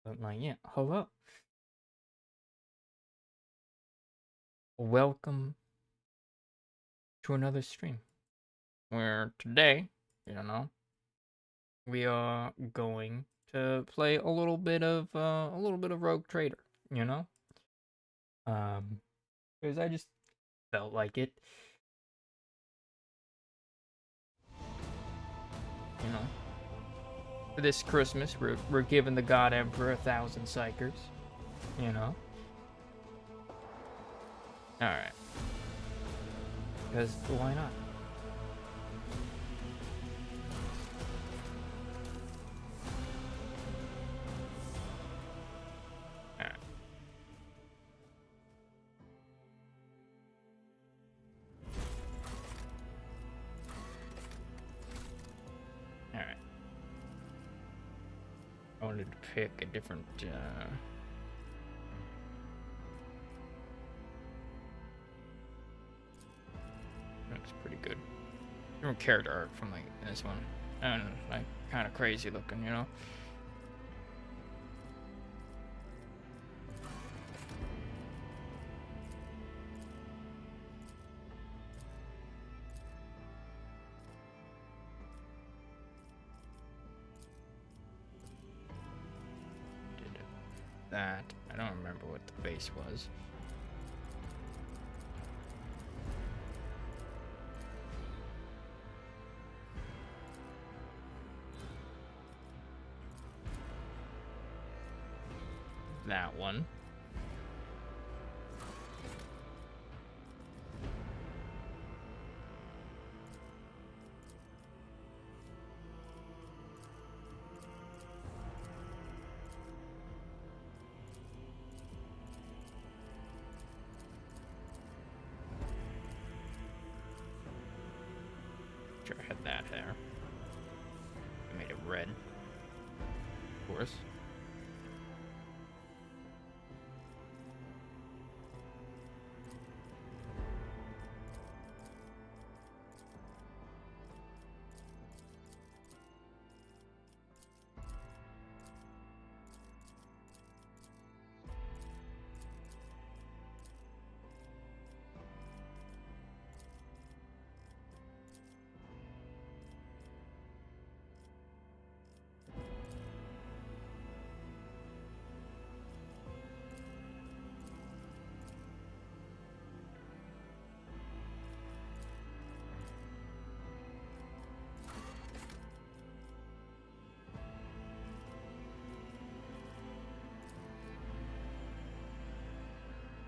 But like, yeah, hello. Welcome to another stream. Where today, we are going to play a little bit of Rogue Trader, you know? Because I just felt like it. You know. For this Christmas, we're giving the God Emperor 1,000 psykers. You know? Alright. Because why not? Alright. Alright. I wanted to pick a different looks pretty good. Different character art from like this one. And like kinda crazy looking, you know? That. I don't remember what the base was. That one. Sure, I had that there. I made it red. Of course.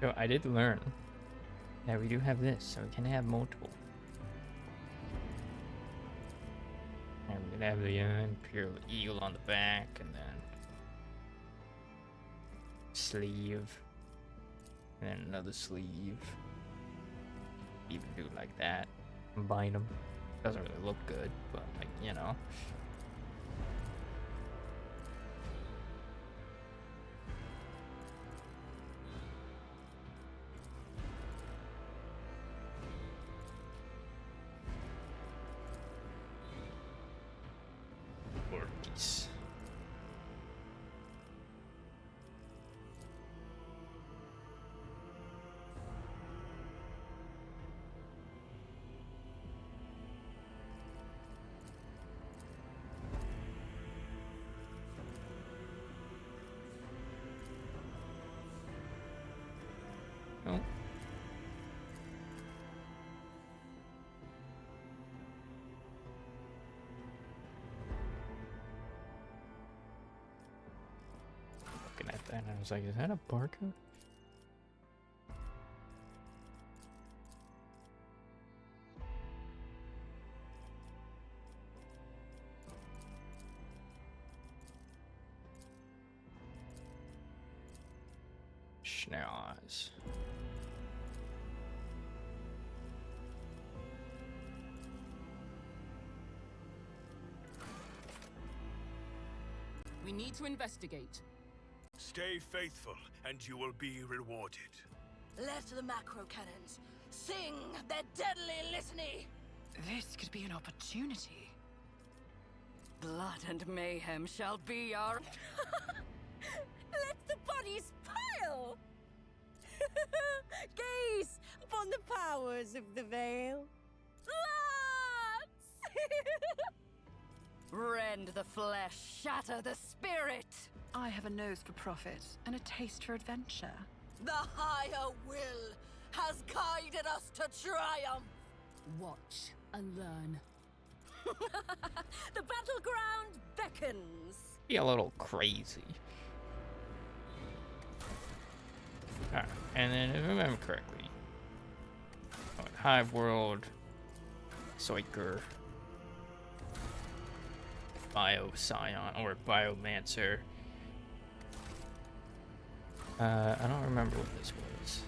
So I did learn that we do have this, so we can have multiple. And we can have the Imperial Eagle on the back, and then sleeve, and then another sleeve. Even do it like that. Combine them. Doesn't really look good, but like, you know. Orkies. Oh. Looking at that, and I was like, is that a barcode? Schnoz. We need to investigate. Stay faithful, and you will be rewarded. Let the macro cannons sing their deadly litany. This could be an opportunity. Blood and mayhem shall be our... flesh, shatter the spirit. I have a nose for profit and a taste for adventure. The higher will has guided us to triumph. Watch and learn. The battleground beckons. Be a little crazy. Alright, and then if I remember correctly, Hive World, Psyker, Bio-Scion, or Biomancer. I don't remember what this was.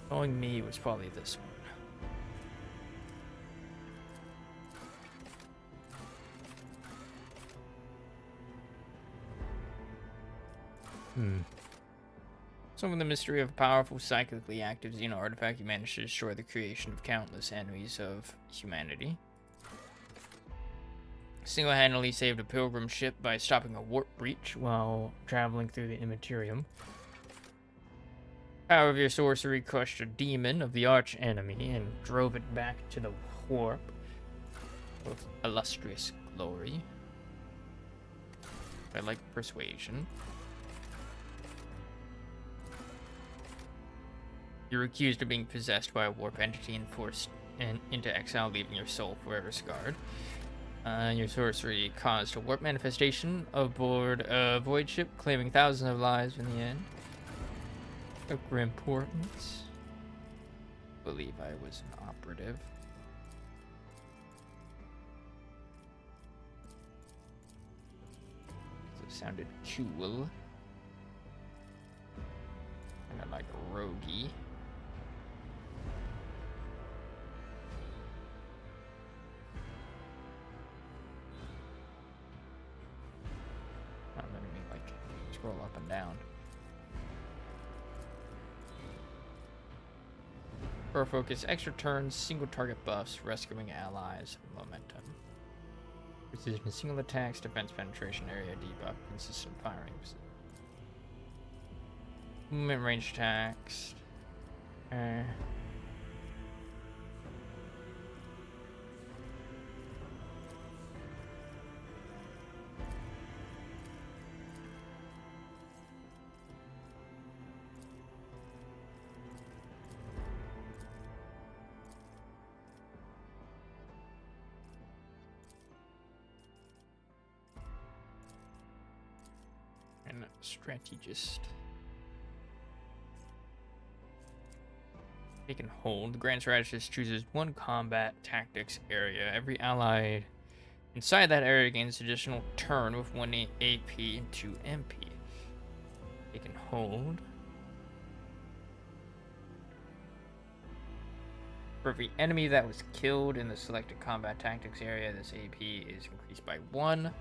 Knowing me was probably this one. Some of the mystery of a powerful, psychically active Xeno artifact, you managed to destroy the creation of countless enemies of humanity. Single-handedly saved a pilgrim ship by stopping a warp breach while traveling through the Immaterium. Power of your sorcery crushed a demon of the arch enemy and drove it back to the warp with illustrious glory. I like persuasion. You're accused of being possessed by a warp entity and forced into exile, leaving your soul forever scarred. Your sorcery caused a warp manifestation aboard a void ship, claiming thousands of lives in the end. Of importance. Believe I was an operative. It sounded cool. Kind of like a roguey. Not letting me like scroll up and down. For focus, extra turns, single target buffs, rescuing allies, momentum. Precision, single attacks, defense penetration, area debuff, consistent firing. Movement range attacks. And strategist. Taken hold. The Grand Strategist chooses one combat tactics area. Every allied inside that area gains additional turn with 1 AP and 2 MP. Taken hold. For every enemy that was killed in the selected combat tactics area, this AP is increased by 1.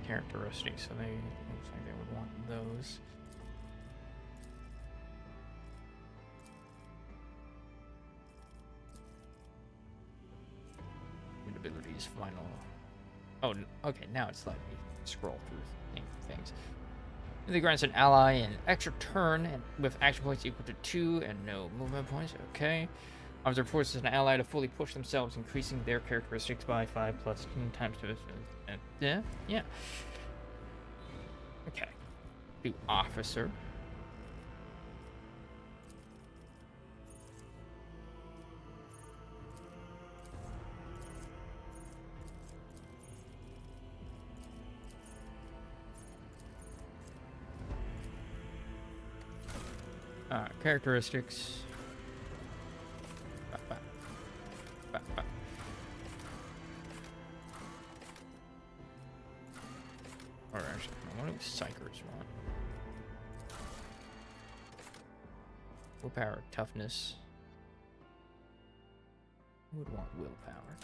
Characteristics, so they looks like they would want those. Abilities, final. Oh, okay, now it's letting me scroll through things. It grants an ally an extra turn and with action points equal to 2 and no movement points. Okay. Observe forces an ally to fully push themselves, increasing their characteristics by 5 plus 10 times to yeah. Okay. Do officer. Characteristics. Or actually, what do psykers want? Willpower, toughness. Who would want willpower?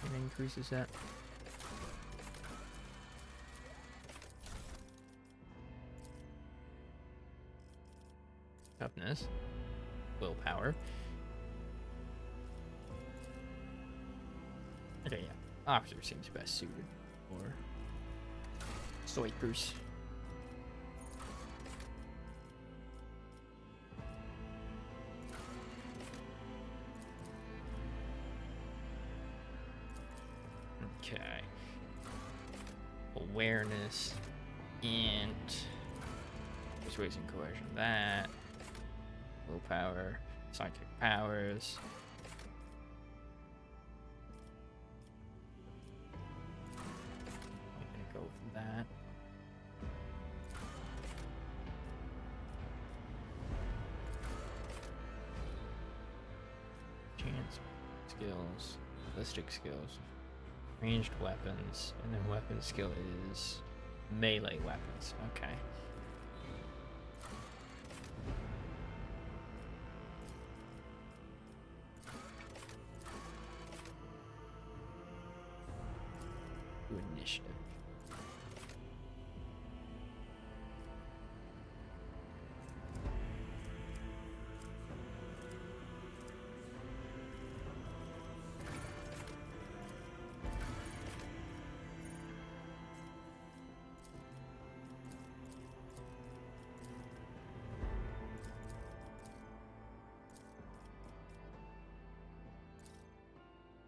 It increases that. Toughness. Willpower. Okay, yeah. Officer seems best suited for psykers. Okay. Awareness and persuasion, coercion. That willpower, psychic powers. I'm gonna go with that. Chance skills, ballistic skills, ranged weapons, and then weapon skill is melee weapons. Okay. Initiative.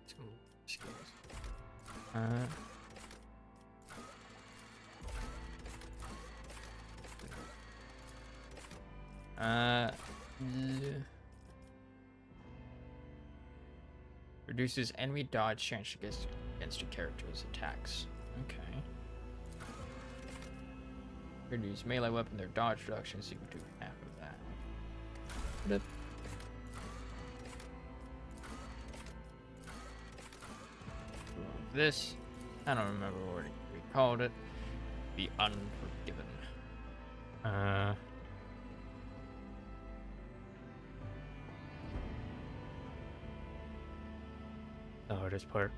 Some skills. Reduces enemy dodge chance against your character's attacks. Okay. Reduce melee weapon, their dodge reduction is equal to half of that. Put up. This, I don't remember what we called it. The Unforgiven. The hardest part.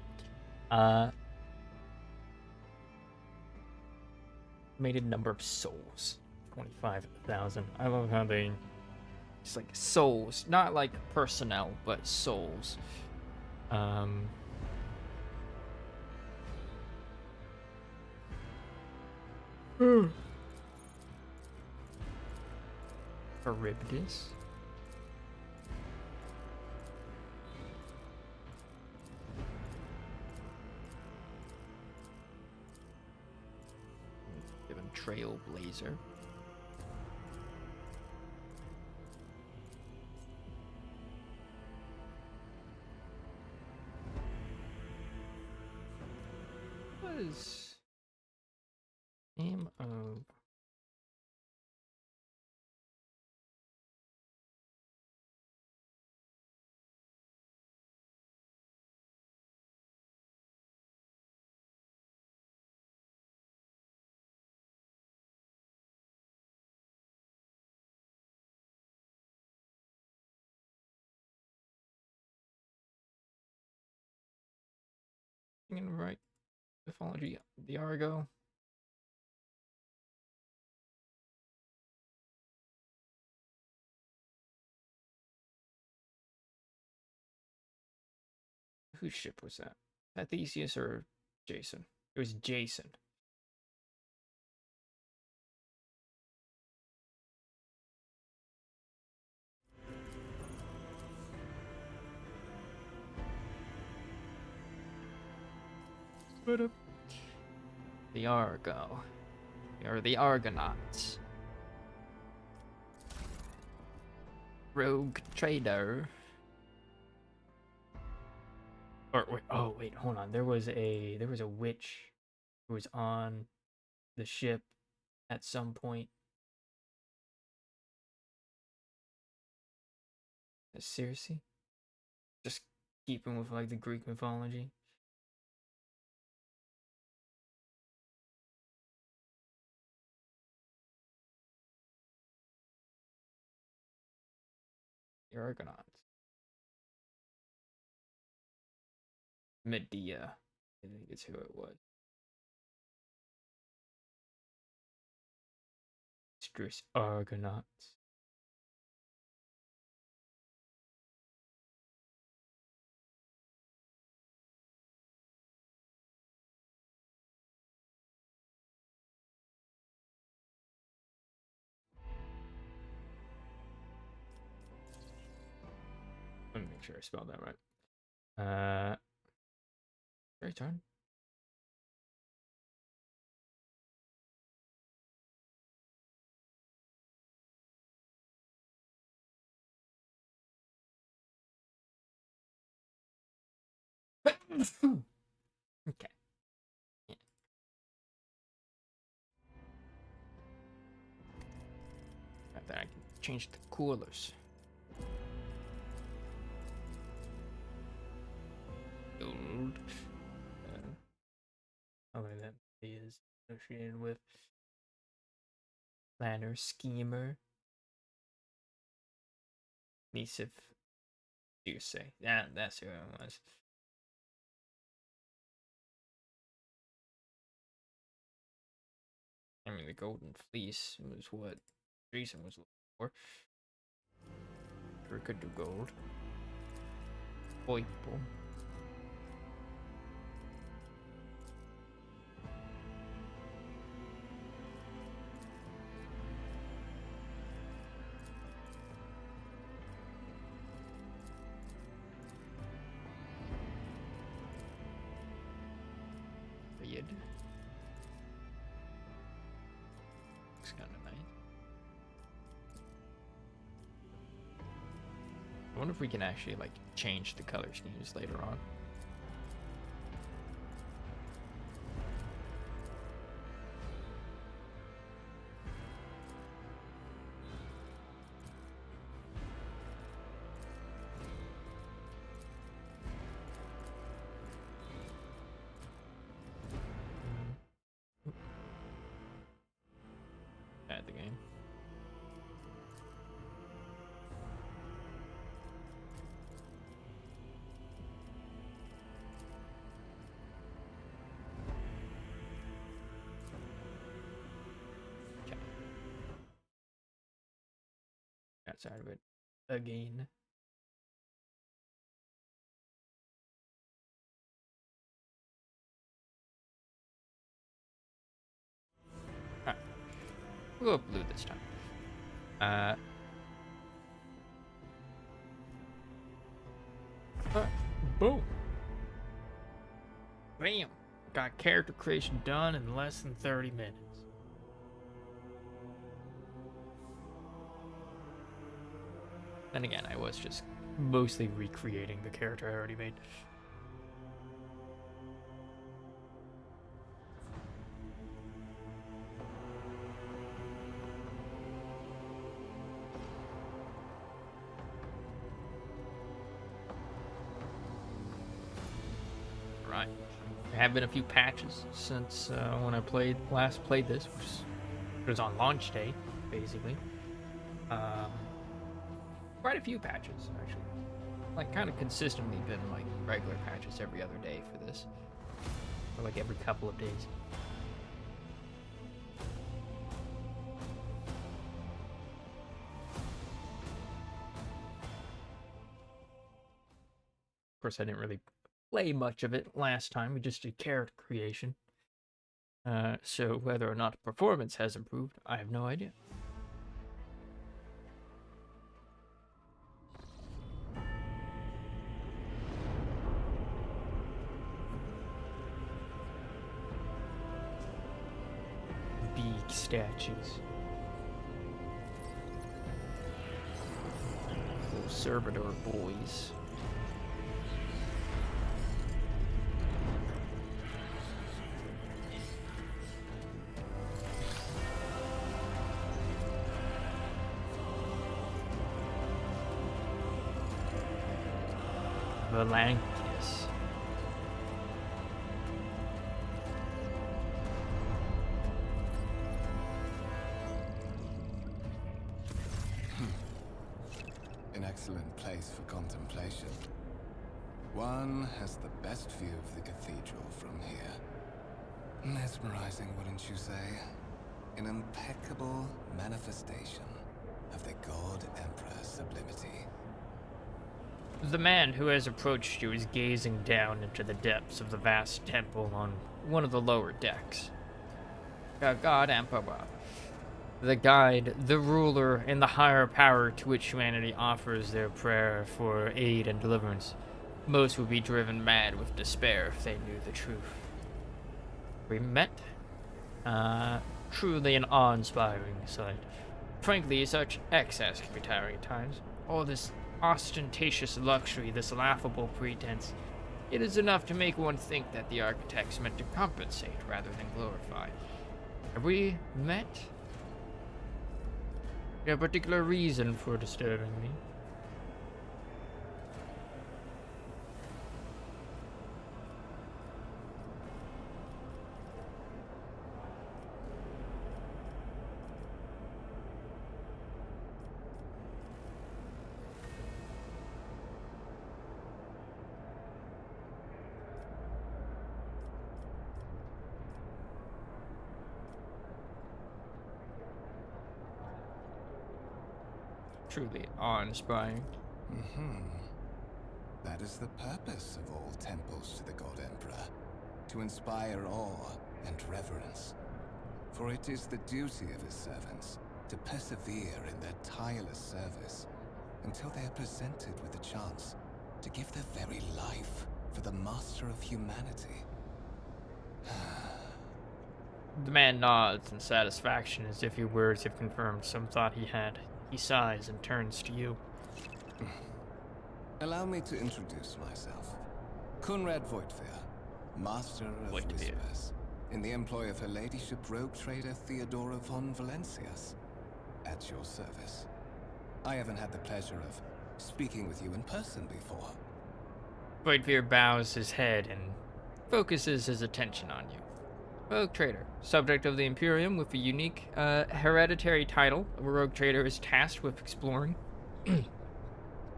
Estimated number of souls. 25,000. I love how they just like souls, not like personnel, but souls. Charybdis. Given Trailblazer. Was name of right mythology, the Argo. Whose ship was that? Theseus or Jason? It was Jason. The Argo. Or the Argonauts. Rogue trader. Or wait, oh wait, hold on. There was a witch who was on the ship at some point. Seriously? Just keeping with like the Greek mythology. The Argonauts. Medea. I think it's who it was. Mistress Argonauts. sure I spelled that right. Very turn. Okay. Yeah. Then I can change the coolers. Gold. Okay, that is associated with planner, schemer, niece of Circe. Yeah, that's who it was. I mean, the golden fleece was what Jason was looking for. Sure could do gold. Purple. Red. Looks kind of nice. I wonder if we can actually like change the color schemes later on. Add the game. Okay. That's out of it again. Alright. We'll go blue this time. Boom. Bam. Got character creation done in less than 30 minutes. Then again, I was just mostly recreating the character I already made. Right. There have been a few patches since when I last played this, which was on launch day, basically. Quite a few patches, actually. Like, kind of consistently been, like, regular patches every other day for this. Or, like, every couple of days. Of course, I didn't really play much of it last time. We just did character creation. So whether or not performance has improved, I have no idea. Big statues. Little servitor boys. Valankius. An excellent place for contemplation. One has the best view of the cathedral from here. Mesmerizing, wouldn't you say? An impeccable manifestation of the God Emperor's sublimity. The man who has approached you is gazing down into the depths of the vast temple on one of the lower decks. God Emperor. the guide, the ruler, and the higher power to which humanity offers their prayer for aid and deliverance. Most would be driven mad with despair if they knew the truth. We met. Truly an awe-inspiring sight. Frankly, such excess can be tiring at times. All this ostentatious luxury, this laughable pretense. It is enough to make one think that the architects meant to compensate rather than glorify. Have we met? You have a particular reason for disturbing me? Truly awe-inspiring. That is the purpose of all temples to the God Emperor, to inspire awe and reverence. For it is the duty of his servants to persevere in their tireless service until they are presented with a chance to give their very life for the master of humanity. The man nods in satisfaction as if your words have confirmed some thought he had. He sighs and turns to you. Allow me to introduce myself. Conrad Voigtveer, Master of Voigtveer. Whispers, in the employ of Her Ladyship Rogue Trader Theodora von Valencias. At your service. I haven't had the pleasure of speaking with you in person before. Voigtveer bows his head and focuses his attention on you. Rogue Trader, subject of the Imperium with a unique hereditary title. A rogue trader is tasked with exploring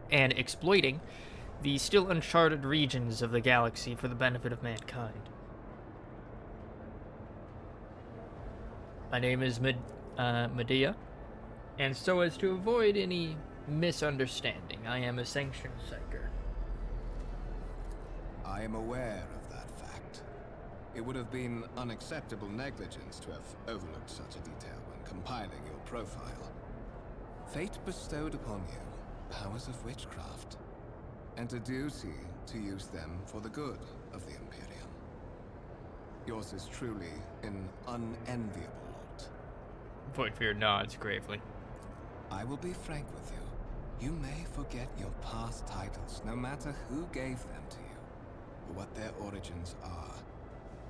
and exploiting the still uncharted regions of the galaxy for the benefit of mankind. My name is Medea, and so as to avoid any misunderstanding, I am a sanctioned psyker. I am aware of that fact. It would have been unacceptable negligence to have overlooked such a detail when compiling your profile. Fate bestowed upon you powers of witchcraft, and a duty to use them for the good of the Imperium. Yours is truly an unenviable lot. Voigtveer nods gravely. I will be frank with you. You may forget your past titles, no matter who gave them to you, or what their origins are.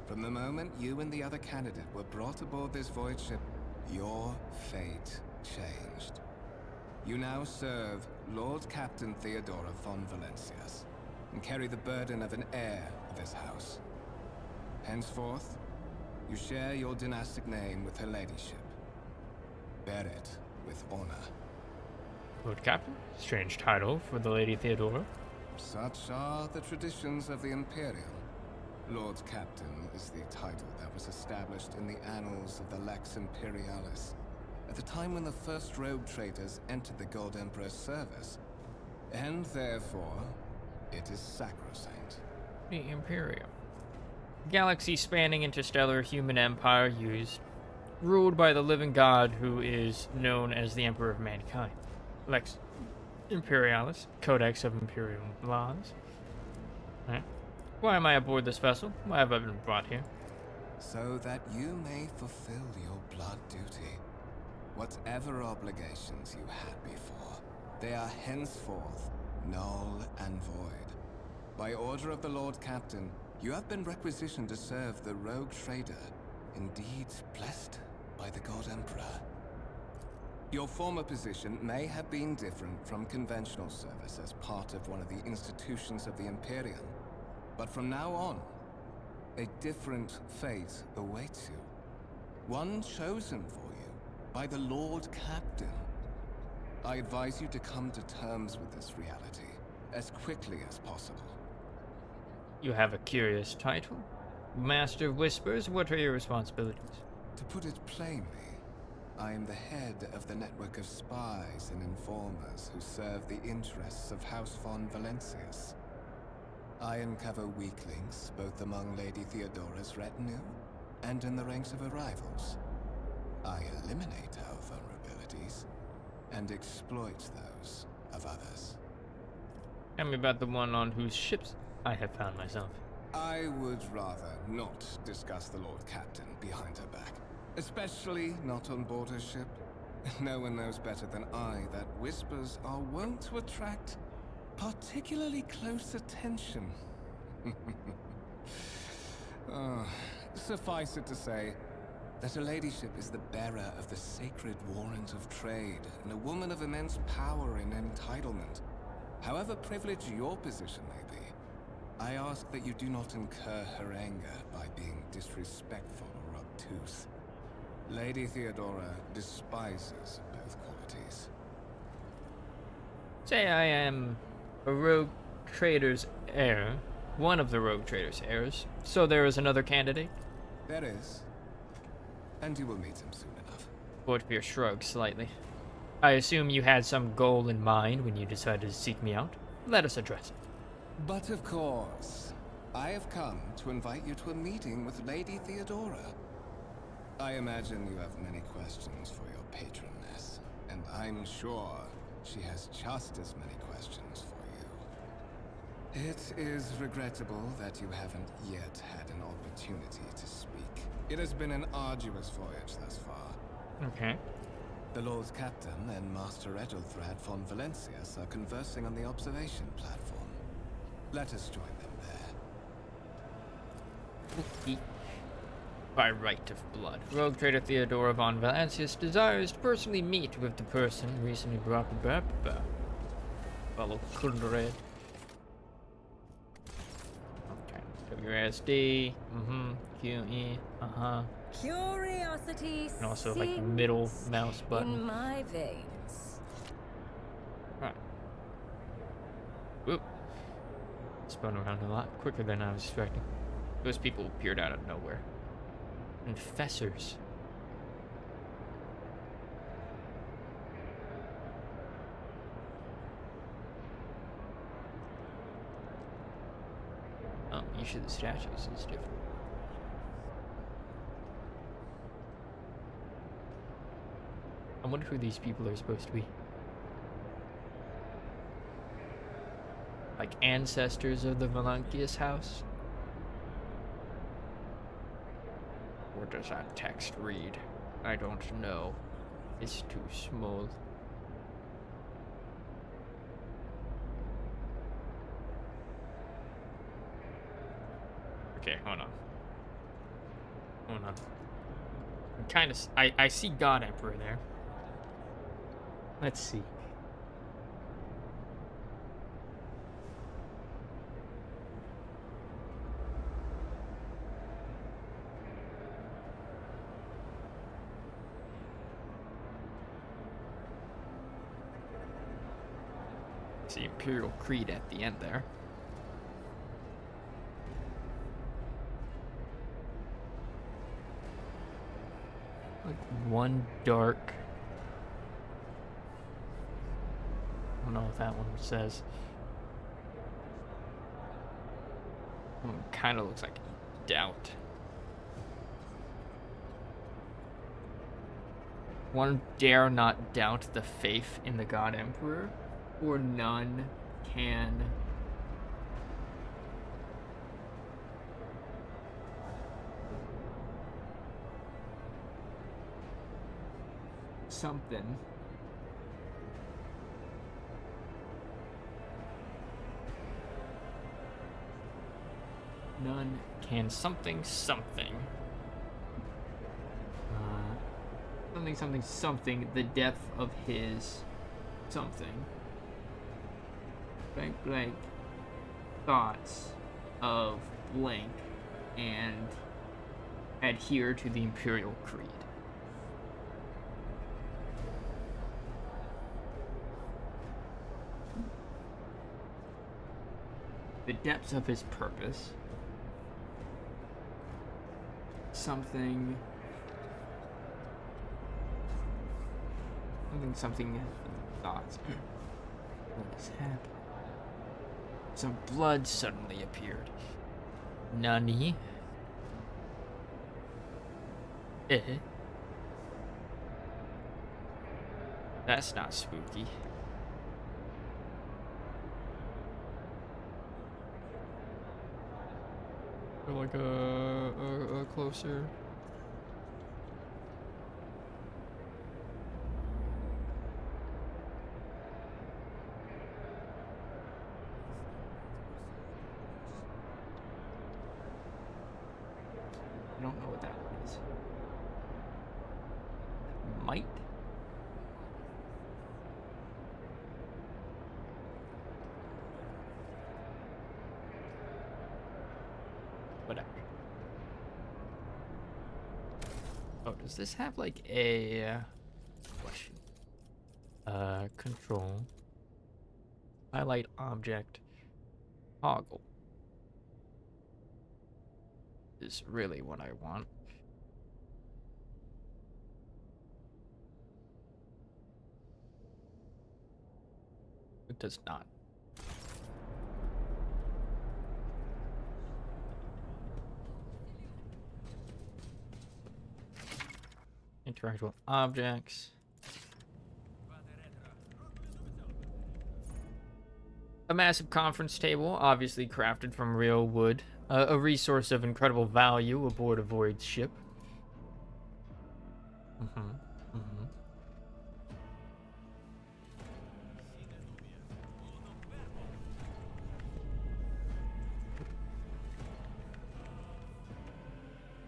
From the moment you and the other candidate were brought aboard this void ship, your fate changed. You now serve Lord Captain Theodora von Valencias, and carry the burden of an heir of his house. Henceforth, you share your dynastic name with Her Ladyship. Bear it with honor. Lord Captain? Strange title for the Lady Theodora. Such are the traditions of the Imperium. Lord Captain is the title that was established in the annals of the Lex Imperialis, at the time when the first rogue traders entered the God Emperor's service, and therefore, it is sacrosanct. The Imperium. Galaxy-spanning interstellar human empire ruled by the living god who is known as the Emperor of Mankind. Lex Imperialis, Codex of Imperial Laws. Right. Why am I aboard this vessel? Why have I been brought here? So that you may fulfill your blood duty. Whatever obligations you had before, they are henceforth null and void. By order of the Lord Captain, you have been requisitioned to serve the rogue trader, indeed blessed by the God Emperor. Your former position may have been different from conventional service as part of one of the institutions of the Imperium, but from now on, a different fate awaits you. One chosen for you by the Lord Captain. I advise you to come to terms with this reality as quickly as possible. You have a curious title. Master of Whispers, what are your responsibilities? To put it plainly, I am the head of the network of spies and informers who serve the interests of House von Valencias. I uncover weak links both among Lady Theodora's retinue and in the ranks of her rivals. I eliminate our vulnerabilities and exploit those of others. Tell me about the one on whose ships I have found myself. I would rather not discuss the Lord Captain behind her back, especially not on board her ship. No one knows better than I that whispers are wont to attract particularly close attention. Suffice it to say that her ladyship is the bearer of the sacred warrant of trade and a woman of immense power and entitlement. However privileged your position may be, I ask that you do not incur her anger by being disrespectful or obtuse. Lady Theodora despises both qualities. Say I am a rogue trader's heir. One of the rogue trader's heirs. So there is another candidate? There is. And you will meet him soon enough. Bortbeer shrugs slightly. I assume you had some goal in mind when you decided to seek me out. Let us address it. But of course, I have come to invite you to a meeting with Lady Theodora. I imagine you have many questions for your patroness, and I'm sure she has just as many questions for you. It is regrettable that you haven't yet had an opportunity to speak. It has been an arduous voyage thus far. Okay. The Lord Captain and Master Edelthrad von Valencius are conversing on the observation platform. Let us join them there. By right of blood, rogue trader Theodora von Valencius desires to personally meet with the person recently brought to fellow Kundred. Okay. WSD. QE. Curiosity And also like sings middle mouse button. in my veins. Right. Whoop. Spun around a lot quicker than I was expecting. Those people appeared out of nowhere. Confessors. Oh, each of the statues is different. I wonder who these people are supposed to be. Like ancestors of the Valancius house? Or does that text read? I don't know. It's too small. Okay, hold on. Hold on. I'm kind of... I see God Emperor there. Let's see. See Imperial Creed at the end there. Like one dark. I don't know what that one says. Kind of looks like doubt. One dare not doubt the faith in the God Emperor, or none can something. None can something. Something, the depth of his something. Blank thoughts of blank and adhere to the Imperial Creed. The depths of his purpose. Something thoughts. What has happened? Some blood suddenly appeared. Nani? That's not spooky. Or like a closer. I don't know what that one is. Might. Whatever. Oh, does this have like a question? Control. Highlight object. Toggle. Is really what I want. It does not. Interact with objects. A massive conference table, obviously crafted from real wood. A resource of incredible value aboard a void ship.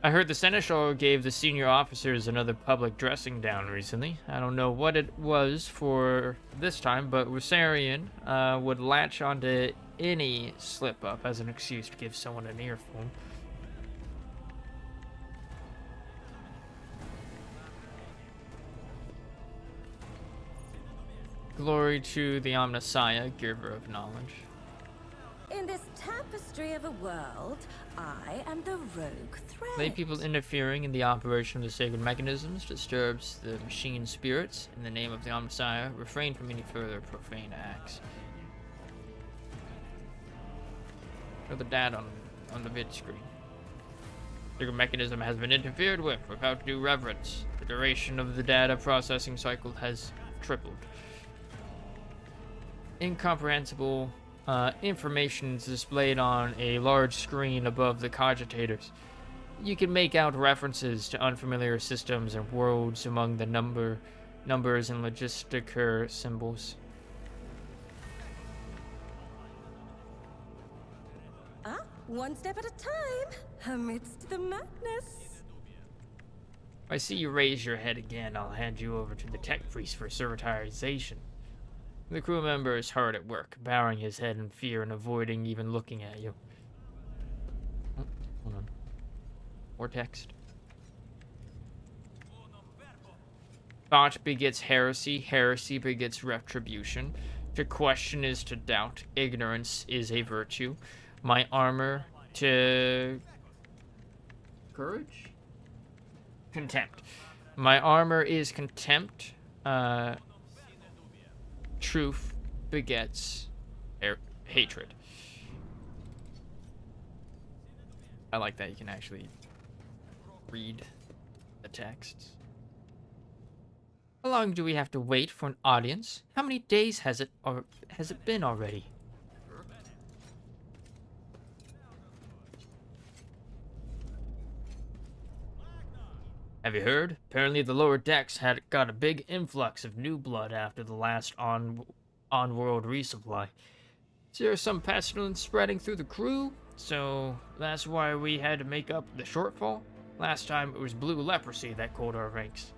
I heard the Seneschal gave the senior officers another public dressing down recently. I don't know what it was for this time, but Rosarian would latch onto any slip-up as an excuse to give someone an earful. Glory to the Omnissiah, giver of knowledge. In this tapestry of a world, I am the rogue thread. Lay people interfering in the operation of the sacred mechanisms disturbs the machine spirits. In the name of the Omnissiah, refrain from any further profane acts. Show the data on the vid screen. Sacred mechanism has been interfered with without due reverence. The duration of the data processing cycle has tripled. Incomprehensible information is displayed on a large screen above the cogitators. You can make out references to unfamiliar systems and worlds among the numbers and logisticer symbols. One step at a time, amidst the madness. If I see you raise your head again, I'll hand you over to the tech priest for servitization. The crew member is hard at work, bowing his head in fear and avoiding even looking at you. Oh, hold on. More text. Thought begets heresy, heresy begets retribution. To question is to doubt, ignorance is a virtue. My armor to... courage? Contempt. My armor is contempt. Truth begets hatred. I like that you can actually read the texts. How long do we have to wait for an audience? How many days has it been already? Have you heard? Apparently the lower decks had got a big influx of new blood after the last on-world resupply. Is there some pestilence spreading through the crew? So that's why we had to make up the shortfall? Last time it was blue leprosy that cooled our ranks.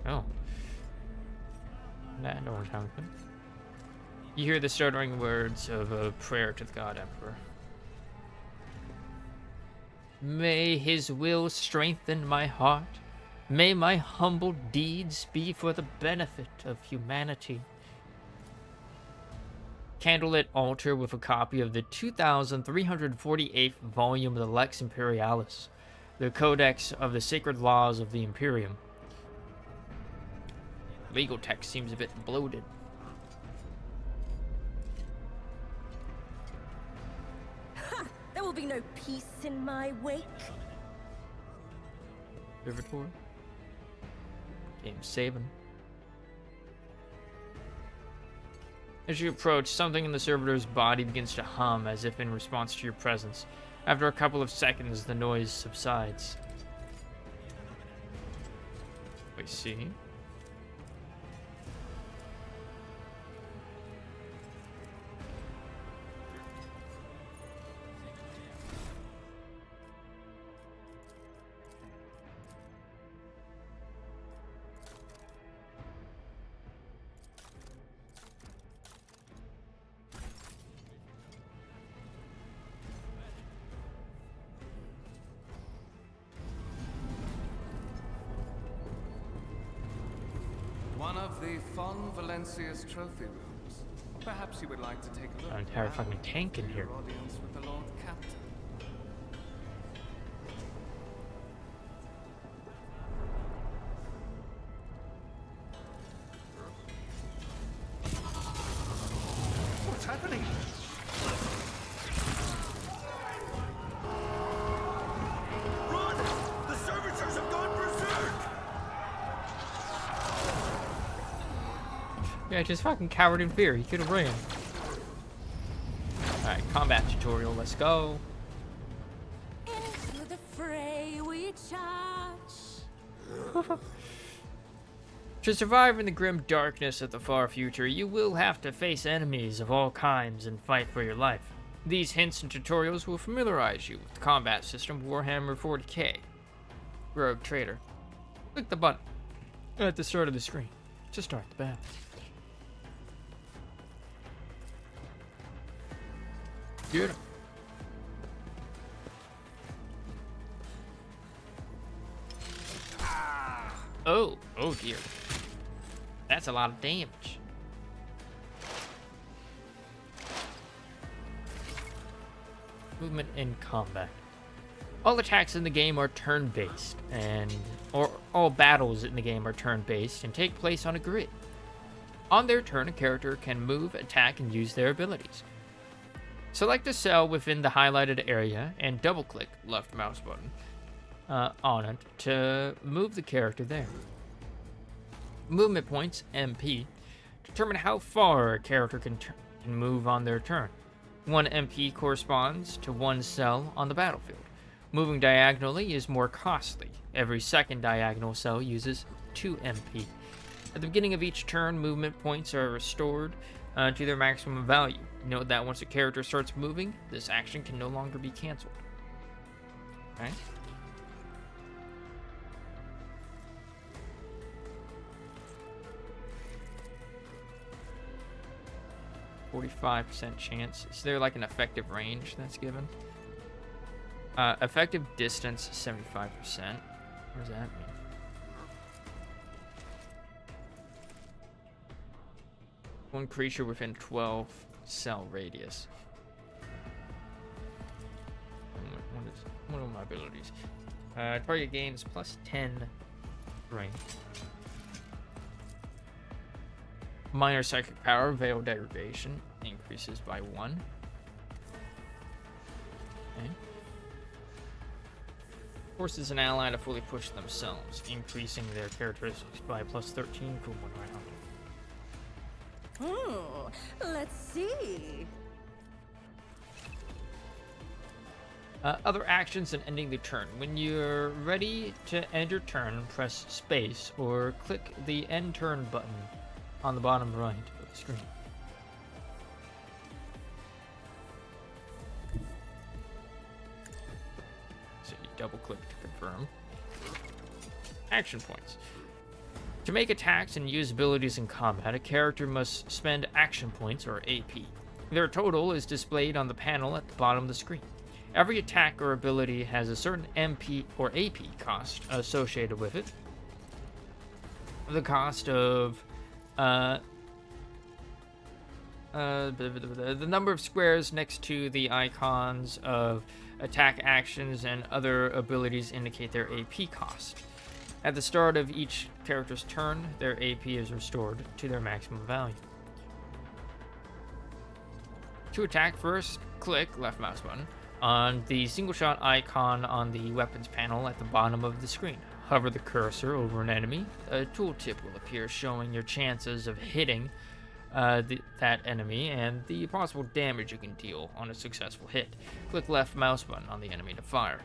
Oh. That don't sound good. You hear the stuttering words of a prayer to the God Emperor. May his will strengthen my heart. May my humble deeds be for the benefit of humanity. Candlelit altar with a copy of the 2348th volume of the Lex Imperialis, the Codex of the Sacred Laws of the Imperium. Legal text seems a bit bloated. There will be no peace in my wake. Servitor. Game 7. As you approach, something in the servitor's body begins to hum as if in response to your presence. After a couple of seconds, the noise subsides. I see. One of the Fon Valencia's trophy rooms. Perhaps you would like to take a look. An entire fucking tank in here. Your audience with the Lord Captain. What's happening? Run! The servitors have gone berserk! Yeah, just fucking cowered in fear. He could have ran. Alright, combat tutorial. Let's go. Into the fray we charge. To survive in the grim darkness of the far future, you will have to face enemies of all kinds and fight for your life. These hints and tutorials will familiarize you with the combat system Warhammer 40k. Rogue Trader. Click the button at the start of the screen to start the battle. Get him. Oh dear. That's a lot of damage. Movement in combat. All attacks in the game are turn-based, or all battles in the game are turn-based and take place on a grid. On their turn, a character can move, attack, and use their abilities. Select a cell within the highlighted area and double-click left mouse button on it to move the character there. Movement points, MP, determine how far a character can move on their turn. 1 MP corresponds to 1 cell on the battlefield. Moving diagonally is more costly. Every second diagonal cell uses 2 MP. At the beginning of each turn, movement points are restored to their maximum value. Note that once a character starts moving, this action can no longer be cancelled. Okay. %45 chance. Is there like an effective range that's given? Effective distance 75%. What does that mean? One creature within 12 cell radius. What are my abilities? Target gains +10 range. Minor psychic power, veil degradation, increases by 1. Okay. Forces an ally to fully push themselves, increasing their characteristics by +13 for 1 round. Let's see. Other actions and ending the turn. When you're ready to end your turn, press space or click the end turn button on the bottom right of the screen. So you double click to confirm. Action points. To make attacks and use abilities in combat, a character must spend action points, or AP. Their total is displayed on the panel at the bottom of the screen. Every attack or ability has a certain MP or AP cost associated with it. The cost of the number of squares next to the icons of attack actions and other abilities indicate their AP cost. At the start of each character's turn, their AP is restored to their maximum value. To attack first, click left mouse button on the single shot icon on the weapons panel at the bottom of the screen. Hover the cursor over an enemy. A tooltip will appear showing your chances of hitting that enemy and the possible damage you can deal on a successful hit. Click left mouse button on the enemy to fire.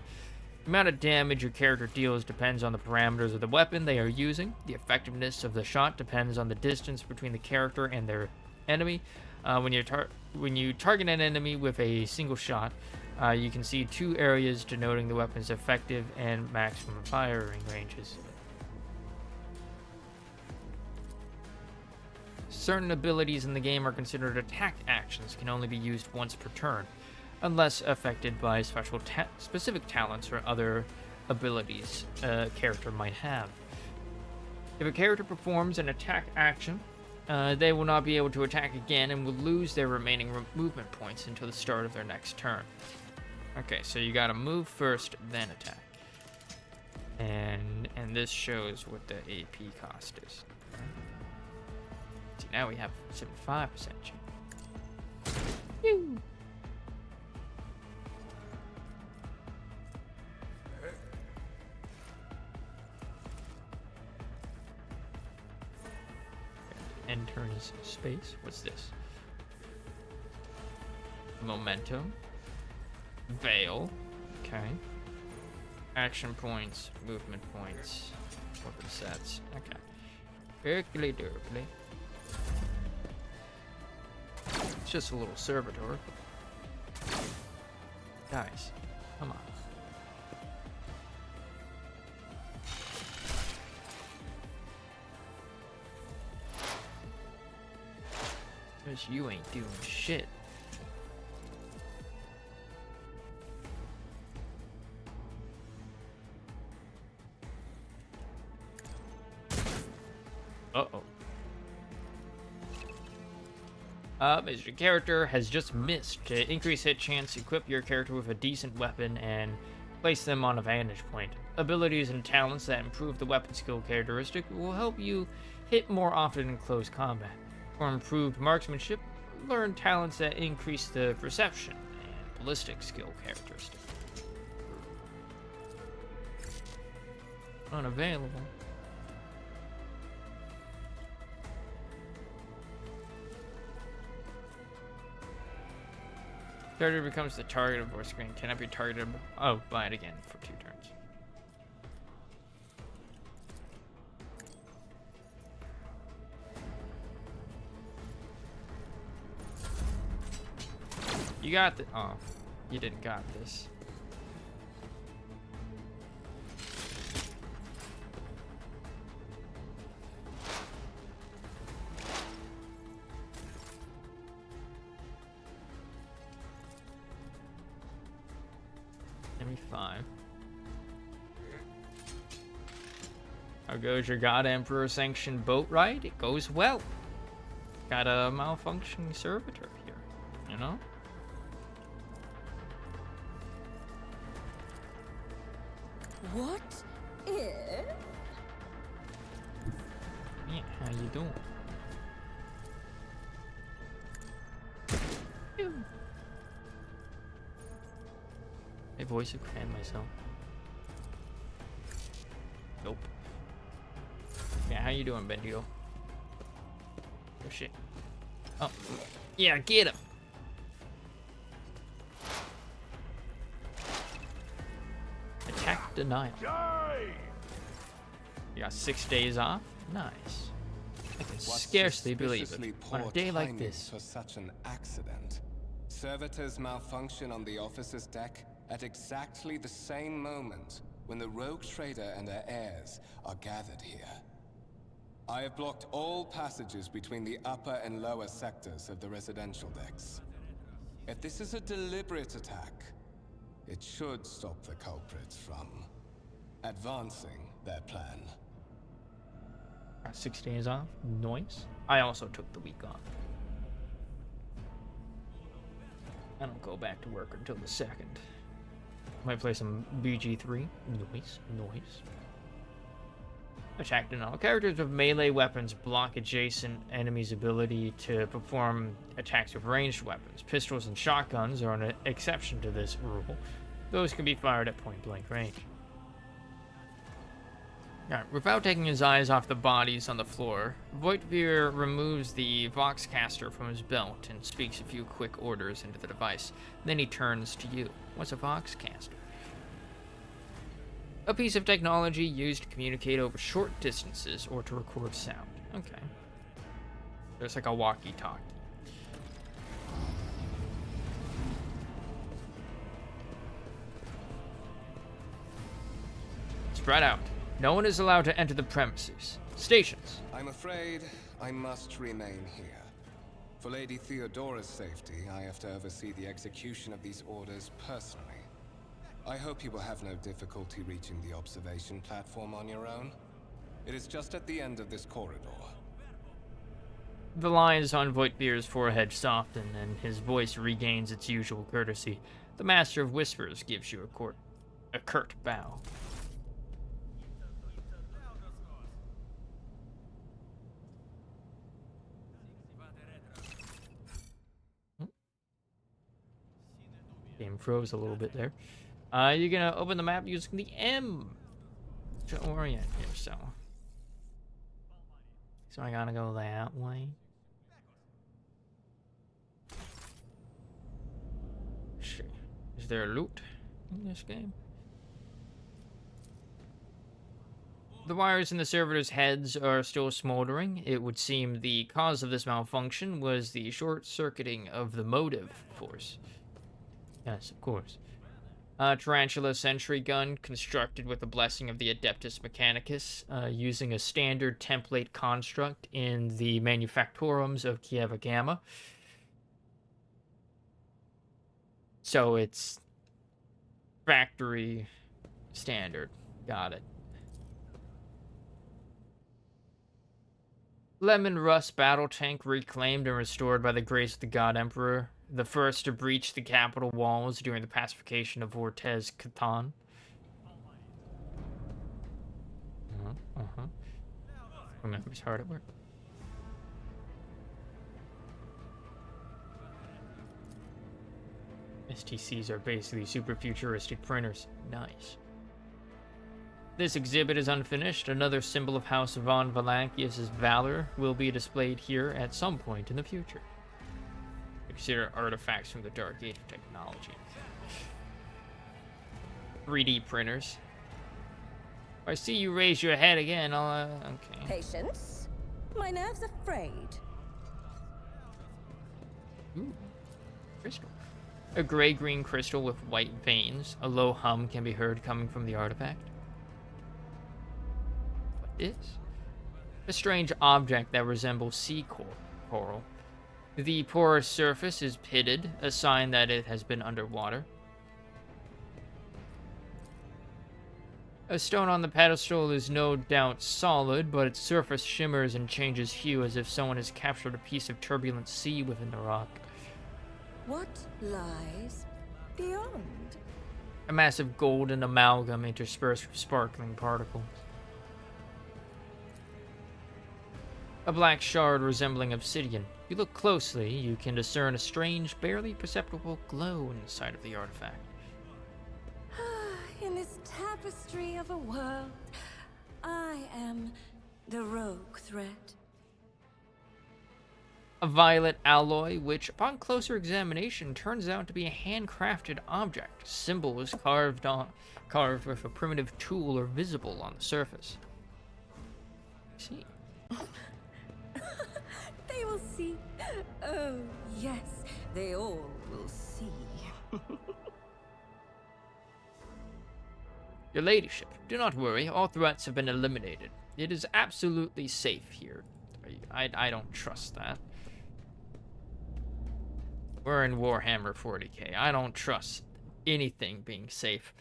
The amount of damage your character deals depends on the parameters of the weapon they are using. The effectiveness of the shot depends on the distance between the character and their enemy. When you target an enemy with a single shot, you can see two areas denoting the weapon's effective and maximum firing ranges. Certain abilities in the game are considered attack actions, can only be used once per turn, unless affected by specific talents or other abilities a character might have. If a character performs an attack action, they will not be able to attack again and will lose their remaining movement points until the start of their next turn. Okay, so you gotta move first, then attack. And this shows what the AP cost is. See, now we have 75% chance. Woo! Enters space. What's this? Momentum. Veil. Okay. Action points. Movement points. Weapon sets. Okay. Durably, durably. It's just a little servitor. Guys, come on. Because you ain't doing shit. Uh-oh. As your character has just missed. To increase hit chance, equip your character with a decent weapon and place them on a vantage point. Abilities and talents that improve the weapon skill characteristic will help you hit more often in close combat. For improved marksmanship, learn talents that increase the perception and ballistic skill characteristic. Unavailable. Character becomes the target of voice screen. Cannot be targeted. Oh, buy it again for 2 turns. You got the. Oh, you didn't got this. Five. How goes your God Emperor sanctioned boat ride? It goes well. Got a malfunctioning servitor here, you know? What if? Yeah, how you doing? Ew. I voice expand myself. Nope. Yeah, how you doing, Bendio? Oh shit. Oh. Yeah, get him! Attack denial. You got 6 days off? Nice. I can scarcely believe it. On a day like this. For such an accident. Servitors malfunction on the officer's deck at exactly the same moment when the rogue trader and her heirs are gathered here. I have blocked all passages between the upper and lower sectors of the residential decks. If this is a deliberate attack, it should stop the culprits from advancing their plan. Got 6 days off? Nice. I also took the week off. I don't go back to work until the 2nd. Might play some BG3. Noise. Attack denial. Characters with melee weapons block adjacent enemies' ability to perform attacks with ranged weapons. Pistols and shotguns are an exception to this rule. Those can be fired at point-blank range. Alright, without taking his eyes off the bodies on the floor, Voigtveer removes the Voxcaster from his belt and speaks a few quick orders into the device. Then he turns to you. What's a Voxcaster? A piece of technology used to communicate over short distances or to record sound. Okay. There's like a walkie-talkie. Spread out. No one is allowed to enter the premises. Stations. I'm afraid I must remain here. For Lady Theodora's safety, I have to oversee the execution of these orders personally. I hope you will have no difficulty reaching the observation platform on your own. It is just at the end of this corridor. The lines on Voigtveer's forehead soften, and his voice regains its usual courtesy. The Master of Whispers gives you a curt bow. Game froze a little bit there. You're gonna open the map using the M to orient yourself. So I gotta go that way. Shit. Is there loot in this game? The wires in the servitors' heads are still smoldering. It would seem the cause of this malfunction was the short-circuiting of the motive force. Yes, of course. Tarantula sentry gun constructed with the blessing of the Adeptus Mechanicus, using a standard template construct in the manufactorums of Kieva Gamma. So it's factory standard. Got it. Lemon Rust battle tank reclaimed and restored by the grace of the God Emperor. The first to breach the capital walls during the pacification of Vortez Catan. Remember's hard at work. STCs are basically super futuristic printers. Nice. This exhibit is unfinished. Another symbol of House von Valancius' valor will be displayed here at some point in the future. Consider artifacts from the Dark Age of technology. 3D printers. If I see you raise your head again, I'll, okay. Patience? My nerves are frayed. Ooh, crystal. A gray-green crystal with white veins. A low hum can be heard coming from the artifact. What is? A strange object that resembles sea coral. The porous surface is pitted, a sign that it has been underwater. A stone on the pedestal is no doubt solid, but its surface shimmers and changes hue as if someone has captured a piece of turbulent sea within the rock. What lies beyond? A massive golden amalgam interspersed with sparkling particles. A black shard resembling obsidian. If you look closely, you can discern a strange, barely perceptible glow inside of the artifact. In this tapestry of a world, I am the rogue threat. A violet alloy, which, upon closer examination, turns out to be a handcrafted object. Symbols carved with a primitive tool are visible on the surface. See. They will see. Oh, yes, they all will see. Your ladyship, do not worry. All threats have been eliminated. It is absolutely safe here. I don't trust that. We're in Warhammer 40k. I don't trust anything being safe.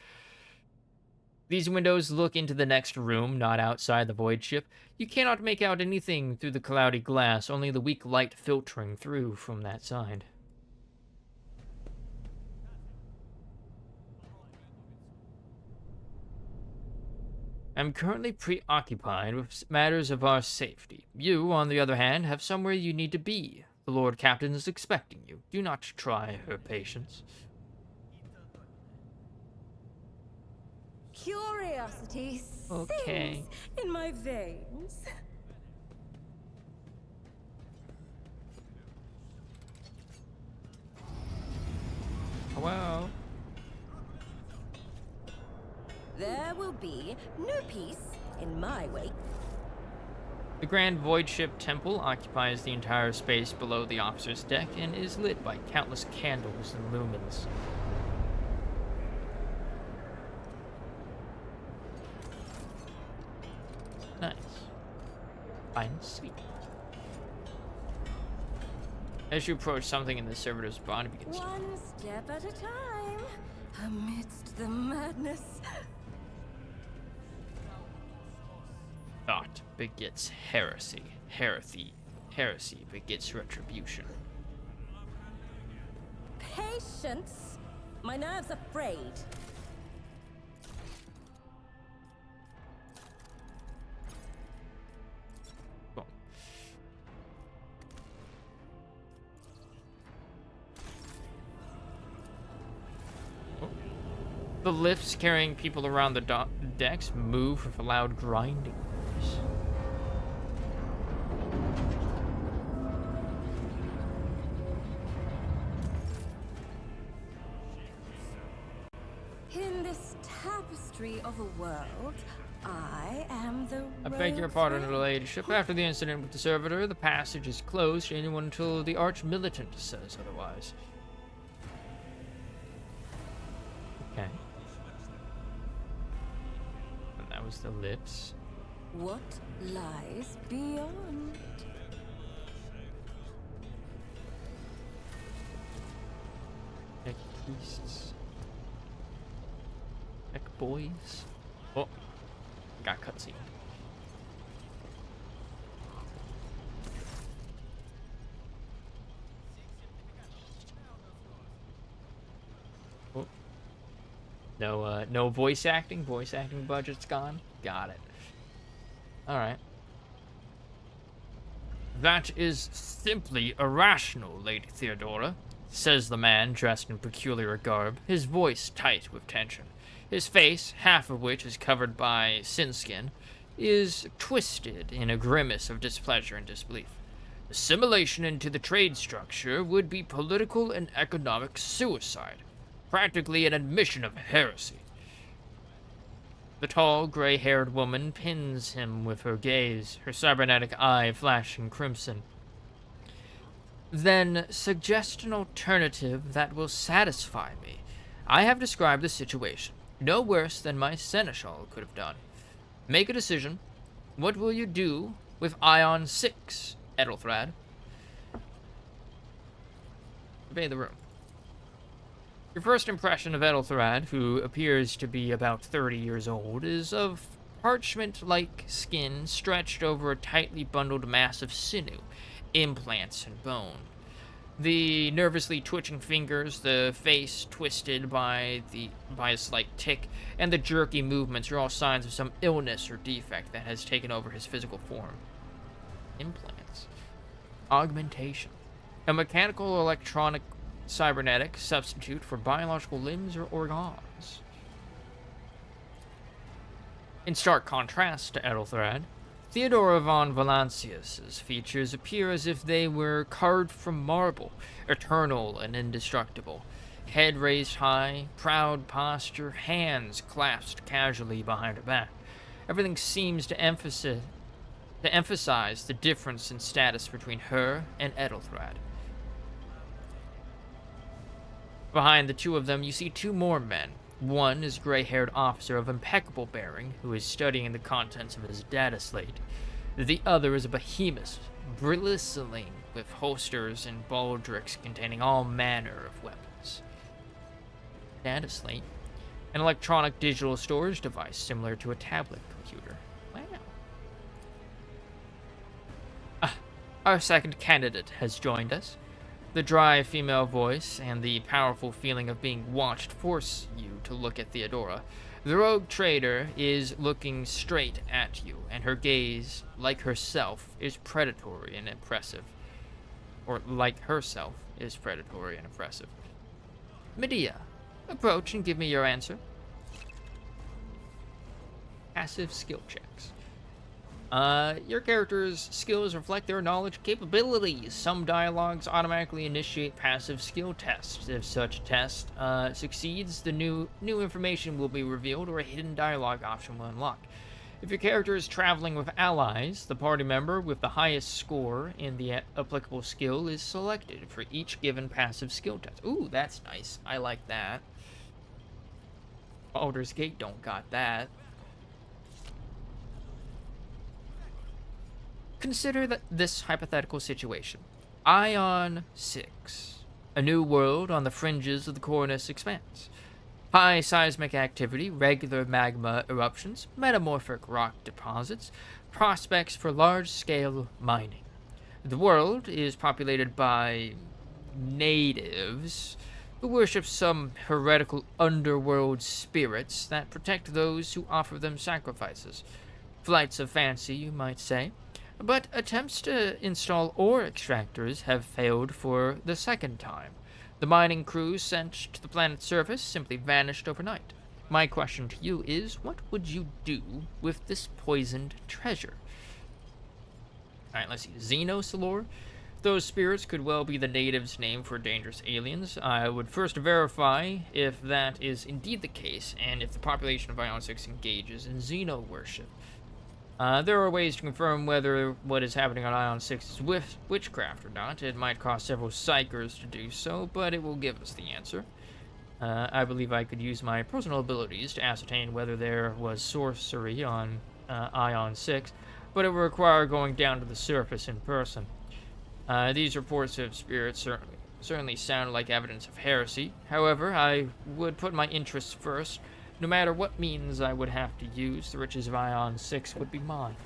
These windows look into the next room, not outside the void ship. You cannot make out anything through the cloudy glass, only the weak light filtering through from that side. I'm currently preoccupied with matters of our safety. You, on the other hand, have somewhere you need to be. The Lord Captain is expecting you. Do not try her patience. Curiosity Okay. sings in my veins. Well, There will be no peace in my wake. the Grand Void Ship Temple occupies the entire space below the officer's deck and is lit by countless candles and lumens. Nice. Fine, sweet. As you approach, something in the servitor's body begins to One step at a time, amidst the madness. thought begets heresy. Heresy begets retribution. Patience. My nerves are frayed. Cool. Oh. The lifts carrying people around the decks move with a loud grinding noise. In this tapestry of a world, I am the I beg your pardon, your ladyship. After the incident with the servitor, the passage is closed to anyone until the arch-militant says otherwise. Okay. And that was the lifts. What lies beyond? Tech priests. Tech boys. Oh. Got cutscene. Oh. No voice acting. Voice acting budget's gone. Got it. All right. That is simply irrational, Lady Theodora, says the man dressed in peculiar garb, his voice tight with tension. His face, half of which is covered by sin skin, is twisted in a grimace of displeasure and disbelief. Assimilation into the trade structure would be political and economic suicide, practically an admission of heresy. The tall, gray-haired woman pins him with her gaze, her cybernetic eye flashing crimson. Then suggest an alternative that will satisfy me. I have described the situation, no worse than my seneschal could have done. Make a decision. What will you do with Ion 6, Ethelthrad? Survey the room. Your first impression of Ethelthrad, who appears to be about 30 years old, is of parchment-like skin stretched over a tightly bundled mass of sinew, implants, and bone. The nervously twitching fingers, the face twisted by a slight tic, and the jerky movements are all signs of some illness or defect that has taken over his physical form. Implants. Augmentation. A mechanical or electronic cybernetic substitute for biological limbs or organs. In stark contrast to Ethelthrad, Theodora von Valancius's features appear as if they were carved from marble, eternal and indestructible. Head raised high, proud posture, hands clasped casually behind her back. Everything seems to emphasize the difference in status between her and Ethelthrad. Behind the two of them, you see two more men. One is a gray-haired officer of impeccable bearing, who is studying the contents of his data slate. The other is a behemoth, bristling with holsters and baldricks containing all manner of weapons. Data slate? An electronic digital storage device similar to a tablet computer. Wow. Our second candidate has joined us. The dry female voice and the powerful feeling of being watched force you to look at Theodora. The rogue trader is looking straight at you, and her gaze, like herself, is predatory and impressive. Or like herself is predatory and impressive. Medea, approach and give me your answer. passive skill checks. Your character's skills reflect their knowledge capabilities. Some dialogues automatically initiate passive skill tests. If such test succeeds, the new information will be revealed or a hidden dialogue option will unlock. If your character is traveling with allies, the party member with the highest score in the applicable skill is selected for each given passive skill test. Ooh, that's nice. I like that. Baldur's Gate don't got that. Consider this hypothetical situation. Ion 6. A new world on the fringes of the Cornus expanse. High seismic activity, regular magma eruptions, metamorphic rock deposits, prospects for large-scale mining. The world is populated by natives who worship some heretical underworld spirits that protect those who offer them sacrifices. Flights of fancy, you might say. But attempts to install ore extractors have failed for the second time. The mining crews sent to the planet's surface simply vanished overnight. My question to you is, what would you do with this poisoned treasure? Alright, let's see. Xenosalor? Those spirits could well be the natives' name for dangerous aliens. I would first verify if that is indeed the case, and if the population of Ion 6 engages in Xeno worship. There are ways to confirm whether what is happening on Ion 6 is witchcraft or not. It might cost several psykers to do so, but it will give us the answer. I believe I could use my personal abilities to ascertain whether there was sorcery on Ion 6, but it would require going down to the surface in person. These reports of spirits certainly sound like evidence of heresy. However, I would put my interests first. No matter what means I would have to use, the riches of Ion 6 would be mine.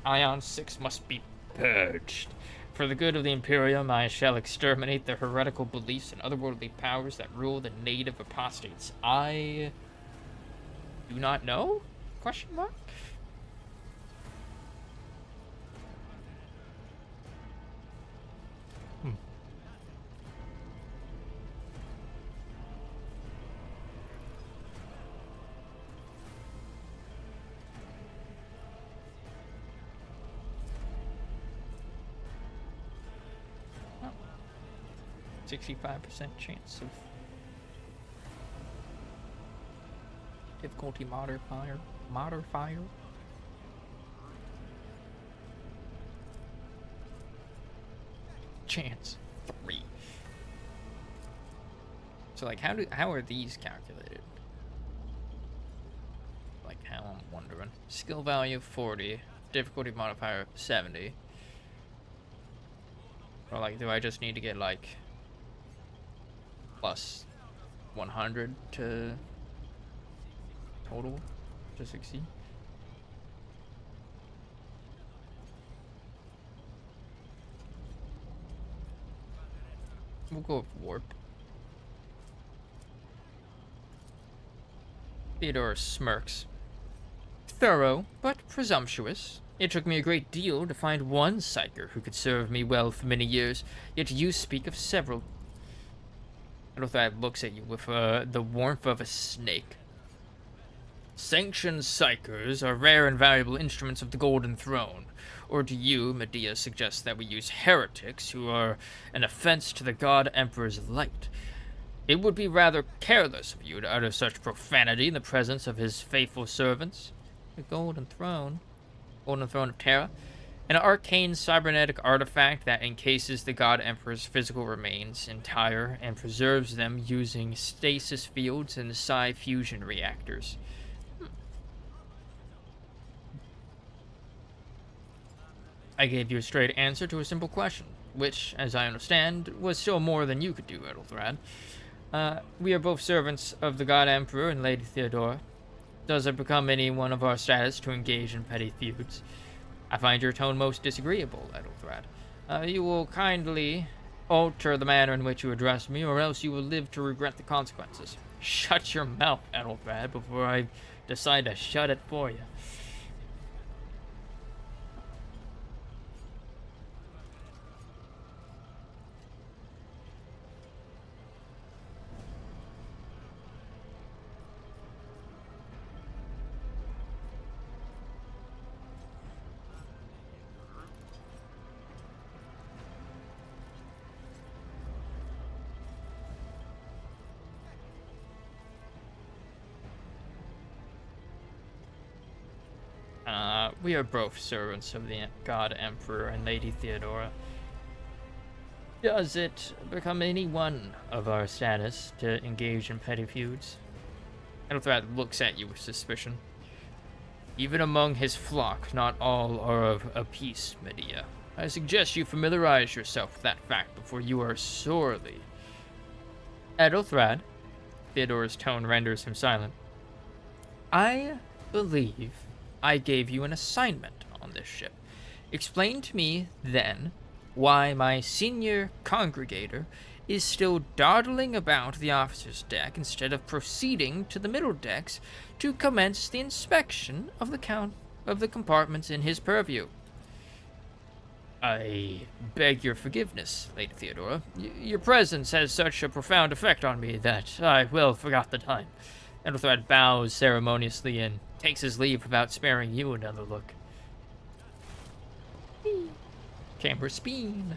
Ion 6 must be purged. For the good of the Imperium, I shall exterminate the heretical beliefs and otherworldly powers that rule the native apostates. I do not know? Question mark? Hmm. 65% chance of difficulty modifier. Chance 3. So like how are these calculated? Like how, I'm wondering. Skill value 40, difficulty modifier 70. Or like do I just need to get like plus 100 to total to succeed? We'll go with warp. Theodore smirks. Thorough, but presumptuous. It took me a great deal to find one psyker who could serve me well for many years, yet you speak of several. Adolthad looks at you with the warmth of a snake. Sanctioned psykers are rare and valuable instruments of the Golden Throne. Or do you, Medea, suggest that we use heretics who are an offense to the God Emperor's light? It would be rather careless of you to utter such profanity in the presence of his faithful servants. The Golden Throne of Terra, an arcane cybernetic artifact that encases the God Emperor's physical remains entire and preserves them using stasis fields and psi-fusion reactors. I gave you a straight answer to a simple question, which, as I understand, was still more than you could do, Ethelred. We are both servants of the God Emperor and Lady Theodora. Does it become any one of our status to engage in petty feuds? I find your tone most disagreeable, Ethelred. You will kindly alter the manner in which you address me, or else you will live to regret the consequences. Shut your mouth, Ethelred, before I decide to shut it for you. We are both servants of the God Emperor and Lady Theodora. Does it become any one of our status to engage in petty feuds? Ethelred looks at you with suspicion. Even among his flock, not all are of a piece, Medea. I suggest you familiarize yourself with that fact before you are sorely... Ethelred, Theodora's tone renders him silent. I believe I gave you an assignment on this ship. Explain to me, then, why my senior congregator is still dawdling about the officer's deck instead of proceeding to the middle decks to commence the inspection of the compartments in his purview. I beg your forgiveness, Lady Theodora. Your presence has such a profound effect on me that I well forgot the time. Ethelred bows ceremoniously and takes his leave without sparing you another look. Chamber Speen.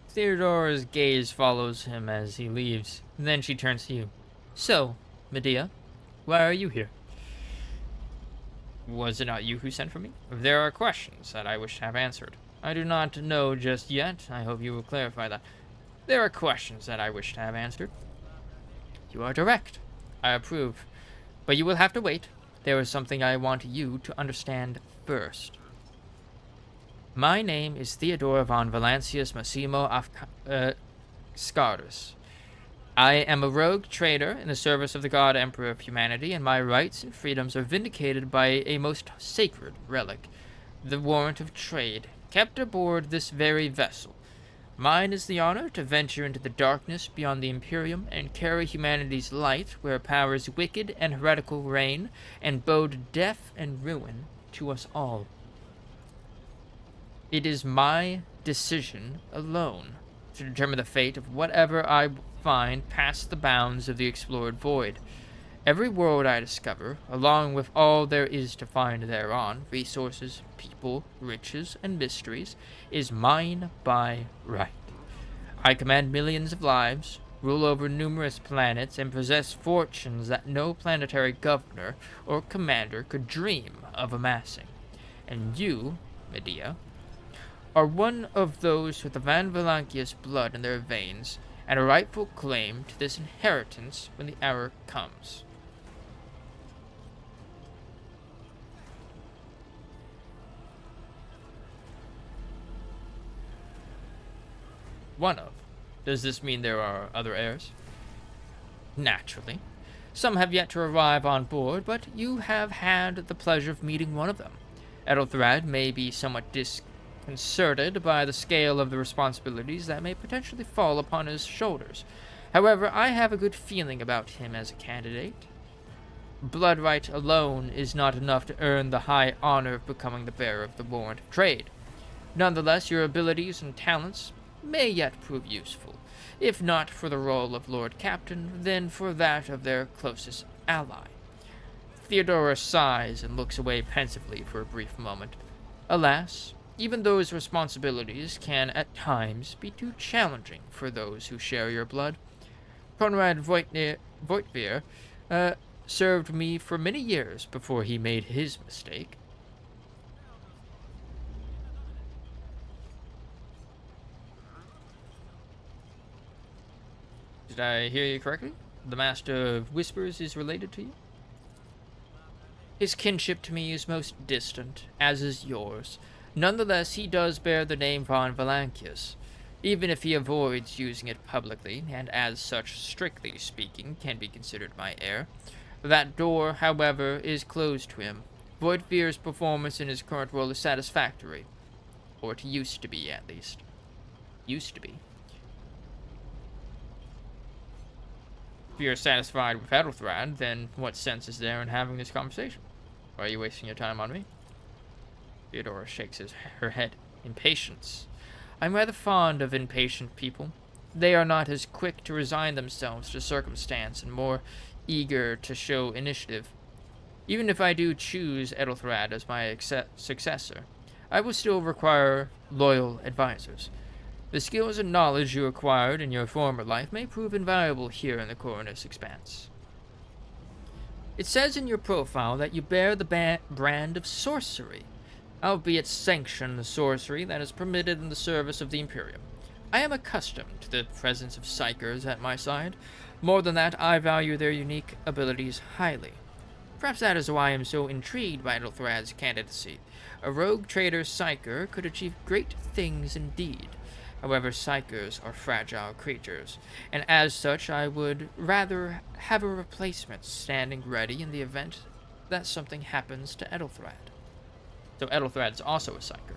Theodora's gaze follows him as he leaves. Then she turns to you. So, Medea, why are you here? Was it not you who sent for me? There are questions that I wish to have answered. I do not know just yet. I hope you will clarify that. There are questions that I wish to have answered. You are direct. I approve. But you will have to wait. There is something I want you to understand first. My name is Theodora von Valancius Massimo Scarus. I am a rogue trader in the service of the God Emperor of humanity, and my rights and freedoms are vindicated by a most sacred relic, the warrant of trade, kept aboard this very vessel. Mine is the honor to venture into the darkness beyond the Imperium and carry humanity's light where powers wicked and heretical reign and bode death and ruin to us all. It is my decision alone to determine the fate of whatever I find past the bounds of the explored void. Every world I discover, along with all there is to find thereon, resources, people, riches, and mysteries, is mine by right. I command millions of lives, rule over numerous planets, and possess fortunes that no planetary governor or commander could dream of amassing. And you, Medea, are one of those with the Van Valancius blood in their veins, and a rightful claim to this inheritance when the hour comes. One of. Does this mean there are other heirs? Naturally. Some have yet to arrive on board, but you have had the pleasure of meeting one of them. Ethelred may be somewhat disconcerted by the scale of the responsibilities that may potentially fall upon his shoulders. However, I have a good feeling about him as a candidate. Blood right alone is not enough to earn the high honor of becoming the bearer of the warrant of trade. Nonetheless, your abilities and talents may yet prove useful, if not for the role of Lord Captain, then for that of their closest ally. Theodora sighs and looks away pensively for a brief moment. Alas, even those responsibilities can at times be too challenging for those who share your blood. Conrad Voigtveer served me for many years before he made his mistake. Did I hear you correctly? The Master of Whispers is related to you? His kinship to me is most distant, as is yours. Nonetheless, he does bear the name von Valancius, even if he avoids using it publicly, and as such, strictly speaking, can be considered my heir. That door, however, is closed to him. Voigtveer's performance in his current role is satisfactory. Or it used to be, at least. Used to be. If you're satisfied with Ethelred, then what sense is there in having this conversation? Why are you wasting your time on me? Theodora shakes her head. Impatience. I'm rather fond of impatient people. They are not as quick to resign themselves to circumstance and more eager to show initiative. Even if I do choose Ethelred as my successor, I will still require loyal advisors. The skills and knowledge you acquired in your former life may prove invaluable here in the Coronus Expanse. It says in your profile that you bear the brand of sorcery, albeit sanctioned sorcery that is permitted in the service of the Imperium. I am accustomed to the presence of psykers at my side. More than that, I value their unique abilities highly. Perhaps that is why I am so intrigued by Ethelthrad's candidacy. A rogue trader psyker could achieve great things indeed. However, psykers are fragile creatures, and as such I would rather have a replacement standing ready in the event that something happens to Ethelthrad. So Ethelthrad is also a psyker.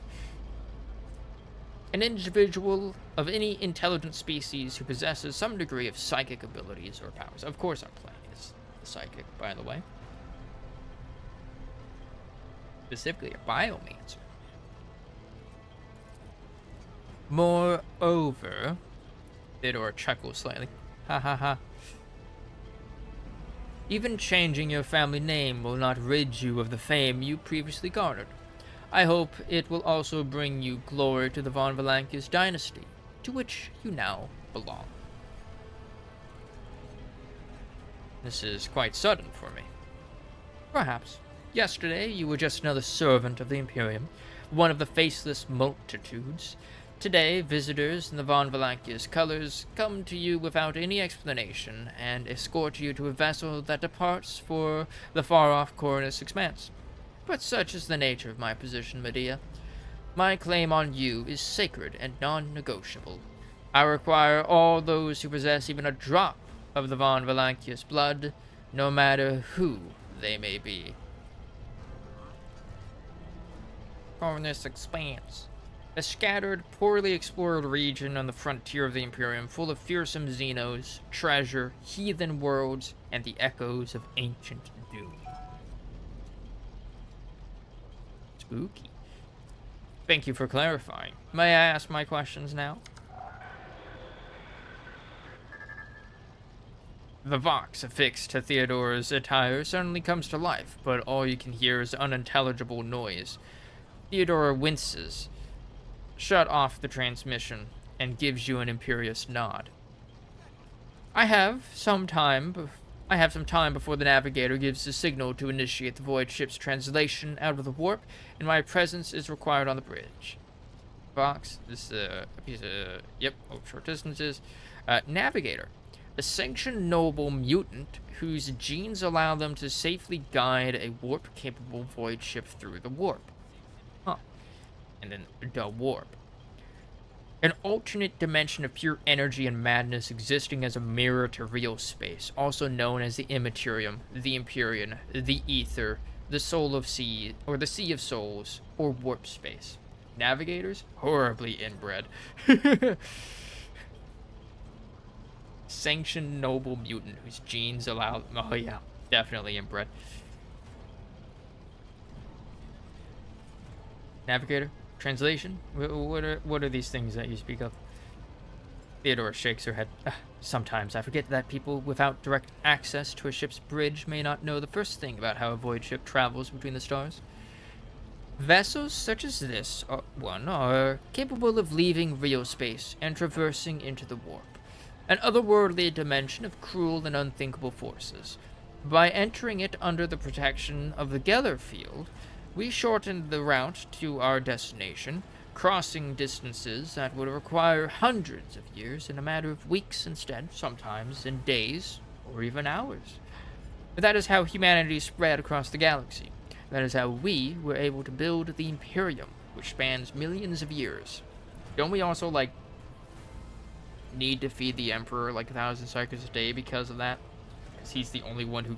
An individual of any intelligent species who possesses some degree of psychic abilities or powers. Of course our planet is psychic, by the way. Specifically a biomancer. Moreover, Theodore chuckles slightly. Ha ha ha. Even changing your family name will not rid you of the fame you previously garnered. I hope it will also bring you glory to the von Valancius dynasty, to which you now belong. This is quite sudden for me. Perhaps. Yesterday you were just another servant of the Imperium, one of the faceless multitudes. Today, visitors in the von Valancius colors come to you without any explanation and escort you to a vessel that departs for the far-off Coronus Expanse. But such is the nature of my position, Medea. My claim on you is sacred and non-negotiable. I require all those who possess even a drop of the von Valancius blood, no matter who they may be. Coronus Expanse. A scattered, poorly explored region on the frontier of the Imperium, full of fearsome Xenos, treasure, heathen worlds, and the echoes of ancient doom. Spooky. Thank you for clarifying. May I ask my questions now? The vox affixed to Theodore's attire suddenly comes to life, but all you can hear is unintelligible noise. Theodore winces, shut off the transmission, and gives you an imperious nod. I have some time before the navigator gives the signal to initiate the void ship's translation out of the warp, and my presence is required on the bridge. Vox, this a piece of, short distances. Navigator, a sanctioned noble mutant whose genes allow them to safely guide a warp-capable void ship through the warp. And then the warp. An alternate dimension of pure energy and madness existing as a mirror to real space, also known as the Immaterium, the Empyrean, the Ether, the Soul of Sea, or the Sea of Souls, or warp space. Navigators? Horribly inbred. Sanctioned noble mutant whose genes allow... Oh yeah, definitely inbred. Navigator? Translation? What are these things that you speak of? Theodora shakes her head. Sometimes I forget that people without direct access to a ship's bridge may not know the first thing about how a void ship travels between the stars. Vessels such as this are capable of leaving real space and traversing into the warp, an otherworldly dimension of cruel and unthinkable forces. By entering it under the protection of the Geller field, we shortened the route to our destination, crossing distances that would require hundreds of years in a matter of weeks instead, sometimes in days or even hours. That is how humanity spread across the galaxy. That is how we were able to build the Imperium, which spans millions of years. Don't we also, need to feed the Emperor 1,000 psykers a day because of that? Because he's the only one who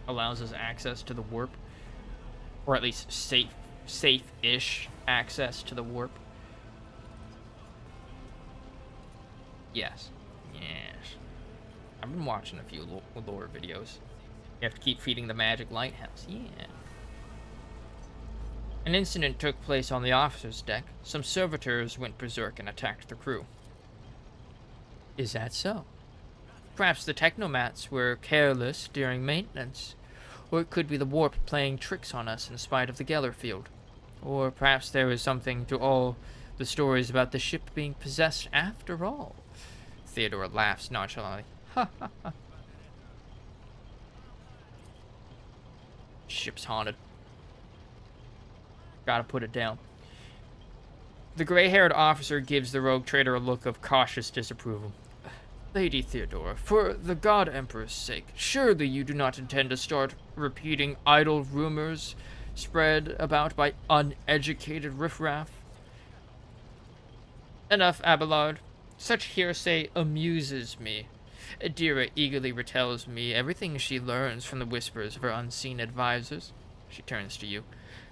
allows us access to the warp. Or at least safe-ish access to the warp. Yes. I've been watching a few lore videos. You have to keep feeding the magic lighthouse. Yeah. An incident took place on the officer's deck. Some servitors went berserk and attacked the crew. Is that so? Perhaps the technomats were careless during maintenance. Or it could be the warp playing tricks on us in spite of the Geller field. Or perhaps there is something to all The stories about the ship being possessed after all. Theodora laughs nonchalantly. Ha ha ha. Ship's haunted. Gotta put it down. The gray-haired officer gives the rogue trader a look of cautious disapproval. Lady Theodora, for the God Emperor's sake, surely you do not intend to start repeating idle rumors spread about by uneducated riffraff? Enough, Abelard. Such hearsay amuses me. Adira eagerly retells me everything she learns from the whispers of her unseen advisors. She turns to you.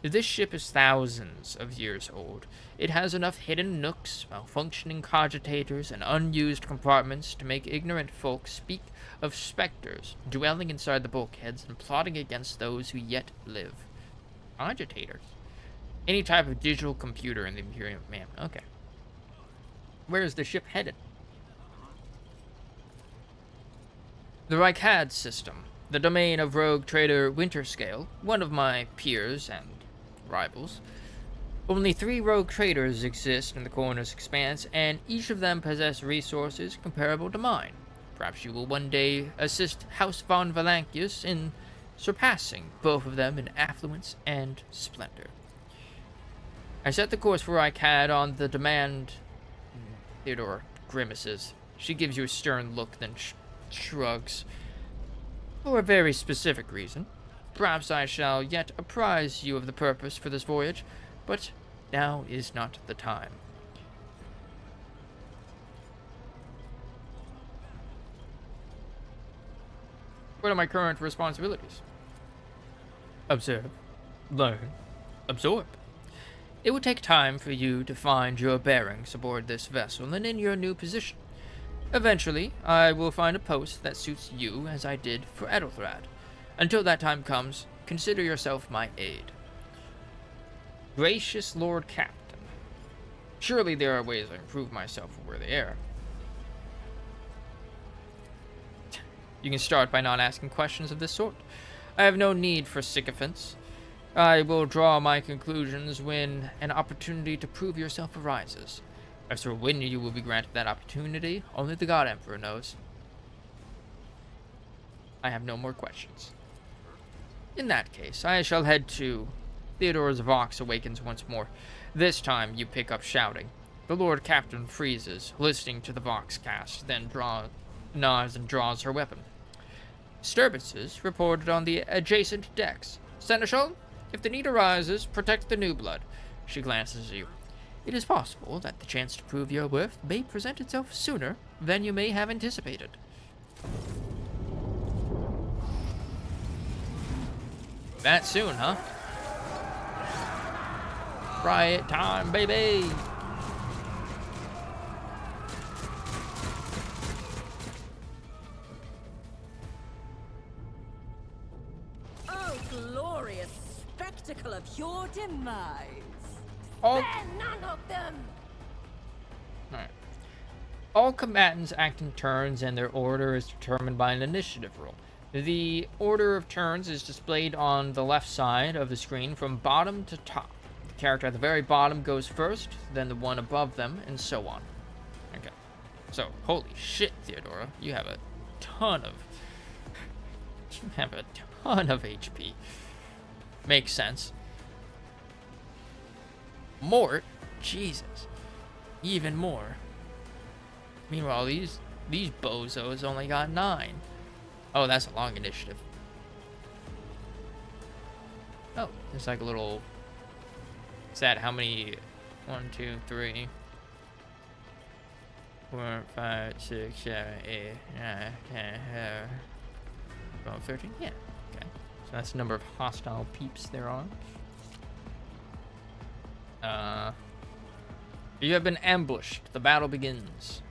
This ship is thousands of years old. It has enough hidden nooks, malfunctioning cogitators, and unused compartments to make ignorant folk speak of specters dwelling inside the bulkheads and plotting against those who yet live. Cogitators? Any type of digital computer in the Imperium. Man, okay. Where is the ship headed? The Rykad system, the domain of rogue trader Winterscale, one of my peers and rivals. Only 3 rogue traders exist in the Coroner's Expanse, and each of them possess resources comparable to mine. Perhaps you will one day assist House von Valancius in surpassing both of them in affluence and splendor. I set the course for Rykad on the demand... Theodora grimaces. She gives you a stern look, then shrugs. For a very specific reason. Perhaps I shall yet apprise you of the purpose for this voyage, but now is not the time. What are my current responsibilities? Observe, learn, absorb. It will take time for you to find your bearings aboard this vessel and in your new position. Eventually, I will find a post that suits you as I did for Edelthrad. Until that time comes, consider yourself my aide. Gracious Lord Captain, surely there are ways I can prove myself over the air. You can start by not asking questions of this sort. I have no need for sycophants. I will draw my conclusions when an opportunity to prove yourself arises. As for when you will be granted that opportunity, only the God Emperor knows. I have no more questions. In that case, I shall head to... Theodora's vox awakens once more. This time you pick up shouting. The Lord Captain freezes, listening to the vox cast, then nods and draws her weapon. Disturbances reported on the adjacent decks. Seneschal, if the need arises, protect the new blood. She glances at you. It is possible that the chance to prove your worth may present itself sooner than you may have anticipated. That soon, huh? Riot time, baby! Oh, glorious spectacle of your demise! All... None of them! Alright. All combatants act in turns, and their order is determined by an initiative roll. The order of turns is displayed on the left side of the screen from bottom to top. The character at the very bottom goes first, then the one above them, and so on. Okay. So, holy shit, Theodora. You have a ton of... You have a ton of HP. Makes sense. Mort? Jesus. Even more. Meanwhile, these bozos only got 9. Oh, that's a long initiative. Oh, there's like a little... Is that how many? 1, 2, 3, 4, 5, 6, 7, 8, 9, 10, 12, 13? Yeah. Okay. So that's the number of hostile peeps there are. You have been ambushed. The battle begins.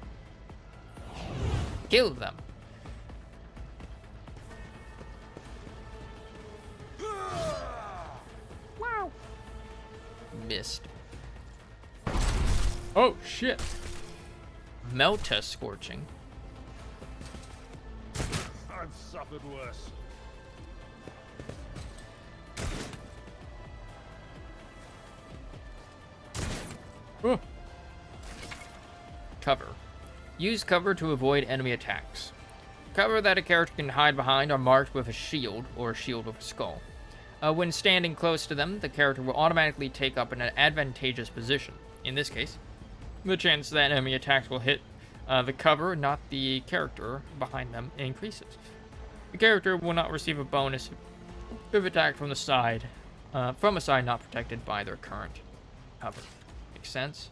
Kill them. Wow. Missed. Oh, shit. Melta scorching. I've suffered worse. Oh. Cover. Use cover to avoid enemy attacks. Cover that a character can hide behind are marked with a shield or a shield with a skull. When standing close to them, the character will automatically take up an advantageous position. In this case, the chance that enemy attacks will hit the cover, not the character behind them, increases. The character will not receive a bonus if attacked from the side, from a side not protected by their current cover. Makes sense?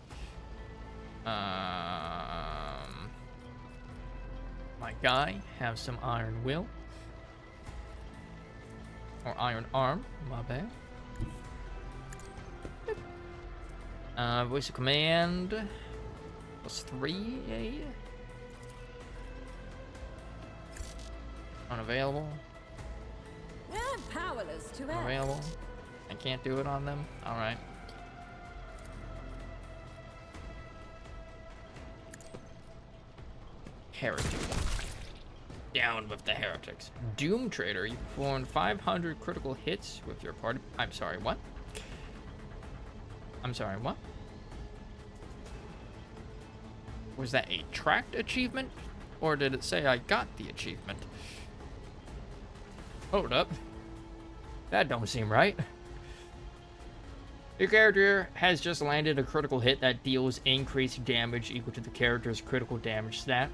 My guy have some iron will. Or iron arm, my bad. Voice of command. +3, eh? Unavailable. I'm powerless to act. Unavailable. I can't do it on them. Alright. Heretic. Down with the heretics. Doom Trader. You performed 500 critical hits with your party. I'm sorry, what? I'm sorry, what? Was that a tracked achievement? Or did it say I got the achievement? Hold up. That don't seem right. Your character has just landed a critical hit that deals increased damage equal to the character's critical damage stat.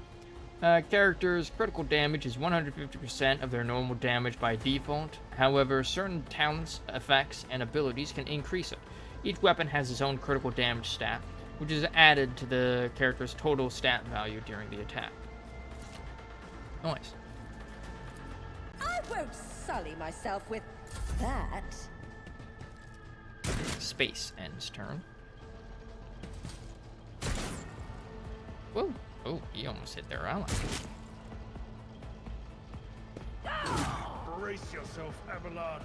Character's critical damage is 150% of their normal damage by default. However, certain talents, effects, and abilities can increase it. Each weapon has its own critical damage stat, which is added to the character's total stat value during the attack. Nice. I won't sully myself with that. Space ends turn. Whoa. Oh, he almost hit their ally. Brace yourself, Abelard.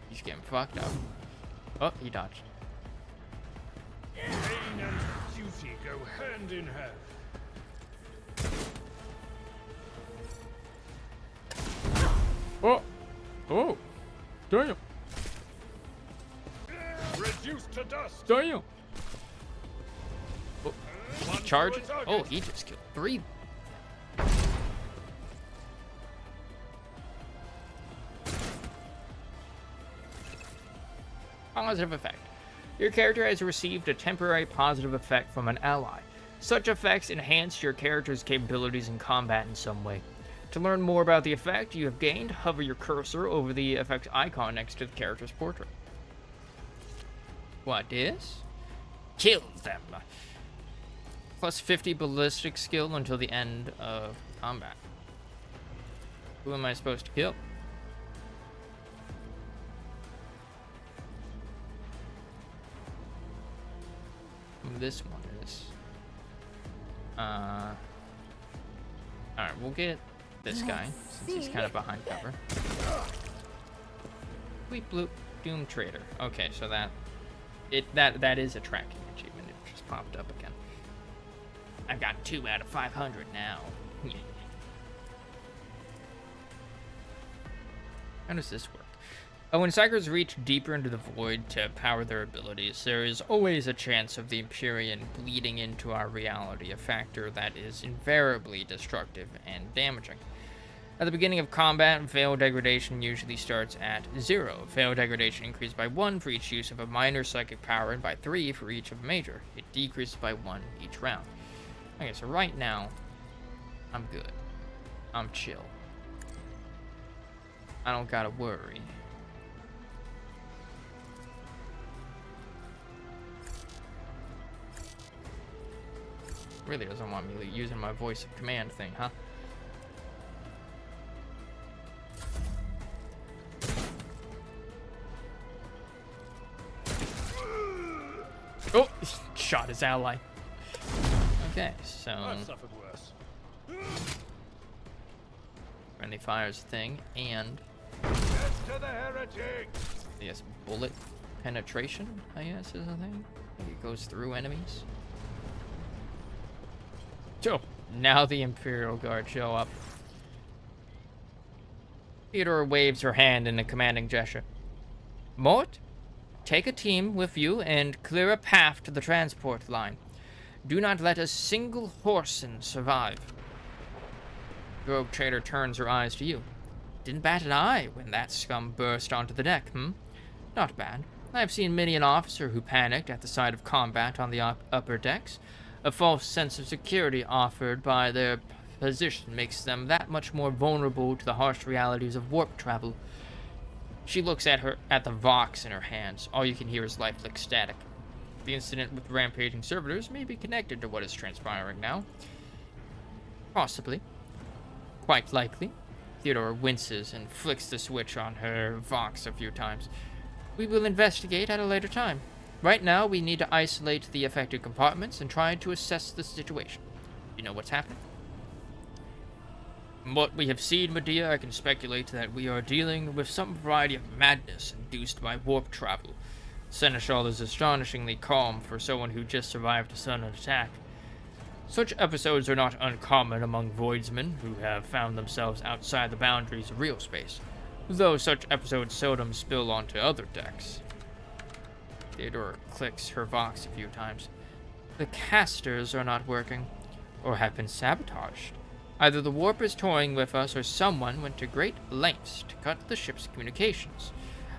He's getting fucked up. Oh, he dodged. Pain and duty go hand in hand. Oh! Oh! Damn! Reduced to dust. Damn! Oh, One charge? to a target. Oh, he just killed 3. Positive effect. Your character has received a temporary positive effect from an ally. Such effects enhance your character's capabilities in combat in some way. To learn more about the effect you have gained, hover your cursor over the effect's icon next to the character's portrait. What is? Kills them. Plus 50 ballistic skill until the end of combat. Who am I supposed to kill? This one is. Alright, we'll get this guy, since he's kind of behind cover. Bleep bloop, Doom Trader. Okay, so that is a tracking achievement. It just popped up again. I've got 2 out of 500 now. How does this work? When psykers reach deeper into the void to power their abilities, there is always a chance of the Empyrean bleeding into our reality, a factor that is invariably destructive and damaging. At the beginning of combat, Veil Degradation usually starts at 0. Veil Degradation increases by 1 for each use of a minor psychic power and by 3 for each of a major. It decreases by 1 each round. Okay, so right now, I'm good. I'm chill. I don't gotta worry. Really doesn't want me using my voice of command thing, huh? Oh, shot his ally. Okay, so I've suffered worse. friendly fires thing and Get to the heretic. yes, bullet penetration, I guess is a thing. It goes through enemies. So now the Imperial Guard show up. Theodora waves her hand in a commanding gesture. Mort, take a team with you and clear a path to the transport line. Do not let a single Horson survive. The rogue trader turns her eyes to you. Didn't bat an eye when that scum burst onto the deck, Not bad. I have seen many an officer who panicked at the sight of combat on the upper decks. A false sense of security offered by their position makes them that much more vulnerable to the harsh realities of warp travel. She looks at the Vox in her hands. All you can hear is lifeless static. The incident with rampaging servitors may be connected to what is transpiring now. Possibly. Quite likely. Theodore winces and flicks the switch on her Vox a few times. We will investigate at a later time. Right now, we need to isolate the affected compartments and try to assess the situation. You know what's happening? From what we have seen, Medea, I can speculate that we are dealing with some variety of madness induced by warp travel. Seneschal is astonishingly calm for someone who just survived a sudden attack. Such episodes are not uncommon among voidsmen who have found themselves outside the boundaries of real space, though such episodes seldom spill onto other decks. Theodora clicks her Vox a few times. The casters are not working, or have been sabotaged. Either the warp is toying with us, or someone went to great lengths to cut the ship's communications.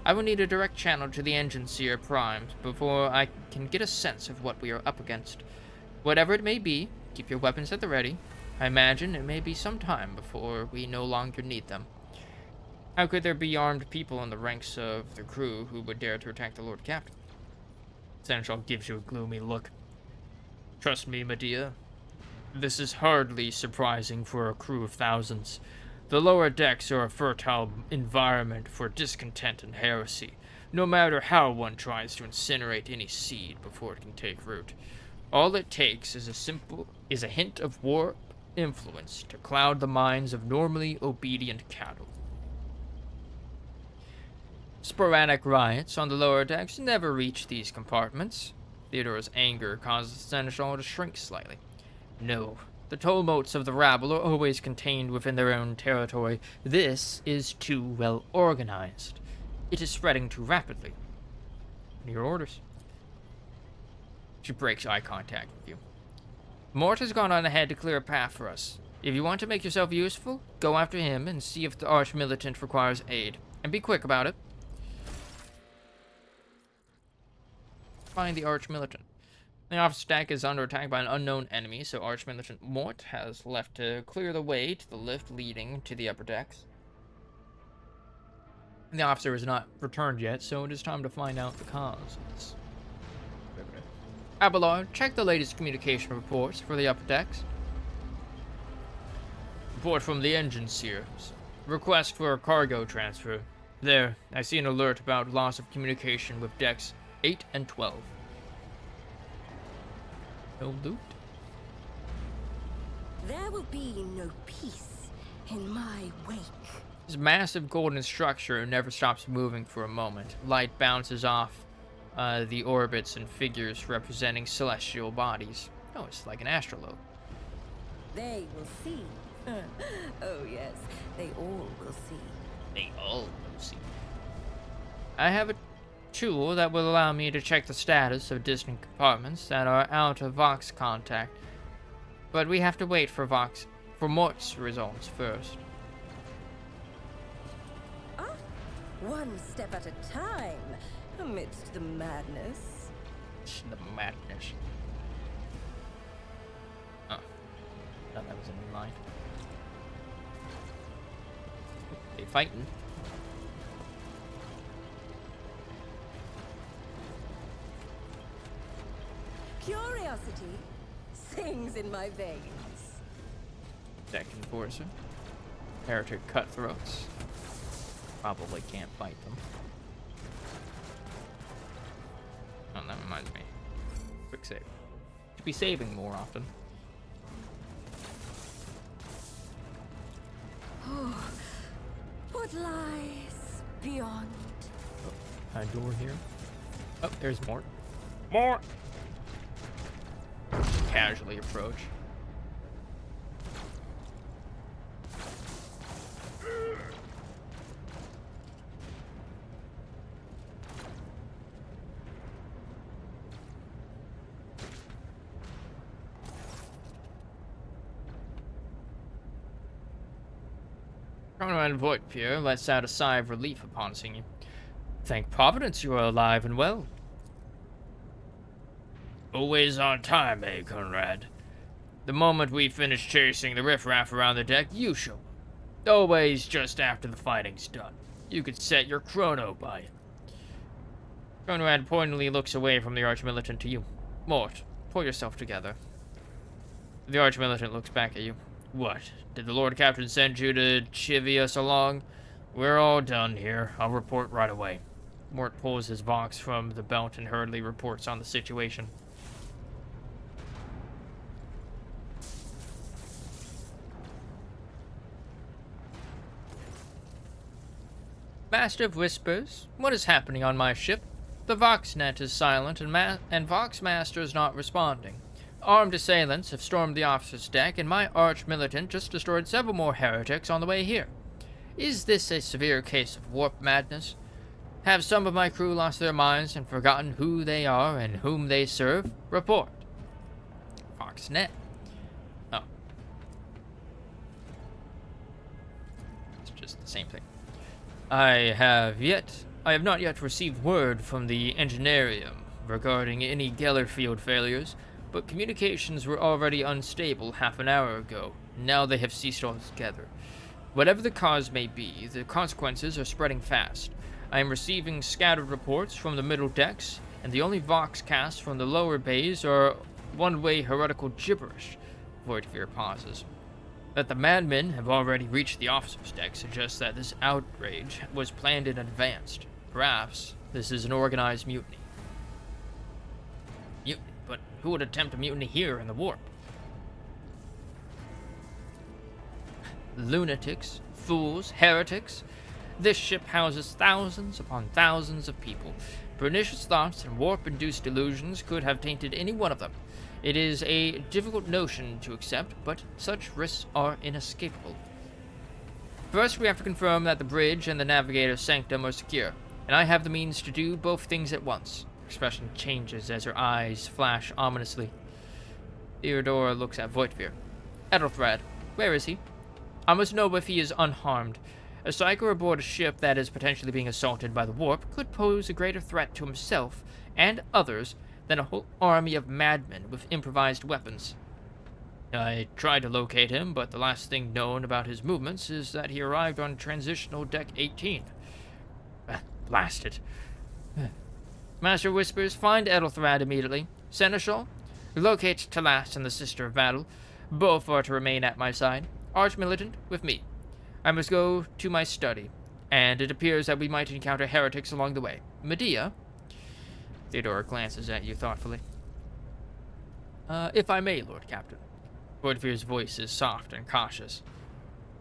I will need a direct channel to the engine seer primes before I can get a sense of what we are up against. Whatever it may be, keep your weapons at the ready. I imagine it may be some time before we no longer need them. How could there be armed people in the ranks of the crew who would dare to attack the Lord Captain? Seneschal gives you a gloomy look. Trust me, Medea. This is hardly surprising for a crew of thousands. The lower decks are a fertile environment for discontent and heresy, no matter how one tries to incinerate any seed before it can take root. All it takes is a hint of warp influence to cloud the minds of normally obedient cattle. Sporadic riots on the lower decks never reach these compartments. Theodora's anger causes Seneschal to shrink slightly. No, the tumults of the rabble are always contained within their own territory. This is too well organized. It is spreading too rapidly. Your orders. She breaks eye contact with you. Mort has gone on ahead to clear a path for us. If you want to make yourself useful, go after him and see if the Arch-Militant requires aid. And be quick about it. Find the Arch-Militant. The officer deck is under attack by an unknown enemy, so Arch-Militant Mort has left to clear the way to the lift leading to the upper decks. The officer has not returned yet, so it is time to find out the cause of this. Abelard, check the latest communication reports for the upper decks. Report from the engine seers. Request for a cargo transfer. There, I see an alert about loss of communication with decks 8 and 12. No loot? There will be no peace in my wake. This massive golden structure never stops moving for a moment. Light bounces off the orbits and figures representing celestial bodies. Oh, it's like an astrolabe. They will see. Oh yes, they all will see. They all will see. I have a tool that will allow me to check the status of distant compartments that are out of Vox contact. But we have to wait for Mort's results first. One step at a time, amidst the madness. The madness. Oh. Thought that was in line. They fighting. Curiosity sings in my veins. Deck Enforcer. Heretic Cutthroats. Probably can't fight them. Oh, that reminds me. Quick save. Should be saving more often. Oh, what lies beyond? A door here. Oh, there's Mort. Mort! Casually approach. Conrad Voigtpier lets out a sigh of relief upon seeing you. Thank Providence you are alive and well. Always on time, eh, Conrad? The moment we finish chasing the riffraff around the deck, you show up. Always just after the fighting's done. You could set your chrono by it. Conrad pointedly looks away from the Archmilitant to you. Mort, pull yourself together. The Archmilitant looks back at you. What? Did the Lord Captain send you to chivvy us along? We're all done here. I'll report right away. Mort pulls his Vox from the belt and hurriedly reports on the situation. Mastiff whispers, "What is happening on my ship? The Voxnet is silent and Voxmaster is not responding. Armed assailants have stormed the officer's deck, and my arch-militant just destroyed several more heretics on the way here. Is this a severe case of warp madness? Have some of my crew lost their minds and forgotten who they are and whom they serve? Report." Voxnet. Oh. It's just the same thing. I have not yet received word from the Engineerium regarding any Gellerfield failures, but communications were already unstable half an hour ago. Now they have ceased altogether. Whatever the cause may be, the consequences are spreading fast. I am receiving scattered reports from the middle decks, and the only Vox casts from the lower bays are one-way heretical gibberish. Voidfear pauses. That the madmen have already reached the officer's deck suggests that this outrage was planned in advance. Perhaps this is an organized mutiny. Mutiny? But who would attempt a mutiny here in the warp? Lunatics, fools, heretics. This ship houses thousands upon thousands of people. Pernicious thoughts and warp-induced delusions could have tainted any one of them. It is a difficult notion to accept, but such risks are inescapable. First, we have to confirm that the bridge and the navigator's sanctum are secure, and I have the means to do both things at once. Her expression changes as her eyes flash ominously. Theodora looks at Voigtpier. Ethelthred, where is he? I must know if he is unharmed. A psyker aboard a ship that is potentially being assaulted by the warp could pose a greater threat to himself and others than a whole army of madmen with improvised weapons. I tried to locate him, but the last thing known about his movements is that he arrived on transitional deck 18. Blast it. Master whispers, find Ethelthred immediately. Seneschal, locate Talas and the Sister of Battle. Both are to remain at my side. Arch-militant, with me. I must go to my study, and it appears that we might encounter heretics along the way. Medea? Theodora glances at you thoughtfully. If I may, Lord Captain. Voidfear's voice is soft and cautious.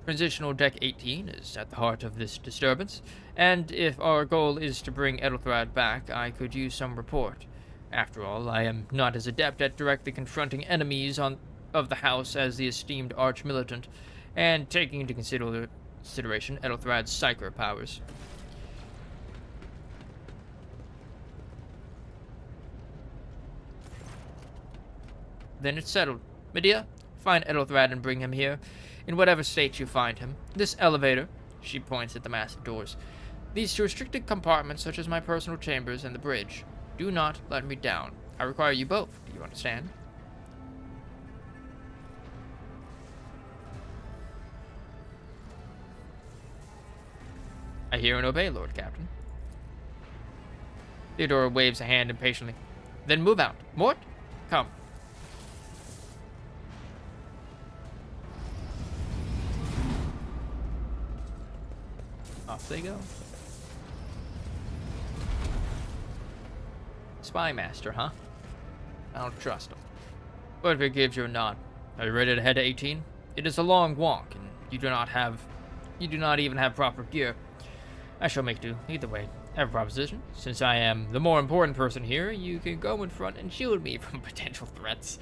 Transitional Deck 18 is at the heart of this disturbance, and if our goal is to bring Ethelthred back, I could use some rapport. After all, I am not as adept at directly confronting enemies of the house as the esteemed arch-militant, and taking into consideration Ethelthred's psyker powers. Then it's settled. Medea, find Ethelthred and bring him here, in whatever state you find him. This elevator, she points at the massive doors, leads to restricted compartments such as my personal chambers and the bridge. Do not let me down. I require you both. Do you understand? I hear and obey, Lord Captain. Theodora waves a hand impatiently. Then move out. Mort, come. Off they go. Spy master, huh? I don't trust him. Voidfear gives you a nod. Are you ready to head to 18? It is a long walk, and you do not even have proper gear. I shall make do. Either way, I have a proposition. Since I am the more important person here, you can go in front and shield me from potential threats.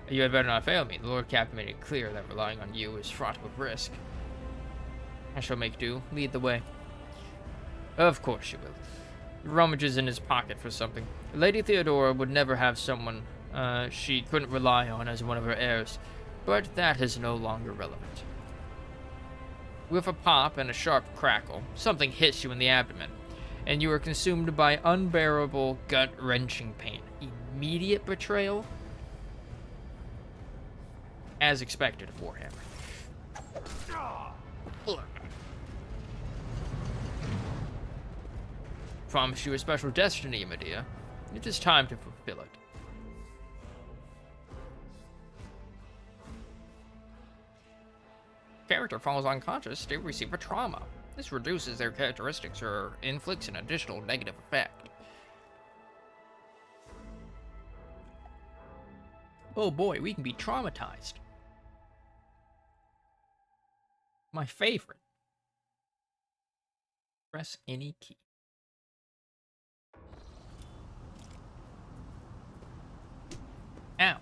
You had better not fail me. The Lord Captain made it clear that relying on you is fraught with risk. I shall make do. Lead the way. Of course you will. He rummages in his pocket for something. Lady Theodora would never have someone she couldn't rely on as one of her heirs, but that is no longer relevant. With a pop and a sharp crackle, something hits you in the abdomen, and you are consumed by unbearable, gut-wrenching pain. Immediate betrayal? As expected of Warhammer. Promise you a special destiny, Medea. It is time to fulfill it. Character falls unconscious, they receive a trauma. This reduces their characteristics or inflicts an additional negative effect. Oh boy, we can be traumatized. My favorite. Press any key. Ow.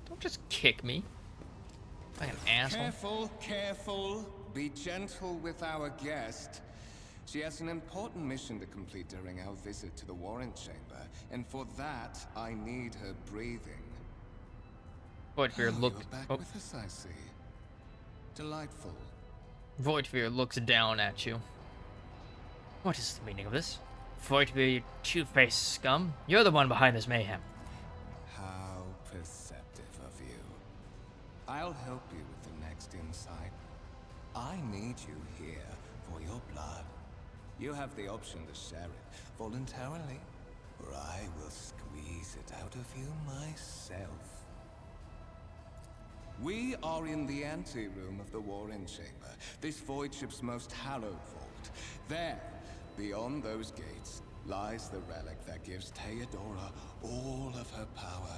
Don't just kick me. Like an asshole. Careful, careful. Be gentle with our guest. She has an important mission to complete during our visit to the Warrant Chamber, and for that, I need her breathing. Voidfear You're back with us, I see. Delightful. Voidfear looks down at you. What is the meaning of this? Voidfear, you two-faced scum. You're the one behind this mayhem. How perceptive of you. I'll help you with the next insight. I need you here for your blood. You have the option to share it voluntarily, or I will squeeze it out of you myself. We are in the anteroom of the Warren Chamber, this void ship's most hallowed vault. There, beyond those gates, lies the relic that gives Theodora all of her power.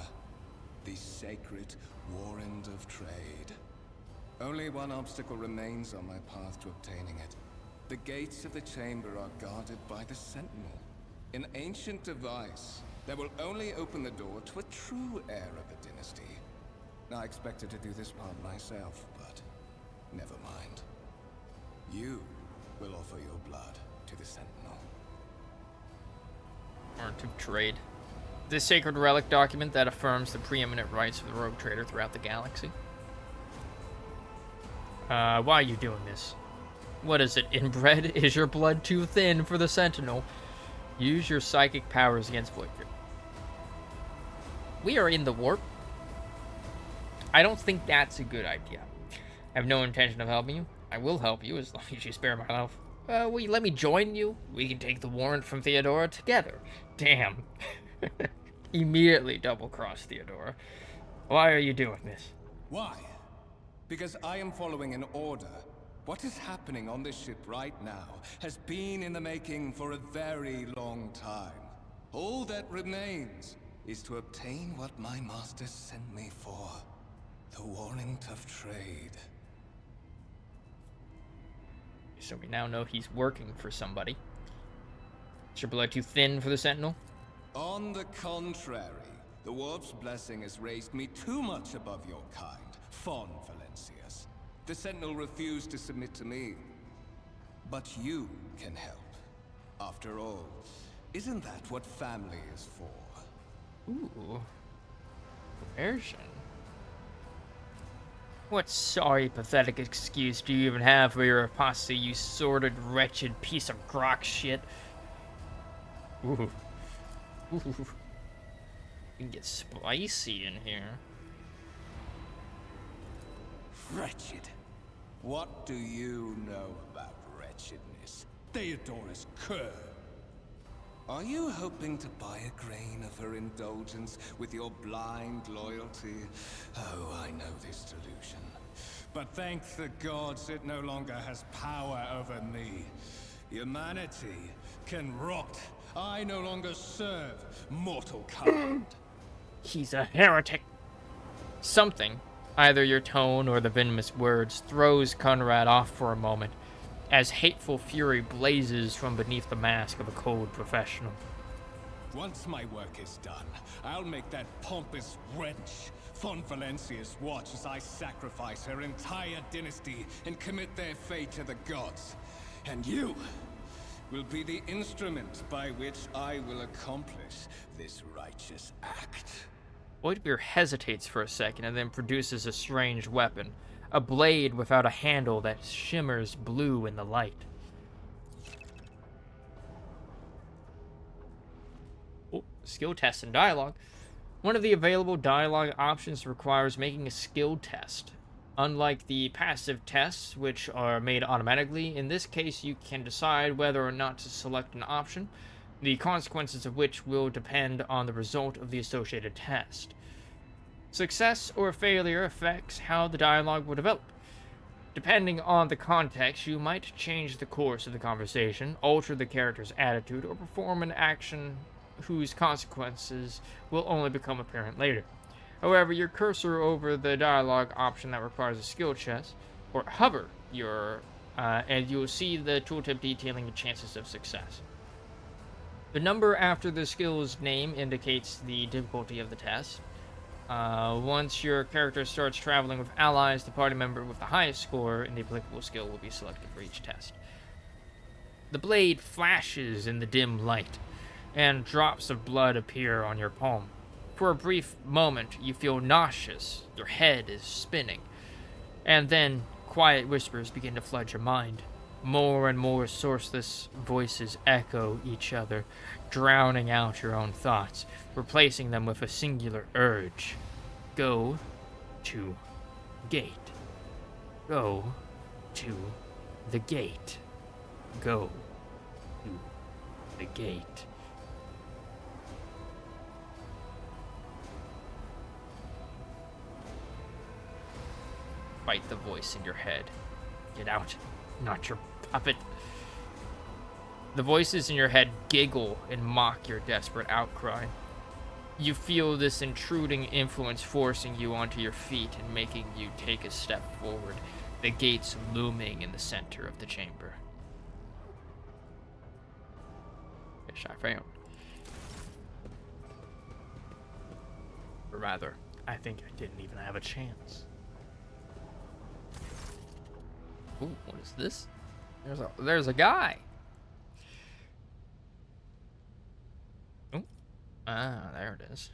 The sacred Warrant of Trade. Only one obstacle remains on my path to obtaining it. The gates of the chamber are guarded by the Sentinel, an ancient device that will only open the door to a true heir of the dynasty. I expected to do this part myself, but never mind. You will offer your blood to the Sentinel. Warrant of Trade. This sacred relic document that affirms the preeminent rights of the rogue trader throughout the galaxy. Why are you doing this? What is it, inbred? Is your blood too thin for the Sentinel? Use your psychic powers against Voidfear. We are in the warp. I don't think that's a good idea. I have no intention of helping you. I will help you as long as you spare my life. Will you let me join you? We can take the warrant from Theodora together. Damn. Immediately double-cross Theodora. Why are you doing this? Why? Because I am following an order. What is happening on this ship right now has been in the making for a very long time. All that remains is to obtain what my master sent me for. The Warrant of Trade. So we now know he's working for somebody. Is your blood too thin for the Sentinel? On the contrary, the Warp's blessing has raised me too much above your kind, Fon Valencius. The Sentinel refused to submit to me. But you can help. After all, isn't that what family is for? Ooh. Coercion. What sorry, pathetic excuse do you even have for your apostasy, you sordid, wretched piece of grok shit? Ooh. Ooh. You can get spicy in here. Wretched. What do you know about wretchedness? Theodora's cur. Are you hoping to buy a grain of her indulgence with your blind loyalty? Oh, I know this delusion. But thank the gods it no longer has power over me. Humanity can rot. I no longer serve mortal kind. He's a heretic. Something, either your tone or the venomous words, throws Conrad off for a moment, as hateful fury blazes from beneath the mask of a cold professional. Once my work is done, I'll make that pompous wench Fon Valencius watch as I sacrifice her entire dynasty and commit their fate to the gods. And you will be the instrument by which I will accomplish this righteous act. Voidbeer hesitates for a second and then produces a strange weapon, a blade without a handle that shimmers blue in the light. Oh, skill test and dialogue. One of the available dialogue options requires making a skill test. Unlike the passive tests, which are made automatically, in this case you can decide whether or not to select an option, the consequences of which will depend on the result of the associated test. Success or failure affects how the dialogue will develop. Depending on the context, you might change the course of the conversation, alter the character's attitude, or perform an action whose consequences will only become apparent later. However, your cursor over the dialogue option that requires a skill test, or hover and you'll see the tooltip detailing the chances of success. The number after the skill's name indicates the difficulty of the test. Once your character starts traveling with allies, the party member with the highest score in the applicable skill will be selected for each test. The blade flashes in the dim light, and drops of blood appear on your palm. For a brief moment, you feel nauseous, your head is spinning, and then quiet whispers begin to flood your mind. More and more sourceless voices echo each other, drowning out your own thoughts, replacing them with a singular urge. Go to gate. Go to the gate. Go to the gate. Fight the voice in your head. Get out, not your puppet. The voices in your head giggle and mock your desperate outcry. You feel this intruding influence forcing you onto your feet and making you take a step forward, the gates looming in the center of the chamber. Fish I found. Or rather, I think I didn't even have a chance. Ooh, what is this? There's a guy. Ooh. Ah, there it is.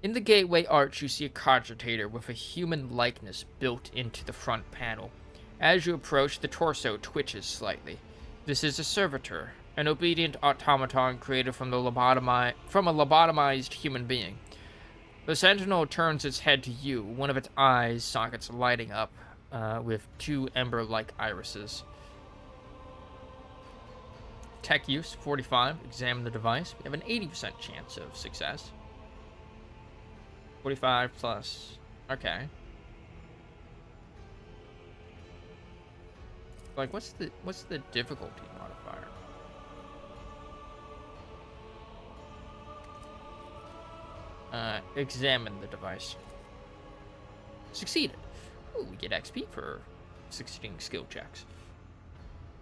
In the gateway arch, you see a cogitator with a human likeness built into the front panel. As you approach, the torso twitches slightly. This is a servitor, an obedient automaton created from a lobotomized human being. The sentinel turns its head to you, one of its eye sockets lighting up with two ember-like irises. Tech use, 45. Examine the device. We have an 80% chance of success. 45 plus. Okay. Like, what's the difficulty modifier? Examine the device. Succeeded. Ooh, we get XP for succeeding skill checks.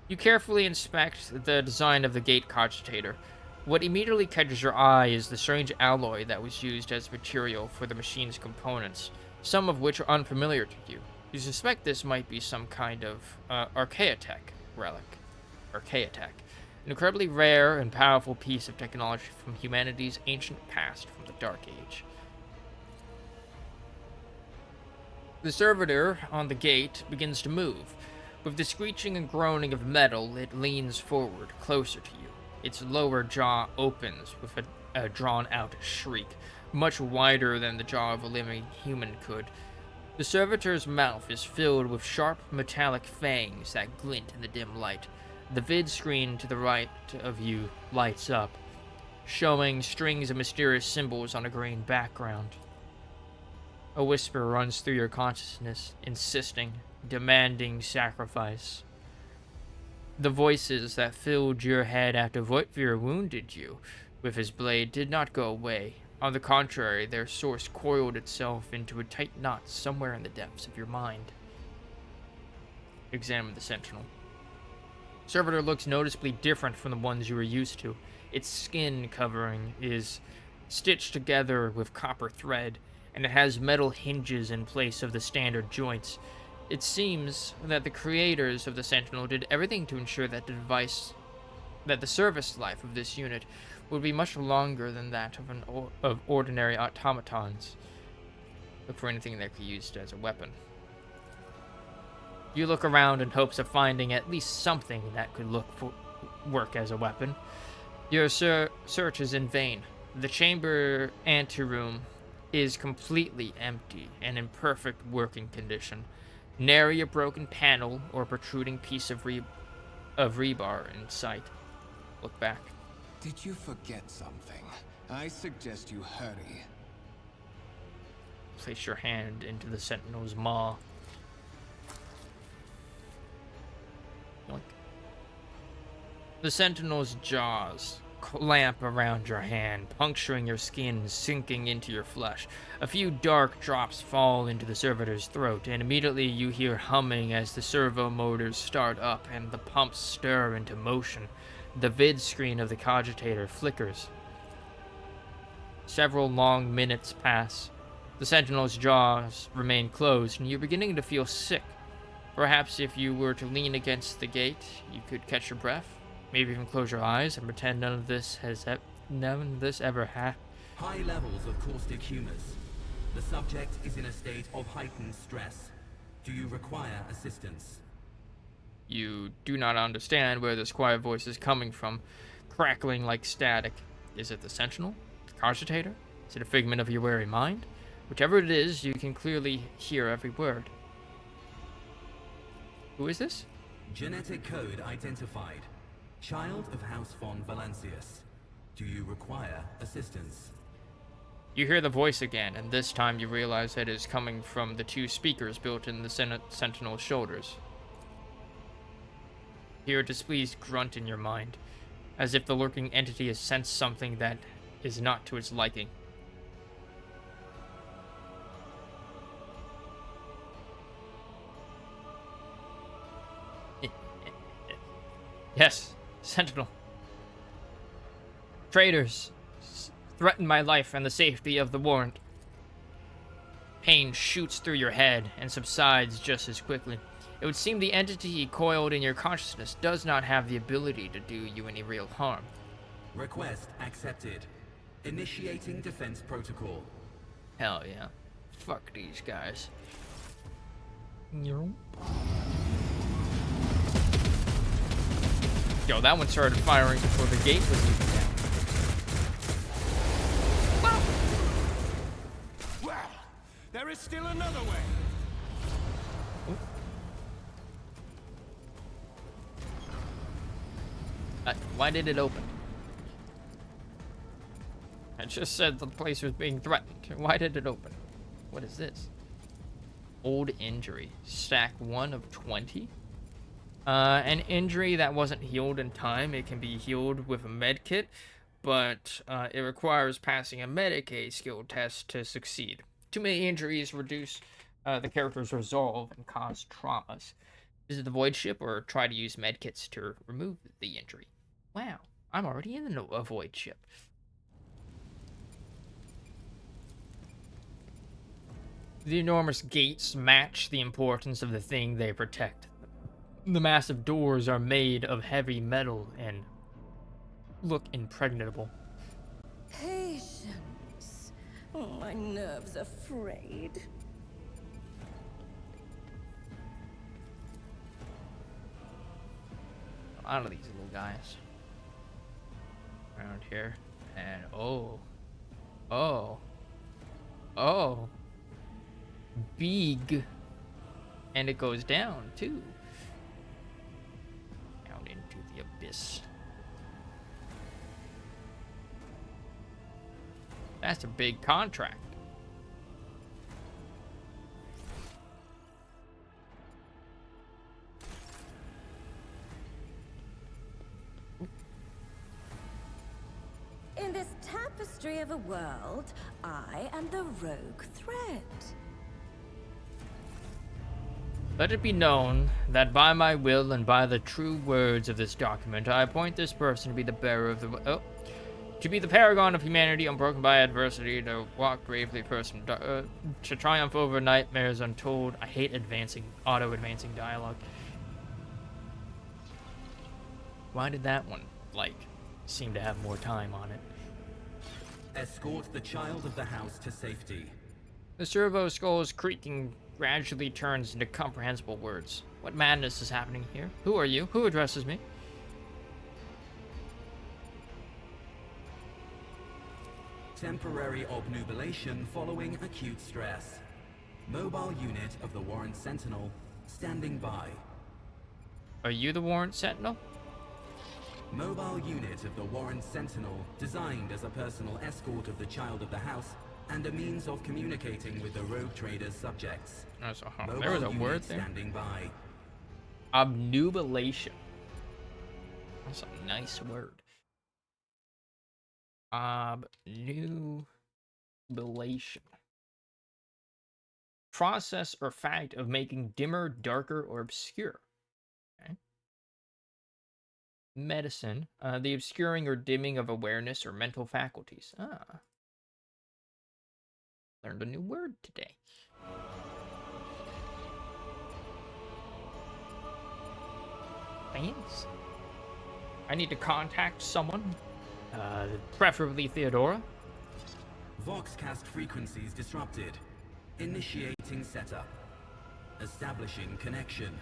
You carefully inspect the design of the gate cogitator. What immediately catches your eye is the strange alloy that was used as material for the machine's components, some of which are unfamiliar to you. You suspect this might be some kind of archaeotech relic. Archaeotech. An incredibly rare and powerful piece of technology from humanity's ancient past from the Dark Age. The servitor on the gate begins to move. With the screeching and groaning of metal, it leans forward, closer to you. Its lower jaw opens with a drawn-out shriek, much wider than the jaw of a living human could. The servitor's mouth is filled with sharp, metallic fangs that glint in the dim light. The vid screen to the right of you lights up, showing strings of mysterious symbols on a green background. A whisper runs through your consciousness, insisting, demanding sacrifice. The voices that filled your head after Voitvir wounded you with his blade did not go away. On the contrary, their source coiled itself into a tight knot somewhere in the depths of your mind. Examine the sentinel. Servitor looks noticeably different from the ones you were used to. Its skin covering is stitched together with copper thread, and it has metal hinges in place of the standard joints. It seems that the creators of the Sentinel did everything to ensure that the service life of this unit would be much longer than that of ordinary automatons. Look for anything that could be used as a weapon. You look around in hopes of finding at least something that could work as a weapon. Your search is in vain. The chamber anteroom is completely empty and in perfect working condition. Nary a broken panel or protruding piece of rebar in sight. Look back. Did you forget something? I suggest you hurry. Place your hand into the sentinel's maw. Yoink. The sentinel's jaws clamp around your hand, puncturing your skin, sinking into your flesh. A few dark drops fall into the servitor's throat, and immediately you hear humming as the servo motors start up and the pumps stir into motion. The vid screen of the cogitator flickers. Several long minutes pass. The sentinel's jaws remain closed, and you're beginning to feel sick. Perhaps if you were to lean against the gate, you could catch your breath. Maybe even close your eyes and pretend none of this ever happened. High levels of caustic humors. The subject is in a state of heightened stress. Do you require assistance? You do not understand where this quiet voice is coming from, crackling like static. Is it the sentinel? The cogitator? Is it a figment of your weary mind? Whichever it is, you can clearly hear every word. Who is this? Genetic code identified. Child of House von Valancius. Do you require assistance? You hear the voice again, and this time you realize it is coming from the two speakers built in the sentinel's shoulders. You hear a displeased grunt in your mind, as if the lurking entity has sensed something that is not to its liking. Yes, Sentinel. Traitors threaten my life and the safety of the warrant. Pain shoots through your head and subsides just as quickly. It would seem the entity coiled in your consciousness does not have the ability to do you any real harm. Request accepted. Initiating defense protocol. Hell yeah. Fuck these guys. Yo, that one started firing before the gate was even down. Well, there is still another way. Why did it open? I just said the place was being threatened. Why did it open? What is this? Old injury. Stack 1 of 20? An injury that wasn't healed in time. It can be healed with a med kit, but it requires passing a Medicaid skill test to succeed. Too many injuries reduce the character's resolve and cause traumas. Visit the void ship or try to use med kits to remove the injury. Wow, I'm already in a void ship. The enormous gates match the importance of the thing they protect. The massive doors are made of heavy metal and look impregnable. Patience. Oh, my nerves are frayed. A lot of these little guys around here, and oh, big, and it goes down too. Into the abyss. That's a big contract. In this tapestry of a world, I am the rogue thread. Let it be known that by my will and by the true words of this document, I appoint this person to be the bearer of the to be the paragon of humanity, unbroken by adversity, to walk bravely first, to triumph over nightmares untold. I hate auto-advancing dialogue. Why did that one, seem to have more time on it? Escort the child of the house to safety. The servo skull's creaking gradually turns into comprehensible words. What madness is happening here? Who are you? Who addresses me? Temporary obnubilation following acute stress. Mobile unit of the Warrant Sentinel standing by. Are you the Warrant Sentinel? Mobile unit of the Warrant Sentinel designed as a personal escort of the child of the house and a means of communicating with the rogue trader's subjects. Oh, so, Mobile there was a unit word there. standing by. Obnubilation. That's a nice word. Obnubilation. Process or fact of making dimmer, darker, or obscure. Okay. Medicine. The obscuring or dimming of awareness or mental faculties. Ah. Learned a new word today. Thanks. I need to contact someone. Preferably Theodora. Voxcast frequencies disrupted. Initiating setup. Establishing connection.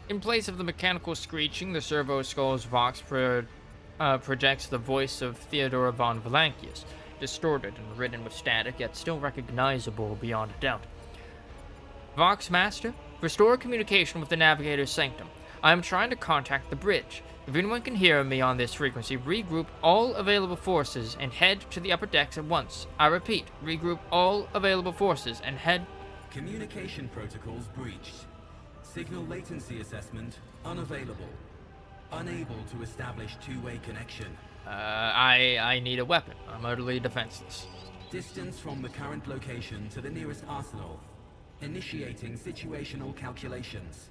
In place of the mechanical screeching, the servo skull's vox projects the voice of Theodora von Valankius, distorted and ridden with static, yet still recognizable beyond a doubt. Vox Master, restore communication with the Navigator's Sanctum. I am trying to contact the bridge. If anyone can hear me on this frequency, regroup all available forces and head to the upper decks at once. I repeat, regroup all available forces and head... Communication protocols breached. Signal latency assessment unavailable. Unable to establish two-way connection. I need a weapon. I'm utterly defenseless. Distance from the current location to the nearest arsenal. Initiating situational calculations.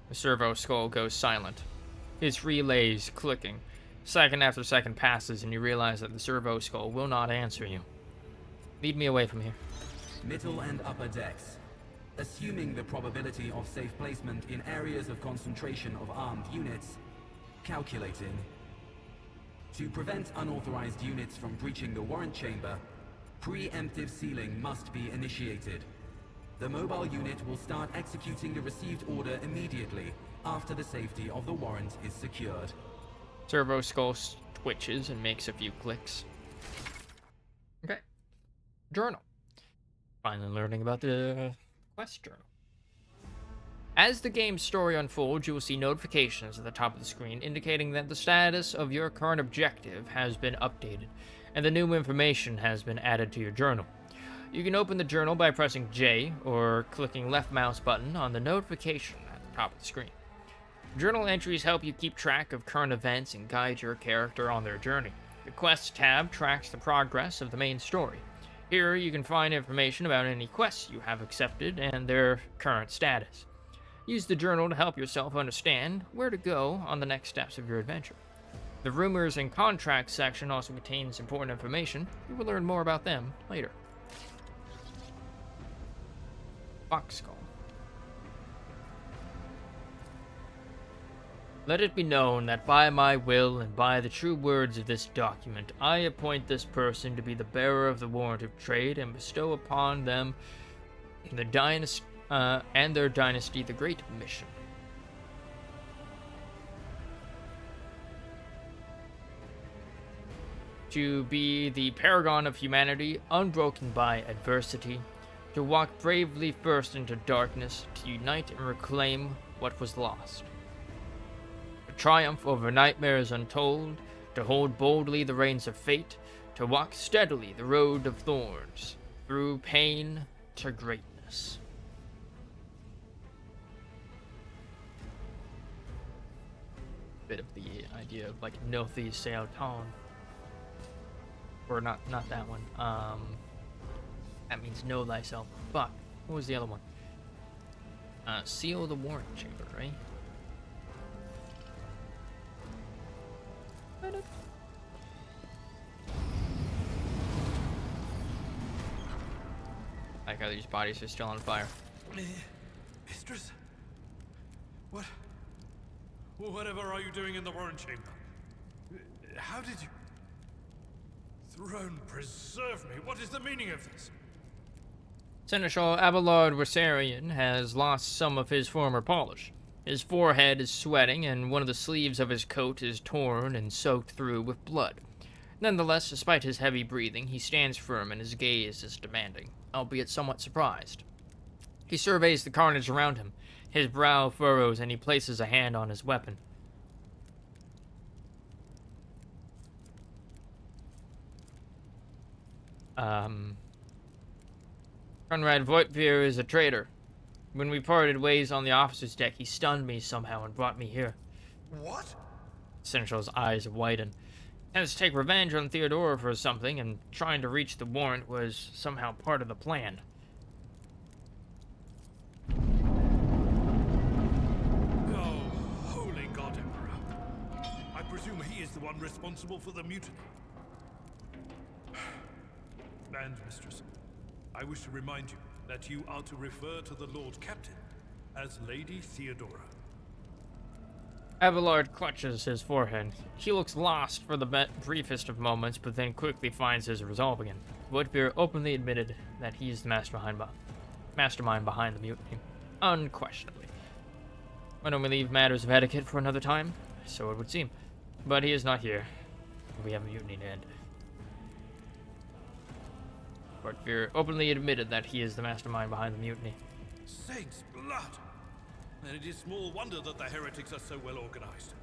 The servo skull goes silent. His relays clicking. Second after second passes, and you realize that the servo skull will not answer you. Lead me away from here. Middle and upper decks. Assuming the probability of safe placement in areas of concentration of armed units. Calculating. To prevent unauthorized units from breaching the warrant chamber, preemptive sealing must be initiated. The mobile unit will start executing the received order immediately after the safety of the warrant is secured. Servo skull twitches and makes a few clicks. Okay. Journal. Finally learning about the quest journal. As the game's story unfolds, you will see notifications at the top of the screen indicating that the status of your current objective has been updated, and the new information has been added to your journal. You can open the journal by pressing J or clicking left mouse button on the notification at the top of the screen. Journal entries help you keep track of current events and guide your character on their journey. The Quests tab tracks the progress of the main story. Here you can find information about any quests you have accepted and their current status. Use the journal to help yourself understand where to go on the next steps of your adventure. The Rumors and Contracts section also contains important information. You will learn more about them later. Fox Skull. Let it be known that by my will and by the true words of this document, I appoint this person to be the bearer of the warrant of trade and bestow upon them the dynasty and their dynasty the great mission. To be the paragon of humanity, unbroken by adversity, to walk bravely first into darkness, to unite and reclaim what was lost. To triumph over nightmares untold, to hold boldly the reins of fate, to walk steadily the road of thorns, through pain to greatness. Bit of the idea of like Nothi Seauton. Or not that one. That means know thyself. Fuck. What was the other one? Seal the warrant chamber, right? I like how these bodies are still on fire. Mistress? Whatever are you doing in the Warren Chamber? How did you... Throne preserve me. What is the meaning of this? Seneschal Abelard Rosarian has lost some of his former polish. His forehead is sweating, and one of the sleeves of his coat is torn and soaked through with blood. Nonetheless, despite his heavy breathing, he stands firm and his gaze is demanding, albeit somewhat surprised. He surveys the carnage around him. His brow furrows and he places a hand on his weapon. Conrad Voigtveer is a traitor. When we parted ways on the officer's deck, he stunned me somehow and brought me here. What? Seneschal's eyes widen. Has to take revenge on Theodora for something, and trying to reach the warrant was somehow part of the plan. Oh, holy God, Emperor. I presume he is the one responsible for the mutiny. And, Mistress, I wish to remind you that you are to refer to the Lord Captain as Lady Theodora. Abelard clutches his forehead. He looks lost for the briefest of moments, but then quickly finds his resolve again. Voigtveer openly admitted that he is the mastermind behind the mutiny. Unquestionably. Why don't we leave matters of etiquette for another time? So it would seem. But he is not here. We have a mutiny to end. Voigtveer openly admitted that he is the mastermind behind the mutiny. Saints' blood! Then it is small wonder that the heretics are so well organized.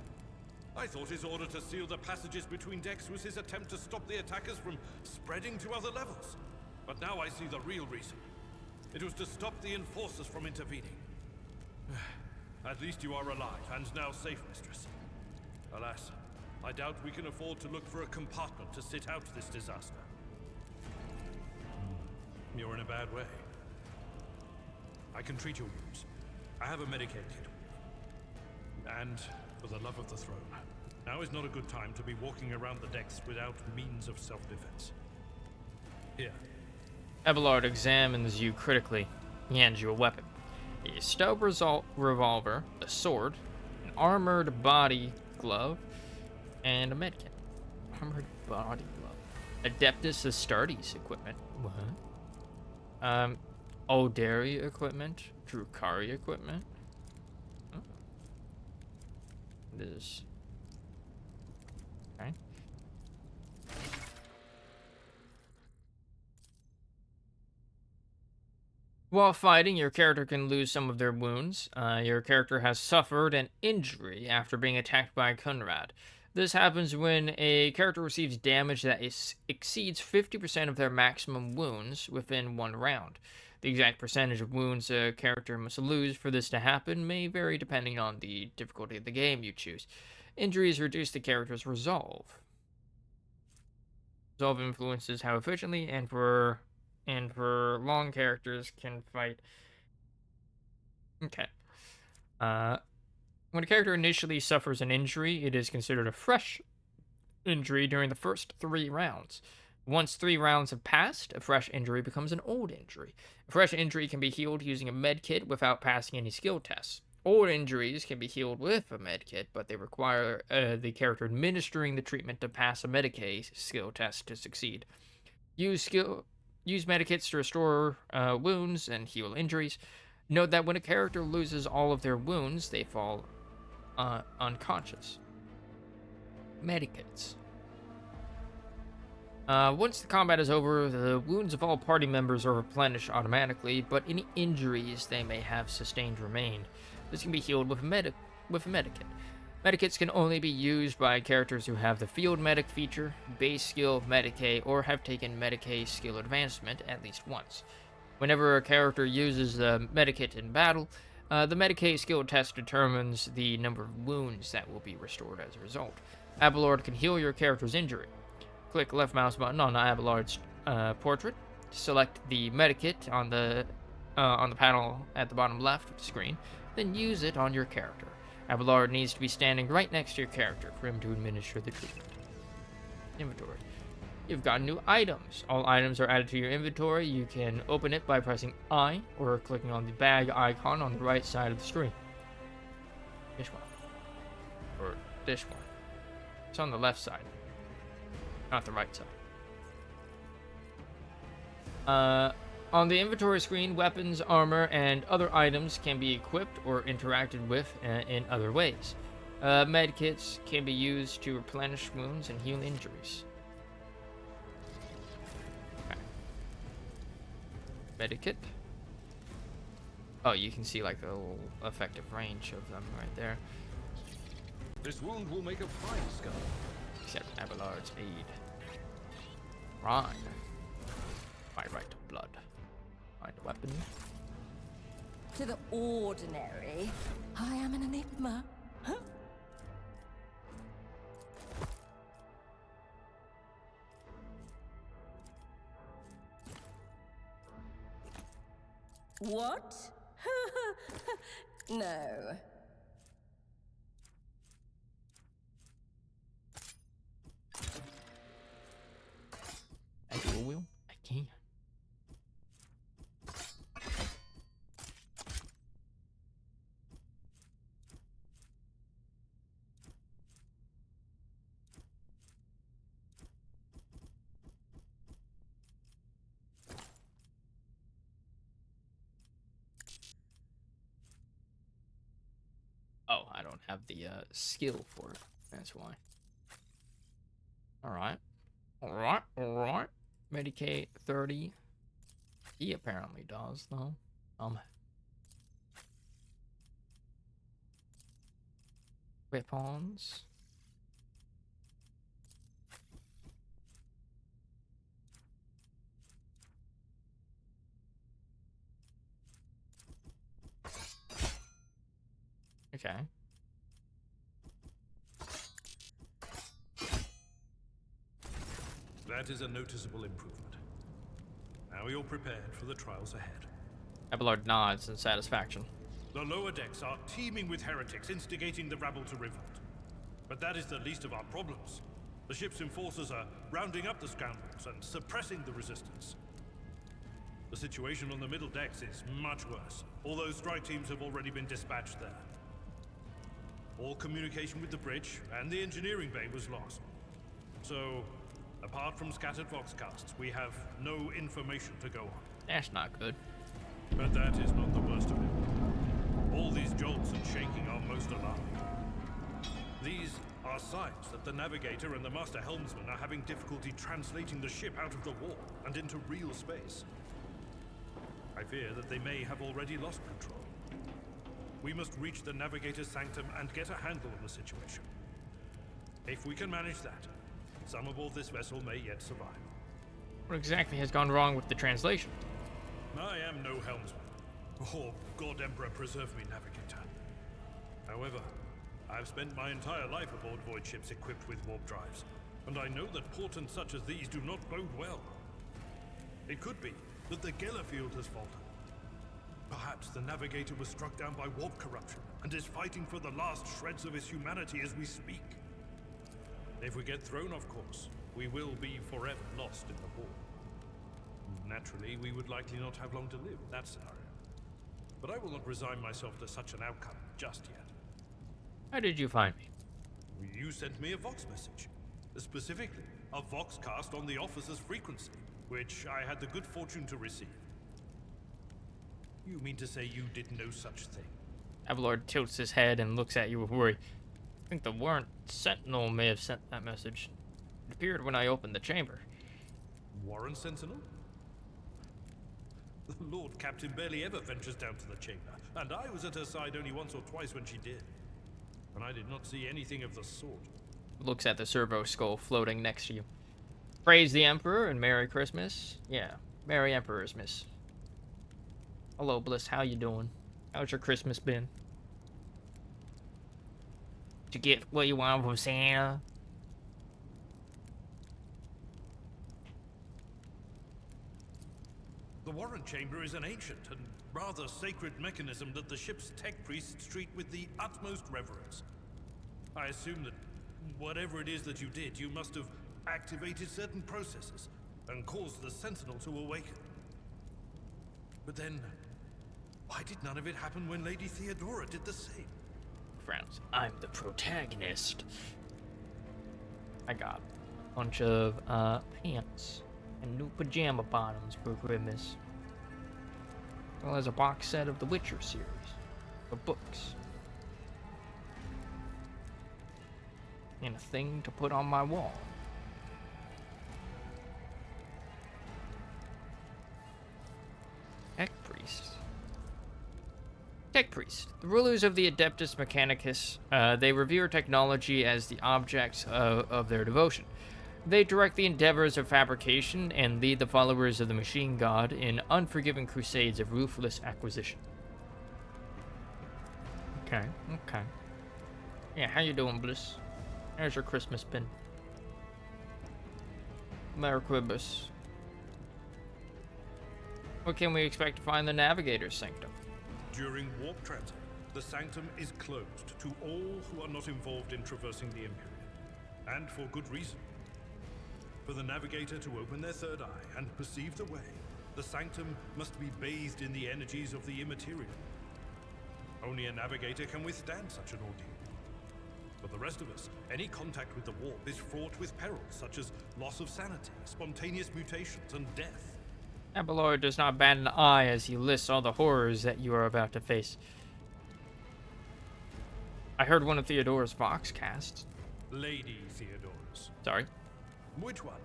I thought his order to seal the passages between decks was his attempt to stop the attackers from spreading to other levels. But now I see the real reason. It was to stop the enforcers from intervening. At least you are alive and now safe, Mistress. Alas, I doubt we can afford to look for a compartment to sit out this disaster. You're in a bad way. I can treat your wounds. I have a Medicaid kit. And, for the love of the throne, now is not a good time to be walking around the decks without means of self-defense. Here. Abelard examines you critically. He hands you a weapon. A stout revolver, a sword, an armored body glove, and a medkit. Armored body glove. Adeptus Astartes equipment. What? Aldari equipment. Drukari equipment. Oh. This. Okay. While fighting, your character can lose some of their wounds. Your character has suffered an injury after being attacked by Conrad. This happens when a character receives damage that exceeds 50% of their maximum wounds within one round. The exact percentage of wounds a character must lose for this to happen may vary depending on the difficulty of the game you choose. Injuries reduce the character's resolve. Resolve influences how efficiently and for long characters can fight. Okay. When a character initially suffers an injury, it is considered a fresh injury during the first 3 rounds. Once 3 rounds have passed, a fresh injury becomes an old injury. A fresh injury can be healed using a medkit without passing any skill tests. Old injuries can be healed with a medkit, but they require the character administering the treatment to pass a Medicaid skill test to succeed. Use medikits to restore wounds and heal injuries. Note that when a character loses all of their wounds, they fall unconscious. Medikits. Once the combat is over, the wounds of all party members are replenished automatically, but any injuries they may have sustained remain. This can be healed with a medikit. Medikits can only be used by characters who have the Field Medic feature, base skill of Medicaid, or have taken Medicaid skill advancement at least once. Whenever a character uses the medikit in battle, the Medicaid skill test determines the number of wounds that will be restored as a result. Abelard can heal your character's injury. Click left mouse button on Abelard's portrait. Select the medikit on the panel at the bottom left of the screen. Then use it on your character. Abelard needs to be standing right next to your character for him to administer the treatment. Inventory. You've got new items. All items are added to your inventory. You can open it by pressing I or clicking on the bag icon on the right side of the screen. Finish one. or this one. It's on the left side, not the right side. On the inventory screen, weapons, armor, and other items can be equipped or interacted with in other ways. Medkits can be used to replenish wounds and heal injuries. Okay. Medikit. Oh, you can see like the little effective range of them right there. This wound will make a fine scar. Except Abelard's aid. Right. My right to blood. Find a weapon. To the ordinary, I am an enigma. Huh? What? No. I do a will. I can. Oh, I don't have the skill for it. That's why. Alright. Alright. Medicaid 30. He apparently does, though. Weapons. Okay. That is a noticeable improvement. Now you're prepared for the trials ahead. Abelard nods in satisfaction. The lower decks are teeming with heretics instigating the rabble to revolt. But that is the least of our problems. The ship's enforcers are rounding up the scoundrels and suppressing the resistance. The situation on the middle decks is much worse, although strike teams have already been dispatched there. All communication with the bridge and the engineering bay was lost. So, apart from scattered voxcasts, we have no information to go on. That's not good. But that is not the worst of it. All these jolts and shaking are most alarming. These are signs that the navigator and the master helmsman are having difficulty translating the ship out of the warp and into real space. I fear that they may have already lost control. We must reach the navigator's sanctum and get a handle on the situation. If we can manage that, some aboard this vessel may yet survive. What exactly has gone wrong with the translation? I am no helmsman. Oh, God Emperor preserve me, navigator. However, I've spent my entire life aboard void ships equipped with warp drives, and I know that portents such as these do not bode well. It could be that the Gellerfield has faltered. Perhaps the navigator was struck down by warp corruption and is fighting for the last shreds of his humanity as we speak. If we get thrown off course, we will be forever lost in the war. Naturally, we would likely not have long to live in that scenario. But I will not resign myself to such an outcome just yet. How did you find me? You sent me a Vox message. Specifically, a Voxcast on the officer's frequency, which I had the good fortune to receive. You mean to say you did no such thing? Abelard tilts his head and looks at you with worry. I think the Warrant Sentinel may have sent that message. It appeared when I opened the chamber. Warrant Sentinel? The Lord Captain barely ever ventures down to the chamber, and I was at her side only once or twice when she did. And I did not see anything of the sort. Looks at the servo skull floating next to you. Praise the Emperor and Merry Christmas. Yeah, Merry Emperor's Miss. Hello, Bliss. How you doing? How's your Christmas been? Did you get what you want from Santa? The Warrant Chamber is an ancient and rather sacred mechanism that the ship's tech priests treat with the utmost reverence. I assume that whatever it is that you did, you must have activated certain processes and caused the Sentinel to awaken. But then, why did none of it happen when Lady Theodora did the same? frowns. I'm the protagonist. I got a bunch of pants and new pajama bottoms for Christmas. As well as a box set of the Witcher series of books. And a thing to put on my wall. Tech Priest. Tech Priest. The rulers of the Adeptus Mechanicus, they revere technology as the object of their devotion. They direct the endeavors of fabrication and lead the followers of the machine god in unforgiving crusades of ruthless acquisition. Okay. Yeah, how you doing, Bliss? There's your Christmas pin. Merry Christmas. What can we expect to find in the Navigator's Sanctum? During warp transit, the Sanctum is closed to all who are not involved in traversing the Empyrean. And for good reason. For the Navigator to open their third eye and perceive the way, the Sanctum must be bathed in the energies of the immaterial. Only a Navigator can withstand such an ordeal. For the rest of us, any contact with the warp is fraught with perils such as loss of sanity, spontaneous mutations, and death. Abelard does not bat an eye as he lists all the horrors that you are about to face. I heard one of Theodora's Voxcasts. Lady Theodora's. Sorry. Which one?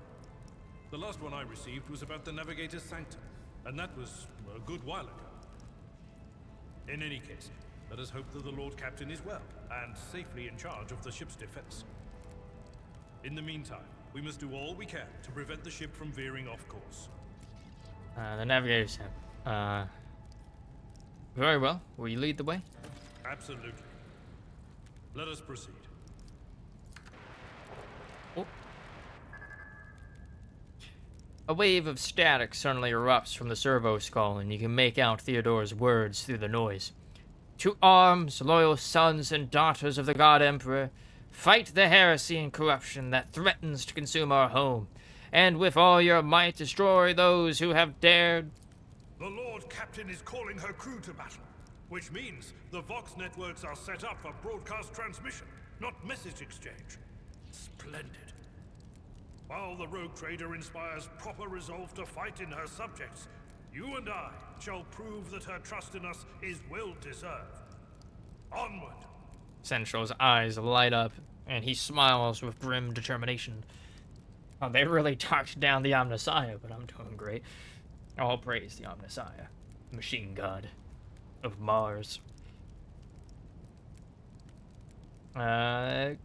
The last one I received was about the Navigator's Sanctum, and that was a good while ago. In any case, let us hope that the Lord Captain is well, and safely in charge of the ship's defense. In the meantime, we must do all we can to prevent the ship from veering off course. The Navigator's Sanctum. Very well. Will you lead the way? Absolutely. Let us proceed. Oh. A wave of static suddenly erupts from the servo skull, and you can make out Theodora's words through the noise. To arms, loyal sons and daughters of the God Emperor, fight the heresy and corruption that threatens to consume our home, and with all your might destroy those who have dared. The Lord Captain is calling her crew to battle, which means the Vox networks are set up for broadcast transmission, not message exchange. Splendid. While the rogue trader inspires proper resolve to fight in her subjects, you and I shall prove that her trust in us is well deserved. Onward! Central's eyes light up, and he smiles with grim determination. Oh, they really talked down the Omnissiah, but I'm doing great. All praise the Omnissiah, machine god of Mars.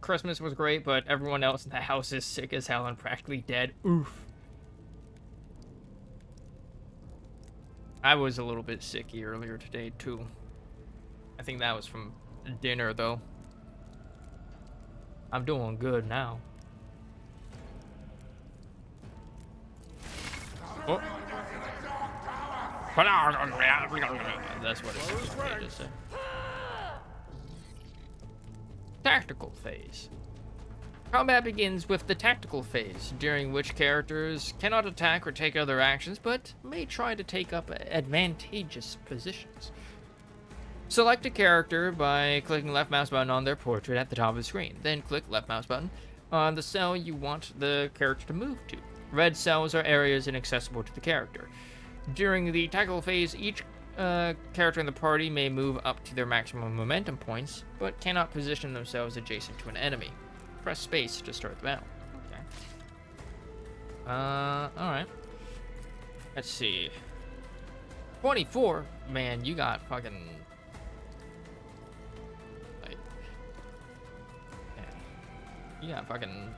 Christmas was great, but everyone else in the house is sick as hell and practically dead. Oof. I was a little bit sicky earlier today, too. I think that was from dinner, though. I'm doing good now. Oh. That's what it is. Tactical phase. Combat begins with the tactical phase, during which characters cannot attack or take other actions, but may try to take up advantageous positions. Select a character by clicking left mouse button on their portrait at the top of the screen. Then click left mouse button on the cell you want the character to move to. Red cells are areas inaccessible to the character. During the tactical phase, each character in the party may move up to their maximum momentum points, but cannot position themselves adjacent to an enemy. Press space to start the battle. Okay. Alright. Let's see. 24? Man, you got fucking... like... yeah. You got fucking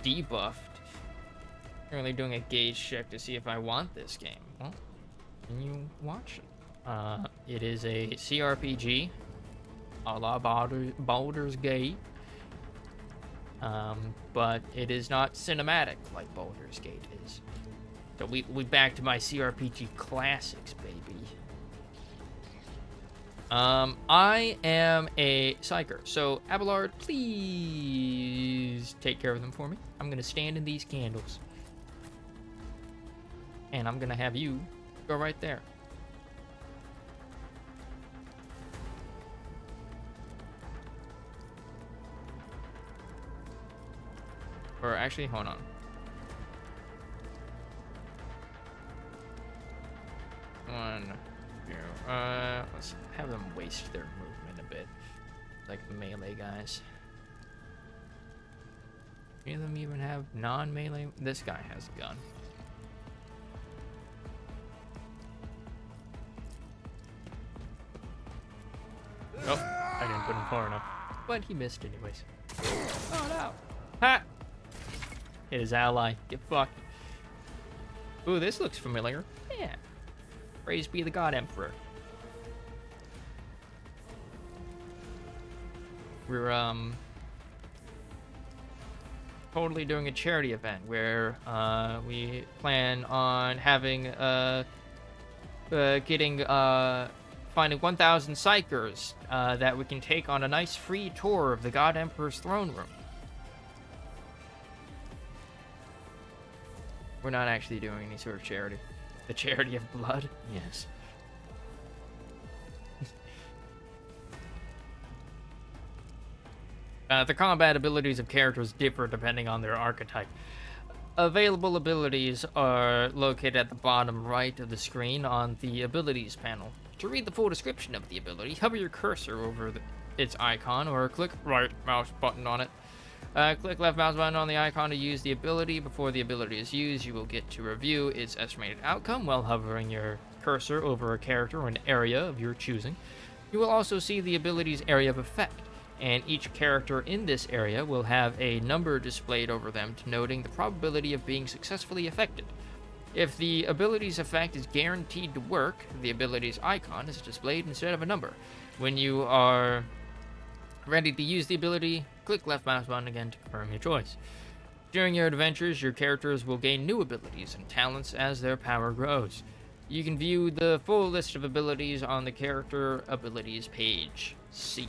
debuffed. Currently doing a gauge check to see if I want this game. Well, can you watch it? It is a CRPG, a la Baldur's Gate, but it is not cinematic like Baldur's Gate is. So we back to my CRPG classics, baby. I am a psyker, so Abelard, please take care of them for me. I'm gonna stand in these candles. And I'm gonna have you go right there. Or actually, hold on. One, two. Let's have them waste their movement a bit, like melee guys. Any of them even have non-melee? This guy has a gun. Oh, I didn't put him far enough. But he missed anyways. Oh no! Ha! Hit his ally. Get fucked. Ooh, this looks familiar. Yeah. Praise be the God Emperor. We're, totally doing a charity event where, we plan on having, finding 1,000 psykers that we can take on a nice free tour of the God Emperor's throne room. We're not actually doing any sort of charity. The charity of blood? Yes. The combat abilities of characters differ depending on their archetype. Available abilities are located at the bottom right of the screen on the abilities panel. To read the full description of the ability, hover your cursor over its icon or click right mouse button on it. Click left mouse button on the icon to use the ability. Before the ability is used, you will get to review its estimated outcome while hovering your cursor over a character or an area of your choosing. You will also see the ability's area of effect, and each character in this area will have a number displayed over them denoting the probability of being successfully affected. If the ability's effect is guaranteed to work, the ability's icon is displayed instead of a number. When you are ready to use the ability, click left mouse button again to confirm your choice. During your adventures, your characters will gain new abilities and talents as their power grows. You can view the full list of abilities on the character abilities page C.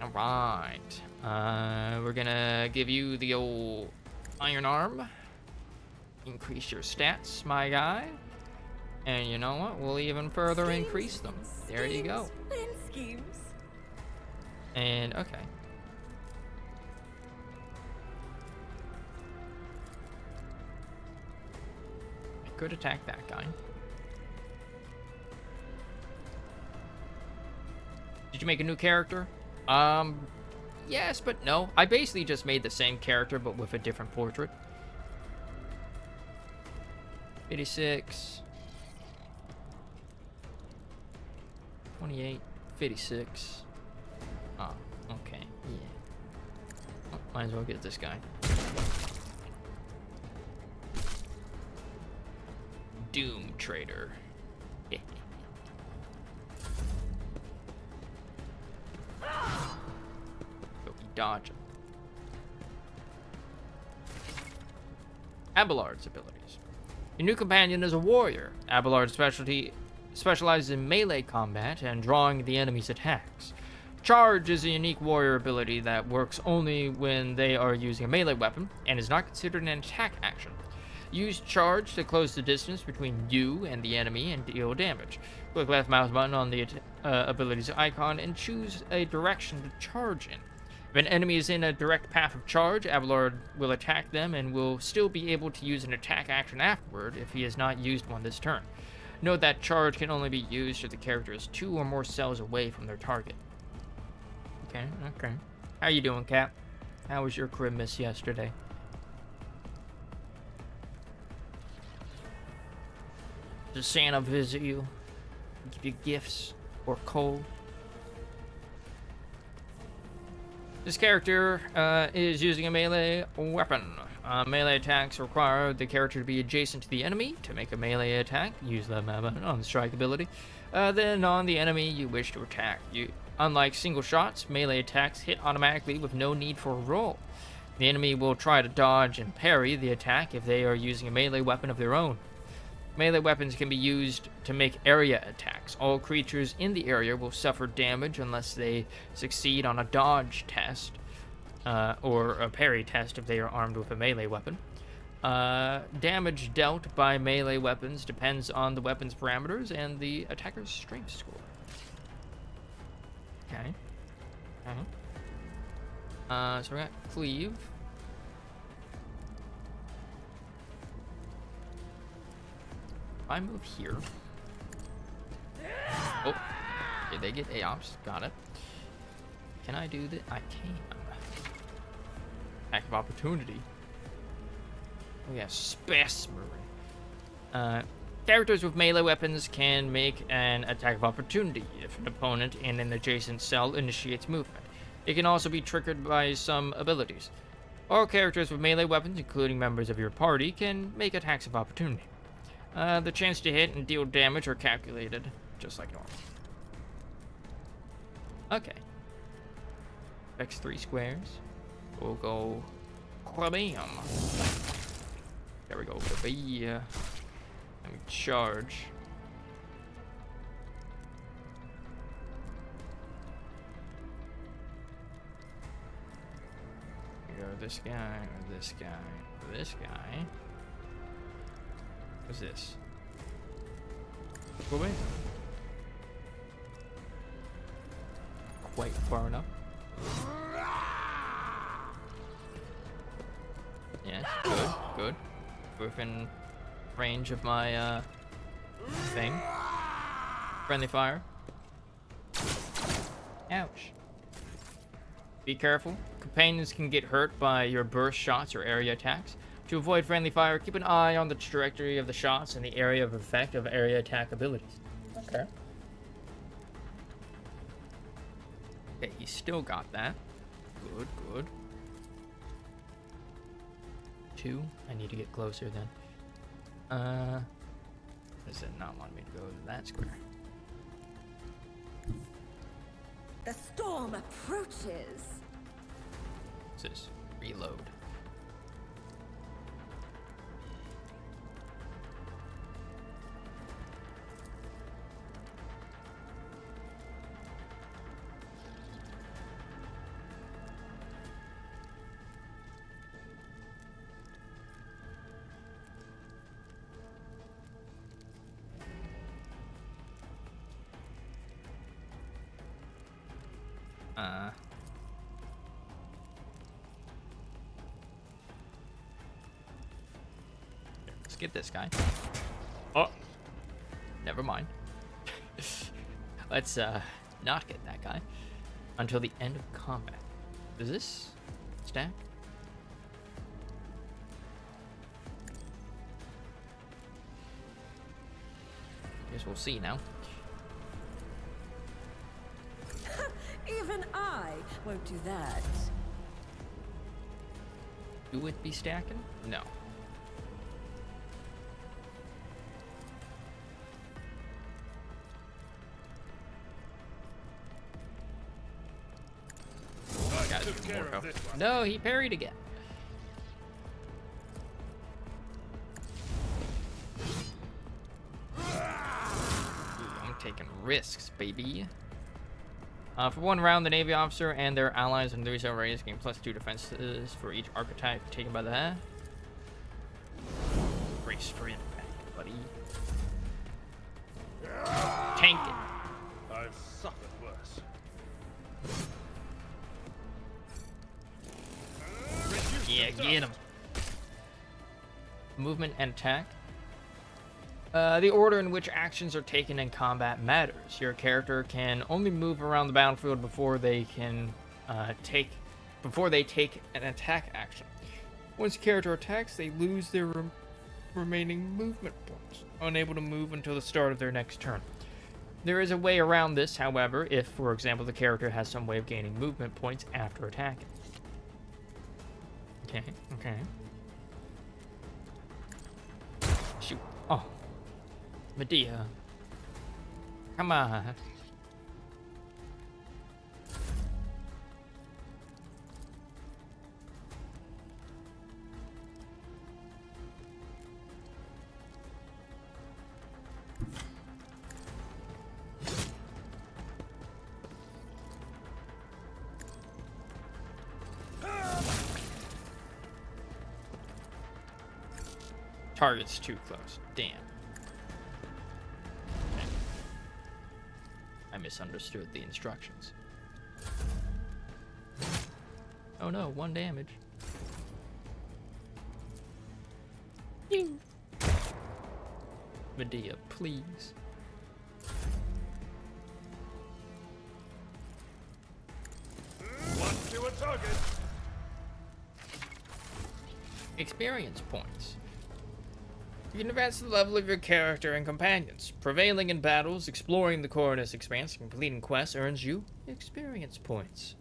Alright. We're gonna give you the old iron arm. Increase your stats, my guy. And you know what? We'll even further increase them. There you go. Schemes. And, okay. I could attack that guy. Did you make a new character? Yes, but no. I basically just made the same character, but with a different portrait. 56. 28. 56. Oh, okay. Yeah. Oh, might as well get this guy. Doom Trader. Dodge him. Abelard's abilities. Your new companion is a warrior. Abelard's specializes in melee combat and drawing the enemy's attacks. Charge is a unique warrior ability that works only when they are using a melee weapon and is not considered an attack action. Use charge to close the distance between you and the enemy and deal damage. Click left mouse button on the ability's icon and choose a direction to charge in. If an enemy is in a direct path of charge, Abelard will attack them and will still be able to use an attack action afterward if he has not used one this turn. Note that charge can only be used if the character is 2 or more cells away from their target. Okay. How you doing, Cap? How was your Christmas yesterday? Did Santa visit you? Give you gifts or coal? This character is using a melee weapon. Melee attacks require the character to be adjacent to the enemy to make a melee attack. Use the button on the strike ability. Then on the enemy you wish to attack. Unlike single shots, melee attacks hit automatically with no need for a roll. The enemy will try to dodge and parry the attack if they are using a melee weapon of their own. Melee weapons can be used to make area attacks. All creatures in the area will suffer damage unless they succeed on a dodge test, or a parry test if they are armed with a melee weapon. Damage dealt by melee weapons depends on the weapon's parameters and the attacker's strength score. Okay. So we got Cleave. If I move here. Oh, did they get AOPs? Got it. Can I do that? I can. Attack of opportunity. Oh yeah, Spasmer. Characters with melee weapons can make an attack of opportunity if an opponent in an adjacent cell initiates movement. It can also be triggered by some abilities. All characters with melee weapons, including members of your party, can make attacks of opportunity. The chance to hit and deal damage are calculated, just like normal. Okay. Affects 3 squares. We'll go... Bam! There we go, baby. Let me charge. Go this guy, or this guy, or this guy. What's this? Go away. Quite far enough. Yes, good, good. Within range of my thing. Friendly fire. Ouch. Be careful. Companions can get hurt by your burst shots or area attacks. To avoid friendly fire, keep an eye on the trajectory of the shots and the area of effect of area attack abilities. Okay. Okay, he's still got that. Good, good. 2. I need to get closer then. Does it not want me to go to that square? The storm approaches. What's this? Reload. Let's get this guy. Oh, never mind. Let's not get that guy until the end of combat. Does this stack? Guess we'll see now. Even I won't do that. Do it be stacking? No. No, he parried again. Ooh, I'm taking risks, baby. For 1 round, the Navy officer and their allies in the reserve race gain +2 defenses for each archetype taken by the... Race for impact, buddy. Tank it. I've suffered worse. Yeah, get him. Movement and attack. The order in which actions are taken in combat matters. Your character can only move around the battlefield before they take an attack action. Once a character attacks, they lose their remaining movement points, unable to move until the start of their next turn. There is a way around this, however, if, for example, the character has some way of gaining movement points after attacking. Okay, okay. Shoot. Oh. Medea. Come on. Target's too close. Damn. Okay. I misunderstood the instructions. Oh no, 1 damage. Medea, please. One fewer target. Experience points. You can advance the level of your character and companions. Prevailing in battles, exploring the Cornus Expanse, and completing quests earns you experience points.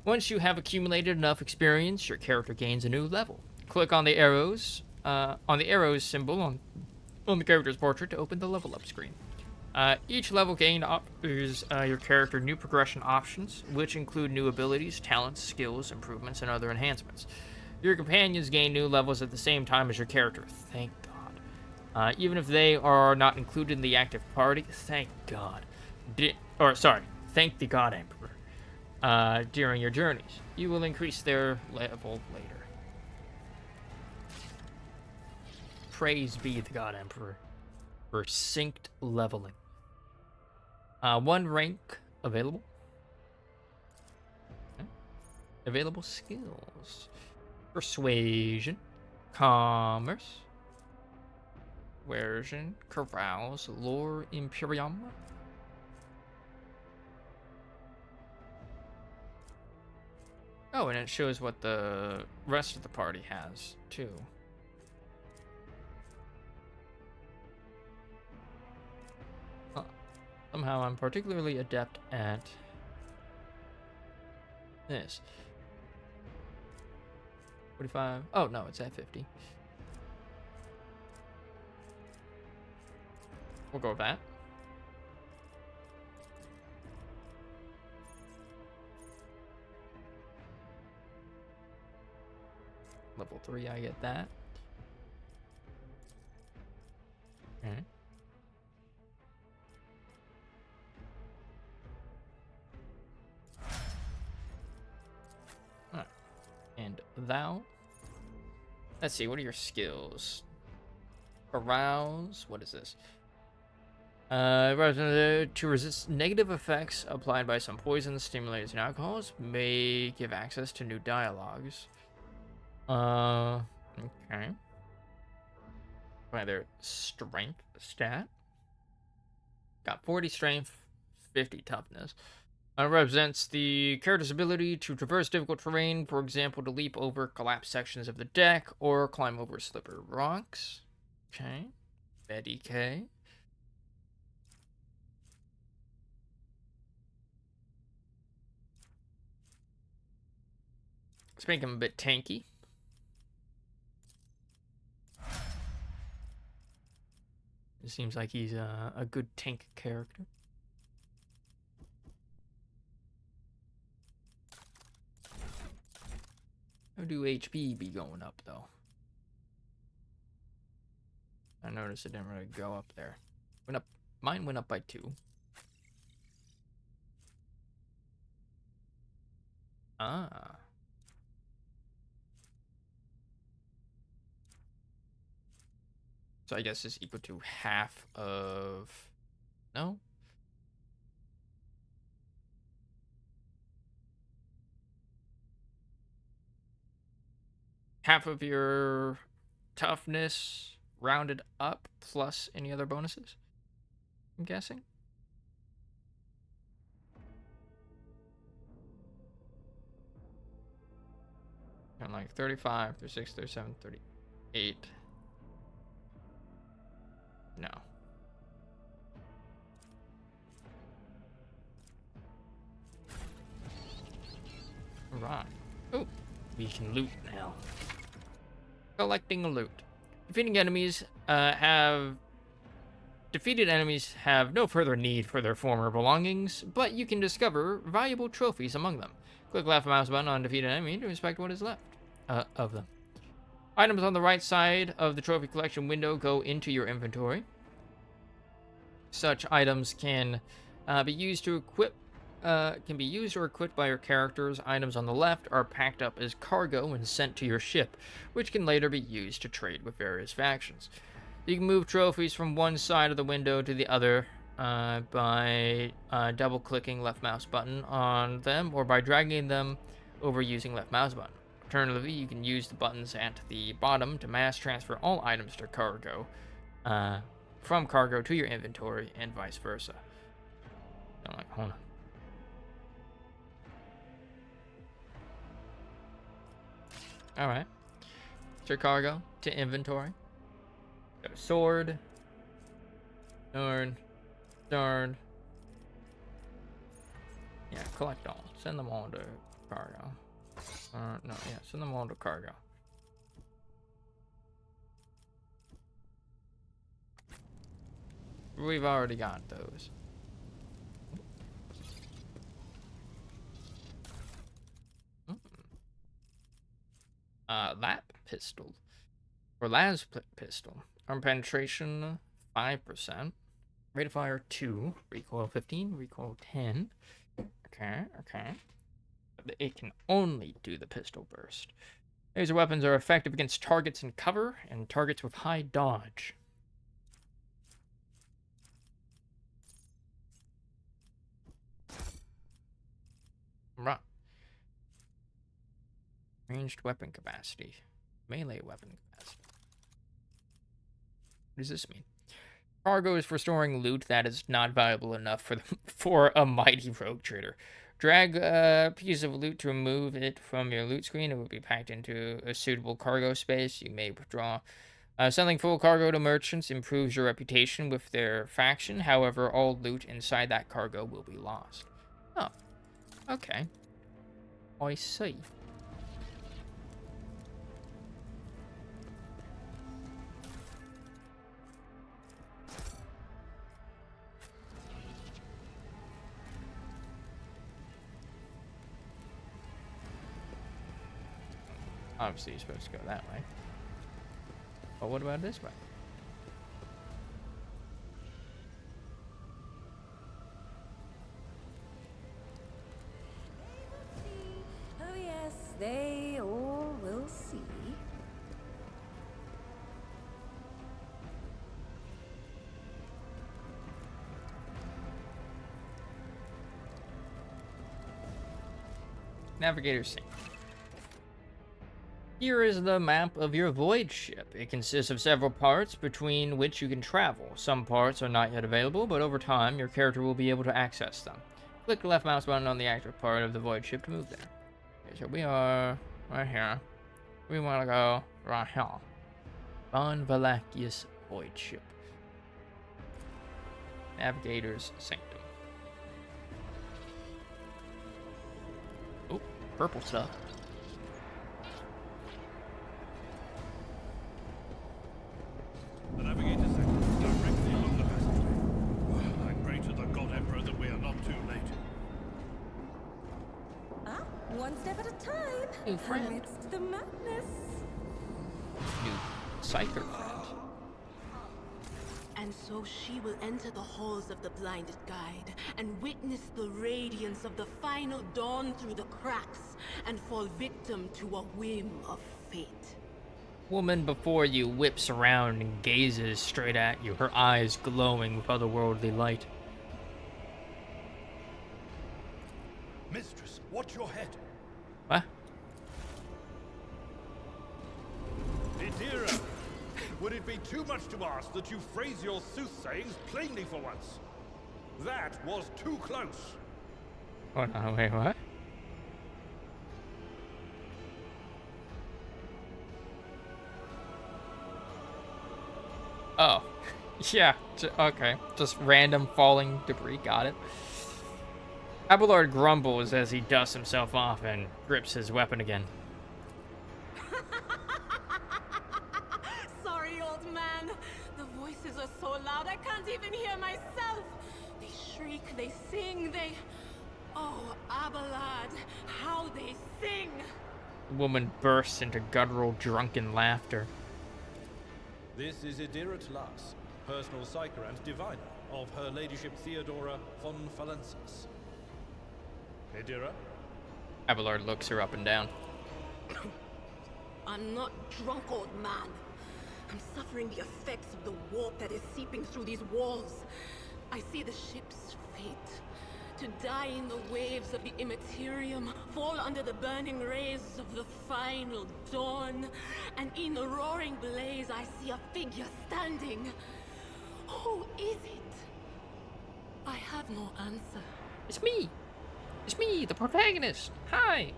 Once you have accumulated enough experience, your character gains a new level. Click on the arrows symbol on the character's portrait to open the level up screen. Each level gained offers your character new progression options, which include new abilities, talents, skills, improvements, and other enhancements. Your companions gain new levels at the same time as your character. Thank God. Even if they are not included in the active party, thank God. Thank the God Emperor. During your journeys, you will increase their level later. Praise be the God Emperor for synced leveling. 1 rank available. Okay. Available skills. Persuasion, commerce, coercion, carouse, lore, imperium. Oh, and it shows what the rest of the party has, too. Somehow I'm particularly adept at this. 45. Oh, no, it's at 50. We'll go with that. Level 3, I get that. Okay. Alright. And thou? Let's see, what are your skills? Arouse. What is this? To resist negative effects applied by some poisons, stimulants, and alcohols may give access to new dialogues. Okay. By their strength stat. Got 40 strength, 50 toughness. Represents the character's ability to traverse difficult terrain, for example, to leap over collapsed sections of the deck or climb over slippery rocks. Okay. Betty K. Let's make him a bit tanky. It seems like he's a good tank character. How do HP be going up, though? I noticed it didn't really go up there. Went up. Mine went up by 2. Ah. So I guess it's equal to half of... No? Half of your toughness rounded up plus any other bonuses? I'm guessing. And like 35, 36, 37, 38. No. Alright. Oh, we can loot now. Collecting loot. Defeated enemies have no further need for their former belongings, but you can discover valuable trophies among them. Click left mouse button on defeated enemy to inspect what is left of them. Items on the right side of the trophy collection window go into your inventory. Such items can be used or equipped by your characters. Items on the left are packed up as cargo and sent to your ship, which can later be used to trade with various factions. You can move trophies from one side of the window to the other by double-clicking left mouse button on them or by dragging them over using left mouse button. Alternatively, you can use the buttons at the bottom to mass transfer all items to cargo from cargo to your inventory and vice versa. I'm like, hold on. Alright. Your cargo to inventory. Got a sword. Darn. Yeah, collect all. Send them all to cargo. No, yeah, send them all to cargo. We've already got those. Lap pistol. Or las pistol. Arm penetration 5%. Rate of fire 2. Recoil 15. Recoil 10. Okay. But it can only do the pistol burst. Laser weapons are effective against targets in cover and targets with high dodge. Right. Ranged weapon capacity. Melee weapon capacity. What does this mean? Cargo is for storing loot that is not valuable enough for a mighty rogue trader. Drag a piece of loot to remove it from your loot screen. It will be packed into a suitable cargo space. You may withdraw. Selling full cargo to merchants improves your reputation with their faction. However, all loot inside that cargo will be lost. Oh, okay. I see. Obviously, you're supposed to go that way. But what about this way? Oh yes, they all will see. Navigator sync. Here is the map of your void ship. It consists of several parts between which you can travel. Some parts are not yet available, but over time your character will be able to access them. Click the left mouse button on the active part of the void ship to move there. Okay, so we are right here. We want to go right here. Von Valachius void ship. Navigator's sanctum. Oh, purple stuff. The navigator sector directly along the passageway. I pray to the God Emperor that we are not too late. Ah, one step at a time. New friend. Amidst the madness. New psyker friend. And so she will enter the halls of the blinded guide and witness the radiance of the final dawn through the cracks and fall victim to a whim of fate. Woman before you whips around and gazes straight at you, her eyes glowing with otherworldly light. Mistress, watch your head. What? Idira, would it be too much to ask that you phrase your soothsayings plainly for once? That was too close. Hold on, wait, what? Oh, yeah, okay. Just random falling debris, got it. Abelard grumbles as he dusts himself off and grips his weapon again. Sorry, old man. The voices are so loud I can't even hear myself. They shriek, they sing, they... Oh, Abelard, how they sing! The woman bursts into guttural, drunken laughter. This is Idira Tlas, personal psyker and diviner of Her Ladyship Theodora von Falensis. Idira? Abelard looks her up and down. I'm not drunk, old man. I'm suffering the effects of the warp that is seeping through these walls. I see the ship's fate. To die in the waves of the immaterium, fall under the burning rays of the final dawn, and in the roaring blaze I see a figure standing. Who is it? I have no answer. It's me. It's me, the protagonist. Hi.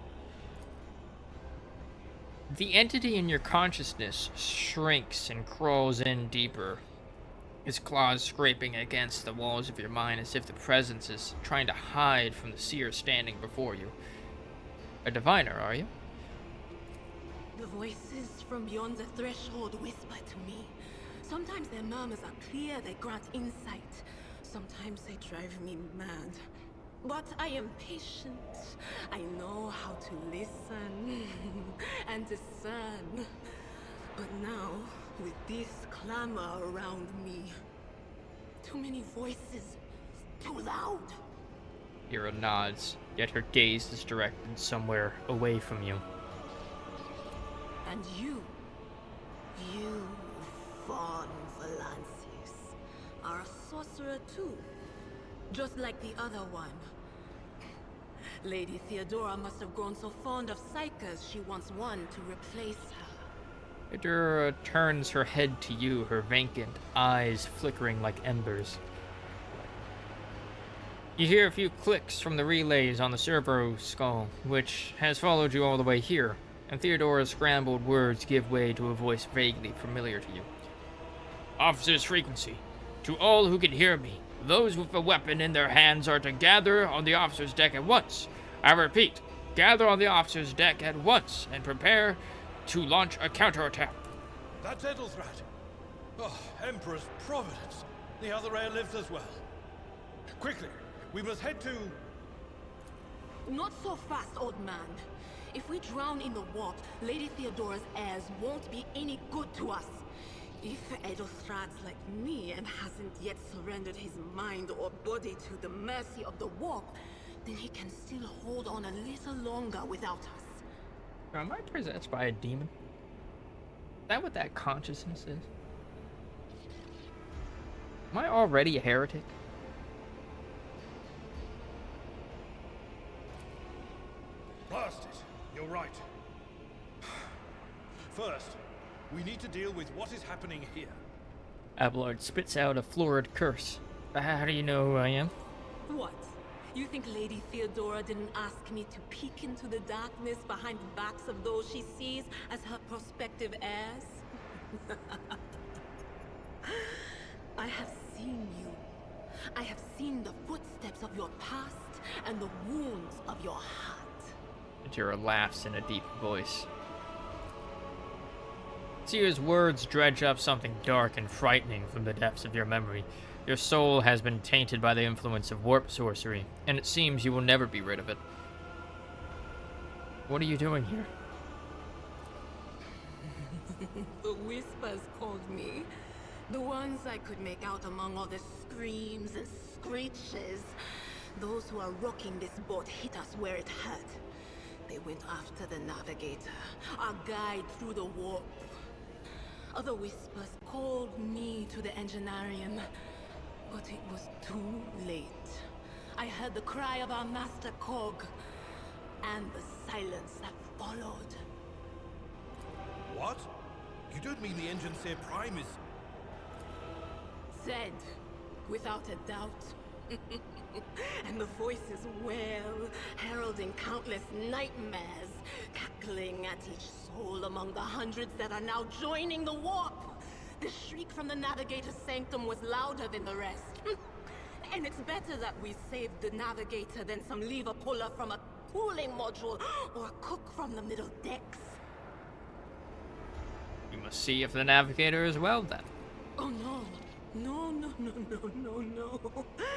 The entity in your consciousness shrinks and crawls in deeper, its claws scraping against the walls of your mind as if the presence is trying to hide from the seer standing before you. A diviner, are you? The voices from beyond the threshold whisper to me. Sometimes their murmurs are clear, they grant insight. Sometimes they drive me mad. But I am patient. I know how to listen and discern. But now, with this clamor around me, too many voices, too loud. Hera nods, yet her gaze is directed somewhere away from you. And you, Fawn Valansis, are a sorcerer too, just like the other one. Lady Theodora must have grown so fond of psykers she wants one to replace her. Theodora turns her head to you, her vacant eyes flickering like embers. You hear a few clicks from the relays on the servo skull, which has followed you all the way here, and Theodora's scrambled words give way to a voice vaguely familiar to you. Officer's frequency. To all who can hear me, those with a weapon in their hands are to gather on the officer's deck at once. I repeat, gather on the officer's deck at once and prepare to launch a counterattack. That's Edelthrat. Oh, Emperor's Providence. The other heir lives as well. Quickly, we must head to... Not so fast, old man. If we drown in the warp, Lady Theodora's heirs won't be any good to us. If Edelthrat's like me and hasn't yet surrendered his mind or body to the mercy of the warp, then he can still hold on a little longer without us. Am I possessed by a demon? Is that what that consciousness is? Am I already a heretic? Blast it. You're right. First, we need to deal with what is happening here. Abelard spits out a florid curse. How do you know who I am? What? You think Lady Theodora didn't ask me to peek into the darkness behind the backs of those she sees as her prospective heirs? I have seen you. I have seen the footsteps of your past and the wounds of your heart. Jira laughs in a deep voice. Seer's words dredge up something dark and frightening from the depths of your memory. Your soul has been tainted by the influence of warp sorcery, and it seems you will never be rid of it. What are you doing here? The whispers called me. The ones I could make out among all the screams and screeches. Those who are rocking this boat hit us where it hurt. They went after the navigator, our guide through the warp. Other whispers called me to the enginarium, but it was too late. I heard the cry of our master Cog, and the silence that followed. What? You don't mean the engine Seer Prime is... Said, without a doubt. And the voices wail, heralding countless nightmares, cackling at each soul among the hundreds that are now joining the warp. The shriek from the navigator's sanctum was louder than the rest. And it's better that we saved the navigator than some lever puller from a cooling module or a cook from the middle decks. You must see if the navigator is well, then. Oh no. No.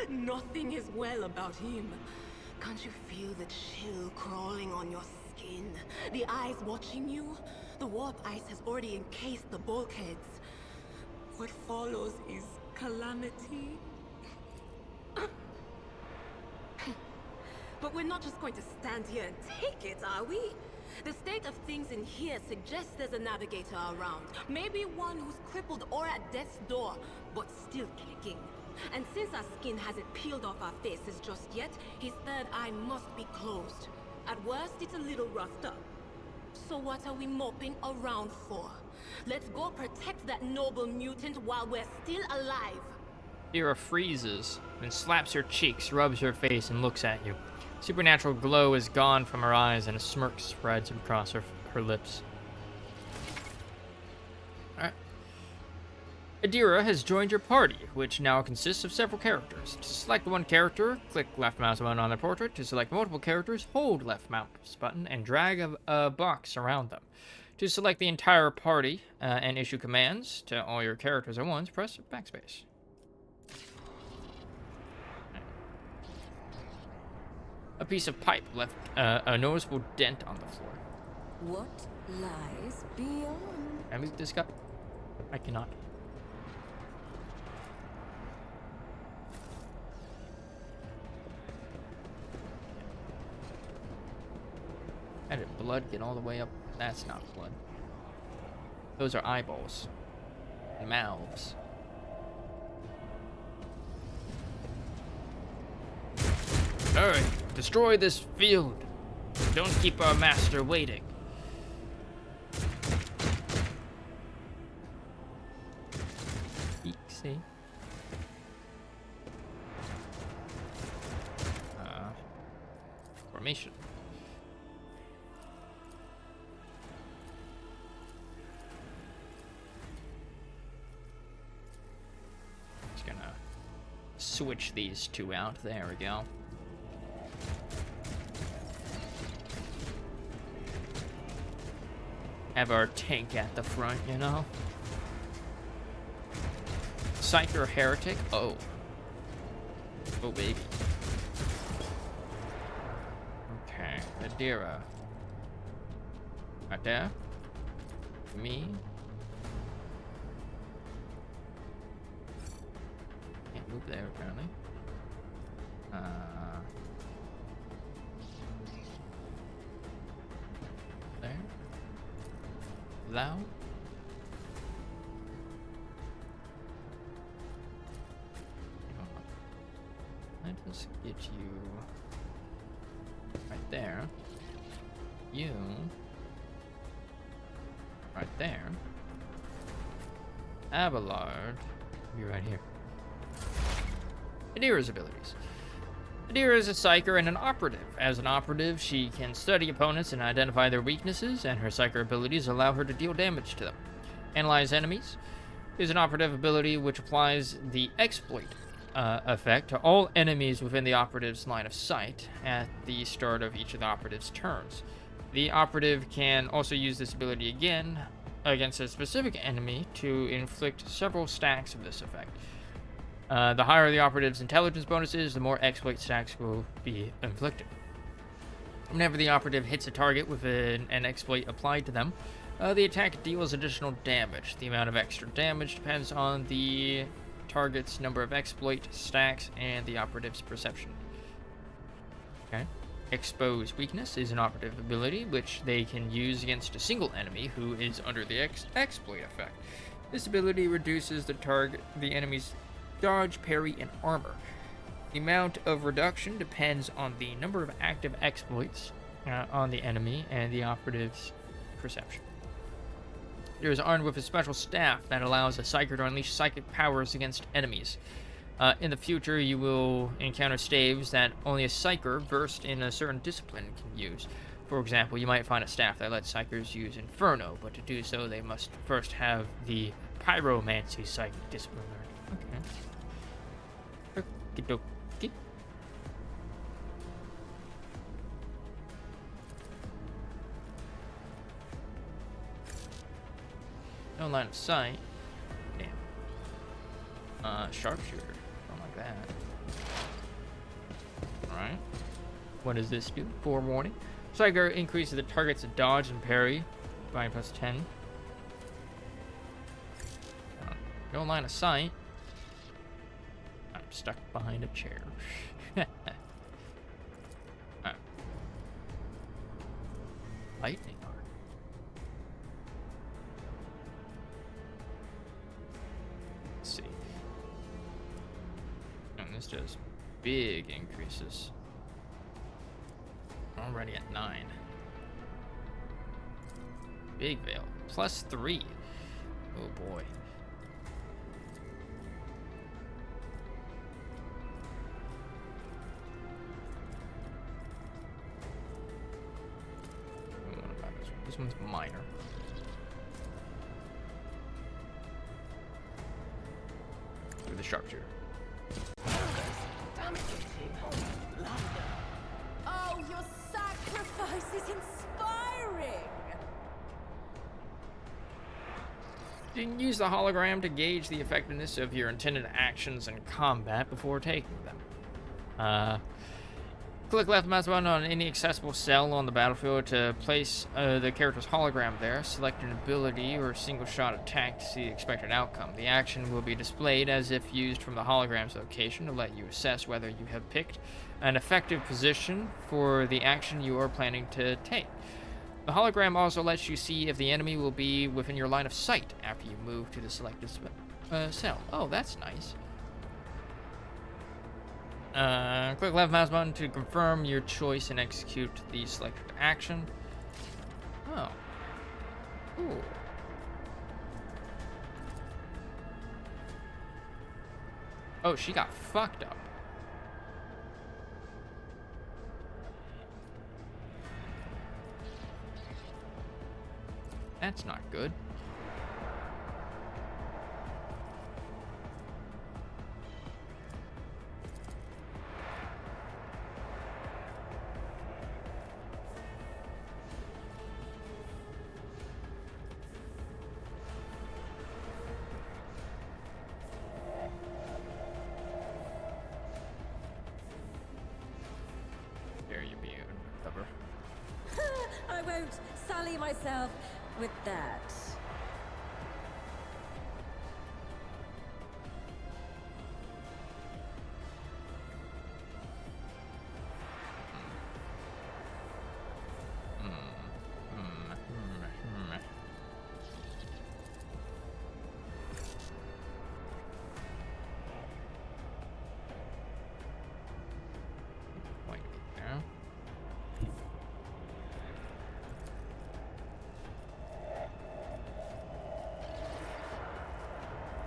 Nothing is well about him. Can't you feel the chill crawling on your skin? The eyes watching you? The warp ice has already encased the bulkheads. What follows is calamity. But we're not just going to stand here and take it, are we? The state of things in here suggests there's a navigator around. Maybe one who's crippled or at death's door, but still kicking. And since our skin hasn't peeled off our faces just yet, his third eye must be closed. At worst, it's a little roughed up. So what are we moping around for? Let's go protect that noble mutant while we're still alive. Adira freezes, then slaps her cheeks, rubs her face, and looks at you. Supernatural glow is gone from her eyes, and a smirk spreads across her lips. Alright. Adira has joined your party, which now consists of several characters. To select one character, click left mouse button on their portrait. To select multiple characters, hold left mouse button and drag a box around them. To select the entire party and issue commands to all your characters at once, press backspace. A piece of pipe left a noticeable dent on the floor. What lies beyond? Can I move this guy? I cannot. How did blood get all the way up? That's not blood. Those are eyeballs. And mouths. Hurry! Destroy this field! Don't keep our master waiting. See? Formation. Just gonna switch these two out. There we go. Have our tank at the front, you know? Psyker heretic? Oh. Oh, baby. Okay. Adira. Right there. Me. Can't move there, apparently. There. Thou. Let's get you right there. You right there. Abelard, be right here. Adira's abilities. Adira is a psyker and an operative. As an operative, she can study opponents and identify their weaknesses, and her psyker abilities allow her to deal damage to them. Analyze enemies is an operative ability which applies the exploit effect to all enemies within the operative's line of sight at the start of each of the operative's turns. The operative can also use this ability again against a specific enemy to inflict several stacks of this effect. The higher the operative's intelligence bonus is, the more exploit stacks will be inflicted. Whenever the operative hits a target with an exploit applied to them, the attack deals additional damage. The amount of extra damage depends on the target's number of exploit stacks and the operative's perception. Okay. Expose weakness is an operative ability which they can use against a single enemy who is under the exploit effect. This ability reduces the enemy's dodge, parry, and armor. The amount of reduction depends on the number of active exploits on the enemy and the operative's perception. It is armed with a special staff that allows a psyker to unleash psychic powers against enemies. In the future, you will encounter staves that only a psyker versed in a certain discipline can use. For example, you might find a staff that lets psychers use Inferno, but to do so, they must first have the Pyromancy psychic discipline learned. Okay. Okie-dokie. No line of sight. Damn. Sharpshooter. Don't like that. Alright. What does this do? Forewarning. Psyker increases the target's dodge and parry by +10. No line of sight. I'm stuck behind a chair. Alright. Lightning. This does big increases. Already at 9. Big veil. +3. Oh boy. This one's minor. With the sharpshooter. Oh, your sacrifice is inspiring! You can use the hologram to gauge the effectiveness of your intended actions in combat before taking them. Click left mouse button on any accessible cell on the battlefield to place the character's hologram there. Select an ability or single-shot attack to see the expected outcome. The action will be displayed as if used from the hologram's location to let you assess whether you have picked an effective position for the action you are planning to take. The hologram also lets you see if the enemy will be within your line of sight after you move to the selected cell. Oh, that's nice. Click left mouse button to confirm your choice and execute the selected action. Oh. Ooh. Oh, she got fucked up. That's not good. There you be, cover. I won't sully myself with that. Point there.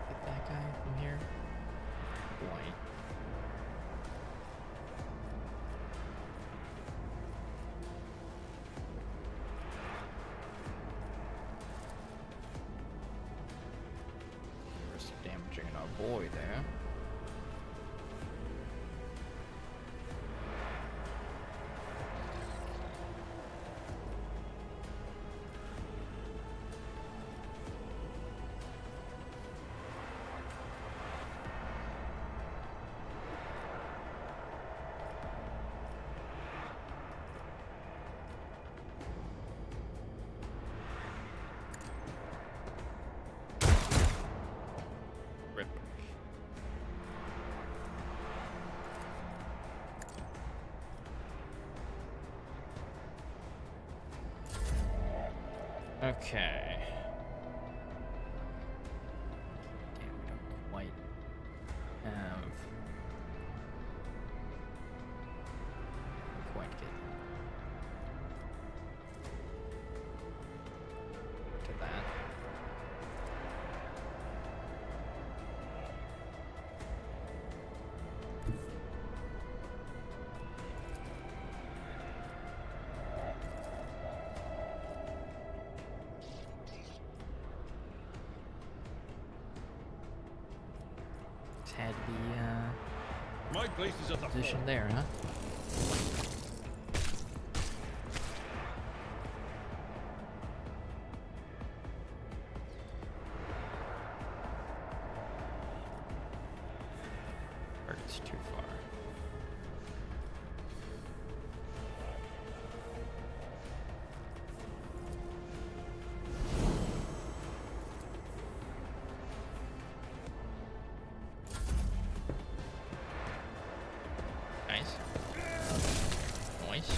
Get that guy from here. White. Risk damaging our boy there. Rip. Okay. Damn, we don't quite have. Don't quite get to that. Just had to be My place is at the positioned fort. there, huh? Target's too far. Nice. Nice.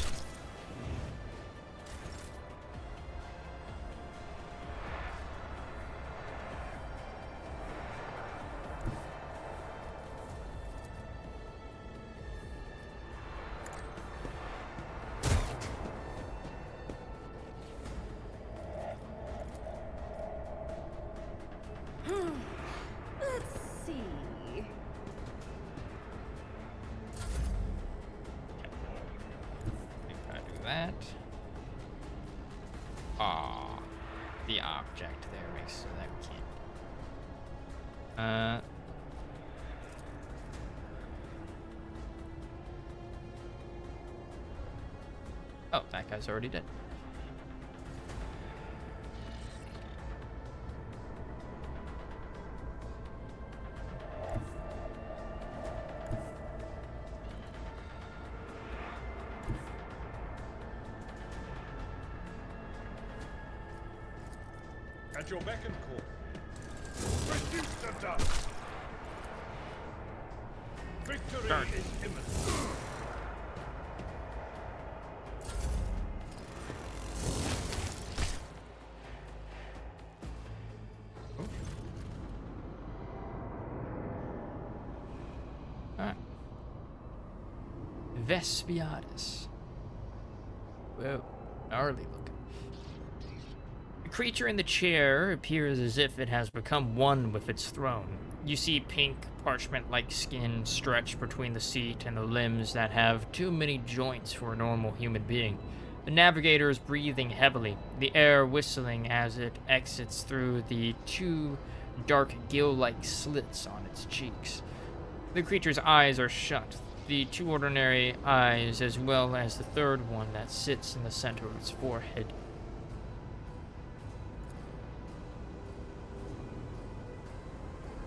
Let's see. Think I do that. Ah. object there makes so that we can't. Oh, that guy's already dead. At your beck and call. Reduce to dust. Victory is imminent. Alright. Vespiadis. Whoa, gnarly looking. The creature in the chair appears as if it has become one with its throne. You see pink, parchment-like skin stretched between the seat and the limbs that have too many joints for a normal human being. The navigator is breathing heavily, the air whistling as it exits through the two dark gill-like slits on its cheeks. The creature's eyes are shut, the two ordinary eyes as well as the third one that sits in the center of its forehead.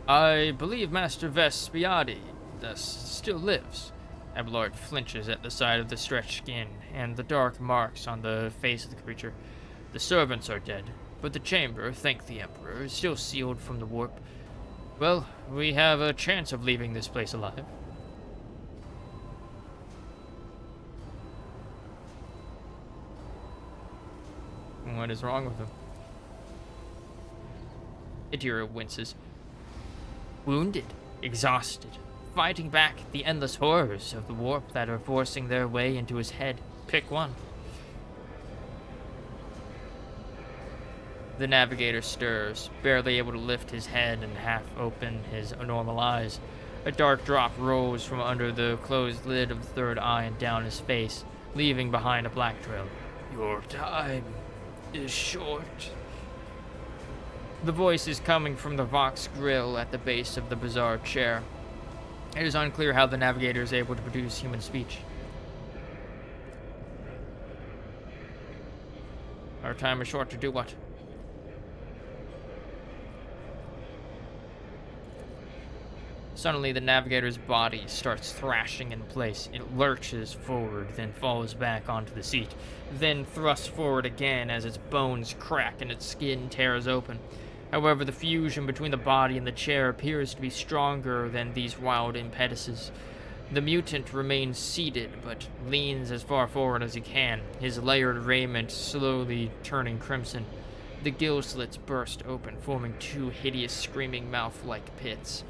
I believe Master Vespiadi thus still lives. Abelard flinches at the sight of the stretched skin and the dark marks on the face of the creature. The servants are dead, but the chamber, thank the Emperor, is still sealed from the warp. Well, we have a chance of leaving this place alive. What is wrong with him? Adira winces. Wounded, exhausted, fighting back the endless horrors of the warp that are forcing their way into his head. Pick one. The navigator stirs, barely able to lift his head and half open his normal eyes. A dark drop rolls from under the closed lid of the third eye and down his face, leaving behind a black trail. Your time is short. The voice is coming from the Vox grill at the base of the bizarre chair. It is unclear how the navigator is able to produce human speech. Our time is short to do what? Suddenly, the navigator's body starts thrashing in place. It lurches forward, then falls back onto the seat, then thrusts forward again as its bones crack and its skin tears open. However, the fusion between the body and the chair appears to be stronger than these wild impetuses. The mutant remains seated, but leans as far forward as he can, his layered raiment slowly turning crimson. The gill slits burst open, forming two hideous screaming mouth-like pits.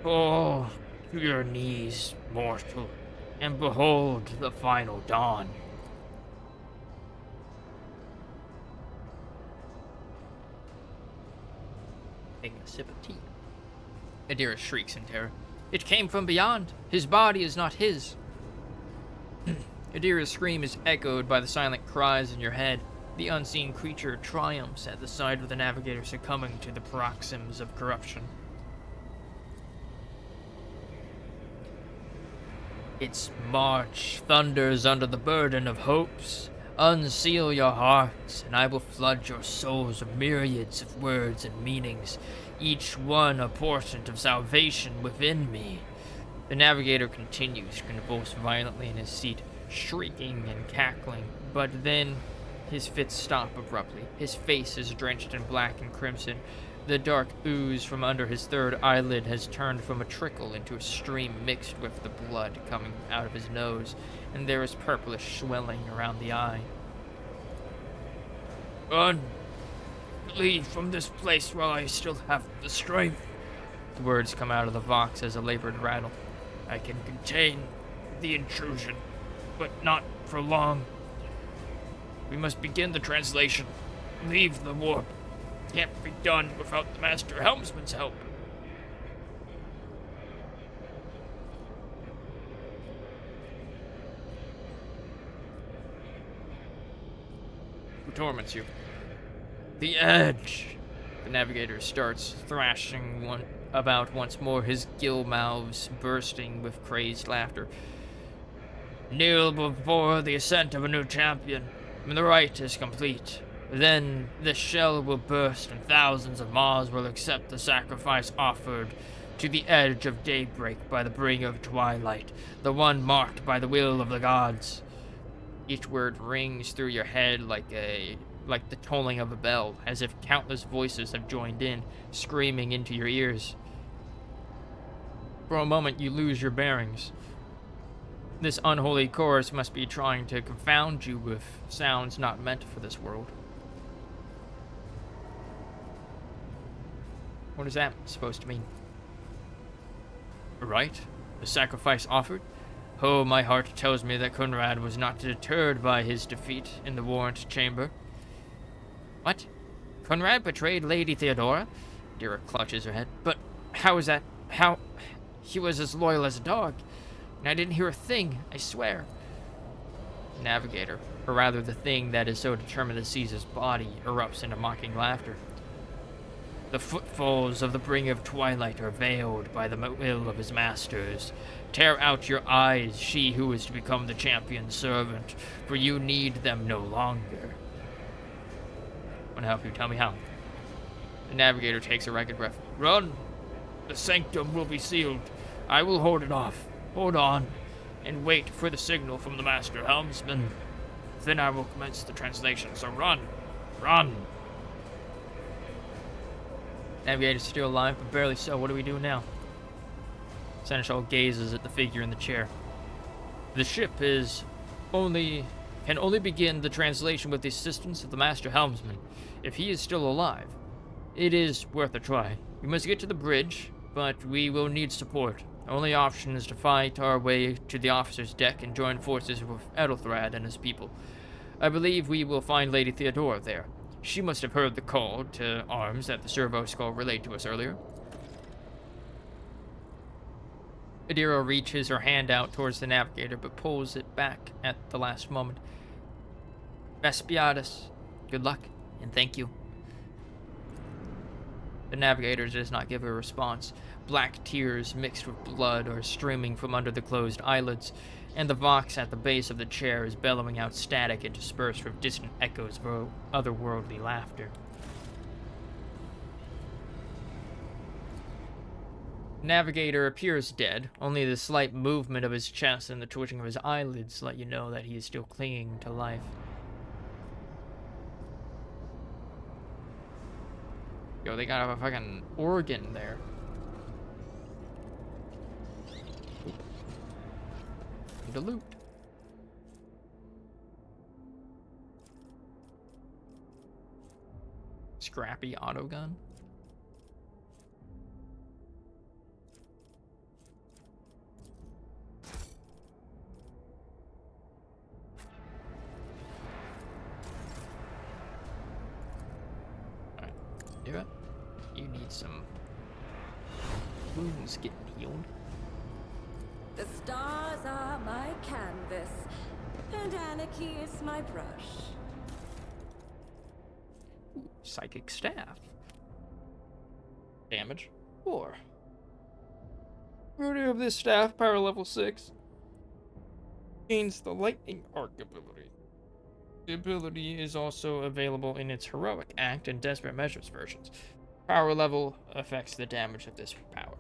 Fall to your knees, mortal, and behold the final dawn. Taking a sip of tea. Adira shrieks in terror. It came from beyond. His body is not his. Adira's scream is echoed by the silent cries in your head. The unseen creature triumphs at the sight of the navigator succumbing to the paroxysms of corruption. Its march thunders under the burden of hopes. Unseal your hearts, and I will flood your souls with myriads of words and meanings, each one a portent of salvation within me. The navigator continues to convulse violently in his seat, shrieking and cackling, but then his fits stop abruptly. His face is drenched in black and crimson. The dark ooze from under his third eyelid has turned from a trickle into a stream mixed with the blood coming out of his nose, and there is purplish swelling around the eye. Run! Leave from this place while I still have the strength. The words come out of the Vox as a labored rattle. I can contain the intrusion, but not for long. We must begin the translation. Leave the warp. Can't be done without the Master Helmsman's help. Who torments you? The edge! The navigator starts thrashing about once more, his gill mouths bursting with crazed laughter. Kneel before the ascent of a new champion. When the rite is complete, then this shell will burst and thousands of Mars will accept the sacrifice offered to the edge of daybreak by the bringer of twilight, the one marked by the will of the gods. Each word rings through your head like the tolling of a bell, as if countless voices have joined in, screaming into your ears. For a moment, you lose your bearings. This unholy chorus must be trying to confound you with sounds not meant for this world. What is that supposed to mean? Right? The sacrifice offered? Oh, my heart tells me that Conrad was not deterred by his defeat in the warrant chamber. What? Conrad betrayed Lady Theodora? Dira clutches her head. But how is that? How? He was as loyal as a dog. And I didn't hear a thing, I swear. Navigator, or rather the thing that is so determined to seize his body, erupts into mocking laughter. The footfalls of the bringer of twilight are veiled by the will of his masters. Tear out your eyes, she who is to become the champion's servant, for you need them no longer. Want to help you? Tell me how. The navigator takes a ragged breath. Run! The sanctum will be sealed. I will hold it off. Hold on, and wait for the signal from the master helmsman. Then I will commence the translation, so run! Run! Navigator's still alive, but barely so. What do we do now? Seneschal gazes at the figure in the chair. The ship can only begin the translation with the assistance of the master helmsman, if he is still alive. It is worth a try. We must get to the bridge, but we will need support. Only option is to fight our way to the officer's deck and join forces with Ethelthrad and his people. I believe we will find Lady Theodora there. She must have heard the call to arms that the servo skull relayed to us earlier. Adira reaches her hand out towards the navigator, but pulls it back at the last moment. Vespiadus, good luck, and thank you. The navigator does not give a response. Black tears mixed with blood are streaming from under the closed eyelids, and the vox at the base of the chair is bellowing out static interspersed with distant echoes of otherworldly laughter. Navigator appears dead. Only the slight movement of his chest and the twitching of his eyelids let you know that he is still clinging to life. Yo, they got a fucking organ there. Need a loot. Scrappy autogun. Alright, do it. You need some wounds getting healed. The stars are my canvas, and anarchy is my brush. Ooh, psychic staff. Damage 4. Ruler of this staff, power level 6. Gains the lightning arc ability. The ability is also available in its heroic act and desperate measures versions. Power level affects the damage of this power.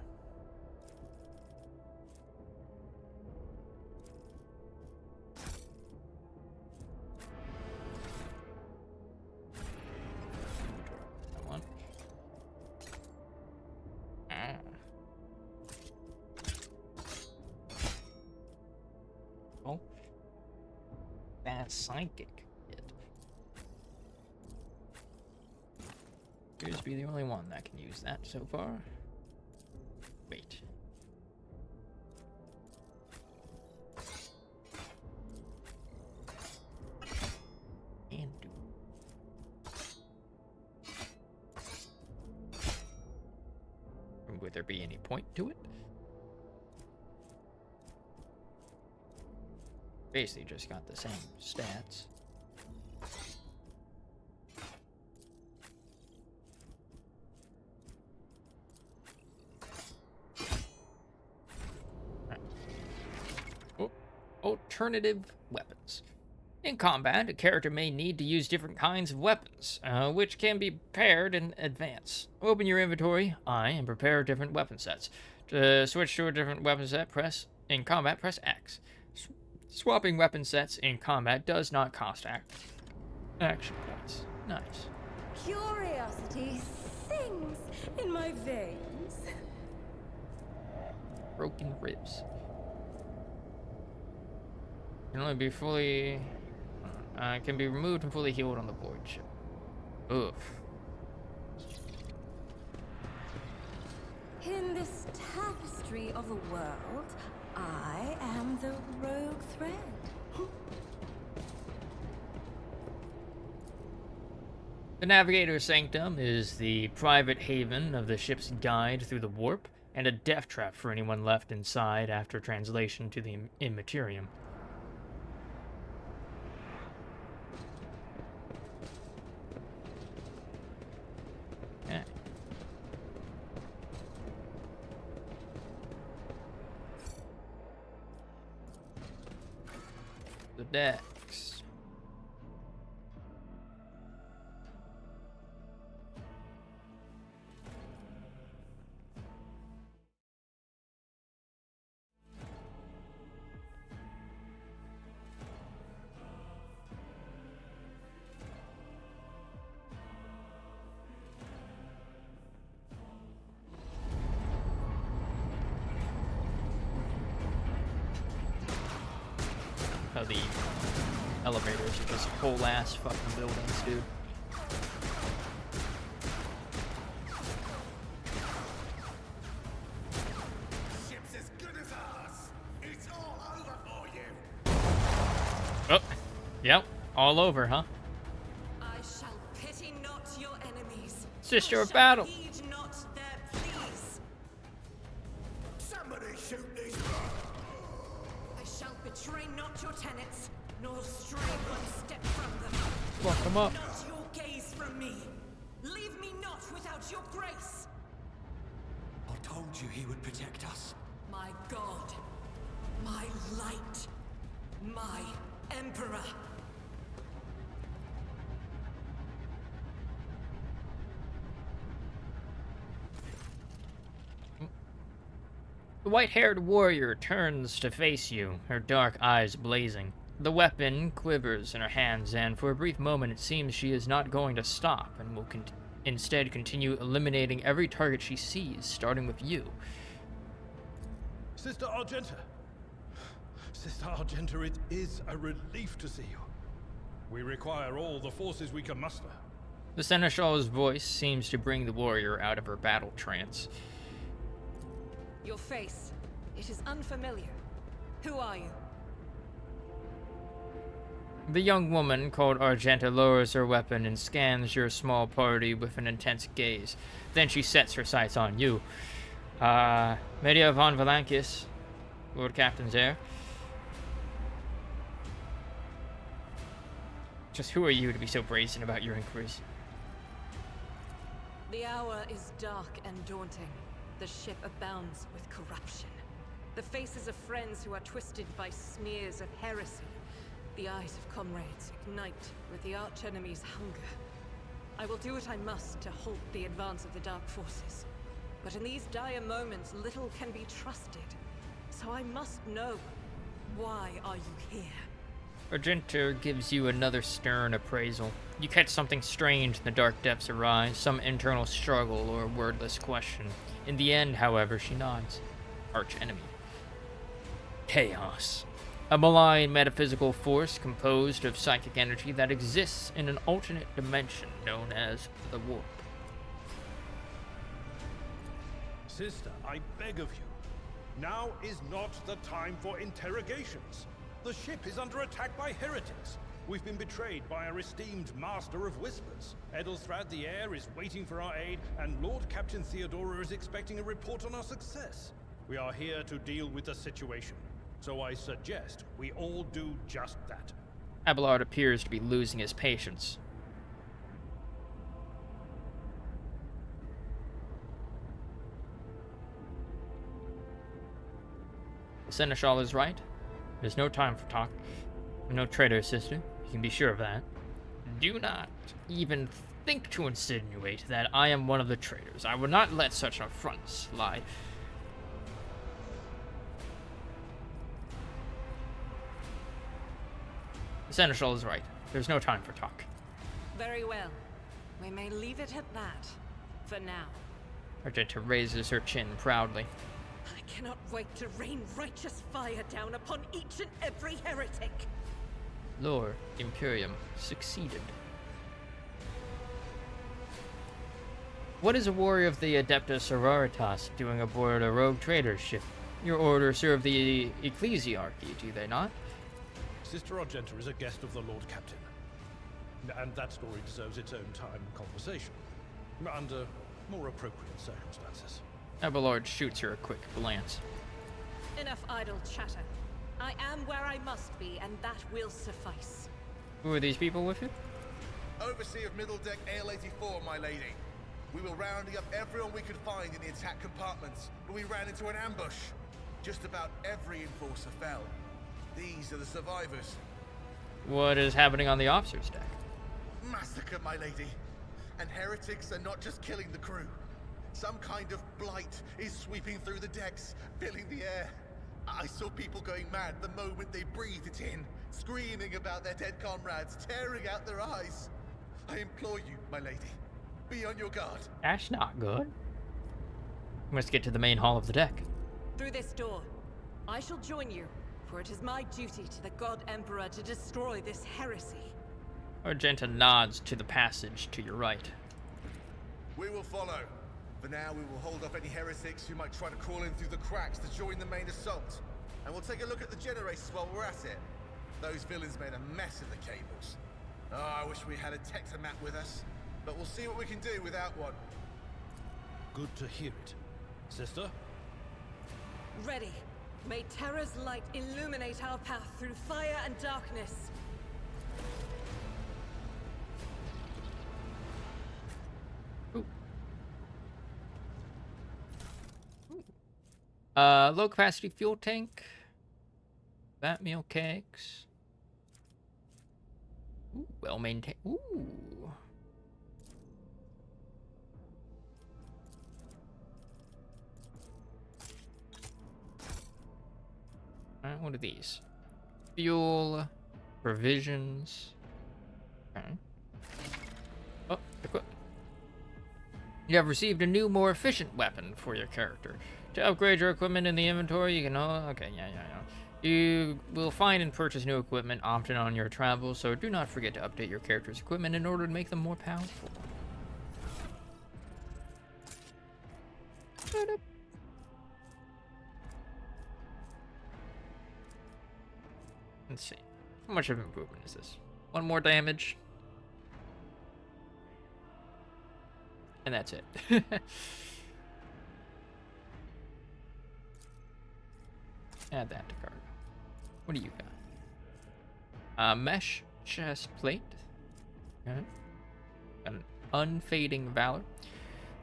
Psychic hit. Appears to be the only one that can use that so far. Wait. And do. Would there be any point to it? Basically just got the same stats. alternative weapons. In combat, a character may need to use different kinds of weapons, which can be prepared in advance. Open your inventory, and prepare different weapon sets. To switch to a different weapon set, press X. Swapping weapon sets in combat does not cost action points. Nice. Curiosity sings in my veins. Broken ribs. Can only be fully... can be removed and fully healed on the void ship. Oof. In this tapestry of a world, I am the rogue thread. The Navigator's Sanctum is the private haven of the ship's guide through the warp, and a death trap for anyone left inside after translation to the Immaterium. The decks. How the elevators are just whole ass fucking buildings, dude. Ship's as good as ours. It's all over for you. Oh, yep, all over, huh? I shall pity not your enemies. Sister I of shall battle. heed not their pleas. Somebody shoot these. I shall betray not your tenets, nor stray one step from them. Fuck them up. Not your gaze from me. Leave me not without your grace. I told you he would protect us. My God, my light, my emperor. The white-haired warrior turns to face you, her dark eyes blazing. The weapon quivers in her hands, and for a brief moment it seems she is not going to stop, and will instead continue eliminating every target she sees, starting with you. Sister Argenta. Sister Argenta, it is a relief to see you. We require all the forces we can muster. The Seneschal's voice seems to bring the warrior out of her battle trance. Your face, it is unfamiliar. Who are you? The young woman called Argenta lowers her weapon and scans your small party with an intense gaze. Then she sets her sights on you. Media von Valankis, Lord Captain's heir. Just who are you to be so brazen about your inquiries? The hour is dark and daunting. The ship abounds with corruption. The faces of friends who are twisted by smears of heresy. The eyes of comrades ignite with the archenemy's hunger. I will do what I must to halt the advance of the Dark Forces. But in these dire moments, little can be trusted. So I must know, why are you here? Argenta gives you another stern appraisal. You catch something strange in the dark depths of her eyes, some internal struggle or wordless question. In the end, however, she nods. Archenemy. Chaos. A malign metaphysical force composed of psychic energy that exists in an alternate dimension known as the Warp. Sister, I beg of you. Now is not the time for interrogations. The ship is under attack by heretics. We've been betrayed by our esteemed Master of Whispers. Edelstrad the Heir is waiting for our aid, and Lord Captain Theodora is expecting a report on our success. We are here to deal with the situation, so I suggest we all do just that. Abelard appears to be losing his patience. The Seneschal is right. There's no time for talk. No traitor, sister. You can be sure of that. Do not even think to insinuate that I am one of the traitors. I will not let such affronts slide. The Seneschal is right. There's no time for talk. Very well. We may leave it at that. For now. Argenta raises her chin proudly. I cannot wait to rain righteous fire down upon each and every heretic. Lord Imperium succeeded. What is a warrior of the Adeptus Sororitas doing aboard a rogue trader ship? Your order serve the ecclesiarchy, do they not? Sister Argenta is a guest of the Lord Captain. And that story deserves its own time and conversation. Under more appropriate circumstances. Abelard shoots her a quick glance. Enough idle chatter. I am where I must be, and that will suffice. Who are these people with you? Overseer of Middle Deck AL-84, my lady. We were rounding up everyone we could find in the attack compartments, but we ran into an ambush. Just about every enforcer fell. These are the survivors. What is happening on the officer's deck? Massacre, my lady. And heretics are not just killing the crew. Some kind of blight is sweeping through the decks, filling the air. I saw people going mad the moment they breathed it in, screaming about their dead comrades, tearing out their eyes. I implore you, my lady, be on your guard. That's not good. We must get to the main hall of the deck. Through this door. I shall join you, for it is my duty to the God Emperor to destroy this heresy. Argenta nods to the passage to your right. We will follow. For now, we will hold off any heretics who might try to crawl in through the cracks to join the main assault. And we'll take a look at the generators while we're at it. Those villains made a mess of the cables. Oh, I wish we had a Tectomat with us. But we'll see what we can do without one. Good to hear it. Sister? Ready. May Terra's light illuminate our path through fire and darkness. Low capacity fuel tank. Fat meal kegs. Ooh, well maintained. Ooh. Alright, what are these? Fuel, provisions. Okay. Oh, equip. You have received a new, more efficient weapon for your character. To upgrade your equipment in the inventory, you can... Oh, okay, yeah. You will find and purchase new equipment often on your travels, so do not forget to update your character's equipment in order to make them more powerful. Let's see. How much of improvement is this? 1 more damage. And that's it. Add that to cargo. What do you got? Mesh chest plate. Okay. An unfading valor.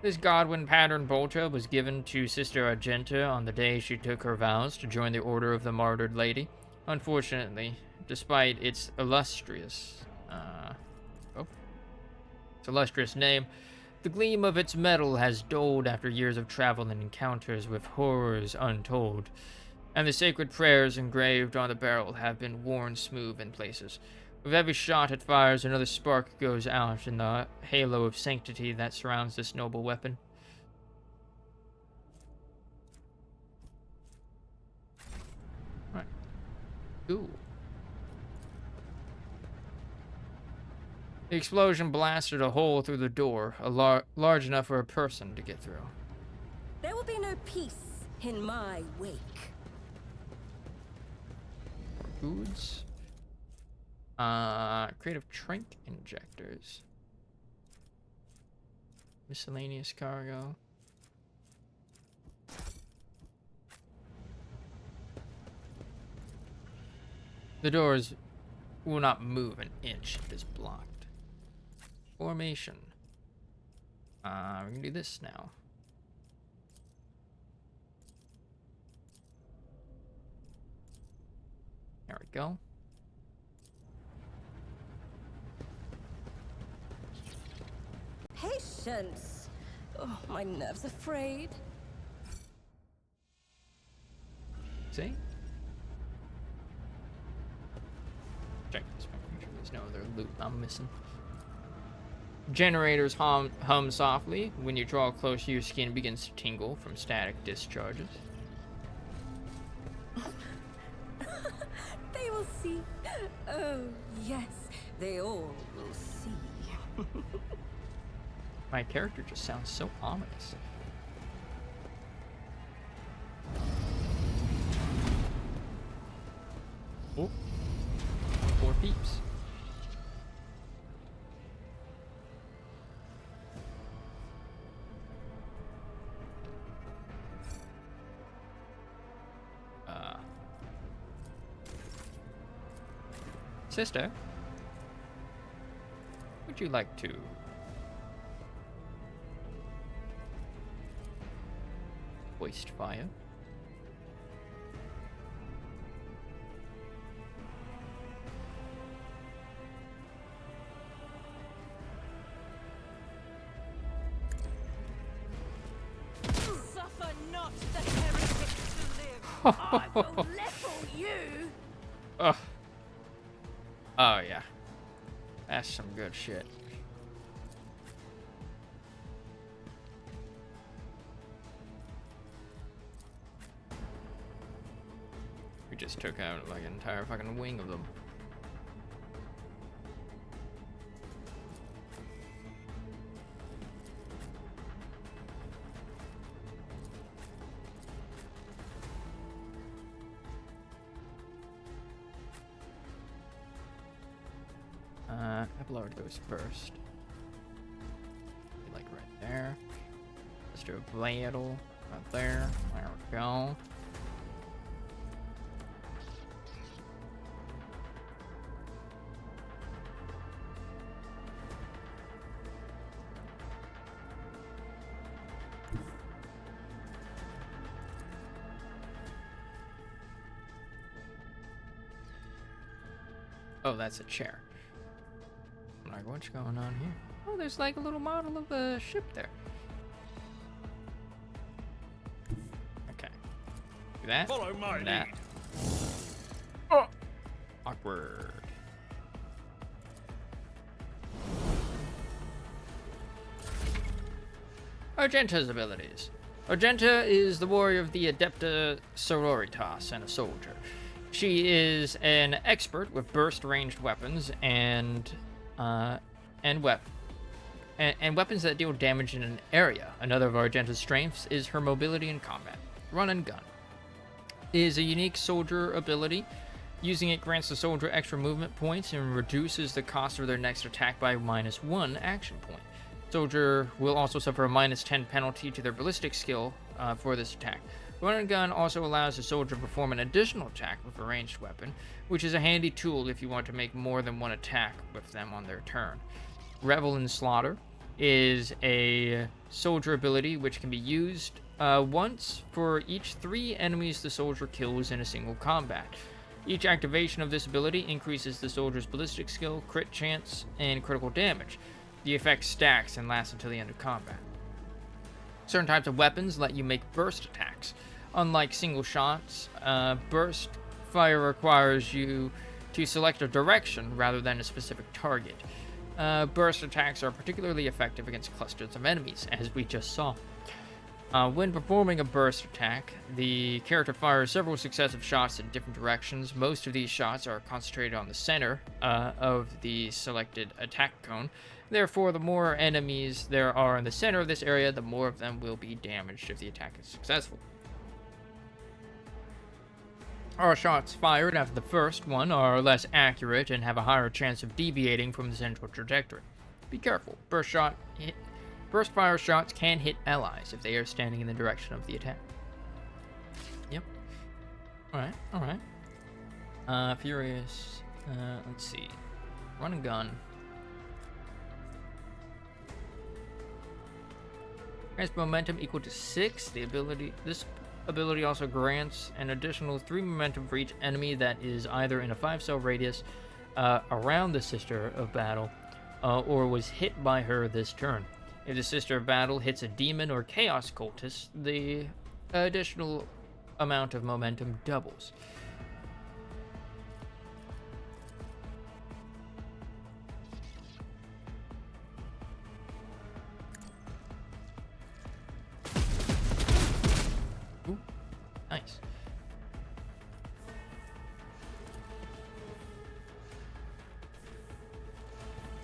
This Godwin pattern bolter was given to Sister Argenta on the day she took her vows to join the Order of the Martyred Lady. Unfortunately, despite its illustrious name, the gleam of its metal has dulled after years of travel and encounters with horrors untold, and the sacred prayers engraved on the barrel have been worn smooth in places. With every shot it fires, another spark goes out in the halo of sanctity that surrounds this noble weapon. Right. Ooh. The explosion blasted a hole through the door, large enough for a person to get through. There will be no peace in my wake. Foods. Creative Trink injectors. Miscellaneous cargo. The doors will not move an inch if it is blocked. Formation. We can do this now. go. Patience. Oh, my nerves are frayed. See? Check this one. Make sure there's no other loot I'm missing. Generators hum softly. When you draw close, your skin begins to tingle from static discharges. They will see. Oh, yes. They all will see. My character just sounds so ominous. Oh. 4 peeps. Sister, would you like to waste fire? Suffer not the heretics to live. I will level you! Ugh. Oh, yeah. That's some good shit. We just took out like an entire fucking wing of them. Upload goes first. Like right there. Let's do a bladle right there. There we go. Oh, that's a chair. I'm like, what's going on here? Oh, there's like a little model of a ship there. Okay. Do that. Follow my and that. lead. Oh! Awkward. Argenta's abilities. Argenta is the warrior of the Adepta Sororitas and a soldier. She is an expert with burst ranged weapons and weapons that deal damage in an area. Another of Argenta's strengths is her mobility in combat. Run and gun is a unique soldier ability. Using it grants the soldier extra movement points and reduces the cost of their next attack by -1 action point. Soldier will also suffer a -10 penalty to their ballistic skill for this attack. Run and gun also allows the soldier to perform an additional attack with a ranged weapon, which is a handy tool if you want to make more than one attack with them on their turn. Revel in Slaughter is a soldier ability which can be used once for each 3 enemies the soldier kills in a single combat. Each activation of this ability increases the soldier's ballistic skill, crit chance, and critical damage. The effect stacks and lasts until the end of combat. Certain types of weapons let you make burst attacks. Unlike single shots, burst fire requires you to select a direction rather than a specific target. Burst attacks are particularly effective against clusters of enemies, as we just saw. When performing a burst attack, the character fires several successive shots in different directions. Most of these shots are concentrated on the center of the selected attack cone. Therefore, the more enemies there are in the center of this area, the more of them will be damaged if the attack is successful. Our shots fired after the first one are less accurate and have a higher chance of deviating from the central trajectory. Be careful. Burst fire shots can hit allies if they are standing in the direction of the attack. Yep. Alright. Furious. Let's see. Run and gun. Grants momentum equal to 6. The ability. This ability also grants an additional 3 momentum for each enemy that is either in a 5-cell radius around the Sister of Battle or was hit by her this turn. If the Sister of Battle hits a demon or chaos cultist, the additional amount of momentum doubles. Ooh, nice.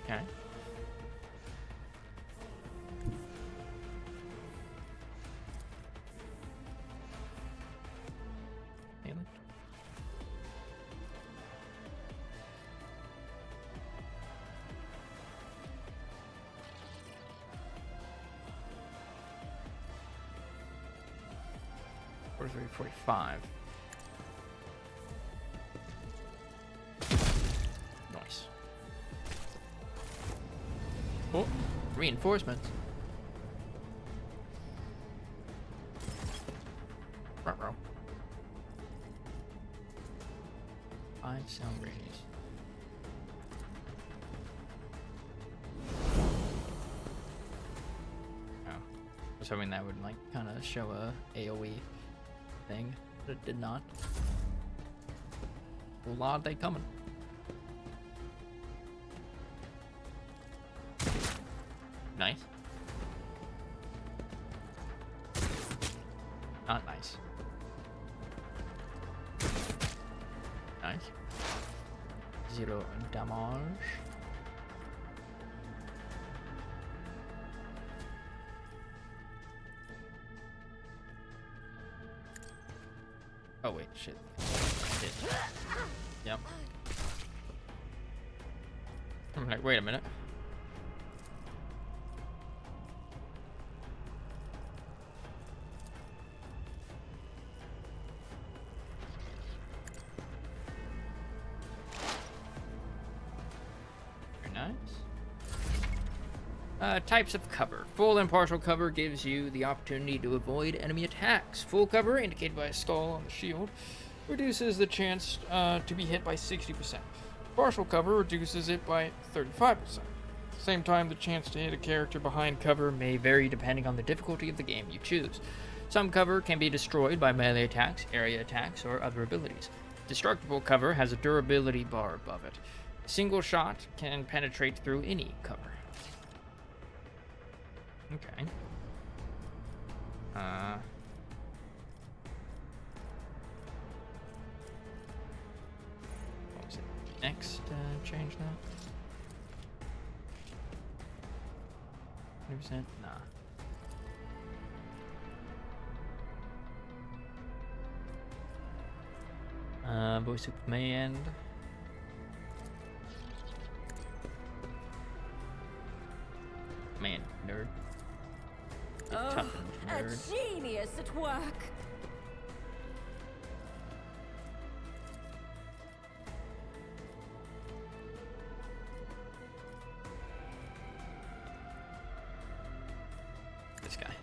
Okay. Nail it. Or 345. Nice. Oh, reinforcements. Front row. 5-cell radius. Oh, I was hoping that would like kind of show a AOE thing, but it did not. A lot they coming. Nice. Not nice. Nice. 0 damage. Oh wait, shit. Shit. Yep. I'm like, wait a minute. Types of cover. Full and partial cover gives you the opportunity to avoid enemy attacks. Full cover, indicated by a skull on the shield, reduces the chance to be hit by 60%. Partial cover reduces it by 35%. At the same time, the chance to hit a character behind cover may vary depending on the difficulty of the game you choose. Some cover can be destroyed by melee attacks, area attacks, or other abilities. Destructible cover has a durability bar above it. A single shot can penetrate through any cover. Okay. What was it? Next, change that. 100%? Nah. Voice of command. Man, nerd. Oh, a genius at work. This guy.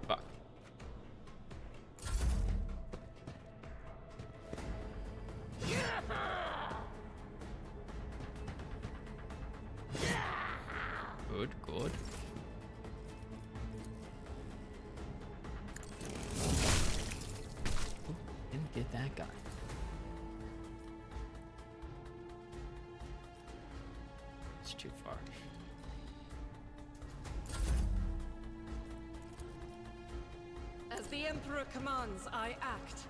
Fuck. Good, good. Didn't get that guy. It's too far. As the Emperor commands, I act.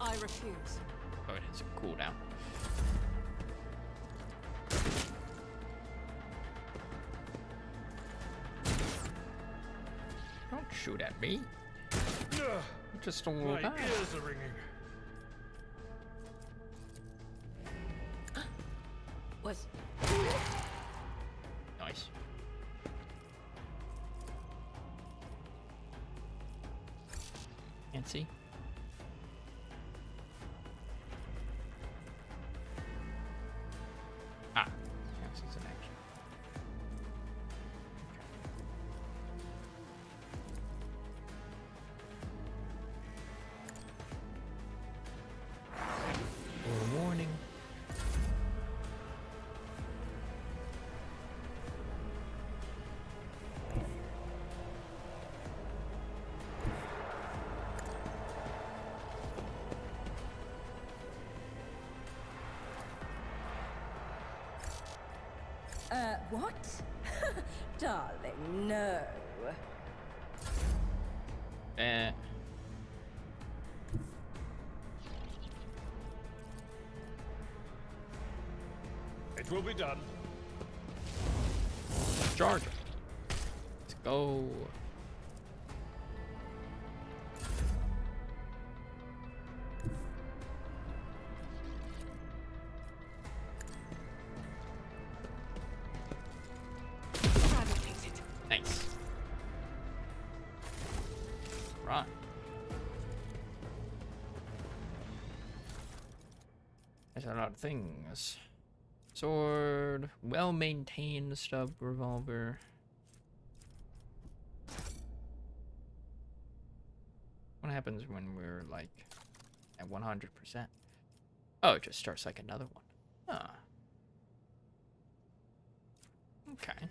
I refuse. Oh, it has a cooldown. Don't shoot at me. Just a little guy. My ears are ringing. Was Nice. Can't see. Ah. Yes, is an action. Or a warning. What? Darling, no. It will be done. Charge. Let's go. Nice. Right. There's a lot of things. Sword, well-maintained stub revolver. What happens when we're like at 100%? Oh, it just starts like another one. Ah. Okay.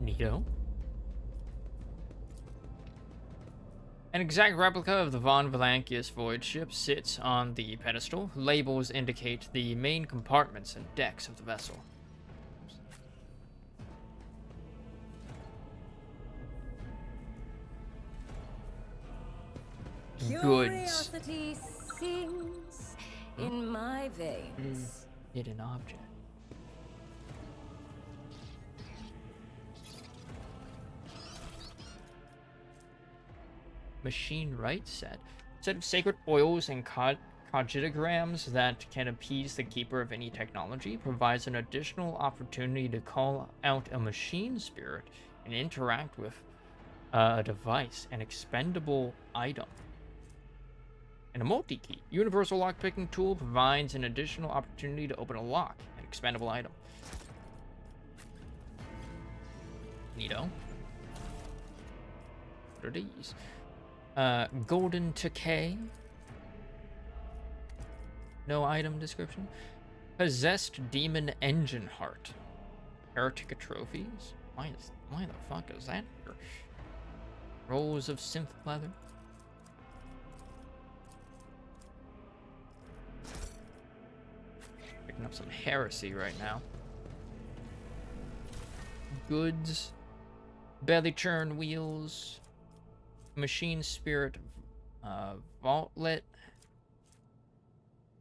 Neato. An exact replica of the Von Valankius void ship sits on the pedestal. Labels indicate the main compartments and decks of the vessel. Goods. Curiosity sings in my veins. Hidden object. Machine right set of sacred oils and cogitograms that can appease the keeper of any technology, provides an additional opportunity to call out a machine spirit and interact with a device, an expendable item. And a multi-key. Universal lockpicking tool provides an additional opportunity to open a lock, an expendable item. Neato. What are these? Golden Decay. No item description. Possessed Demon Engine Heart. Heretic Trophies. Why the fuck is that here? Rolls of synth leather. Picking up some heresy right now. Goods. Belly churn wheels. Machine spirit vaultlet.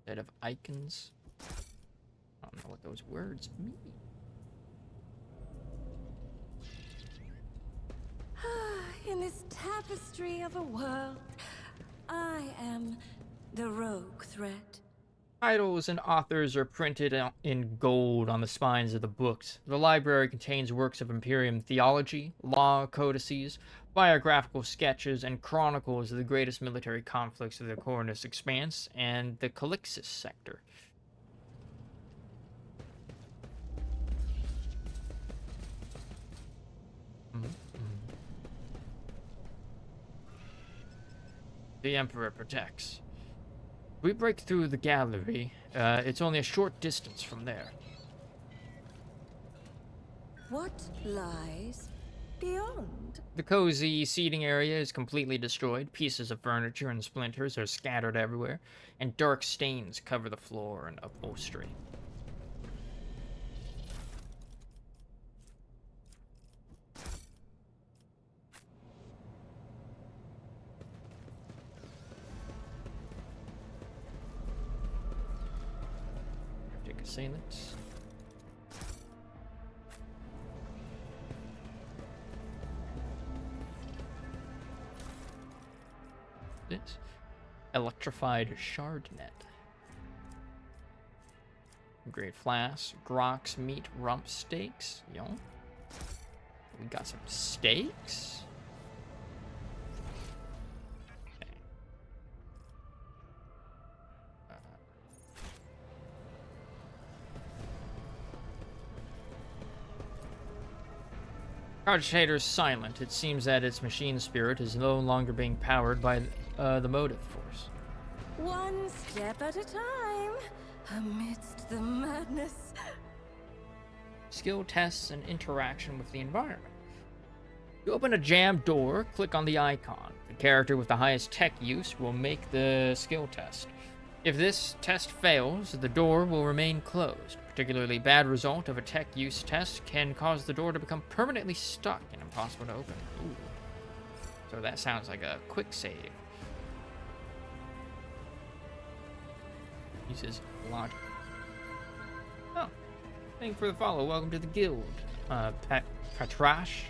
Set of icons. I don't know what those words mean. In this tapestry of a world, I am the rogue thread. Titles and authors are printed in gold on the spines of the books. The library contains works of Imperium theology, law codices, biographical sketches, and chronicles of the greatest military conflicts of the Cornus Expanse and the Calixis sector. The Emperor protects. We break through the gallery. It's only a short distance from there. What lies beyond? The cozy seating area is completely destroyed. Pieces of furniture and splinters are scattered everywhere, and dark stains cover the floor and upholstery. Take assailants. This electrified shard net. Great flask, grox meat rump steaks. Yo, we got some steaks. Okay. Cogitator is silent. It seems that its machine spirit is no longer being powered by the motive force. One step at a time, amidst the madness. Skill tests and interaction with the environment. You open a jammed door, click on the icon. The character with the highest tech use will make the skill test. If this test fails, the door will remain closed. Particularly bad result of a tech use test can cause the door to become permanently stuck and impossible to open. Ooh. So that sounds like a quick save. Uses logic. Oh, thank you for the follow. Welcome to the guild. Patrash.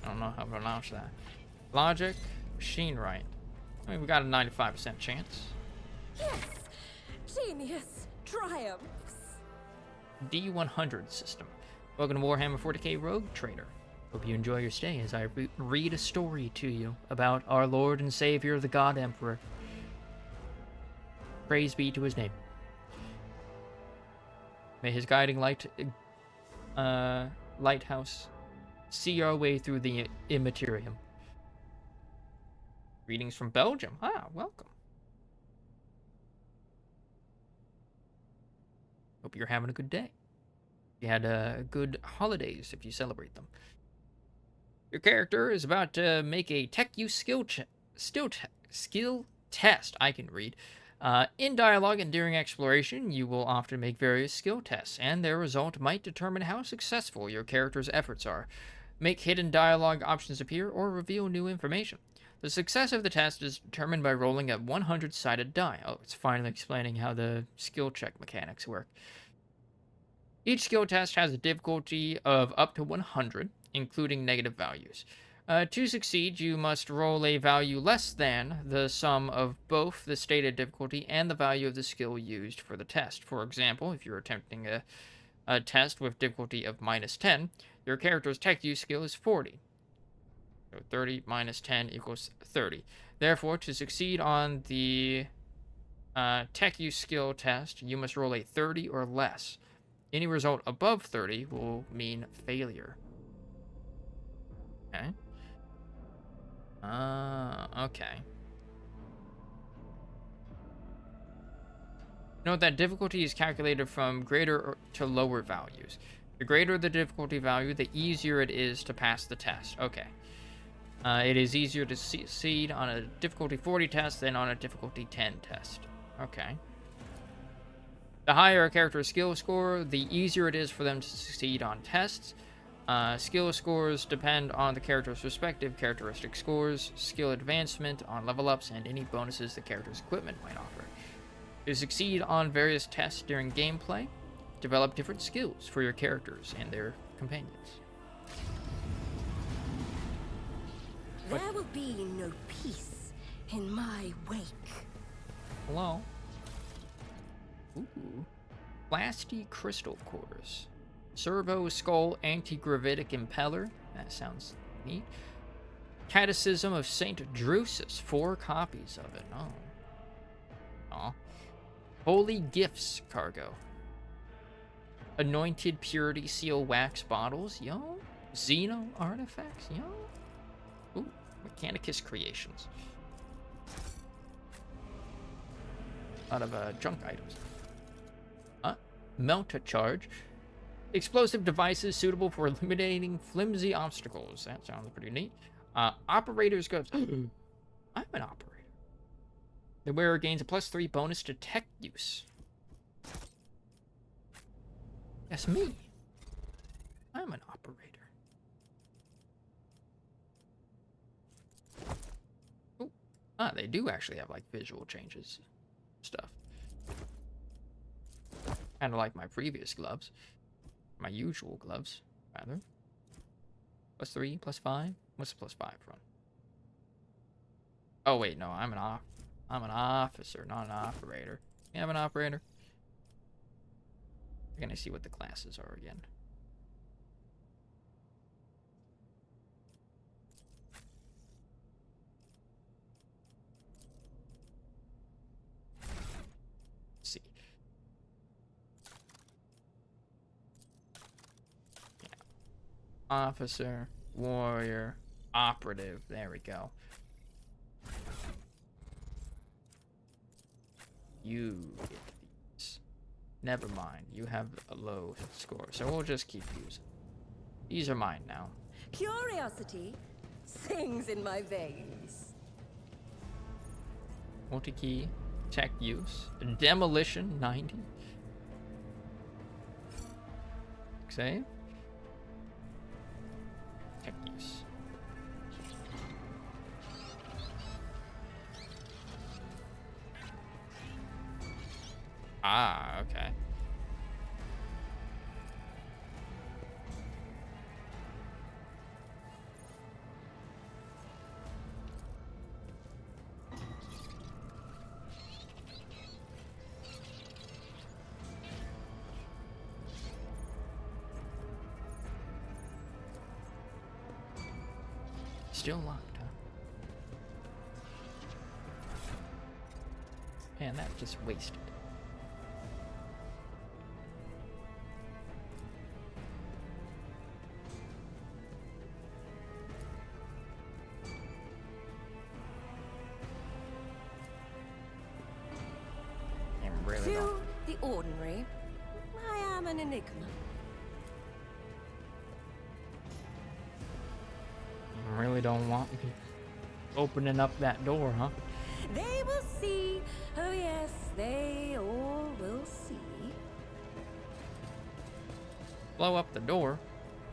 I don't know how to pronounce that. Logic, machine right. I mean, we got a 95% chance. Yes! Genius triumphs! D100 system. Welcome to Warhammer 40k Rogue Trader. Hope you enjoy your stay as I read a story to you about our Lord and Savior, the God Emperor. Praise be to his name. May his guiding lighthouse see our way through the immaterium. Greetings from Belgium. Ah, welcome. Hope you're having a good day. You had good holidays if you celebrate them. Your character is about to make a tech use skill test. I can read. In dialogue and during exploration, you will often make various skill tests, and their result might determine how successful your character's efforts are. Make hidden dialogue options appear or reveal new information. The success of the test is determined by rolling a 100-sided die. Oh, it's finally explaining how the skill check mechanics work. Each skill test has a difficulty of up to 100, including negative values. To succeed, you must roll a value less than the sum of both the stated difficulty and the value of the skill used for the test. For example, if you're attempting a test with difficulty of -10, your character's tech use skill is 40. So 30 minus 10 equals 30. Therefore, to succeed on the tech use skill test, you must roll a 30 or less. Any result above 30 will mean failure. Okay. Okay. Note that difficulty is calculated from greater to lower values. The greater the difficulty value, the easier it is to pass the test. Okay. It is easier to succeed on a difficulty 40 test than on a difficulty 10 test. Okay. The higher a character's skill score, the easier it is for them to succeed on tests. Skill scores depend on the character's respective characteristic scores, skill advancement on level ups, and any bonuses the character's equipment might offer. To succeed on various tests during gameplay, develop different skills for your characters and their companions. There will be no peace in my wake. Hello? Ooh. Plasty crystal cores. Servo skull anti-gravitic impeller. That sounds neat. Catechism of Saint Drusus. 4 copies of it. Oh. Aw. Holy Gifts cargo. Anointed Purity Seal wax bottles. Yo. Xeno artifacts. Yo. Ooh. Mechanicus creations. Out of junk items. Melt a charge. Explosive devices suitable for eliminating flimsy obstacles. That sounds pretty neat. Operator's gloves. I'm an operator. The wearer gains a +3 bonus to tech use. That's me. I'm an operator. Ooh. They do actually have like visual changes stuff. Kind of like my previous gloves. My usual gloves, rather. +3, +5. What's the +5 from? Oh wait, no, I'm an officer, not an operator. You have an operator? We're gonna see what the classes are again. Let's see. Officer, warrior, operative. There we go. You get these. Never mind. You have a low score, so we'll just keep using. These are mine now. Curiosity sings in my veins. Multi-key, tech use, demolition 90. Save. Tech use. Ah, okay. Still locked, huh? Man, that just wasted. I'm really To don't. the ordinary, I am an enigma. Really don't want me opening up that door, huh? They will see. Oh yes, they all will see. Blow up the door.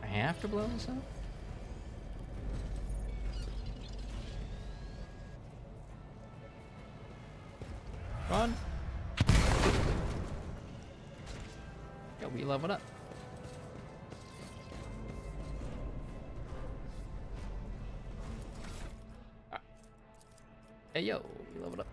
I have to blow this up? Run. Yo, we leveled up. Hey yo, we leveled up.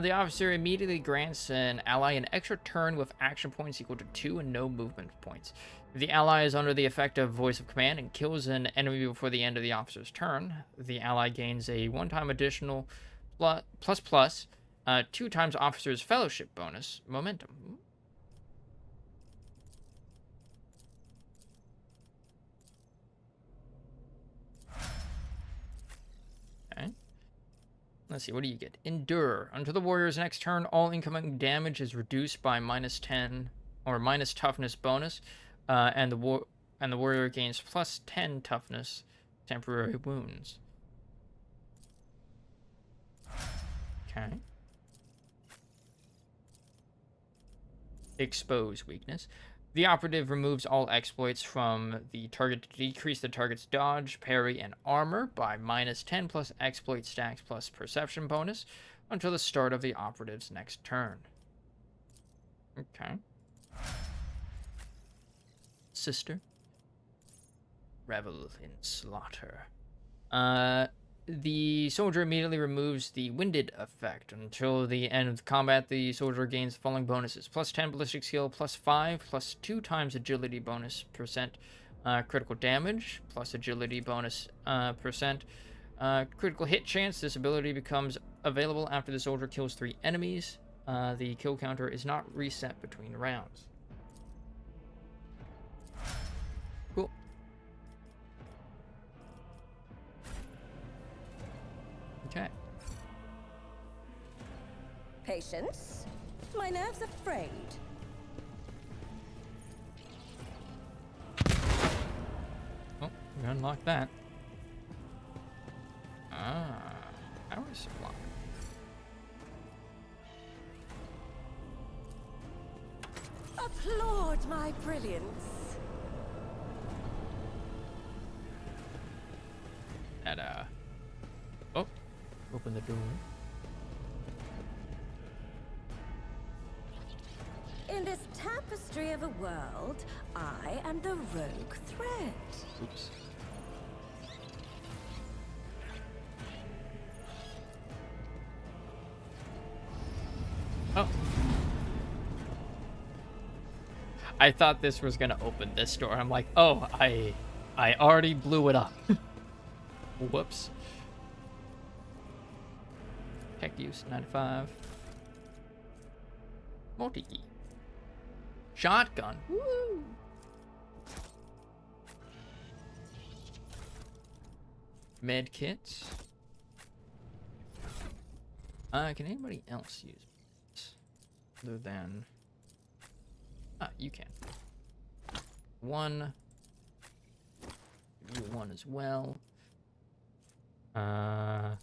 The officer immediately grants an ally an extra turn with action points equal to 2 and no movement points. If the ally is under the effect of voice of command and kills an enemy before the end of the officer's turn, the ally gains a 1-time additional plus 2 times officer's fellowship bonus momentum. Okay. Let's see, what do you get? Endure. Until the warrior's next turn, all incoming damage is reduced by -10 or minus toughness bonus, and the warrior gains plus 10 toughness temporary wounds. Okay. Expose weakness. The operative removes all exploits from the target to decrease the target's dodge, parry, and armor by -10 plus exploit stacks plus perception bonus until the start of the operative's next turn. Okay. Sister. Revel in slaughter. The soldier immediately removes the winded effect. Until the end of the combat, the soldier gains the following bonuses. Plus 10 ballistic skill, plus 5, plus 2 times agility bonus percent, critical damage, plus agility bonus percent, critical hit chance. This ability becomes available after the soldier kills 3 enemies. The kill counter is not reset between rounds. Cool. Okay. Patience. My nerves are frayed. Oh, we unlocked that. Ah, power supply. Applaud my brilliance. And oh, open the door. In this tapestry of a world, I am the rogue thread. Oops. Oh. I thought this was gonna open this door. I'm like, oh, I already blew it up. Whoops. Tech use 95. Multi-key. Shotgun. Woo! Med kits. Can anybody else use this? Other than... Ah, you can. One. You one as well. What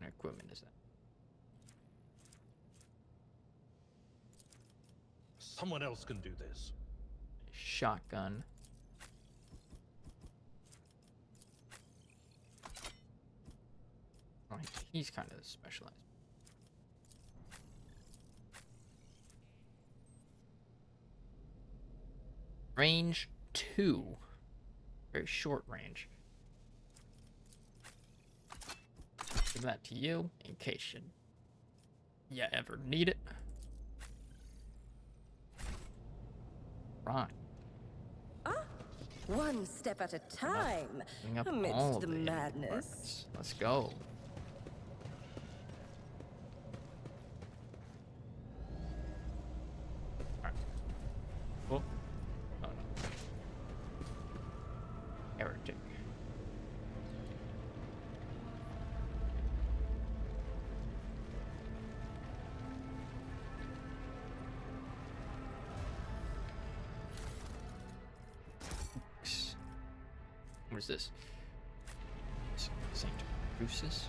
equipment is that? Someone else can do this. Shotgun. Oh, he's kind of specialized. Range 2. Very short range. Give that to you in case you ever need it. Right. One step at a time, Bring up all amidst of the the madness. parts. Let's go. Alright. Oh. Oh no. Heretic. What is this? Saint Crucis.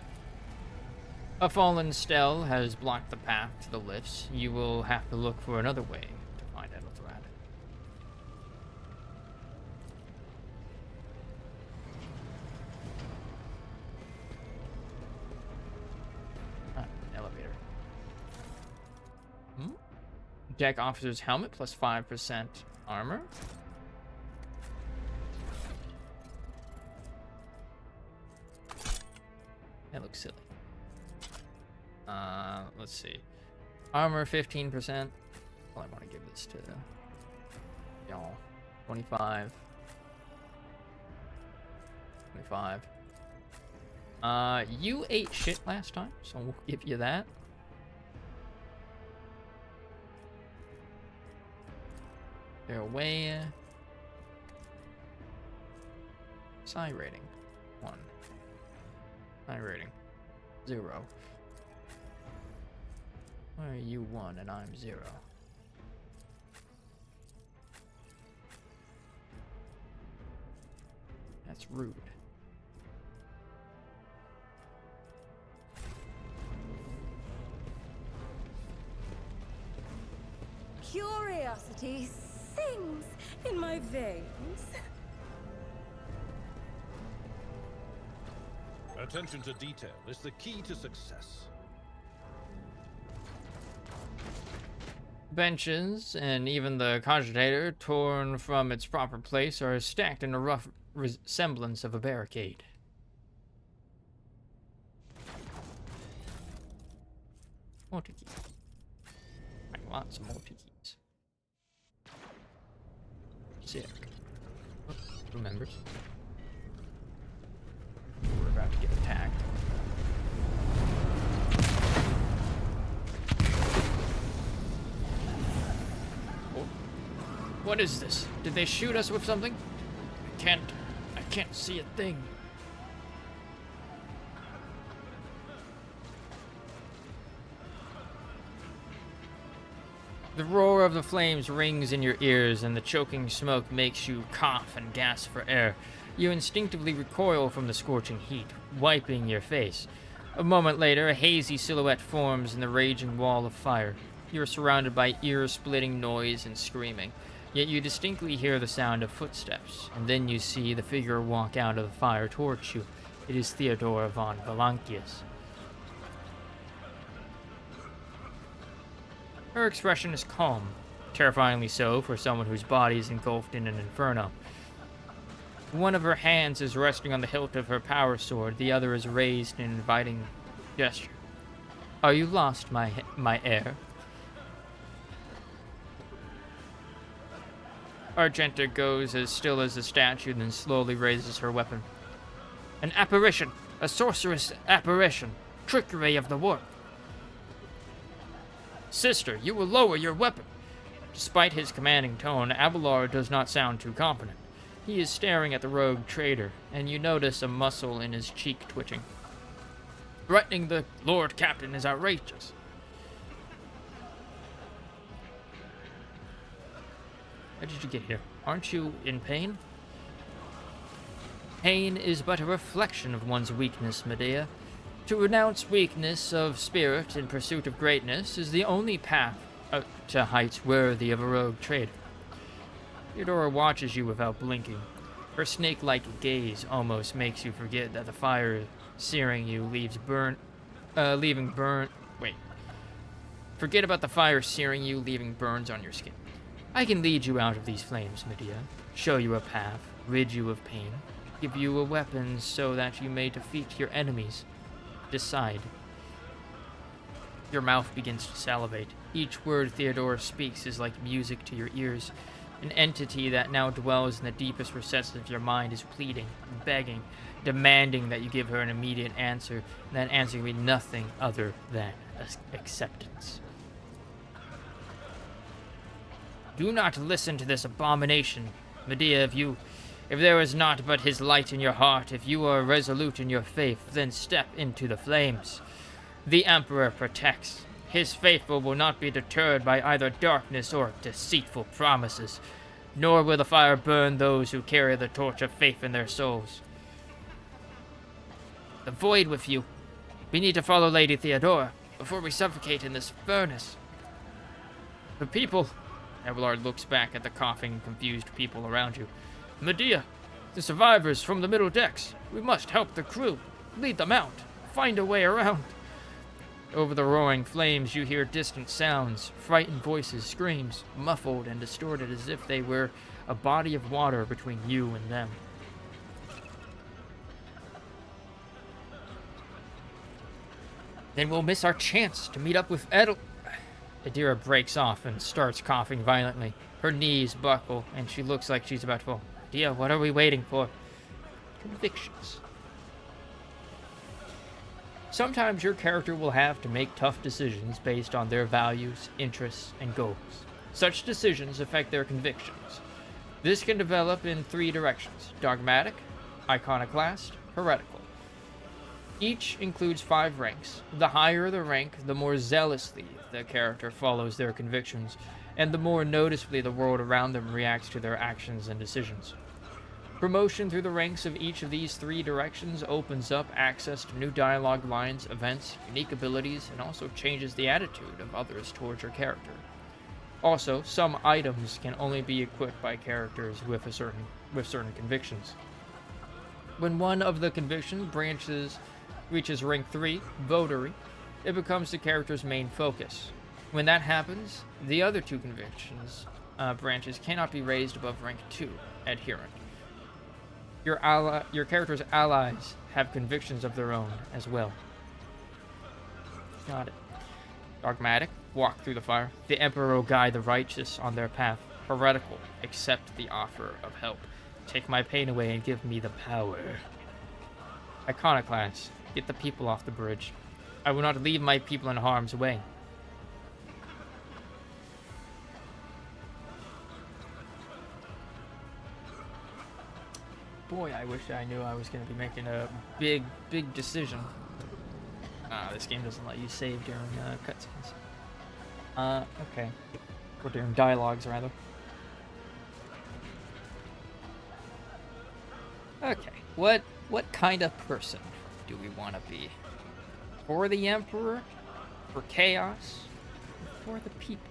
A fallen stele has blocked the path to the lifts. You will have to look for another way to find Edelthrad. Elevator. Deck officer's helmet plus 5% armor. That looks silly. Let's see. Armor 15%. Well, I want to give this to y'all. 25. 25. You ate shit last time, so we'll give you that. They're away. Psi rating. 1. Psi rating. 0. Why are you 1 and I'm 0? That's rude. Curiosity sings in my veins. Attention to detail is the key to success. Benches and even the cogitator, torn from its proper place, are stacked in a rough semblance of a barricade. Multi-key. I want some multi-keys. Sick. Oh, remembers. We're about to get attacked. Oh. What is this? Did they shoot us with something? I can't see a thing. The roar of the flames rings in your ears, and the choking smoke makes you cough and gasp for air. You instinctively recoil from the scorching heat, wiping your face. A moment later, a hazy silhouette forms in the raging wall of fire. You are surrounded by ear-splitting noise and screaming, yet you distinctly hear the sound of footsteps, and then you see the figure walk out of the fire towards you. It is Theodora von Valancius. Her expression is calm, terrifyingly so for someone whose body is engulfed in an inferno. One of her hands is resting on the hilt of her power sword, the other is raised in an inviting gesture. Are you lost, my heir? Argenta goes as still as a statue, then slowly raises her weapon. An apparition! A sorceress apparition! Trickery of the warp! Sister, you will lower your weapon! Despite his commanding tone, Abelard does not sound too confident. He is staring at the rogue trader, and you notice a muscle in his cheek twitching. Threatening the Lord Captain is outrageous. How did you get here? Aren't you in pain? Pain is but a reflection of one's weakness, Medea. To renounce weakness of spirit in pursuit of greatness is the only path to heights worthy of a rogue trader. Theodora watches you without blinking. Her snake-like gaze almost makes you forget that the fire searing you Forget about the fire searing you, leaving burns on your skin. I can lead you out of these flames, Medea. Show you a path, rid you of pain, give you a weapon so that you may defeat your enemies. Decide. Your mouth begins to salivate. Each word Theodora speaks is like music to your ears. An entity that now dwells in the deepest recesses of your mind is pleading, begging, demanding that you give her an immediate answer, and that answer can be nothing other than acceptance. Do not listen to this abomination, Medea. If there is naught but his light in your heart, if you are resolute in your faith, then step into the flames. The Emperor protects. His faithful will not be deterred by either darkness or deceitful promises, nor will the fire burn those who carry the torch of faith in their souls. The void with you. We need to follow Lady Theodora before we suffocate in this furnace. The people... Abelard looks back at the coughing, confused people around you. Medea, the survivors from the middle decks. We must help the crew. Lead them out. Find a way around. Over the roaring flames, you hear distant sounds, frightened voices, screams, muffled and distorted as if they were a body of water between you and them. Then we'll miss our chance to meet up with Adira breaks off and starts coughing violently. Her knees buckle, and she looks like she's about to fall. Medea, what are we waiting for? Convictions. Sometimes your character will have to make tough decisions based on their values, interests, and goals. Such decisions affect their convictions. This can develop in 3 directions: dogmatic, iconoclast, heretical. Each includes 5 ranks. The higher the rank, the more zealously the character follows their convictions, and the more noticeably the world around them reacts to their actions and decisions. Promotion through the ranks of each of these 3 directions opens up access to new dialogue lines, events, unique abilities, and also changes the attitude of others towards your character. Also, some items can only be equipped by characters with certain convictions. When one of the conviction branches reaches rank 3, votary, it becomes the character's main focus. When that happens, the other 2 convictions branches cannot be raised above rank 2, adherent. Your character's allies have convictions of their own as well. Got it. Dogmatic, walk through the fire. The Emperor will guide the righteous on their path. Heretical, accept the offer of help. Take my pain away and give me the power. Iconoclast, get the people off the bridge. I will not leave my people in harm's way. Boy, I wish I knew I was going to be making a big decision. This game doesn't let you save during cutscenes. Okay. Or during dialogues, rather. Okay, what kind of person do we want to be? For the Emperor? For chaos? Or for the people?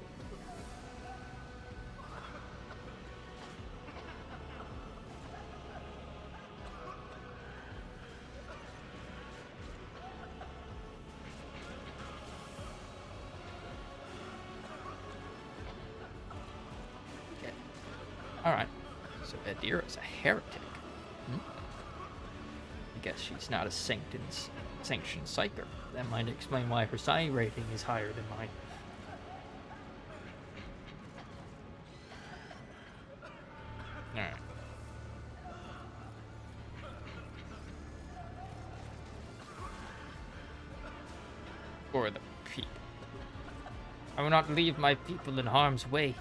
Okay. Alright. So Adira's a heretic. I guess she's not a sanctioned psyker. That might explain why her psi rating is higher than mine. Alright. For the people. I will not leave my people in harm's way.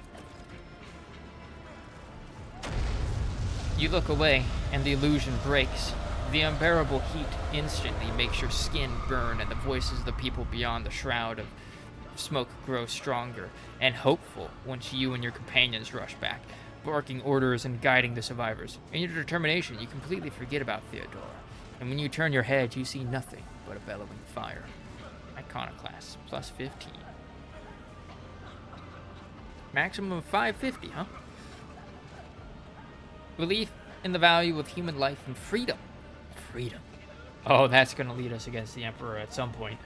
You look away, and the illusion breaks. The unbearable heat instantly makes your skin burn, and the voices of the people beyond the shroud of smoke grow stronger and hopeful once you and your companions rush back, barking orders and guiding the survivors. In your determination, you completely forget about Theodora, and when you turn your head, you see nothing but a bellowing fire. Iconoclast, plus 15. Maximum of 550, huh? Belief in the value of human life and freedom. Freedom. Oh, that's going to lead us against the Emperor at some point.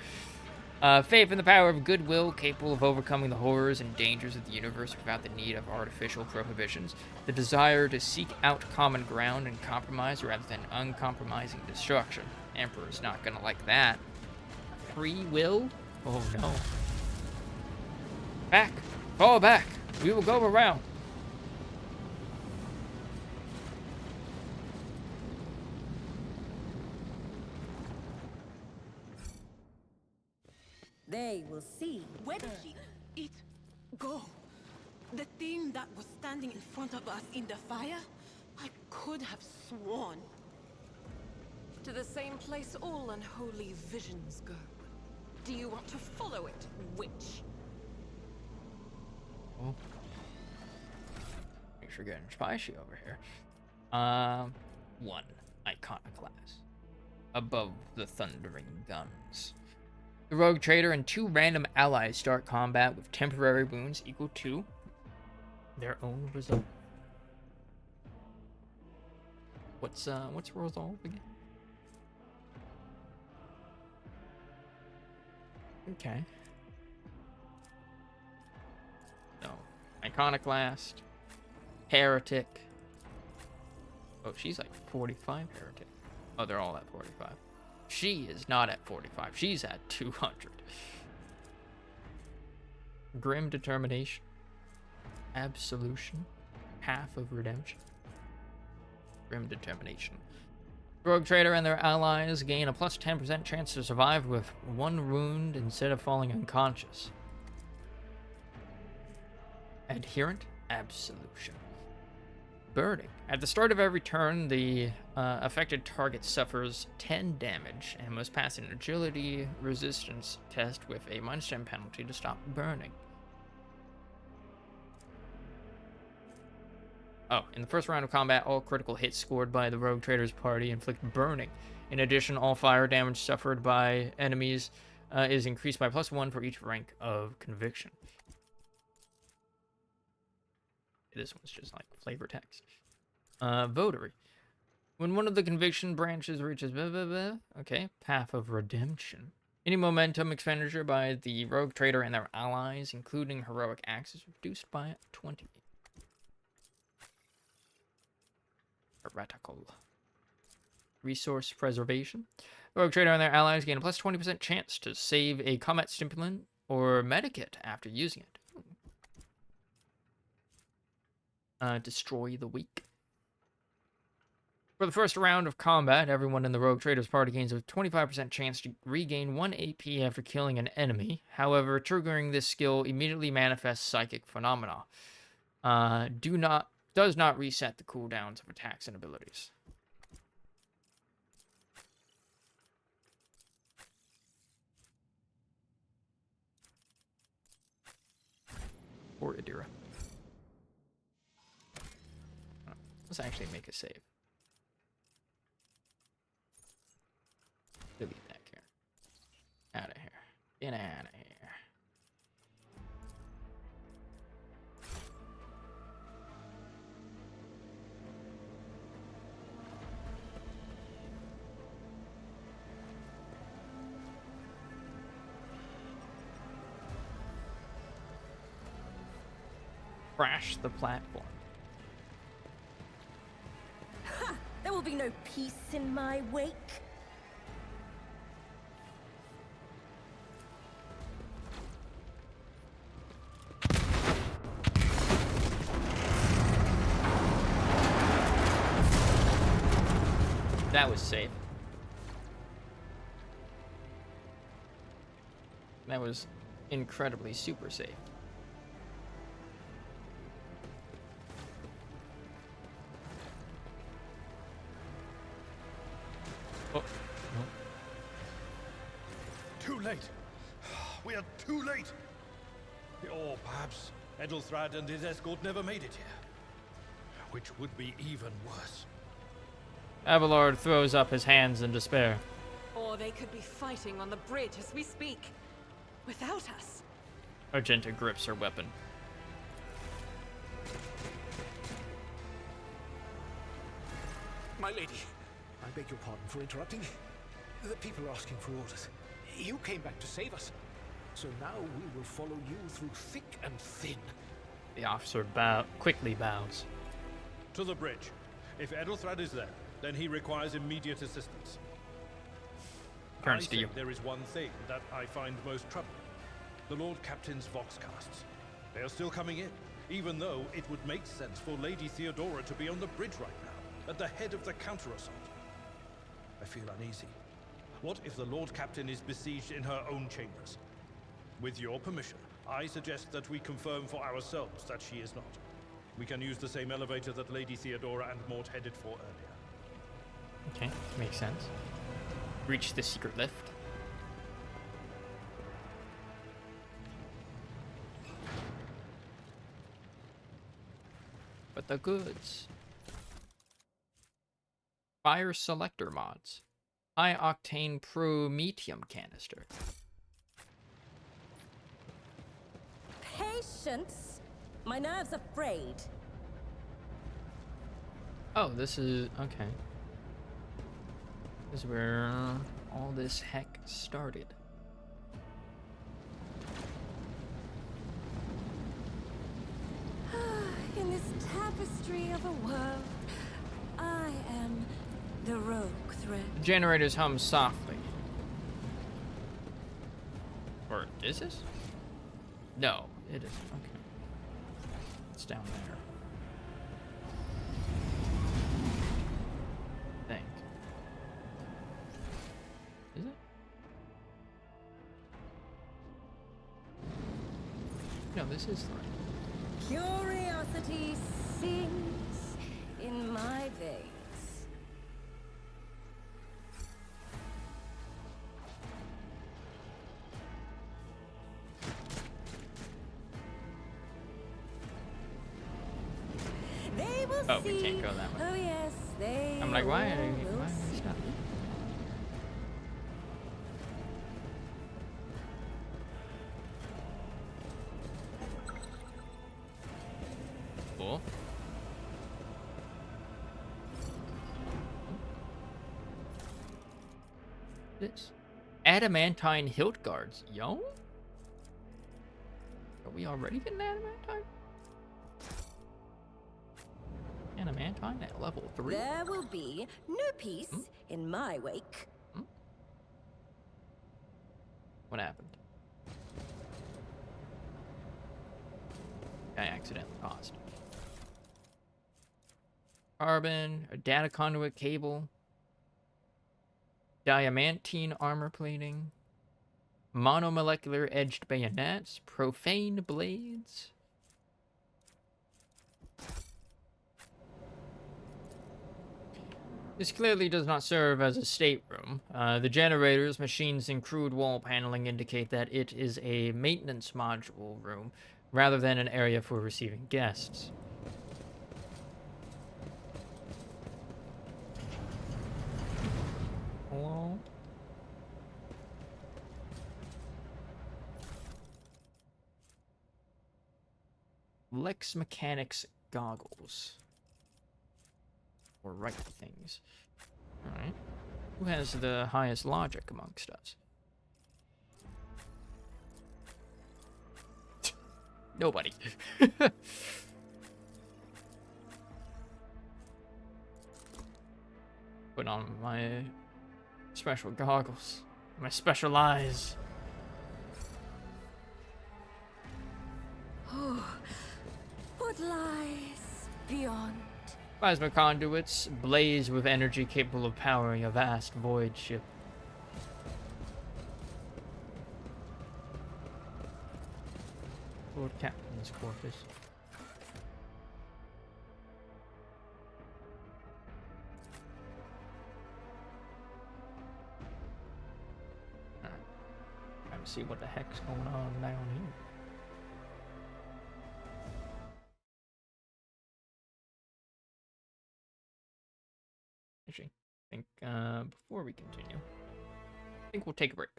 Faith in the power of goodwill, capable of overcoming the horrors and dangers of the universe without the need of artificial prohibitions. The desire to seek out common ground and compromise rather than uncompromising destruction. Emperor's not going to like that. Free will? Oh, no. Back. Fall back. We will go around. They will see. Where did she... It... go? The thing that was standing in front of us in the fire? I could have sworn. To the same place all unholy visions go. Do you want to follow it, witch? Oh. Thanks for getting spicy over here. 1 Iconoclast. Above the thundering guns. The rogue trader and 2 random allies start combat with temporary wounds equal to their own resolve. What's resolve again? Okay. No. Iconoclast. Heretic. Oh, she's like 45 heretic. Oh, they're all at 45. She is not at 45. She's at 200. Grim Determination. Absolution. Path of Redemption. Grim Determination. Rogue Trader and their allies gain a plus 10% chance to survive with 1 wound instead of falling unconscious. Adherent. Absolution. Burning. At the start of every turn, the affected target suffers 10 damage and must pass an agility resistance test with a -10 penalty to stop burning. Oh, in the first round of combat, all critical hits scored by the Rogue Trader's party inflict burning. In addition, all fire damage suffered by enemies is increased by +1 for each rank of conviction. This one's just like flavor text. Votary. When one of the conviction branches reaches okay, Path of Redemption. Any momentum expenditure by the Rogue Trader and their allies, including heroic acts, is reduced by 20. Heretical. Resource preservation. Rogue Trader and their allies gain a plus 20% chance to save a combat stimulant or medikit after using it. Destroy the weak. For the first round of combat, everyone in the Rogue Trader's party gains a 25% chance to regain 1 AP after killing an enemy. However, triggering this skill immediately manifests psychic phenomena. Does not reset the cooldowns of attacks and abilities. Or Adira. Let's actually make a save. Delete that character. Out of here. Get out of here. Crash the platform. Ha! There will be no peace in my wake. That was safe. That was incredibly super safe. too late. We are too late. Or perhaps Edelthrad and his escort never made it here. Which would be even worse. Abelard throws up his hands in despair. Or they could be fighting on the bridge as we speak. Without us. Argenta grips her weapon. My lady, I beg your pardon for interrupting. The people are asking for orders. You came back to save us. So now we will follow you through thick and thin. The officer quickly bows. To the bridge. If Edelthrad is there, then he requires immediate assistance. Turns to you. There is one thing that I find most troubling. The Lord Captain's voxcasts. They are still coming in, even though it would make sense for Lady Theodora to be on the bridge right now, at the head of the counter-assault. I feel uneasy. What if the Lord Captain is besieged in her own chambers? With your permission, I suggest that we confirm for ourselves that she is not. We can use the same elevator that Lady Theodora and Mort headed for earlier. Okay, makes sense. Reach the secret lift. But the goods. Fire selector mods. High octane promethium canister. Patience? My nerves are frayed. Oh, this is okay. This is where all this heck started. In this tapestry of a world, I am the rogue thread. The generators hum softly. Or is this? No, it isn't. Okay. It's down there. I think. Is it? No, this is the right. Curiosity sings in my veins. They will Oh, see. we can't go that way. Oh yes, they. I'm like, why are all you will see. stuck? Cool. This adamantine hilt guards, yo. Are we already getting adamantine? Adamantine at level 3. There will be no peace in my wake. What happened? I accidentally paused. Carbon, a data conduit cable, diamantine armor plating, monomolecular edged bayonets, profane blades. This clearly does not serve as a stateroom. The generators, machines, and crude wall paneling indicate that it is a maintenance module room rather than an area for receiving guests. Hello? Lex Mechanics goggles. Or right things. Alright. Who has the highest logic amongst us? Nobody. Put on my special goggles. My special eyes. Oh, what lies beyond? Plasma conduits blaze with energy capable of powering a vast void ship. Lord Captain's quarters. trying to see what the heck's going on down here. Actually, I think before we continue, I think we'll take a break.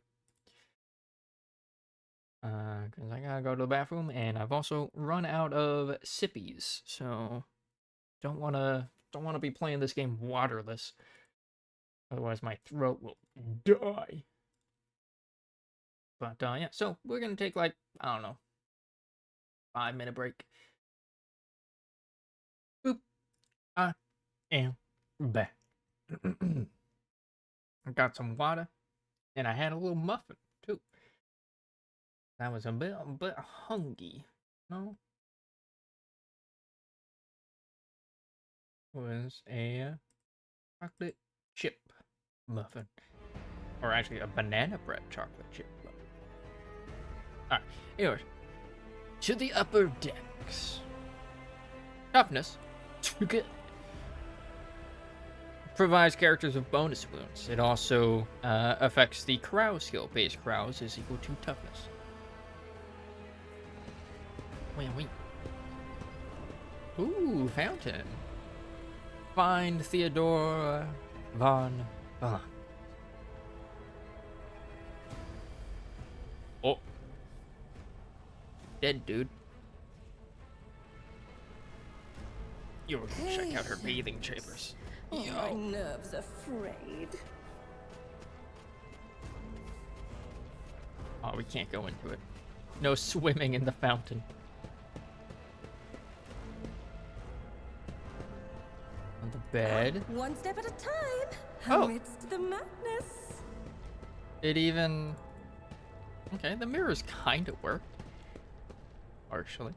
Because I gotta go to the bathroom, and I've also run out of sippies, so don't wanna be playing this game waterless. Otherwise, my throat will die. But yeah, so we're gonna take like, I don't know, 5-minute break. Boop. I am back. I got some water, and I had a little muffin too. I was a bit hungry, no? Was a chocolate chip muffin, or actually a banana bread chocolate chip muffin. All right, anyways, to the upper decks. Toughness. Good. Provides characters with bonus wounds. It also affects the carouse skill. Base carouse is equal to toughness. Wait. Ooh, fountain. Find Theodora von Valen. Oh. Dead dude. You're gonna check out her bathing chambers. Oh, my nerves are frayed. Oh, we can't go into it. No swimming in the fountain. On the bed. One step at a time. Oh. Amidst the madness. It even... Okay, the mirrors kind of work. Partially.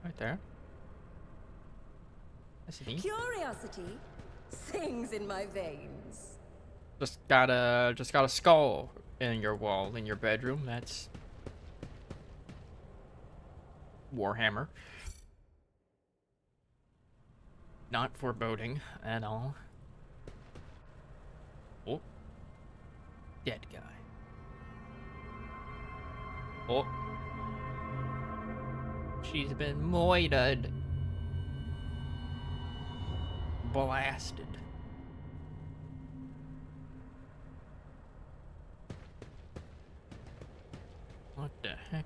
Right there. That's neat. Curiosity sings in my veins. Just got a skull in your wall in your bedroom. That's Warhammer. Not foreboding at all. Oh. Dead guy. Oh. She's been moited. Blasted. What the heck?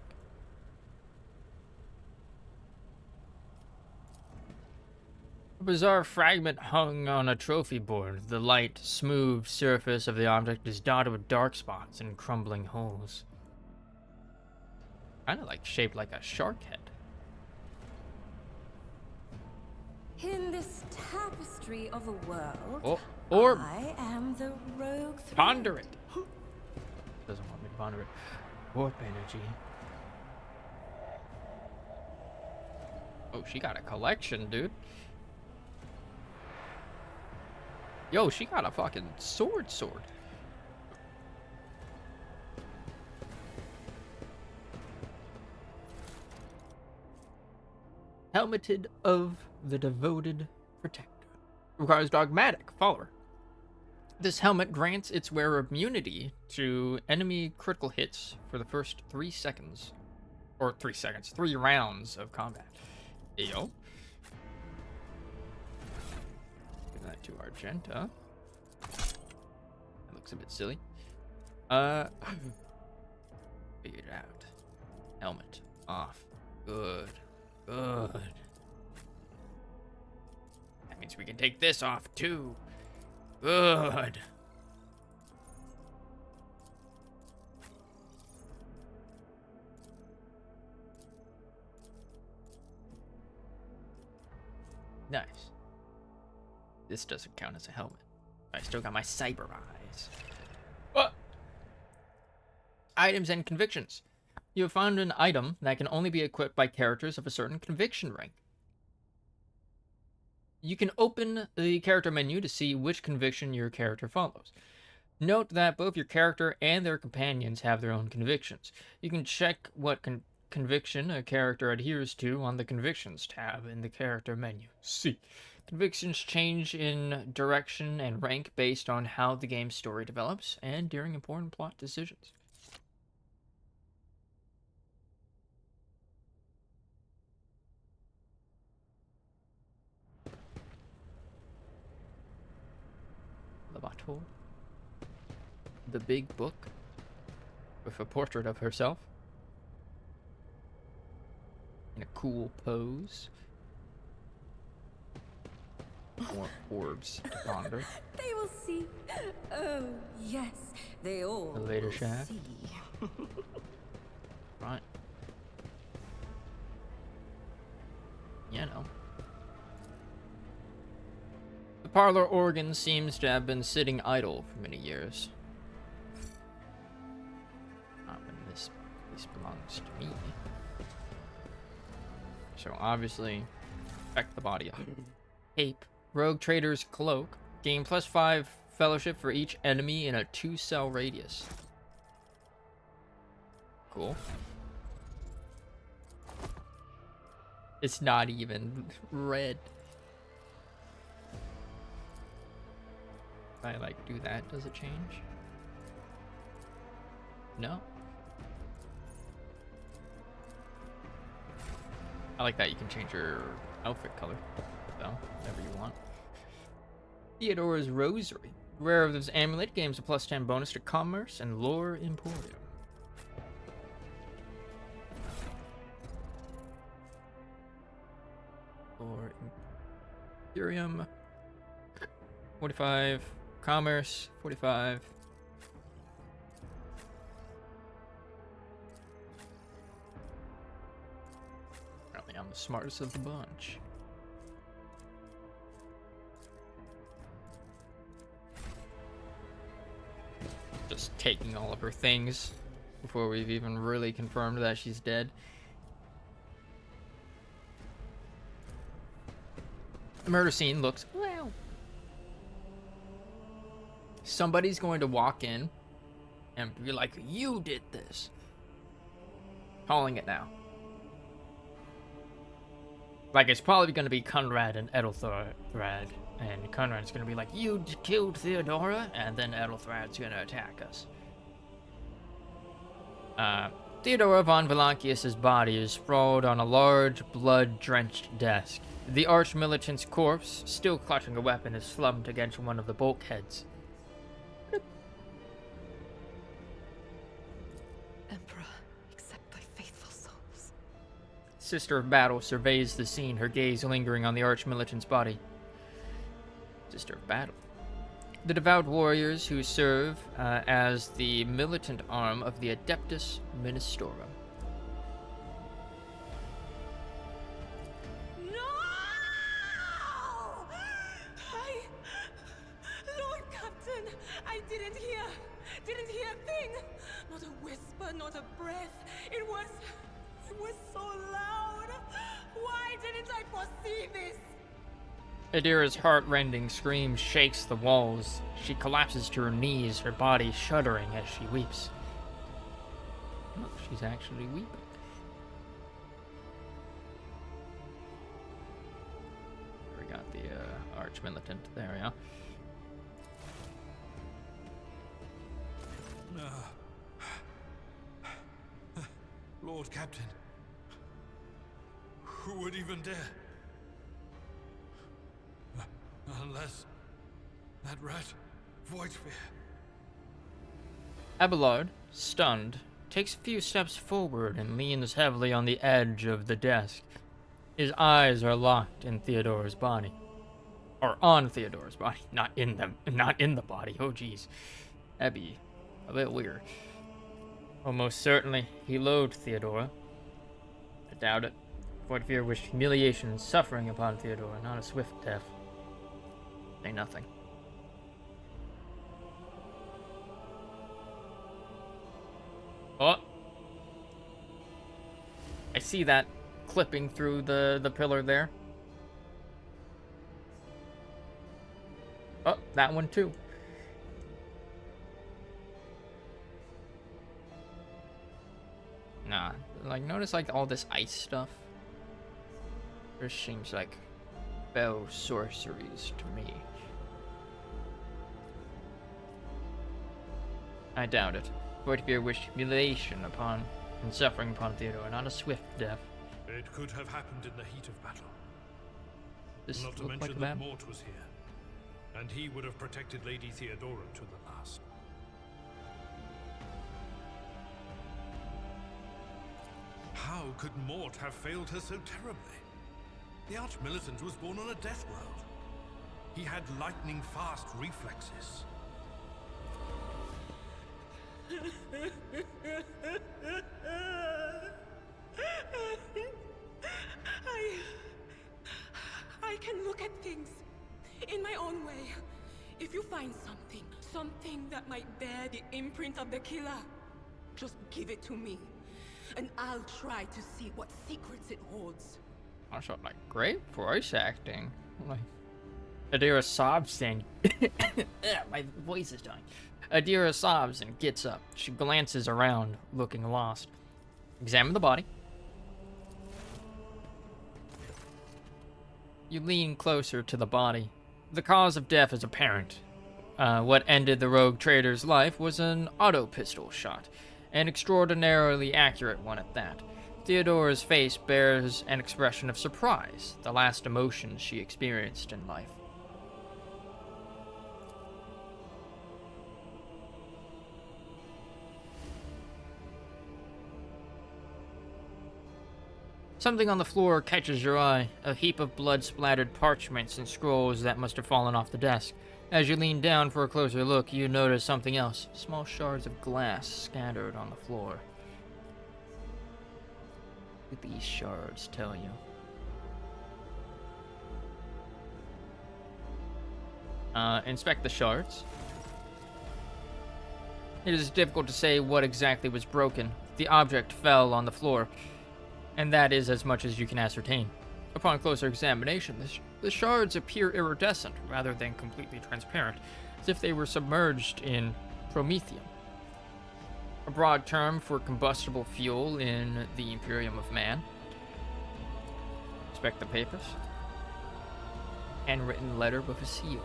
A bizarre fragment hung on a trophy board. The light, smooth surface of the object is dotted with dark spots and crumbling holes. Kind of like shaped like a shark head. In this tapestry of a world, Oh, or I am the rogue thread. ponder it. Doesn't want me to ponder it. Warp energy. Oh, she got a collection, dude. Yo, she got a fucking sword. Helmeted of the Devoted Protector. Requires dogmatic follower. This helmet grants its wearer immunity to enemy critical hits for the first 3 seconds. Or 3 seconds. 3 rounds of combat. Yo. Give that to Argenta. That looks a bit silly. Figured it out. Helmet off. Good. That means we can take this off too. Good. Nice. This doesn't count as a helmet. I still got my cyber eyes. Items and convictions. You have found an item that can only be equipped by characters of a certain conviction rank. You can open the character menu to see which conviction your character follows. Note that both your character and their companions have their own convictions. You can check what conviction a character adheres to on the Convictions tab in the character menu. See. Convictions change in direction and rank based on how the game's story develops and during important plot decisions. The Bateau. The big book with a portrait of herself in a cool pose. More orbs to ponder. They will see. Oh, yes, they all The later will shaft. see. Right. You know. The parlor organ seems to have been sitting idle for many years. Not when this belongs to me. So obviously, check the body up. Cape. Rogue Trader's Cloak. Gain +5 fellowship for each enemy in a 2-cell radius. Cool. It's not even red. If I like do that, does it change? No. I like that you can change your outfit color. So, whatever you want. Theodora's Rosary. Rare of this amulet gains a +10 bonus to commerce and lore emporium. Lore emporium. 45. Commerce. 45. Apparently I'm the smartest of the bunch. Just taking all of her things before we've even really confirmed that she's dead. The murder scene looks well. Somebody's going to walk in and be like, "You did this." Calling it now. Like, it's probably going to be Conrad and Ethelthred. And Conrad's going to be like, "You killed Theodora," and then Ethelthred's going to attack us. Theodora von Valancius's body is sprawled on a large, blood-drenched desk. The arch-militant's corpse, still clutching a weapon, is slumped against one of the bulkheads. Emperor, accept thy faithful souls. Sister of Battle surveys the scene, her gaze lingering on the arch-militant's body. Sister of Battle. The devout warriors who serve as the militant arm of the Adeptus Ministorum. No! Lord Captain, I didn't hear a thing. Not a whisper, not a breath. It was so loud. Why didn't I foresee this? Adira's heart-rending scream shakes the walls. She collapses to her knees, her body shuddering as she weeps. Look, she's actually weeping. We got the arch-militant. There we go. Lord Captain, who would even dare? Unless that rat, Voidsphere. Abelard, stunned, takes a few steps forward and leans heavily on the edge of the desk. His eyes are locked in Theodora's body. Or on Theodora's body, not in the body. Oh jeez. That'd be a bit weird. Almost certainly he loathed Theodora. I doubt it. Voidsphere wished humiliation and suffering upon Theodora, not a swift death. Say nothing. Oh! I see that clipping through the pillar there. Oh, that one too. Nah, like notice like all this ice stuff. This seems like spell sorceries to me. I doubt it. For it to be a wish humiliation upon and suffering upon Theodore, not a swift death. It could have happened in the heat of battle. This Not to looked mention like that that. Mort was here, and he would have protected Lady Theodora to the last. How could Mort have failed her so terribly? The Arch-Militant was born on a death world. He had lightning-fast reflexes. I can look at things in my own way. If you find something that might bear the imprint of the killer, just give it to me, and I'll try to see what secrets it holds. Also, like, great voice acting. Like, Adira sobs and my voice is dying. Adira sobs and gets up. She glances around, looking lost. Examine the body. You lean closer to the body. The cause of death is apparent. What ended the rogue trader's life was an auto pistol shot, an extraordinarily accurate one at that. Theodora's face bears an expression of surprise, the last emotion she experienced in life. Something on the floor catches your eye, a heap of blood-splattered parchments and scrolls that must have fallen off the desk. As you lean down for a closer look, you notice something else, small shards of glass scattered on the floor. What do these shards tell you? Inspect the shards. It is difficult to say what exactly was broken. The object fell on the floor, and that is as much as you can ascertain. Upon closer examination, the shards appear iridescent rather than completely transparent, as if they were submerged in promethium, a broad term for combustible fuel in the Imperium of Man. Inspect the papers. Handwritten letter with a seal.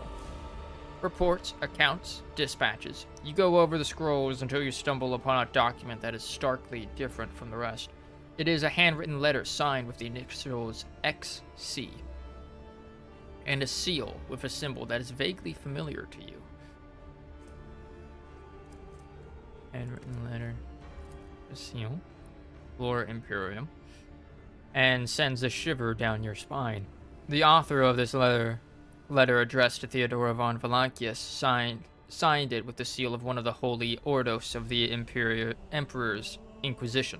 Reports, accounts, dispatches. You go over the scrolls until you stumble upon a document that is starkly different from the rest. It is a handwritten letter signed with the initials XC, and a seal with a symbol that is vaguely familiar to you. Handwritten letter, a seal, Lore Imperium, and sends a shiver down your spine. The author of this letter addressed to Theodora von Valancius signed it with the seal of one of the holy Ordos of the Emperor's Inquisition,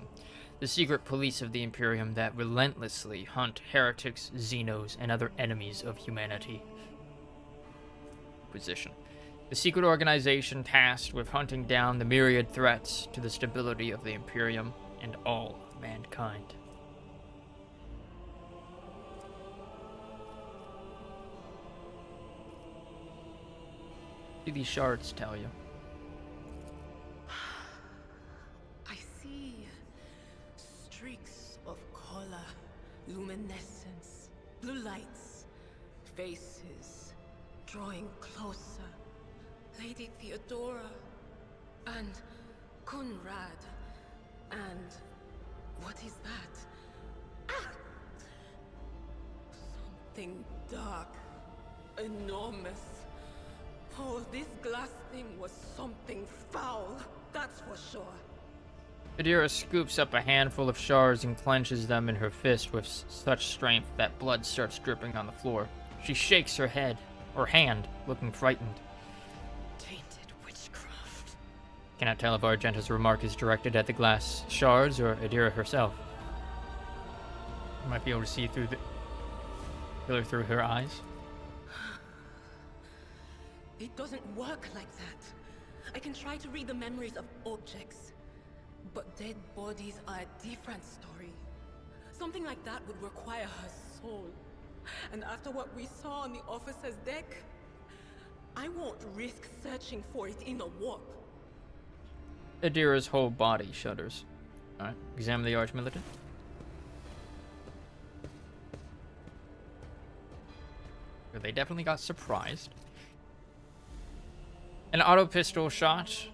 the secret police of the Imperium that relentlessly hunt heretics, xenos, and other enemies of humanity. Inquisition. The secret organization tasked with hunting down the myriad threats to the stability of the Imperium and all of mankind. What do these shards tell you? I see streaks of color, luminescence, blue lights, faces drawing closer. Lady Theodora and Conrad and what is that? Ah! Something dark, enormous. Oh, this glass thing was something foul, that's for sure. Adira scoops up a handful of shards and clenches them in her fist with such strength that blood starts dripping on the floor. She shakes her hand, looking frightened. Tainted witchcraft. Cannot tell if Argenta's remark is directed at the glass shards or Adira herself. You might be able to see through her eyes. It doesn't work like that. I can try to read the memories of objects, but dead bodies are a different story. Something like that would require her soul. And after what we saw on the officer's deck, I won't risk searching for it in the warp. Adira's whole body shudders. Alright, examine the Arch-Militant. They definitely got surprised. An auto pistol shot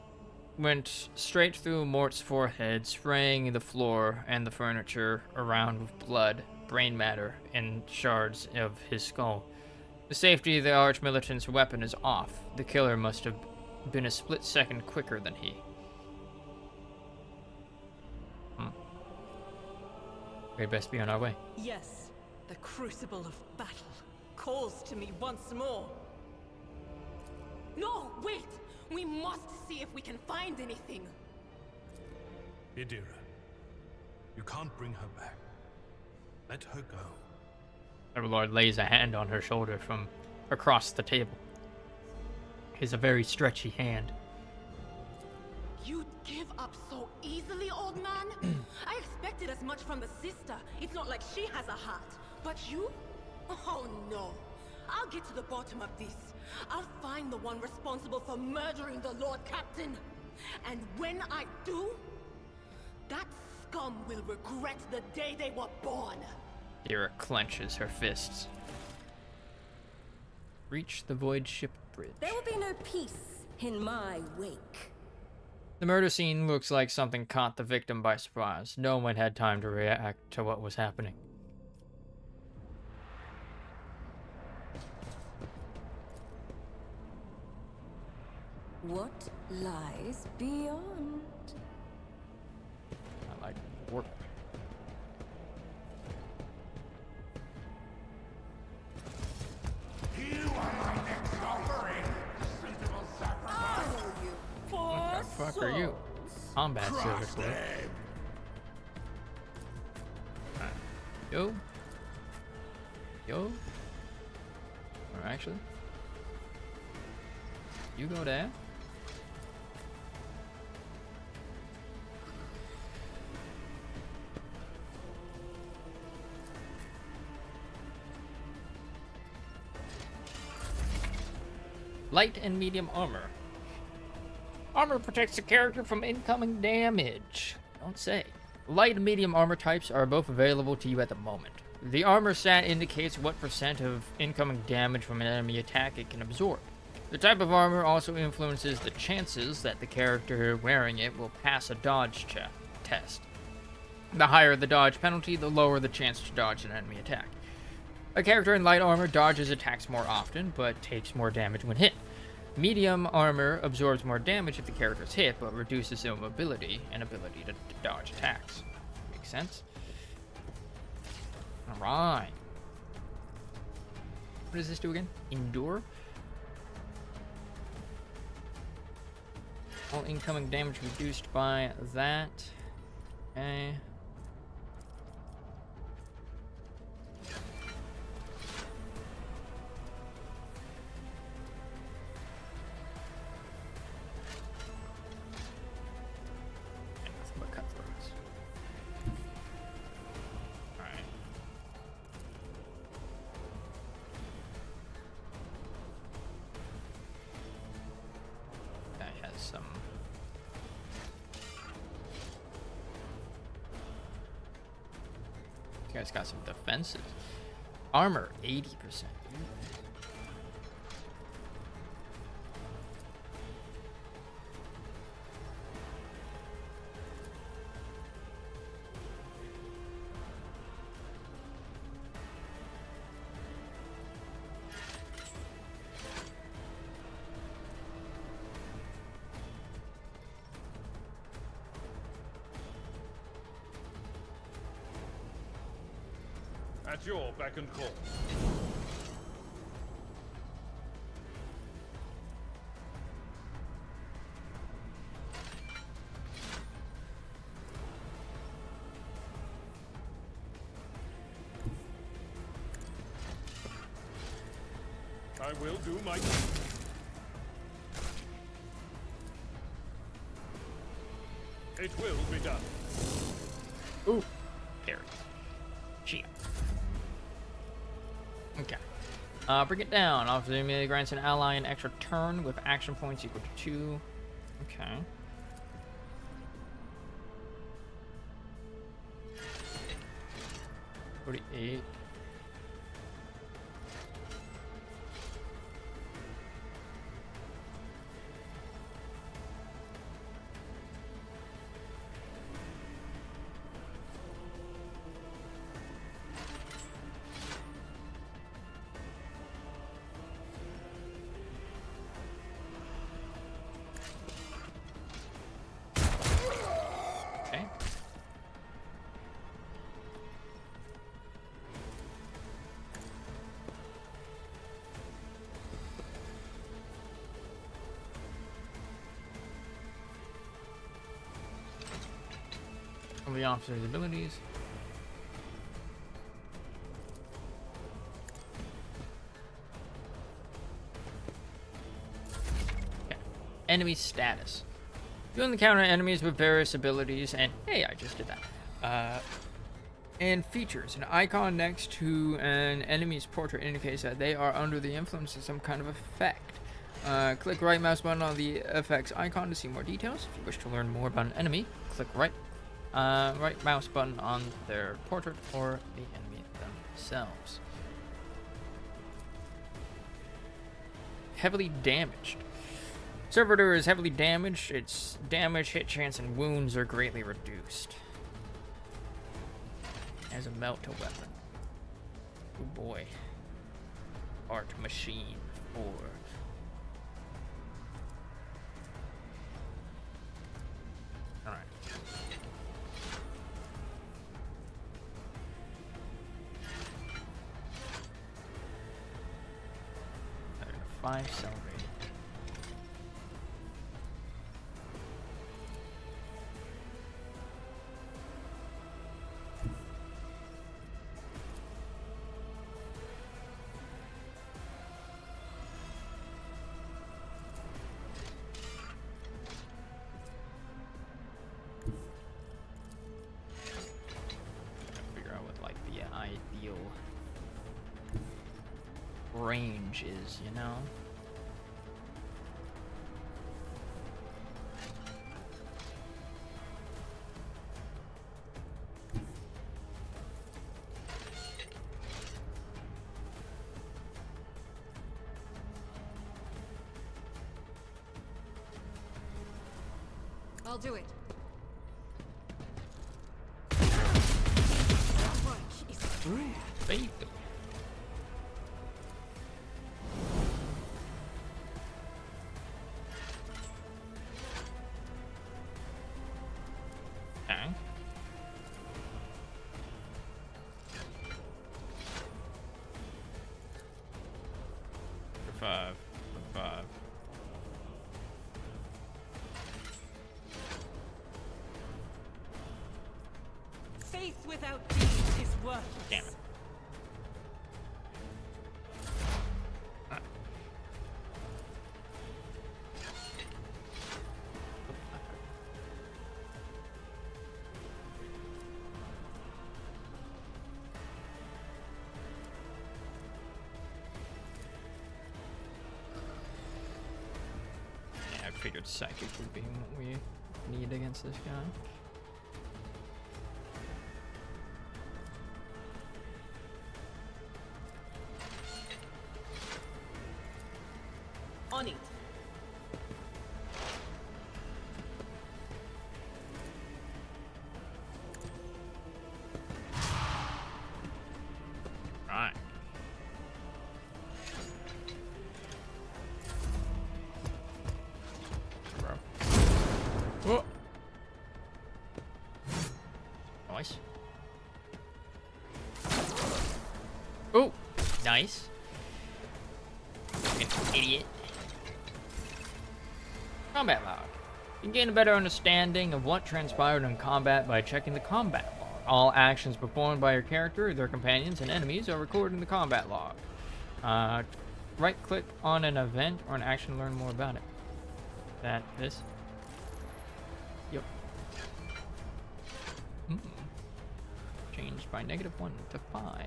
went straight through Mort's forehead, spraying the floor and the furniture around with blood, brain matter, and shards of his skull. The safety of the arch-militant's weapon is off. The killer must have been a split second quicker than he. We'd best be on our way. Yes, the crucible of battle calls to me once more. No, wait! We must see if we can find anything. Idira, you can't bring her back. Let her go. Overlord lays a hand on her shoulder from across the table. It's a very stretchy hand. You'd give up so easily, old man? I expected as much from the sister. It's not like she has a heart. But you? Oh no. I'll get to the bottom of this. I'll find the one responsible for murdering the Lord Captain. And when I do, that scum will regret the day they were born. Idira clenches her fists. Reach the void ship bridge. There will be no peace in my wake. The murder scene looks like something caught the victim by surprise. No one had time to react to what was happening. What lies beyond? I like work. You are my next offering. Suitable sacrifice. What the fuck are you? Combat service, right? Yo. Yo. Or actually, you go there. Light and medium armor. Armor protects the character from incoming damage. Don't say. Light and medium armor types are both available to you at the moment. The armor stat indicates what % of incoming damage from an enemy attack it can absorb. The type of armor also influences the chances that the character wearing it will pass a dodge test. The higher the dodge penalty, the lower the chance to dodge an enemy attack. A character in light armor dodges attacks more often, but takes more damage when hit. Medium armor absorbs more damage if the character is hit, but reduces their mobility and ability to dodge attacks. Makes sense? Alright. What does this do again? Endure? All incoming damage reduced by that. Okay. You guys got some defenses. Armor, 80%. At your beck and call. I will do my duty. It will be done. Ooh, parry. Cheat. Okay. Bring it down. Officer immediately grants an ally an extra turn with action points equal to 2. Okay. $48. of the officer's abilities. Okay. Enemy status. You encounter enemies with various abilities, and hey, I just did that. And features. An icon next to an enemy's portrait indicates that they are under the influence of some kind of effect. Click right mouse button on the effects icon to see more details. If you wish to learn more about an enemy, click right mouse button on their portrait or the enemy themselves. Heavily damaged. Servitor is heavily damaged. Its damage, hit chance, and wounds are greatly reduced. As a melter weapon. Oh boy. Art machine 4. Alright. 5 celebrated. Range is, you know. I'll do it. Faith. Five. Faith without deed is worthless. Damn it. I figured psychic would be what we need against this guy. On it. Right. Oh. Nice. Oh, nice. Fucking idiot. Combat log. You can gain a better understanding of what transpired in combat by checking the combat log. All actions performed by your character, their companions, and enemies are recorded in the combat log. Right-click on an event or an action to learn more about it. This? Yep. Changed by -1 to 5.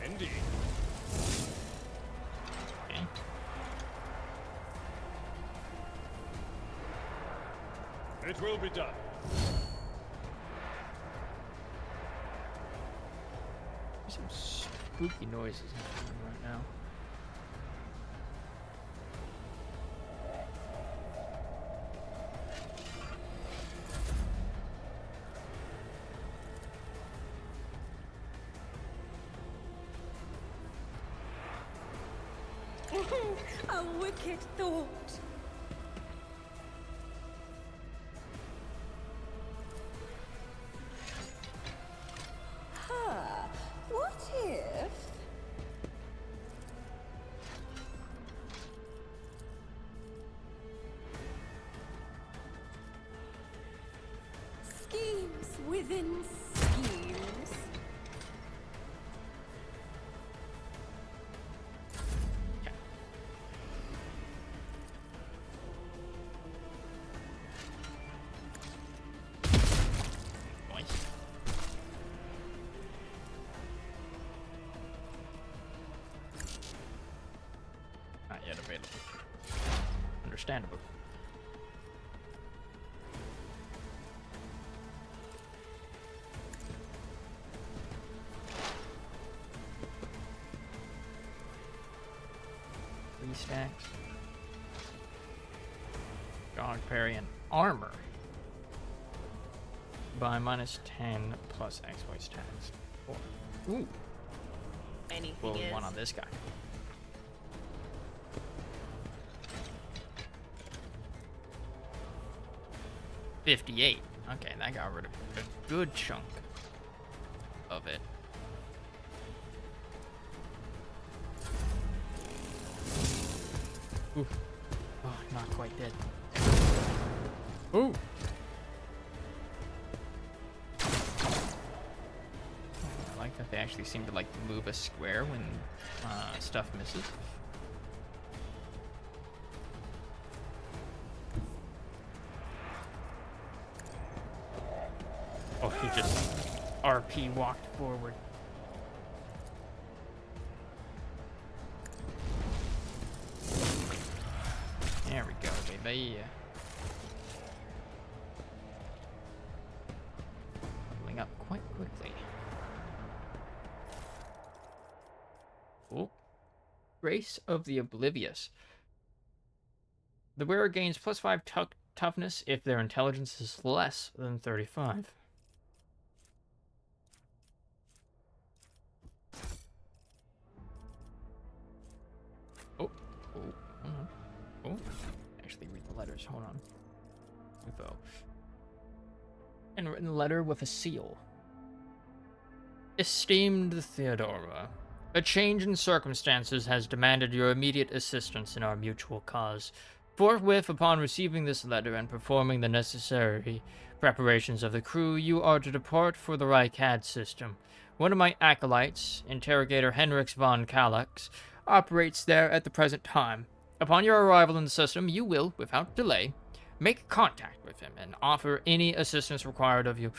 Indeed. Okay. It will be done. There's some spooky noises happening right now. A wicked thought. within schemes. Not yet available. Understandable. Three stacks. Dog parry and armor. By -10 plus exploits tags. Ooh. Anything Well, is? one on this guy. $58. Okay, that got rid of a good chunk of it. Ooh. Oh, not quite dead. Ooh. I like that they actually seem to like move a square when stuff misses. Oh, he just RP walked forward. There we go, baby. Filling up quite quickly. Oh. Grace of the Oblivious. The wearer gains +5 toughness if their intelligence is less than 35. Oh. Actually read the letters. Hold on. Info. And written letter with a seal. Esteemed Theodora, a change in circumstances has demanded your immediate assistance in our mutual cause. Forthwith, upon receiving this letter and performing the necessary preparations of the crew, you are to depart for the Rykad system. One of my acolytes, Interrogator Henrix von Kallax, operates there at the present time. Upon your arrival in the system, you will, without delay, make contact with him and offer any assistance required of you,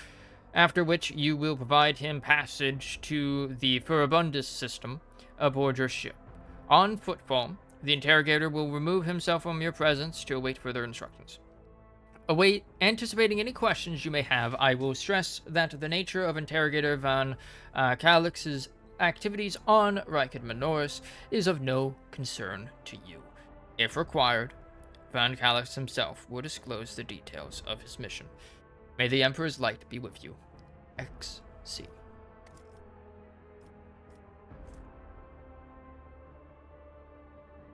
after which you will provide him passage to the Furibundus system aboard your ship. On footfall, the interrogator will remove himself from your presence to await further instructions. Anticipating any questions you may have, I will stress that the nature of Interrogator von Kallax's activities on Rykad Minoris is of no concern to you. If required, Von Kallax himself will disclose the details of his mission. May the Emperor's light be with you. XC.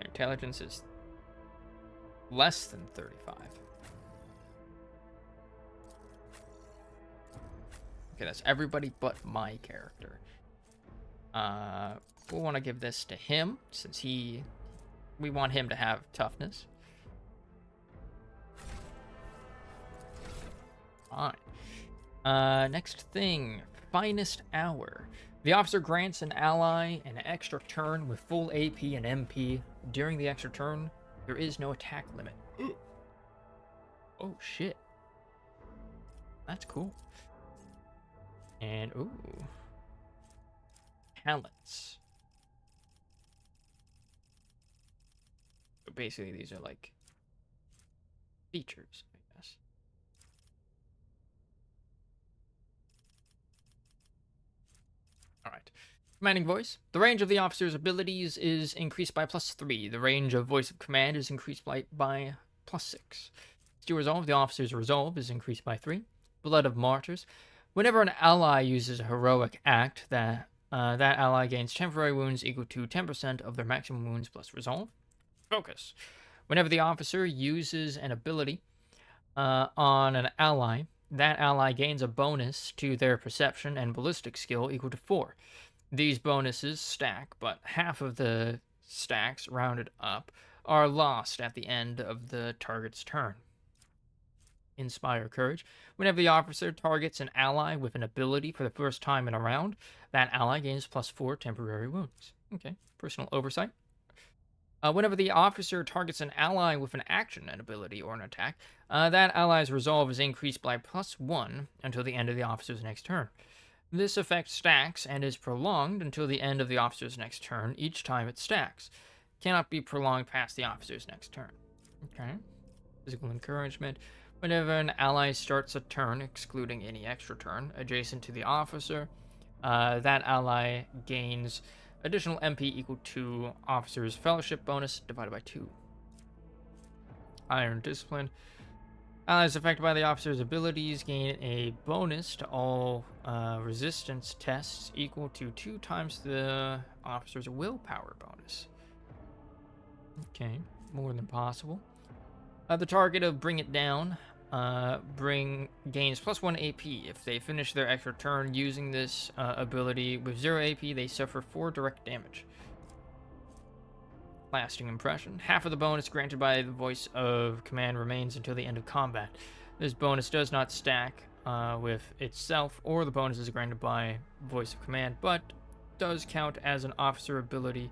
Intelligence is less than 35. Okay, that's everybody but my character. We'll want to give this to him, since we want him to have toughness. Fine. Next thing, Finest Hour. The officer grants an ally an extra turn with full AP and MP. During the extra turn, there is no attack limit. Ooh. Oh, shit. That's cool. And, ooh. Talents. So basically, these are like features, I guess. Alright. Commanding voice. The range of the officer's abilities is increased by +3. The range of voice of command is increased by +6. To resolve, the officer's resolve is increased by 3. Blood of Martyrs. Whenever an ally uses a heroic act, that ally gains temporary wounds equal to 10% of their maximum wounds plus resolve. Focus. Whenever the officer uses an ability on an ally, that ally gains a bonus to their perception and ballistic skill equal to 4. These bonuses stack, but half of the stacks, rounded up, are lost at the end of the target's turn. Inspire Courage. Whenever the officer targets an ally with an ability for the first time in a round, that ally gains +4 temporary wounds. Okay, personal oversight. Whenever the officer targets an ally with an action, an ability, or an attack, that ally's resolve is increased by +1 until the end of the officer's next turn. This effect stacks and is prolonged until the end of the officer's next turn each time it stacks. Cannot be prolonged past the officer's next turn. Okay. Physical encouragement. Whenever an ally starts a turn, excluding any extra turn, adjacent to the officer, that ally gains additional MP equal to officer's fellowship bonus divided by 2. Iron Discipline. Allies affected by the officer's abilities gain a bonus to all resistance tests equal to 2 times the officer's willpower bonus. Okay, more than possible. The target of Bring It Down gains +1 AP. If they finish their extra turn using this ability with 0 AP, they suffer 4 direct damage. Lasting Impression. Half of the bonus granted by the voice of command remains until the end of combat. This bonus does not stack with itself, or the bonus is granted by voice of command, but does count as an officer ability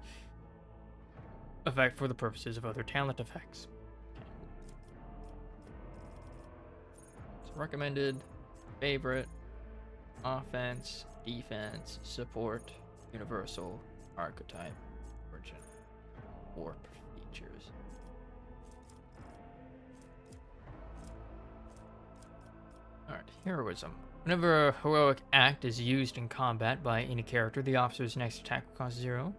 effect for the purposes of other talent effects. Recommended, favorite, offense, defense, support, universal, archetype, origin, warp features. Alright, heroism. Whenever a heroic act is used in combat by any character, the officer's next attack will cost 0.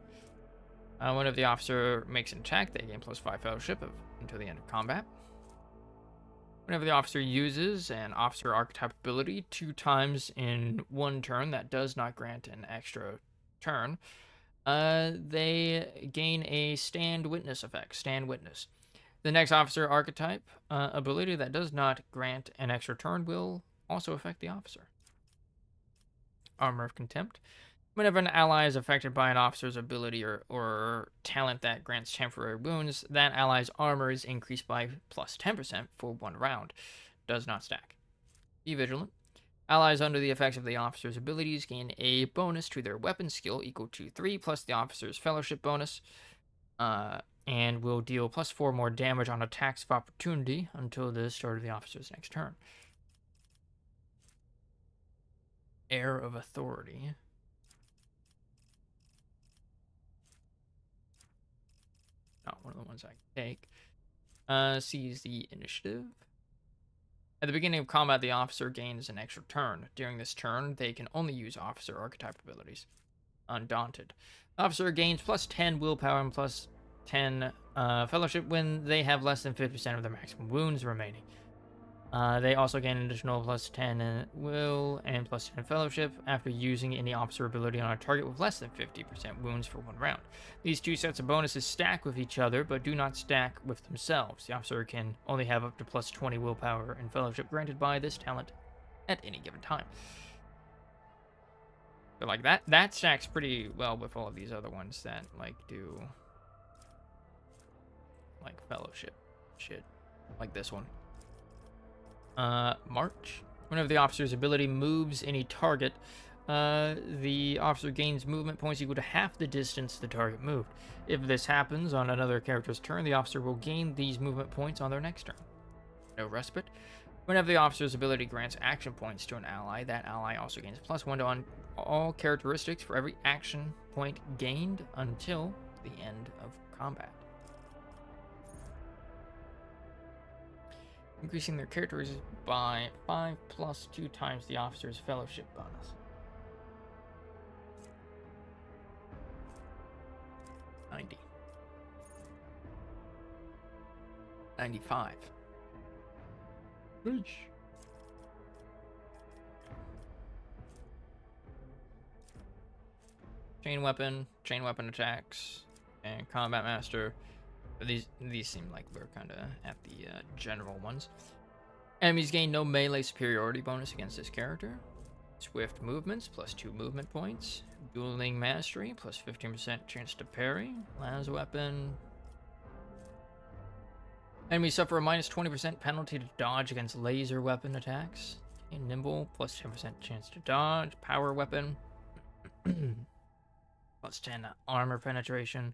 Whenever the officer makes an attack, they gain +5 fellowship until the end of combat. Whenever the officer uses an officer archetype ability 2 times in 1 turn that does not grant an extra turn, they gain a Stand Witness effect. Stand Witness. The next officer archetype ability that does not grant an extra turn will also affect the officer. Armor of Contempt. Whenever an ally is affected by an officer's ability or talent that grants temporary wounds, that ally's armor is increased by +10% for 1 round. Does not stack. Be vigilant. Allies under the effects of the officer's abilities gain a bonus to their weapon skill equal to 3 plus the officer's fellowship bonus, and will deal +4 more damage on attacks of opportunity until the start of the officer's next turn. Air of Authority. Not one of the ones I can take. Seize the initiative. At the beginning of combat, the officer gains an extra turn. During this turn, they can only use officer archetype abilities. Undaunted. The officer gains +10 willpower and +10 fellowship when they have less than 50% of their maximum wounds remaining. They also gain an additional +10 in will and +10 fellowship after using any officer ability on a target with less than 50% wounds for 1 round. These 2 sets of bonuses stack with each other, but do not stack with themselves. The officer can only have up to +20 willpower and fellowship granted by this talent at any given time. But like that stacks pretty well with all of these other ones that like do like fellowship shit, like this one. March. Whenever the officer's ability moves any target, the officer gains movement points equal to half the distance the target moved. If this happens on another character's turn, the officer will gain these movement points on their next turn. No respite. Whenever the officer's ability grants action points to an ally, that ally also gains +1 to all characteristics for every action point gained until the end of combat. Increasing their characteristics by 5 plus 2 times the officer's fellowship bonus. 90. 95. Reach. Chain weapon attacks, and combat master. These seem like we're kind of at the general ones. Enemies gain no melee superiority bonus against this character. Swift movements +2 movement points. Dueling mastery +15% chance to parry. Las weapon. Enemies suffer a minus 20% penalty to dodge against laser weapon attacks. Okay, nimble, plus 10% chance to dodge. Power weapon, plus 10 armor penetration.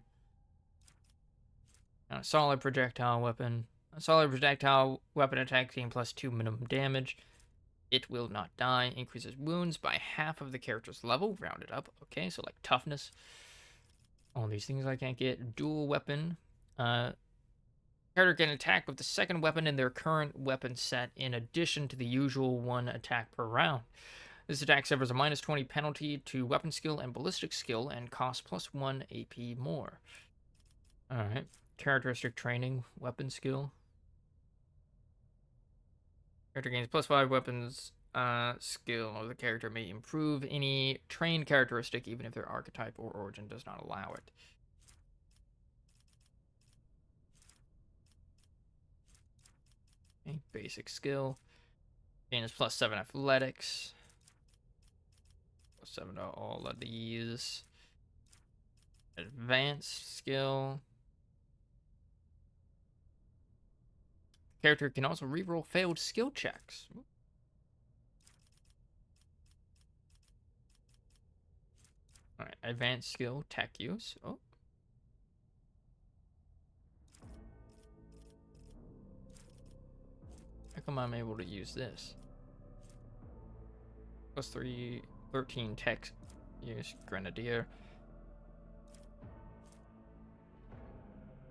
A solid projectile weapon. A solid projectile weapon attack team plus 2 minimum damage. It will not die. Increases wounds by half of the character's level, rounded up. Okay, so like toughness. All these things I can't get. Dual weapon. Character can attack with the second weapon in their current weapon set in addition to the usual one attack per round. This attack suffers a minus 20 penalty to weapon skill and ballistic skill and costs plus 1 AP more. Alright. Characteristic training, weapon skill. Character gains plus 5 weapons skill of the character may improve any trained characteristic even if their archetype or origin does not allow it. Okay, basic skill. Gains plus 7 athletics. Plus 7 to all of these. Advanced skill. Character can also reroll failed skill checks. Alright, advanced skill, tech use. Oh. How come I'm able to use this? Plus 13 tech use, Grenadier.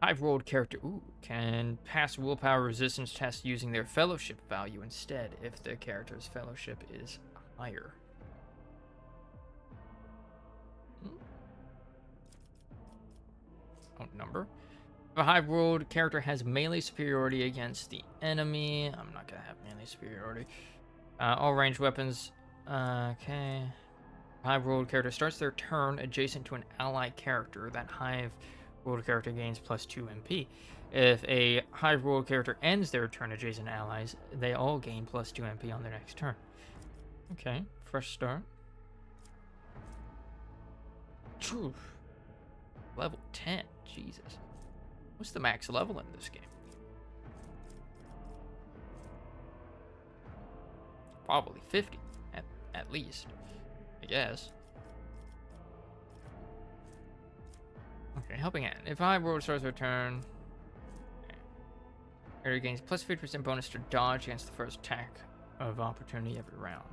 I've rolled character can pass willpower resistance tests using their fellowship value instead if the character's fellowship is higher. Number. If a high rolled character has melee superiority against the enemy, I'm not gonna have melee superiority. All ranged weapons. Okay. High rolled character starts their turn adjacent to an ally character. That high rolled character gains plus 2 MP. If a high rolled character ends their turn adjacent to allies, they all gain plus 2 MP on their next turn. Okay, fresh start. Phew. Level 10, Jesus. What's the max level in this game? Probably 50, at least, I guess. Okay, helping hand. If I roll starts their turn, area gains plus 50% bonus to dodge against the first attack of opportunity every round.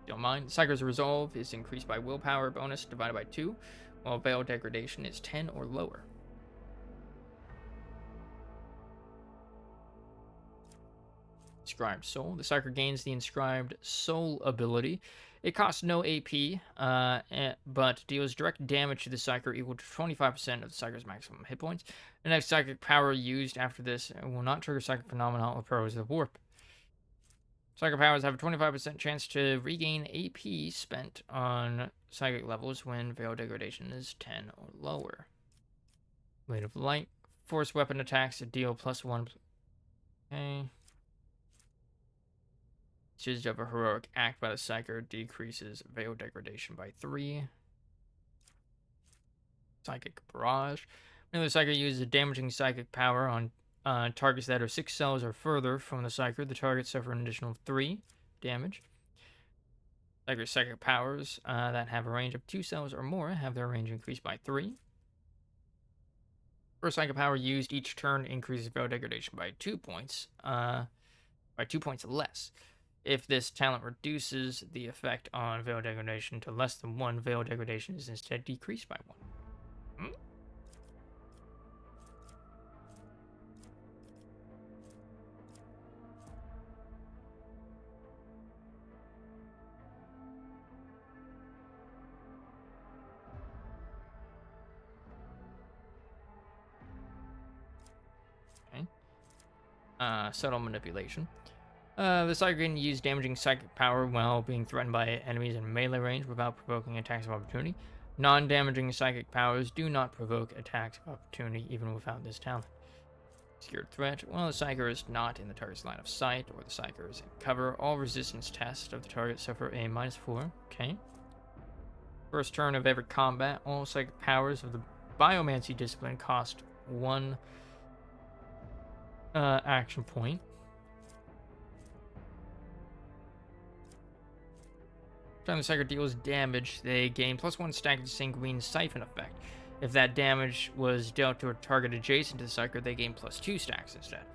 Don't mind. Psyker's resolve is increased by willpower bonus divided by 2, while veil degradation is 10 or lower. Inscribed Soul. The Psyker gains the Inscribed Soul ability. It costs no AP, but deals direct damage to the Psyker equal to 25% of the Psyker's maximum hit points. The next psychic power used after this will not trigger psychic phenomena or powers of warp. Psychic powers have a 25% chance to regain AP spent on psychic levels when veil degradation is 10 or lower. Blade of Light. Force weapon attacks deal plus 1. Okay. Usage of a heroic act by the Psyker decreases veil degradation by 3. Psychic Barrage. When the Psyker uses a damaging psychic power on targets that are 6 cells or further from the Psyker, the targets suffer an additional 3 damage. Psyker's psychic powers that have a range of 2 cells or more have their range increased by 3. First psychic power used each turn increases veil degradation by 2 points, by 2 points less. If this talent reduces the effect on veil degradation to less than 1, veil degradation is instead decreased by 1. Subtle manipulation. The Psyker can use damaging psychic power while being threatened by enemies in melee range without provoking attacks of opportunity. Non-damaging psychic powers do not provoke attacks of opportunity even without this talent. Secured threat. While the Psyker is not in the target's line of sight or the Psyker is in cover, all resistance tests of the target suffer a -4. Okay. First turn of every combat, all psychic powers of the Biomancy discipline cost 1 action point. Time the psyker deals damage, they gain +1 stack of Sanguine Siphon effect. If that damage was dealt to a target adjacent to the psyker, they gain +2 stacks instead.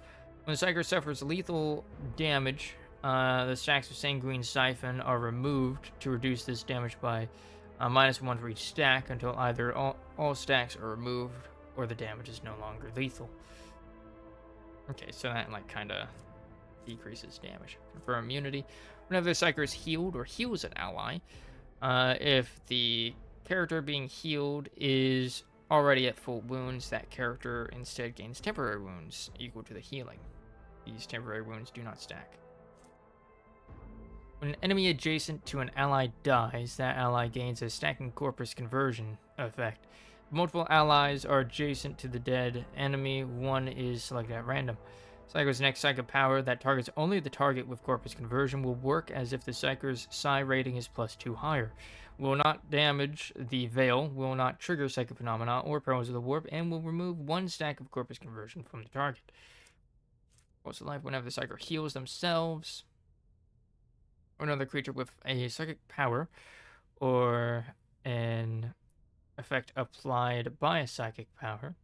When the psyker suffers lethal damage, the stacks of Sanguine Siphon are removed to reduce this damage by -1 for each stack until either all stacks are removed or the damage is no longer lethal. Okay, so that like kind of decreases damage. For immunity, whenever the psyker is healed or heals an ally, if the character being healed is already at full wounds, that character instead gains temporary wounds equal to the healing. These temporary wounds do not stack. When an enemy adjacent to an ally dies, that ally gains a stacking corpus conversion effect. If multiple allies are adjacent to the dead enemy, one is selected at random. Psyker's next psychic power that targets only the target with corpus conversion will work as if the psyker's psi rating is +2 higher. Will not damage the veil, will not trigger psychic phenomena or perils of the warp, and will remove 1 stack of corpus conversion from the target. Also life whenever the psyker heals themselves or another creature with a psychic power or an effect applied by a psychic power.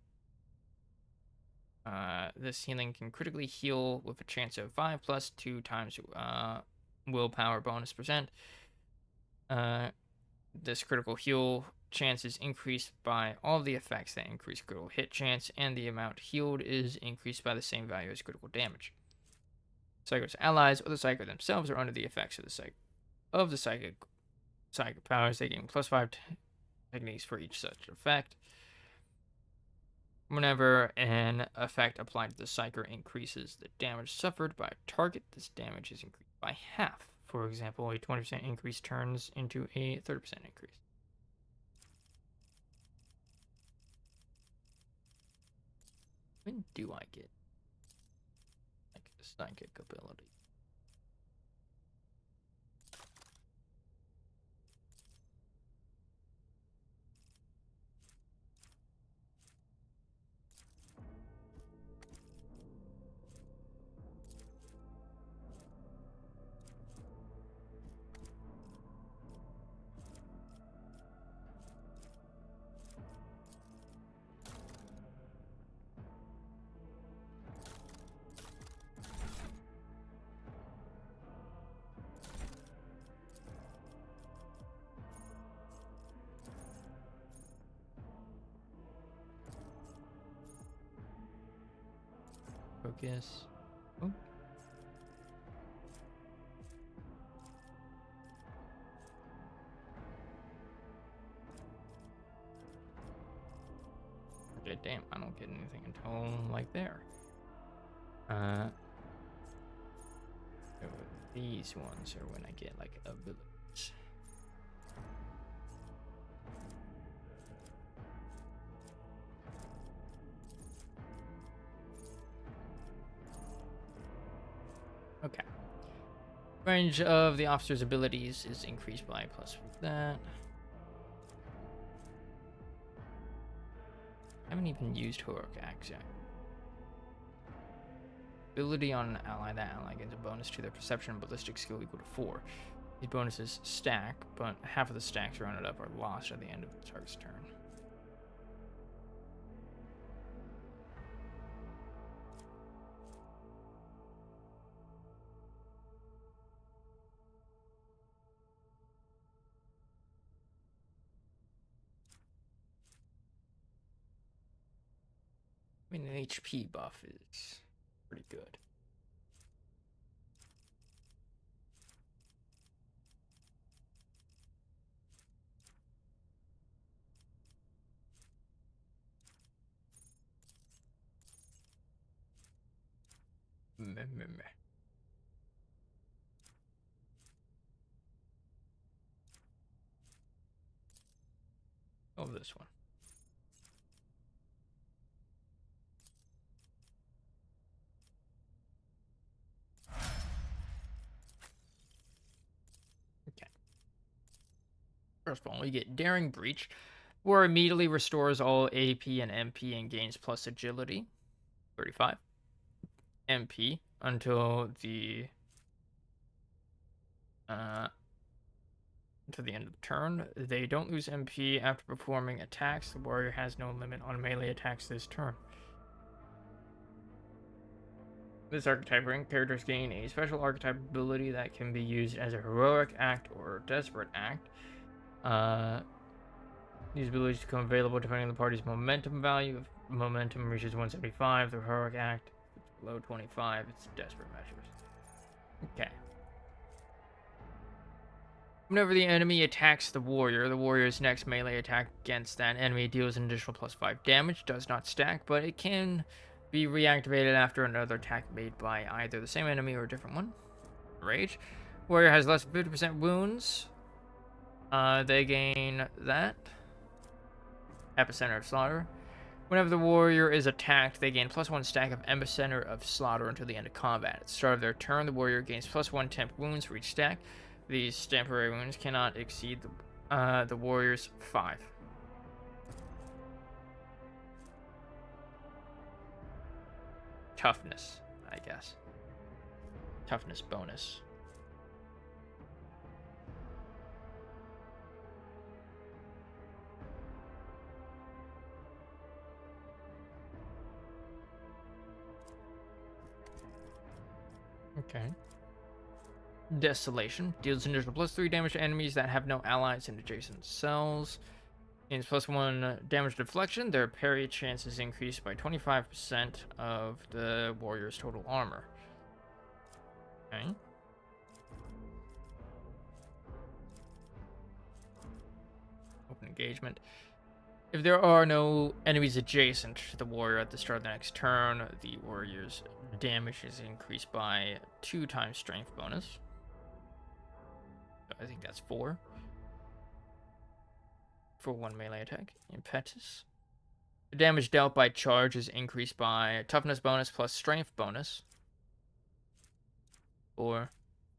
This healing can critically heal with a chance of 5 plus 2 times willpower bonus percent. This critical heal chance is increased by all of the effects that increase critical hit chance, and the amount healed is increased by the same value as critical damage. Psyker's allies or the psyker themselves are under the effects of the psychic powers. They gain +5 techniques for each such effect. Whenever an effect applied to the psyker increases the damage suffered by a target, this damage is increased by half. For example, a 20% increase turns into a 30% increase. When do I get like a psychic ability? Focus. Oh. Okay, damn, I don't get anything until like there. These ones are when I get like abilities. Okay. Range of the officer's abilities is increased by plus that. I haven't even used heroic acts yet. Ability on an ally. That ally gets a bonus to their perception and ballistic skill equal to 4. These bonuses stack, but half of the stacks rounded up are lost at the end of the target's turn. I mean, an HP buff is pretty good. Meh. Oh, this one. Okay. First of all, we get Daring Breach, where immediately restores all AP and MP and gains plus agility, 35. MP until the end of the turn. They don't lose MP after performing attacks. The warrior has no limit on melee attacks this turn. This archetype rank, characters gain a special archetype ability that can be used as a heroic act or desperate act. These abilities become available depending on the party's momentum value. If momentum reaches 175, the heroic act. If it's below 25, it's desperate measures. Okay. Whenever the enemy attacks the warrior's next melee attack against that enemy deals an additional +5 damage. Does not stack, but it can be reactivated after another attack made by either the same enemy or a different one. Rage. Warrior has less than 50% wounds. They gain that. Epicenter of Slaughter. Whenever the warrior is attacked, they gain +1 stack of Epicenter of Slaughter until the end of combat. At the start of their turn, the warrior gains +1 temp wounds for each stack. These temporary wounds cannot exceed the warrior's 5. Toughness, I guess. Toughness bonus. Okay. Desolation deals an additional +3 damage to enemies that have no allies in adjacent cells. Gains +1 damage deflection. Their parry chances increase by 25% of the warrior's total armor. Okay. Open engagement. If there are no enemies adjacent to the warrior at the start of the next turn, the warrior's damage is increased by 2 times strength bonus. I think that's 4. For 1 melee attack. Impetus. The damage dealt by charge is increased by toughness bonus plus strength bonus. 4,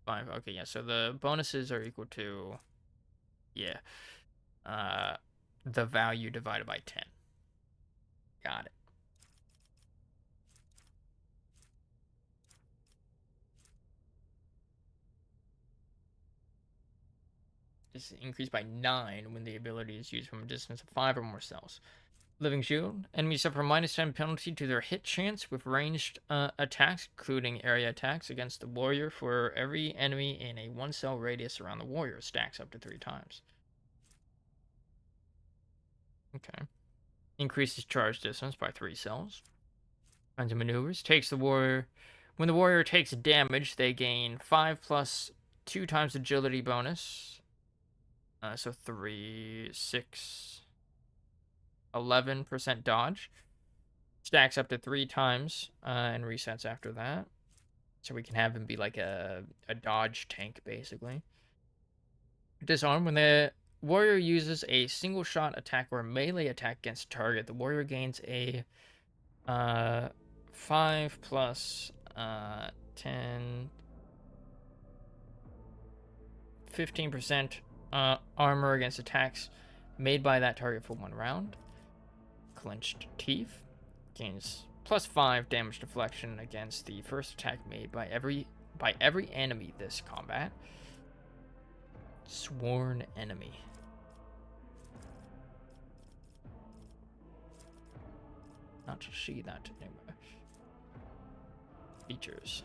5. Okay, yeah, so the bonuses are equal to, yeah, the value divided by 10. Got it. This is increased by 9 when the ability is used from a distance of 5 or more cells. Living Shield. Enemies suffer -10 penalty to their hit chance with ranged attacks, including area attacks, against the warrior for every enemy in a 1-cell radius around the warrior. Stacks up to 3 times. Okay. Increases charge distance by 3 cells. Kinds of maneuvers. Takes the warrior. When the warrior takes damage, they gain 5 plus 2 times agility bonus. So 3, 6, 11% dodge. Stacks up to 3 times and resets after that. So we can have him be like a dodge tank, basically. Disarm. When the warrior uses a single shot attack or melee attack against a target, the warrior gains a 5 plus 10, 15% armor against attacks made by that target for 1 round. Clenched Teeth gains +5 damage deflection against the first attack made by every enemy this combat. Sworn Enemy. Not to see that anywhere. Features.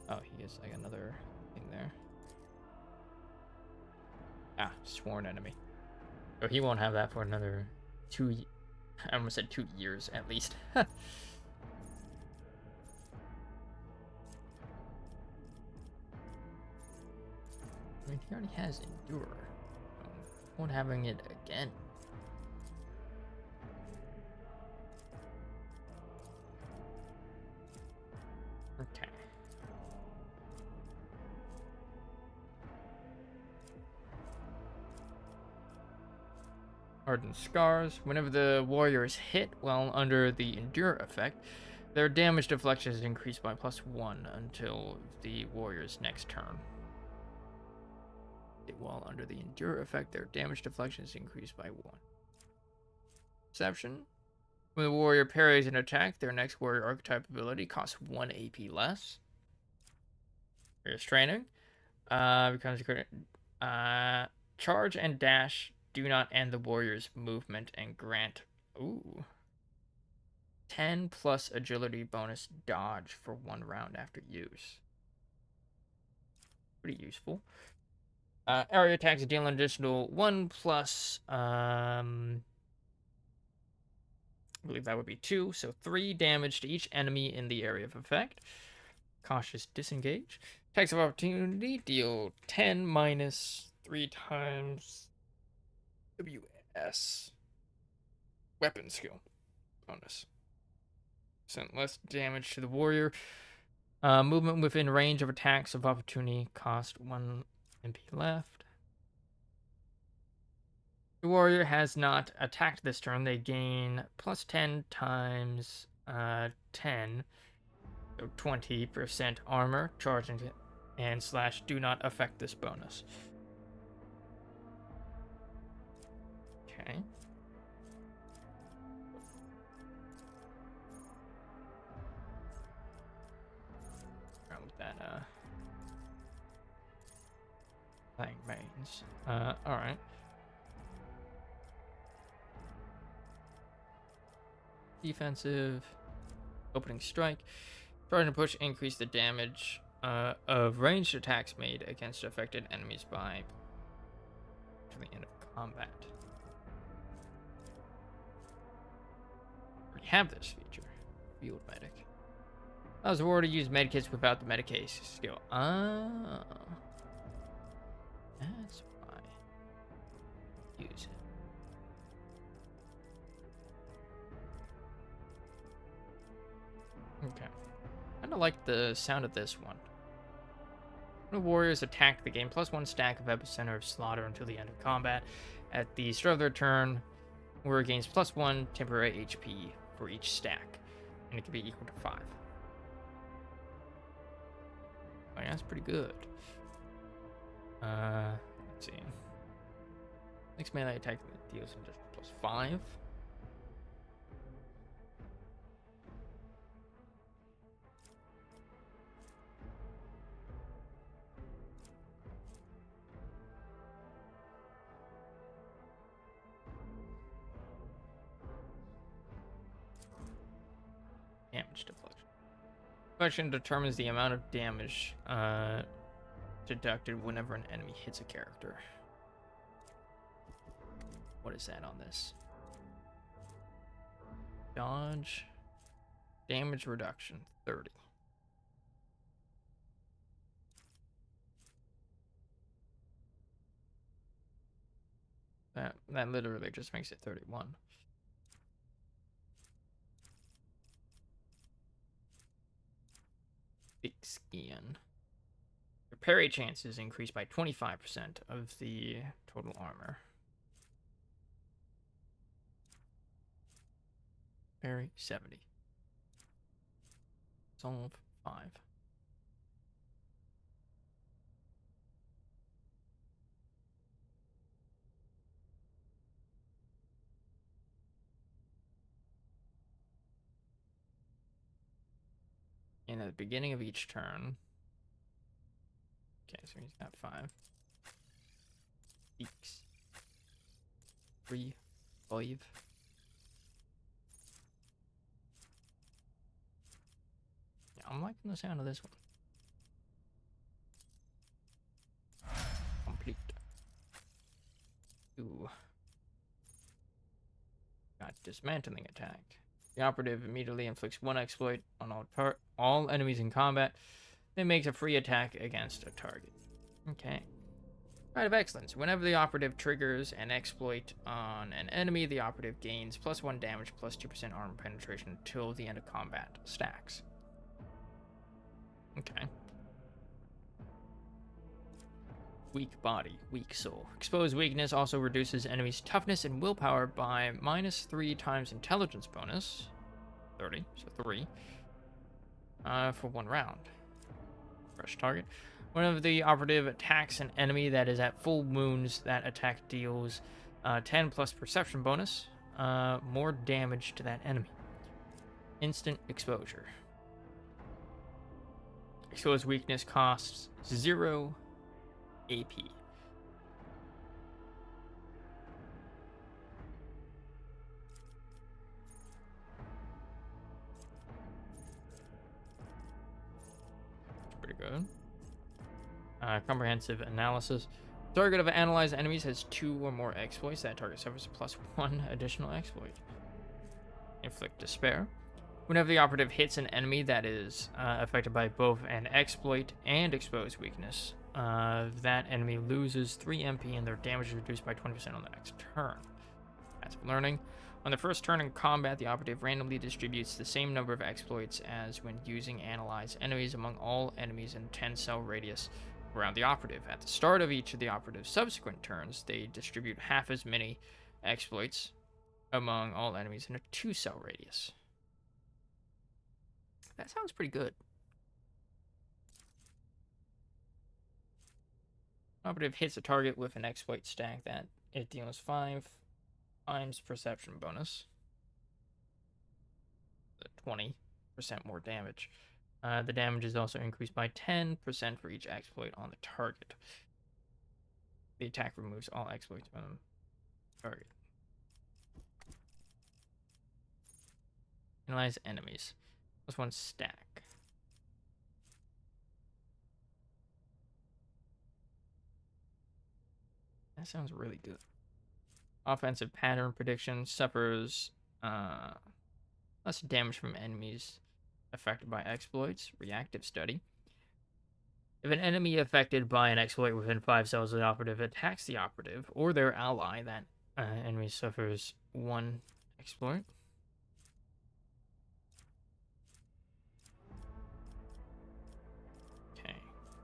Oh, he gets like another thing there. Ah, Sworn Enemy. So he won't have that for another 2. I almost said 2 years at least. I mean, he already has Endure. Won't having it again. Okay. Hardened Scars. Whenever the warrior is hit while under the Endure effect, their damage deflection is increased by +1 until the warrior's next turn. While under the Endure effect, their damage deflection is increased by 1. Perception. When the warrior parries an attack, their next warrior archetype ability costs 1 AP less. Restraining. Becomes charge and dash do not end the warrior's movement and grant 10 plus agility bonus dodge for 1 round after use. Pretty useful. Area attacks deal an additional 1 plus, I believe that would be 2, so 3 damage to each enemy in the area of effect. Cautious disengage. Attacks of opportunity deal 10 minus 3 times WS. Weapon skill bonus. Percent less damage to the warrior. Movement within range of attacks of opportunity cost 1 MP left. The warrior has not attacked this turn. They gain plus 10 times 10, so 20% armor, charging and slash do not affect this bonus. Okay. With that thing means. Alright. Defensive. Opening strike. Charge and push increase the damage of ranged attacks made against affected enemies by to the end of combat. We have this feature. Field medic. Allows the warrior to use medkits without the medicase skill. Ah. That's why. Use it. Okay. I kind of like the sound of this one. When the warriors attack, they gain +1 stack of Epicenter of Slaughter until the end of combat. At the start of their turn, warrior gains +1 temporary HP for each stack, and it can be equal to 5. Oh, yeah, that's pretty good. Let's see. Next melee attack deals just +5. Damage deflection. Deflection determines the amount of damage deducted whenever an enemy hits a character. What is that on this? Dodge. Damage reduction, 30. That literally just makes it 31. Thick skin. Your parry chances increase by 25% of the total armor. Parry 70. Solve 5. And at the beginning of each turn. Okay, so he's got 5. 6. 3. 5. Yeah, I'm liking the sound of this one. Complete. Ooh. Got dismantling attack. The operative immediately inflicts 1 exploit on all enemies in combat, then makes a free attack against a target. Okay. Rite of Excellence. Whenever the operative triggers an exploit on an enemy, the operative gains +1 damage, +2% armor penetration until the end of combat. Stacks. Okay. Weak body, weak soul. Exposed weakness also reduces enemies' toughness and willpower by -3 times intelligence bonus. 30, so 3. For 1 round. Fresh target. Whenever the operative attacks an enemy that is at full wounds, that attack deals 10 plus perception bonus, more damage to that enemy. Instant exposure. Exposed weakness costs 0 AP. Pretty good. Comprehensive analysis. Target of analyzed enemies has 2 or more exploits. That target suffers +1 additional exploit. Inflict despair. Whenever the operative hits an enemy that is affected by both an exploit and exposed weakness, that enemy loses 3 MP and their damage is reduced by 20% on the next turn. That's learning. On the first turn in combat, the operative randomly distributes the same number of exploits as when using analyzed enemies among all enemies in 10-cell radius around the operative. At the start of each of the operative's subsequent turns, they distribute half as many exploits among all enemies in a 2-cell radius. That sounds pretty good. Operative hits a target with an exploit stack that it deals 5 times perception bonus. 20% more damage. The damage is also increased by 10% for each exploit on the target. The attack removes all exploits from the target. Analyze enemies. +1 stack. That sounds really good. Offensive pattern prediction suffers less damage from enemies affected by exploits. Reactive study. If an enemy affected by an exploit within 5 cells of the operative attacks the operative or their ally, that enemy suffers 1 exploit. Okay.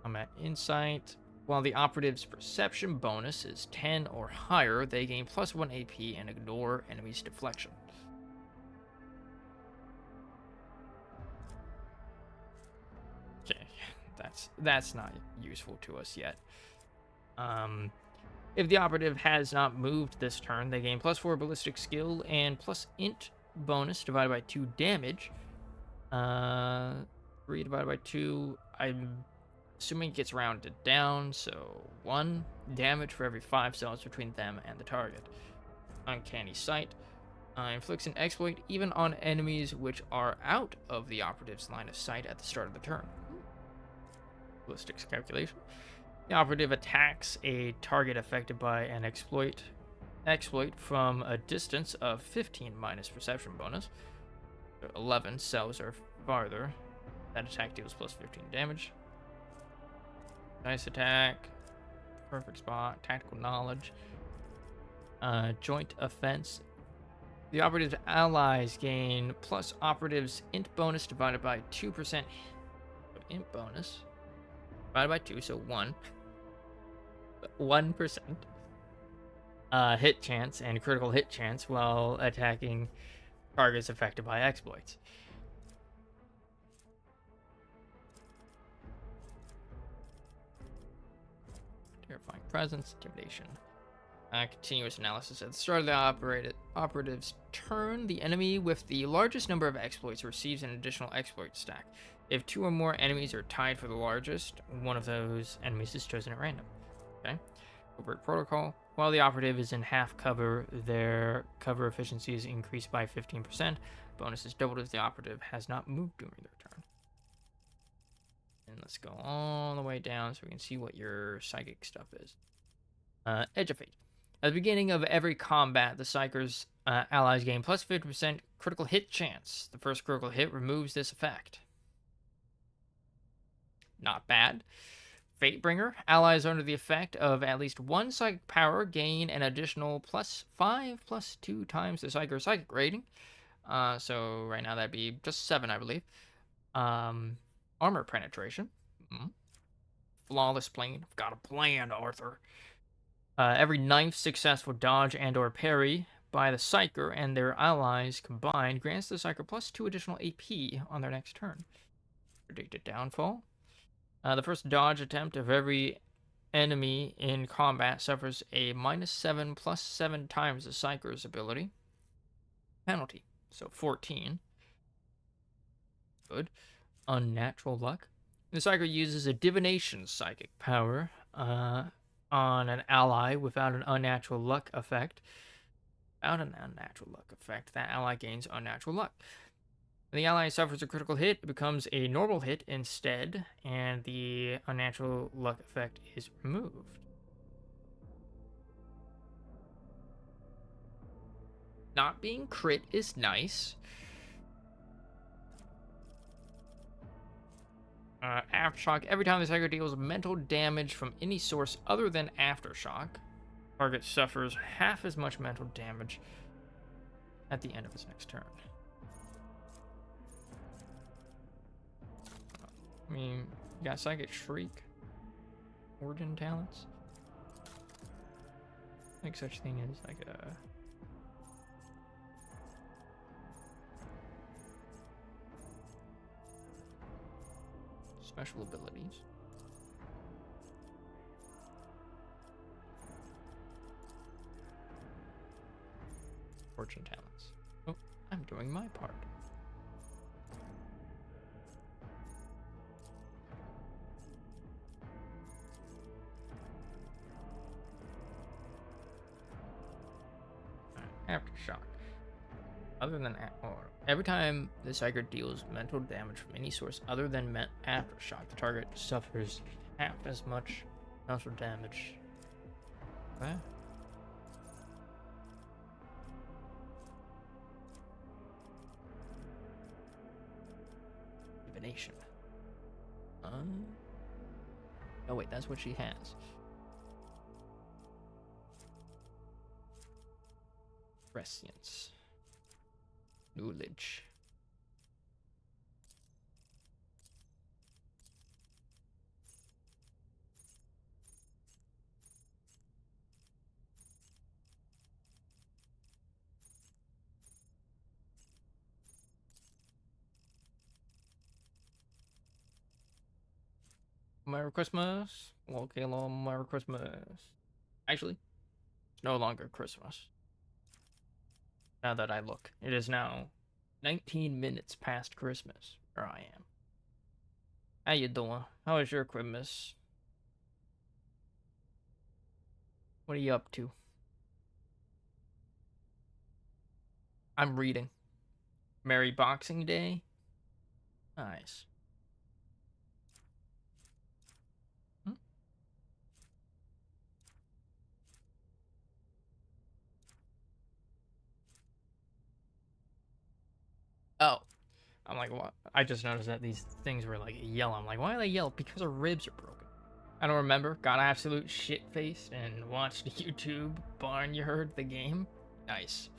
Combat insight. While the operative's perception bonus is 10 or higher, they gain +1 AP and ignore enemies' deflection. Okay, that's not useful to us yet. If the operative has not moved this turn, they gain +4 ballistic skill and +int bonus divided by 2 damage. 3 divided by 2, I'm assuming it gets rounded down, so 1 damage for every 5 cells between them and the target. Uncanny Sight. Inflicts an exploit even on enemies which are out of the operative's line of sight at the start of the turn. Ballistics calculation. The operative attacks a target affected by an exploit from a distance of 15 minus perception bonus. So 11 cells or farther. That attack deals +15 damage. Nice attack. Perfect spot. Tactical knowledge. Joint offense. The operative's allies gain plus operative's int bonus divided by 2%. Int bonus divided by 2, so 1. 1% hit chance and critical hit chance while attacking targets affected by exploits. Terrifying presence, intimidation. Continuous analysis. At the start of the operative's turn, the enemy with the largest number of exploits receives an additional exploit stack. If 2 or more enemies are tied for the largest, one of those enemies is chosen at random. Okay. Overt protocol. While the operative is in half cover, their cover efficiency is increased by 15%. Bonus is doubled if the operative has not moved during their turn. And let's go all the way down so we can see what your psychic stuff is. Edge of Fate. At the beginning of every combat, the psykers allies gain plus 50% critical hit chance. The first critical hit removes this effect. Not bad. Fatebringer. Allies under the effect of at least 1 psychic power gain an additional +5 +2 times the psyker psychic rating. So right now that'd be just 7, I believe. Armor penetration. Flawless plane. I've got a plan, Arthur. Every 9th successful dodge and or parry by the psyker and their allies combined grants the psyker +2 additional AP on their next turn. Predicted downfall. The first dodge attempt of every enemy in combat suffers a -7 plus 7 times the psyker's ability penalty. So 14. Good. Unnatural luck. The psyker uses a divination psychic power on an ally without an unnatural luck effect. Without an unnatural luck effect, that ally gains unnatural luck. When the ally suffers a critical hit, it becomes a normal hit instead, and the unnatural luck effect is removed. Not being crit is nice. Aftershock. Every time the psyker deals mental damage from any source other than Aftershock, target suffers half as much mental damage at the end of its next turn. I mean, you got Psychic Shriek, Origin talents. I think such thing as like a special abilities. Fortune talents. Oh, I'm doing my part. Aftershock. Other than every time the psyker deals mental damage from any source other than Aftershock, the target suffers half as much mental damage. Okay. Divination. Oh wait, that's what she has. Prescience. Knowledge. Merry Christmas. Okay, long Merry Christmas. Actually, it's no longer Christmas. Now that I look, it is now 19 minutes past Christmas, where I am. How you doing? How was your Christmas? What are you up to? I'm reading. Merry Boxing Day. Nice. Oh. I'm like, what? I just noticed that these things were like yellow. I'm like, why are they yellow? Because her ribs are broken. I don't remember. Got absolute shit-faced and watched YouTube Barnyard the game. Nice.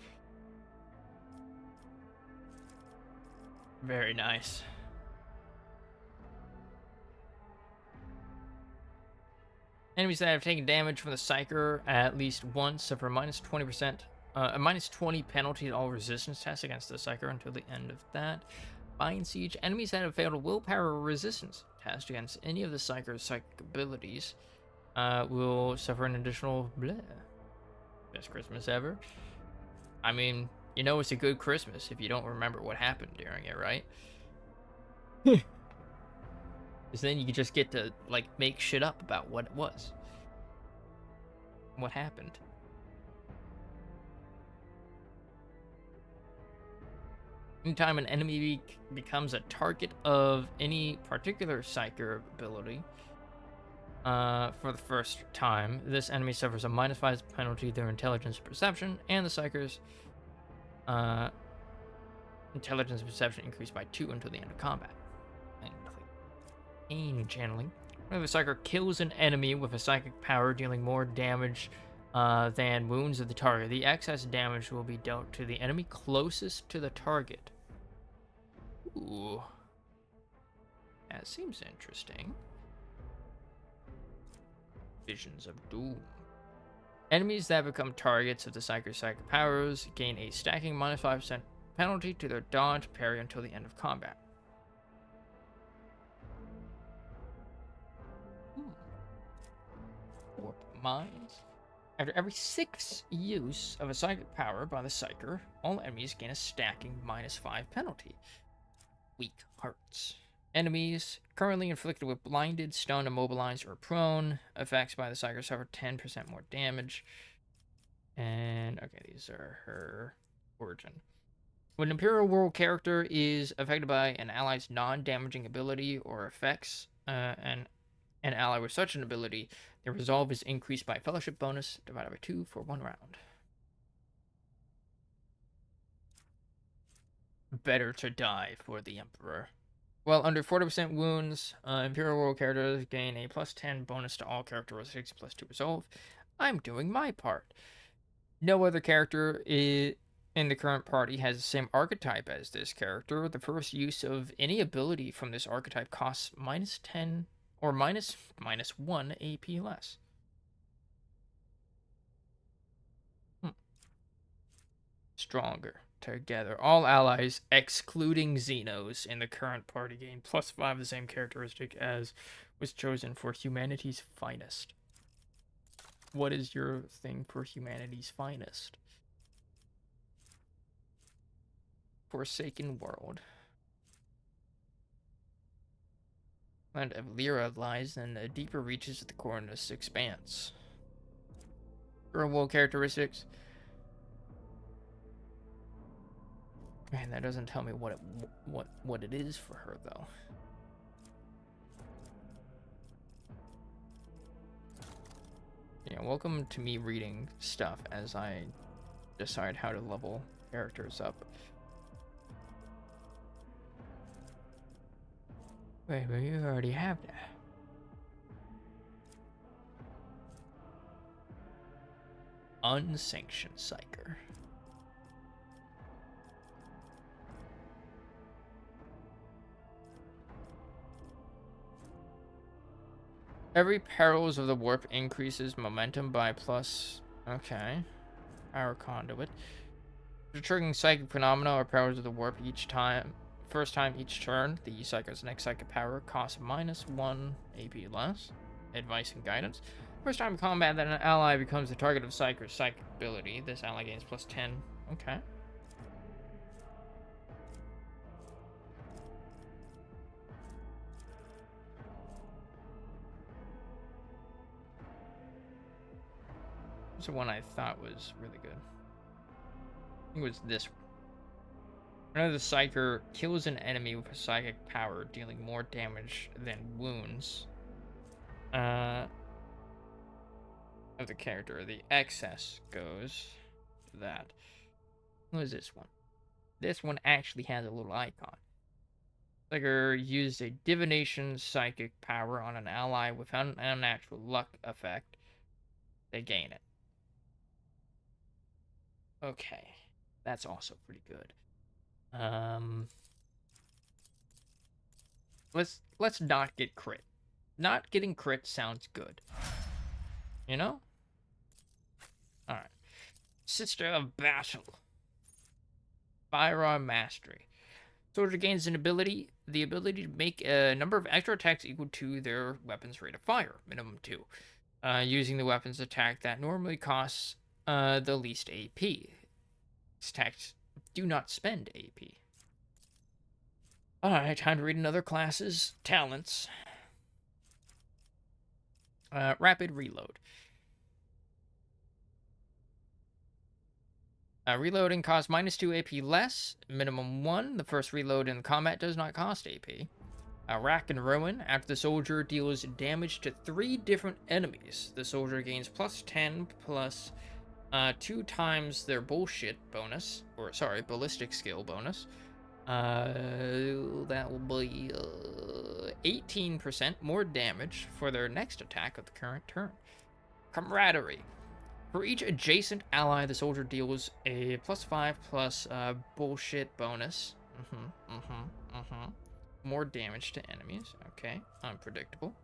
Very nice. Enemies that have taken damage from the Psyker at least once suffer a -20%, a -20 penalty to all resistance tests against the Psyker until the end of that. Bind Siege. Enemies that have failed a willpower resistance test against any of the Psyker's psychic abilities will suffer an additional bleh. Best Christmas ever. I mean, you know it's a good Christmas if you don't remember what happened during it, right? Because then you just get to, like, make shit up about what it was. What happened. Anytime an enemy becomes a target of any particular Psyker ability for the first time, this enemy suffers a -5 penalty to their intelligence perception, and the Psyker's intelligence perception increased by 2 until the end of combat. Pain channeling. Whenever a Psyker kills an enemy with a psychic power dealing more damage than wounds of the target, the excess damage will be dealt to the enemy closest to the target. Ooh. That seems interesting. Visions of Doom. Enemies that become targets of the Psyker's psychic powers gain a stacking -5% penalty to their dodge parry until the end of combat. minds. After every 6 use of a psychic power by the psyker, all enemies gain a stacking -5 penalty. Weak hearts. Enemies currently inflicted with blinded, stunned, immobilized, or prone effects by the psyker suffer 10% more damage. And okay, these are her origin. When an Imperial World character is affected by an ally's non-damaging ability or effects, and an ally with such an ability, their resolve is increased by a fellowship bonus divided by 2 for 1 round. Better to die for the Emperor. While under 40% wounds, Imperial World characters gain a +10 bonus to all characteristics +2 resolve. I'm doing my part. No other character in the current party has the same archetype as this character. The first use of any ability from this archetype costs -10 or -1 AP less. Stronger together. All allies, excluding Xenos, in the current party gain +5, the same characteristic as was chosen for humanity's finest. What is your thing for humanity's finest? Forsaken World. Land of Lyra lies in the deeper reaches of the Cornus Expanse. Imperial World characteristics. Man, that doesn't tell me what it is for her though. Yeah, welcome to me reading stuff as I decide how to level characters up. Wait, but you already have that. Unsanctioned psyker. Every perils of the warp increases momentum by +. Okay. Power conduit. After triggering psychic phenomena or powers of the warp first time each turn, the psyker's next psychic power costs -1 AP less. Advice and guidance. First time in combat that an ally becomes the target of psyker's psychic ability, this ally gains +10. Okay. This is one I thought was really good. I think it was this one. Whenever the psyker kills an enemy with a psychic power, dealing more damage than wounds of the character, the excess goes to that. What is this one? This one actually has a little icon. Psyker used a divination psychic power on an ally without an unnatural luck effect. They gain it. Okay, that's also pretty good. Let's not get crit. Not getting crit sounds good. You know? Alright. Sister of Battle. Firearm Mastery. Soldier gains the ability to make a number of extra attacks equal to their weapon's rate of fire, minimum 2. Using the weapon's attack that normally costs the least AP. These attacks do not spend AP. Alright, time to read another class's talents. Rapid reload. Reloading costs -2 AP less, minimum 1. The first reload in combat does not cost AP. Rack and Ruin. After the soldier deals damage to 3 different enemies, the soldier gains +10 plus 2 times their ballistic skill bonus. That will be 18% more damage for their next attack of the current turn. Camaraderie. For each adjacent ally, the soldier deals a +5 plus bullshit bonus. More damage to enemies. Okay, unpredictable.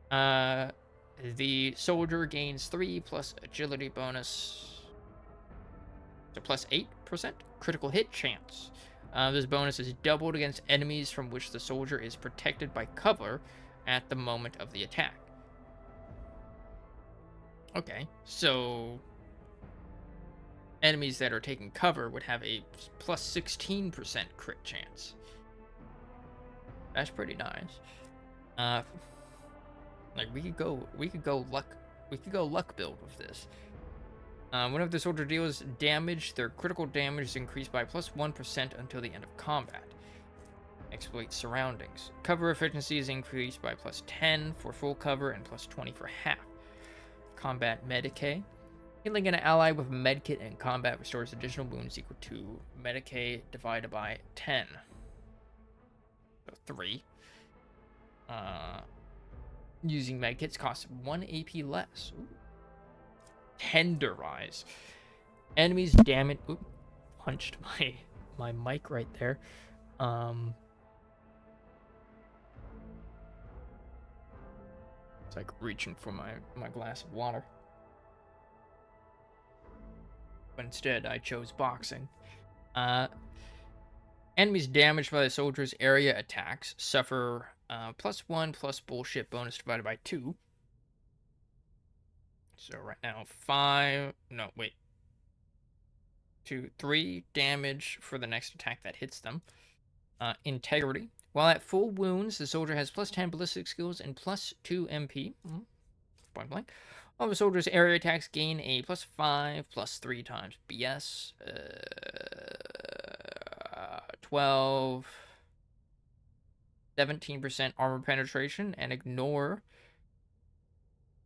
The soldier gains 3 plus agility bonus. So +8% critical hit chance. This bonus is doubled against enemies from which the soldier is protected by cover at the moment of the attack. Okay, so enemies that are taking cover would have a plus 16% crit chance. That's pretty nice. Like we could go luck build with this. Whenever the soldier deals damage, their critical damage is increased by plus 1% until the end of combat. Exploit surroundings. Cover efficiency is increased by plus 10 for full cover and plus 20 for half. Combat Medicae. Healing an ally with medkit in combat restores additional wounds equal to Medicae divided by 10. So 3. Using medkits costs 1 AP less. Ooh. Tenderize. Enemies damage. Oop, punched my mic right there. It's like reaching for my glass of water. But instead, I chose boxing. Enemies damaged by the soldier's area attacks suffer +1 plus bullshit bonus divided by 2. So right now, 3 damage for the next attack that hits them. Integrity. While at full wounds, the soldier has plus 10 ballistic skills and plus 2 MP. Point blank. All the soldier's area attacks gain a plus 5 plus 3 times BS. 12. 17% armor penetration and ignore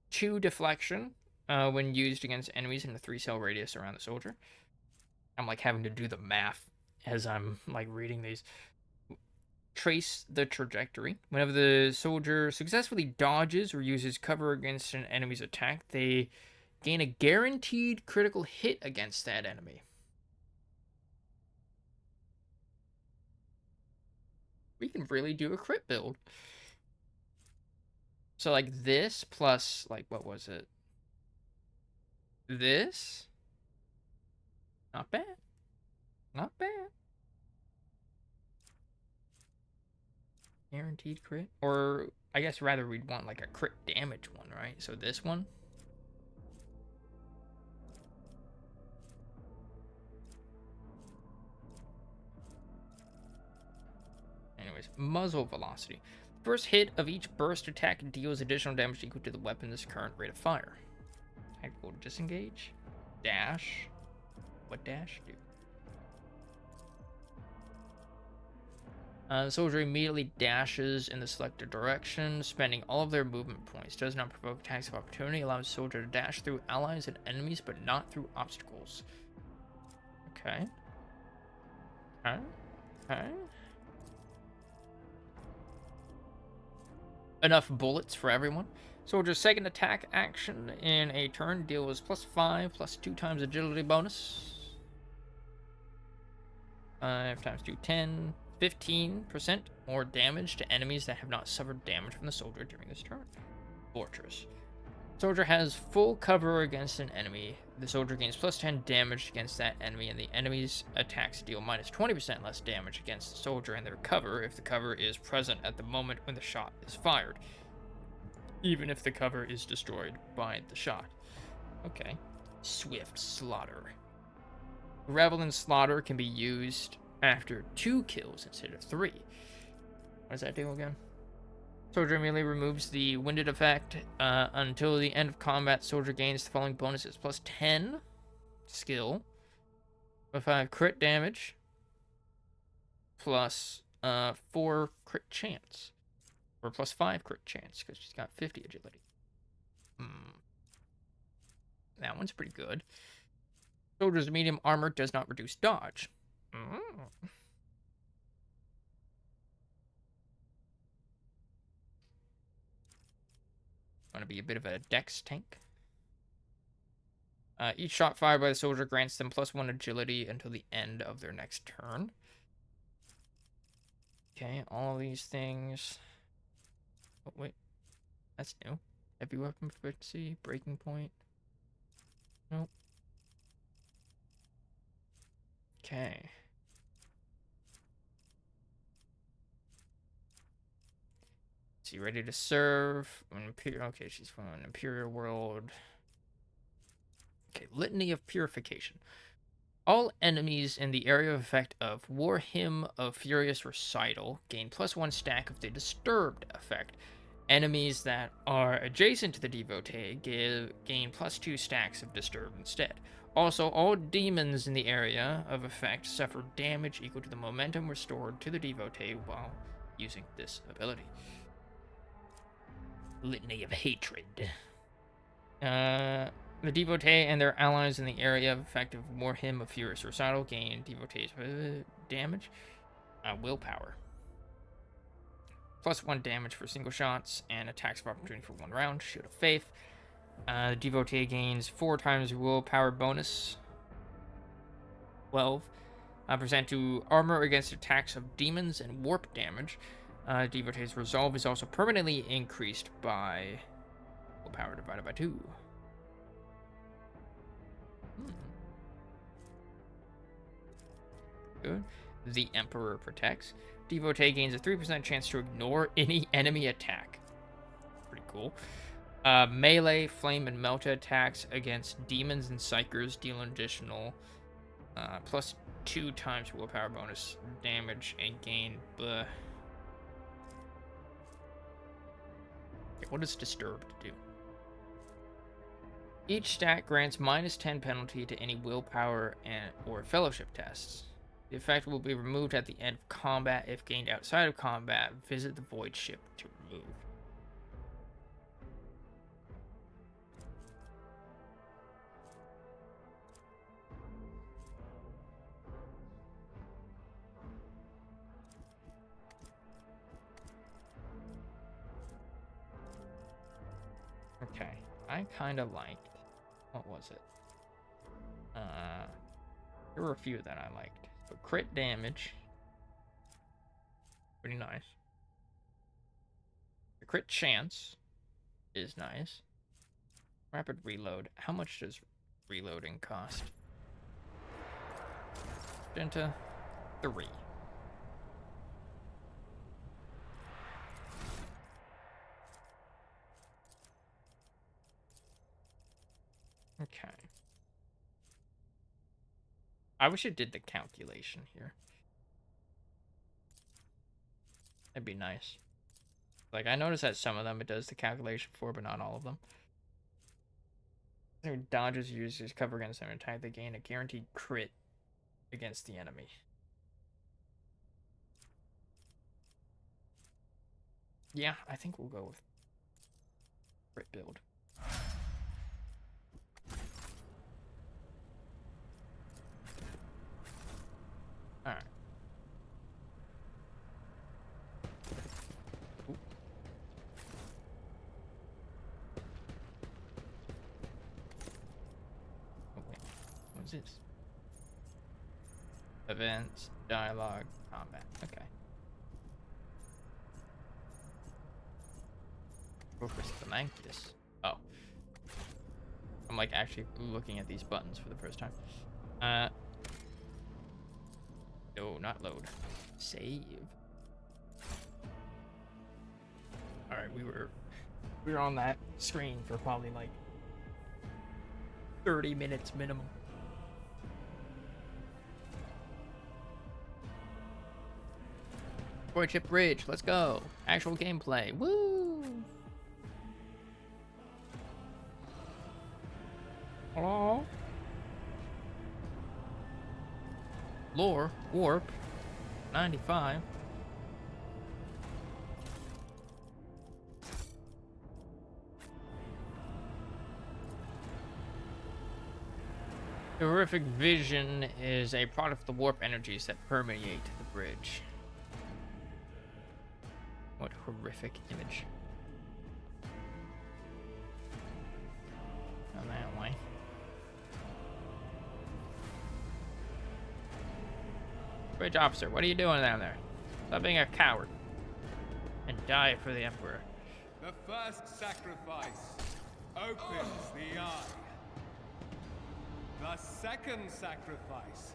2 deflection when used against enemies in a 3-cell radius around the soldier. I'm like having to do the math as I'm like reading these. Trace the trajectory. Whenever the soldier successfully dodges or uses cover against an enemy's attack, they gain a guaranteed critical hit against that enemy. We can really do a crit build. So like this plus like what was it? This? Not bad. Not bad. Guaranteed crit? Or I guess rather we'd want like a crit damage one, right? So this one. Anyways, muzzle velocity. First hit of each burst attack deals additional damage equal to the weapon's current rate of fire. Tactical disengage. Dash. What dash do? The soldier immediately dashes in the selected direction, spending all of their movement points. Does not provoke attacks of opportunity. Allows the soldier to dash through allies and enemies, but not through obstacles. Okay. Okay. Enough bullets for everyone. Soldier's second attack action in a turn deals +5 plus 2 times agility bonus. 5 times 2, 10. 15% more damage to enemies that have not suffered damage from the soldier during this turn. Fortress. Soldier has full cover against an enemy. The soldier gains +10 damage against that enemy, and the enemy's attacks deal -20% less damage against the soldier and their cover if the cover is present at the moment when the shot is fired, even if the cover is destroyed by the shot. Okay. Swift slaughter. Revel in slaughter can be used after 2 kills instead of 3. What does that do again? Soldier immediately removes the winded effect until the end of combat. Soldier gains the following bonuses: +10 skill, +5 crit damage, +4 crit chance, or +5 crit chance because she's got 50 agility. That one's pretty good. Soldier's medium armor does not reduce dodge. Want to be a bit of a dex tank. Each shot fired by the soldier grants them +1 agility until the end of their next turn. Okay, all these things. Oh, wait. That's new. Heavy weapon proficiency, breaking point. Nope. Okay. Is he ready to serve? Okay, she's from an Imperial world. Okay, Litany of Purification. All enemies in the area of effect of War Hymn of Furious Recital gain +1 stack of the Disturbed effect. Enemies that are adjacent to the devotee gain +2 stacks of Disturbed instead. Also, all demons in the area of effect suffer damage equal to the momentum restored to the devotee while using this ability. Litany of Hatred. The devotee and their allies in the area of effect of War Hymn of Furious Recital gain devotees damage. Willpower. +1 damage for single shots and attacks of opportunity for 1 round. Shield of Faith. The devotee gains 4 times willpower bonus. 12. Percent to armor against attacks of demons and warp damage. Devotee's resolve is also permanently increased by willpower divided by 2. Good. The Emperor protects. Devotee gains a 3% chance to ignore any enemy attack. Pretty cool. Melee, flame, and melta attacks against demons and psykers deal an additional +2 times willpower bonus damage and gain. Okay, what does Disturbed do? Each stack grants -10 penalty to any willpower or fellowship tests. The effect will be removed at the end of combat. If gained outside of combat, visit the void ship to remove. Okay, I kind of liked. What was it? There were a few that I liked. So crit damage, pretty nice. The crit chance is nice. Rapid reload. How much does reloading cost? Into 3. Okay. I wish it did the calculation here. That'd be nice. Like, I noticed that some of them it does the calculation for, but not all of them. Dodges users cover against an attack, they gain a guaranteed crit against the enemy. Yeah, I think we'll go with crit build. Alright. Okay. What's this? Events, dialogue, combat. Okay. Focus the Mantis. Oh. I'm like actually looking at these buttons for the first time. No, not load. Save. Alright, we were on that screen for probably like 30 minutes minimum. Void Ship Bridge, let's go. Actual gameplay. Woo! Hello? Lore, warp, 95. The horrific vision is a product of the warp energies that permeate the bridge. What horrific image. Not that way. Bridge officer, what are you doing down there? Stop being a coward. And die for the Emperor. The first sacrifice opens the eye. The second sacrifice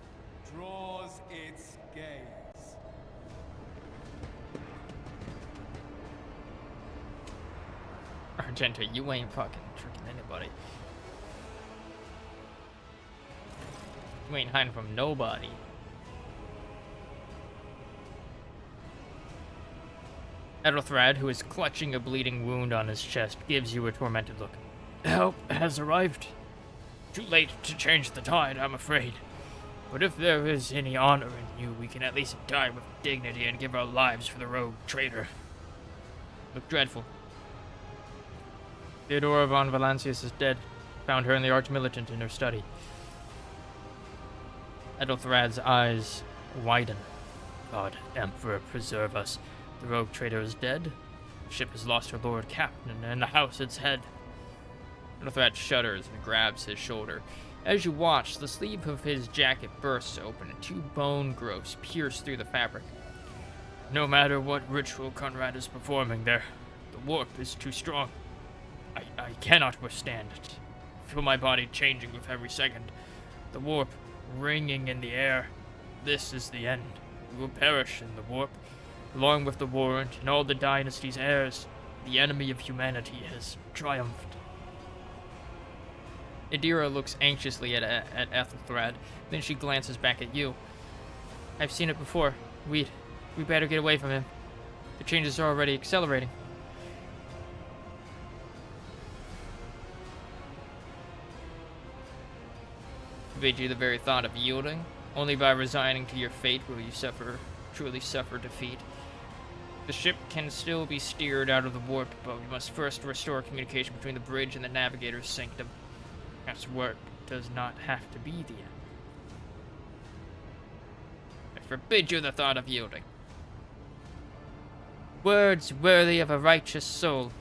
draws its gaze. Argenta, you ain't fucking tricking anybody. You ain't hiding from nobody. Ethelred, who is clutching a bleeding wound on his chest, gives you a tormented look. Help has arrived. Too late to change the tide, I'm afraid. But if there is any honor in you, we can at least die with dignity and give our lives for the rogue traitor. Look dreadful. Theodora von Valancius is dead. Found her in the Arch-Militant in her study. Ethelthrad's eyes widen. God, Emperor, preserve us. The rogue traitor is dead. The ship has lost her lord captain, and the house its head. Ethelthrad shudders and grabs his shoulder. As you watch, the sleeve of his jacket bursts open and 2 bone growths pierce through the fabric. No matter what ritual Conrad is performing there, the warp is too strong. I cannot withstand it. I feel my body changing with every second. The warp ringing in the air. This is the end. We will perish in the warp, along with the warrant and all the dynasty's heirs. The enemy of humanity has triumphed. Idira looks anxiously at Ethelthrad, then she glances back at you. I've seen it before. We better get away from him. The changes are already accelerating. Forbid you the very thought of yielding. Only by resigning to your fate will you truly suffer defeat. The ship can still be steered out of the warp, but we must first restore communication between the bridge and the navigator's sanctum. Perhaps work does not have to be the end. I forbid you the thought of yielding. Words worthy of a righteous soul.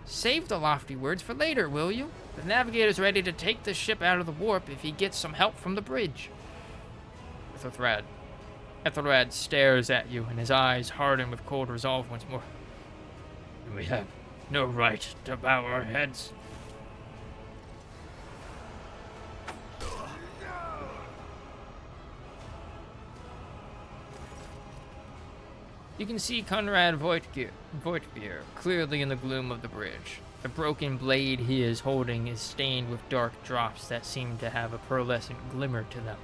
Save the lofty words for later, will you? The navigator's ready to take the ship out of the warp if he gets some help from the bridge. Ethelred stares at you, and his eyes harden with cold resolve once more. We have no right to bow our heads. You can see Conrad Voigtbier clearly in the gloom of the bridge. The broken blade he is holding is stained with dark drops that seem to have a pearlescent glimmer to them.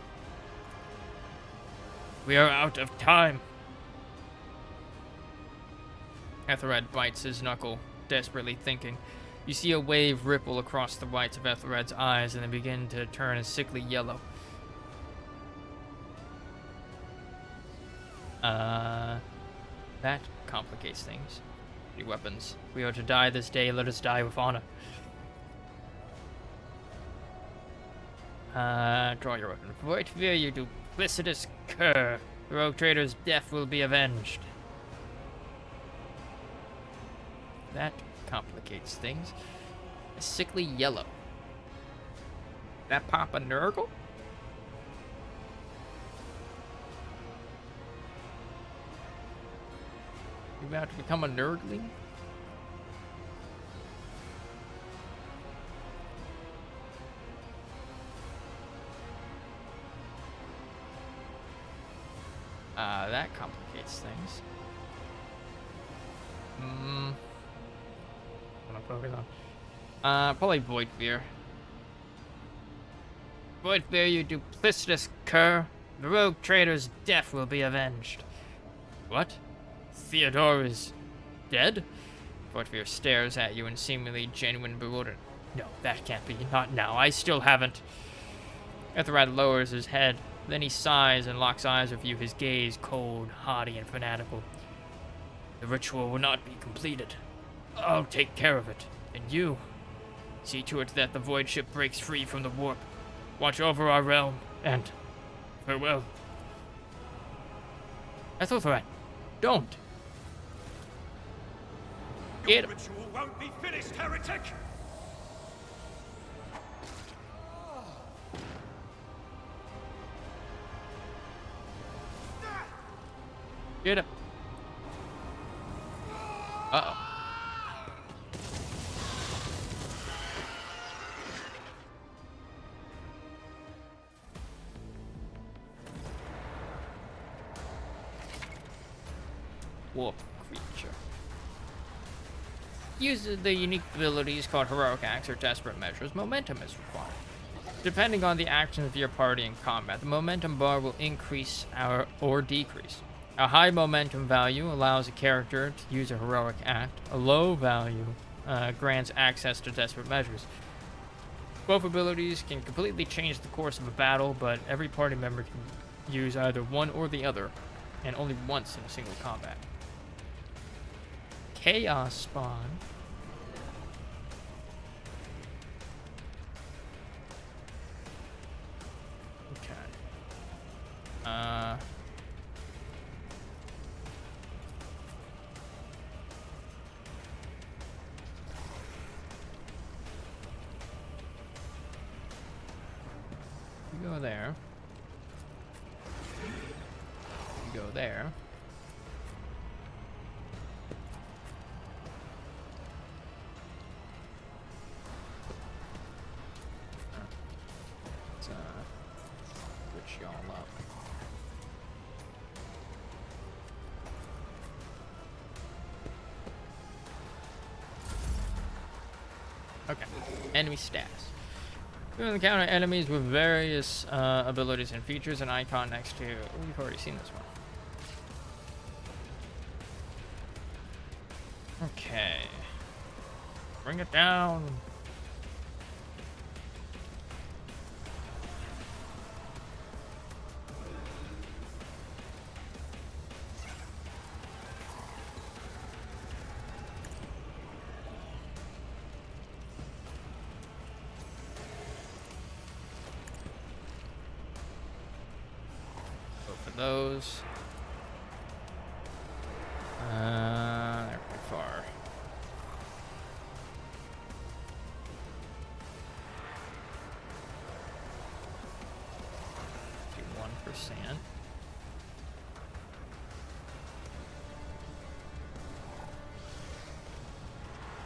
We are out of time. Ethelred bites his knuckle, desperately thinking. You see a wave ripple across the whites of Ethelred's eyes and they begin to turn a sickly yellow. That complicates things. Your weapons. We are to die this day, let us die with honor. Draw your weapon. Voigtbier, you duplicitous cur. The rogue traitor's death will be avenged. That complicates things. A sickly yellow. That Papa Nurgle? You about to become a nerdling? That complicates things. What am I focused on? Probably Voigtbier. Voigtbier, you duplicitous cur. The rogue traitor's death will be avenged. What? Theodore is dead? Voigtbier stares at you in seemingly genuine bewilderment. No, that can't be. Not now. I still haven't. Ethelred lowers his head. Then he sighs and locks eyes with you, his gaze cold, haughty, and fanatical. The ritual will not be completed. I'll take care of it. And you, see to it that the void ship breaks free from the warp. Watch over our realm, and farewell. Ethelred, don't. Your ritual won't be finished, heretic! Get up. Uh-oh. Warp creature. Uses the unique abilities called Heroic Acts or Desperate Measures. Momentum is required. Depending on the actions of your party in combat, the momentum bar will increase or decrease. A high momentum value allows a character to use a heroic act. A low value grants access to desperate measures. Both abilities can completely change the course of a battle, but every party member can use either one or the other, and only once in a single combat. Chaos Spawn. Okay. You go there. You go there. Let's switch y'all up. Okay, enemy status. You can encounter enemies with various abilities and features. An icon next to. Oh, we've already seen this one. Okay. Bring it down. Those. They're pretty far. Do 1%.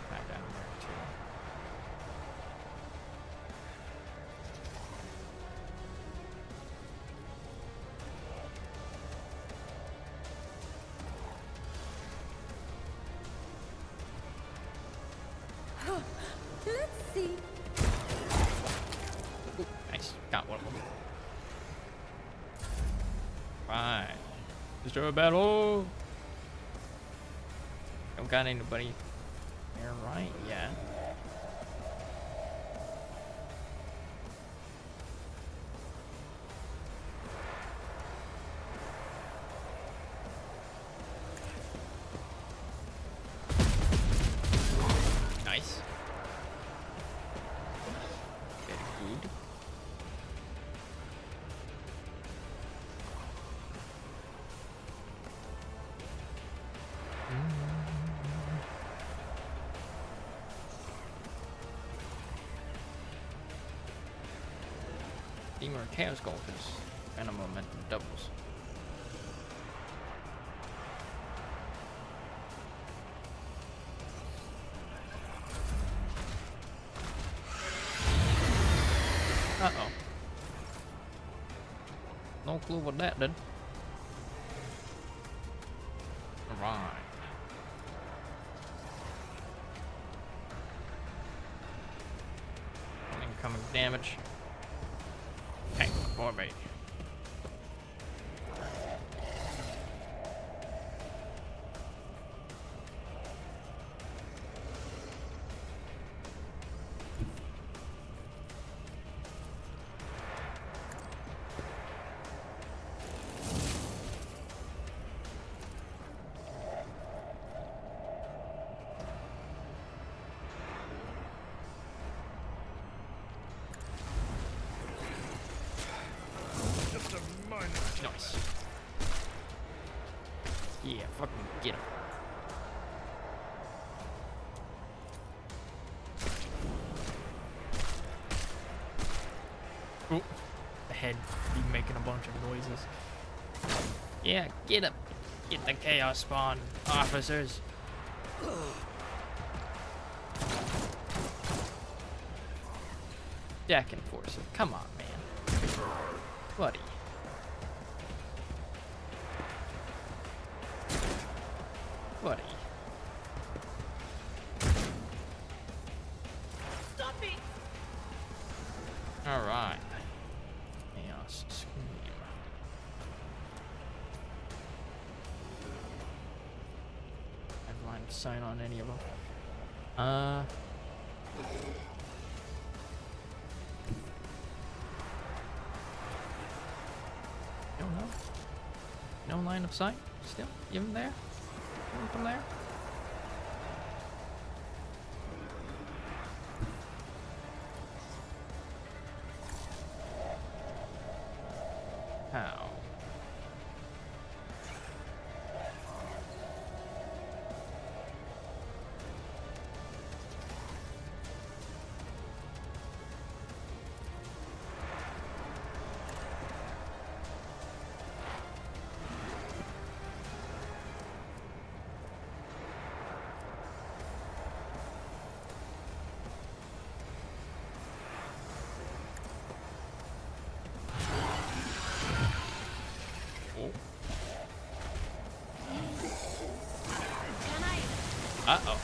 Back down there too. Let's see. Ooh, nice. Got one of them. Fine. Just a battle. Don't got anybody there right yet. Nice. Very good. Demon or Chaos Golf is kind of momentum doubles. Uh-oh. No clue what that did. Alright. Incoming damage. Tank for me. Nice. Yeah, fucking get him. Ooh, the head be making a bunch of noises. Yeah, get him. Get the Chaos Spawn, officers. Deck Enforcer, come on, man. Buddy. Buddy. Stop it! All right. Chaos Scream. I have line of sight on any of them. Don't know. No line of sight. Still, even there. Even from there. How? Uh-oh.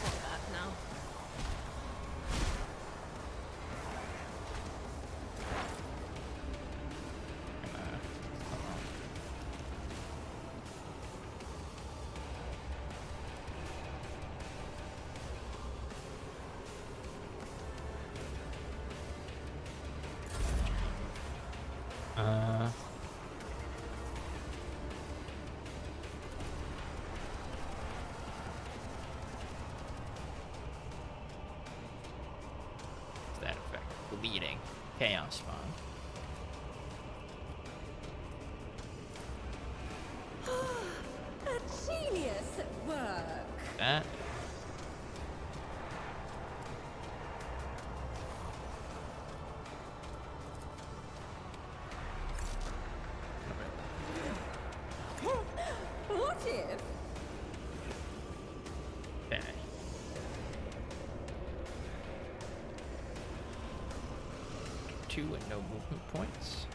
That effect. Bleeding. Chaos spawn. A genius at work. That. What if? Okay. Two and no movement points.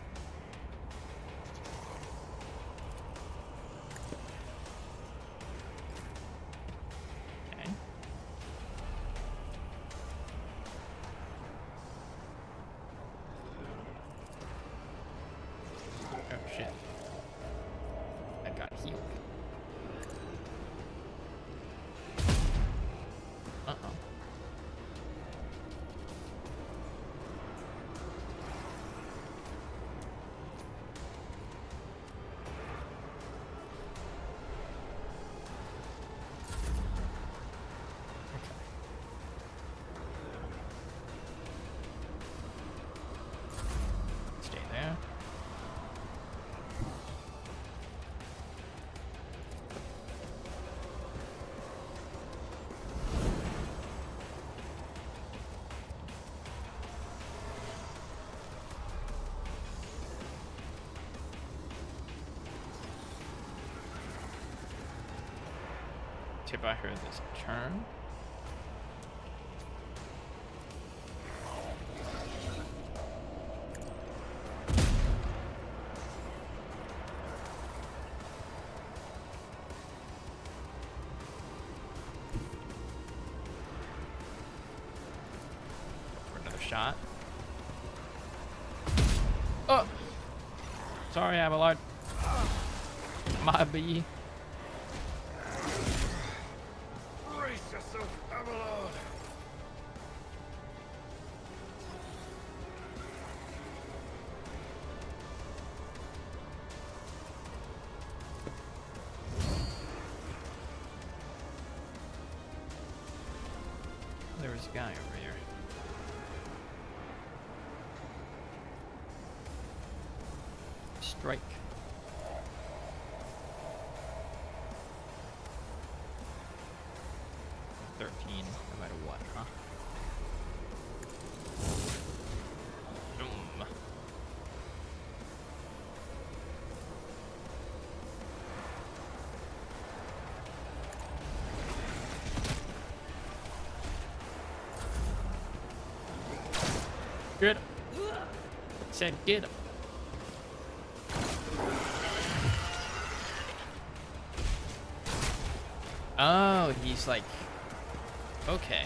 Okay. Oh shit. I got healed. Uh-oh. Stay there. Tip I heard this turn. For another shot. Oh! Sorry, Abelard. My bee. Brace yourself, Abelard. There was a guy over here. Strike. No matter what, huh? Get him. Said get him. Oh, he's like... Okay.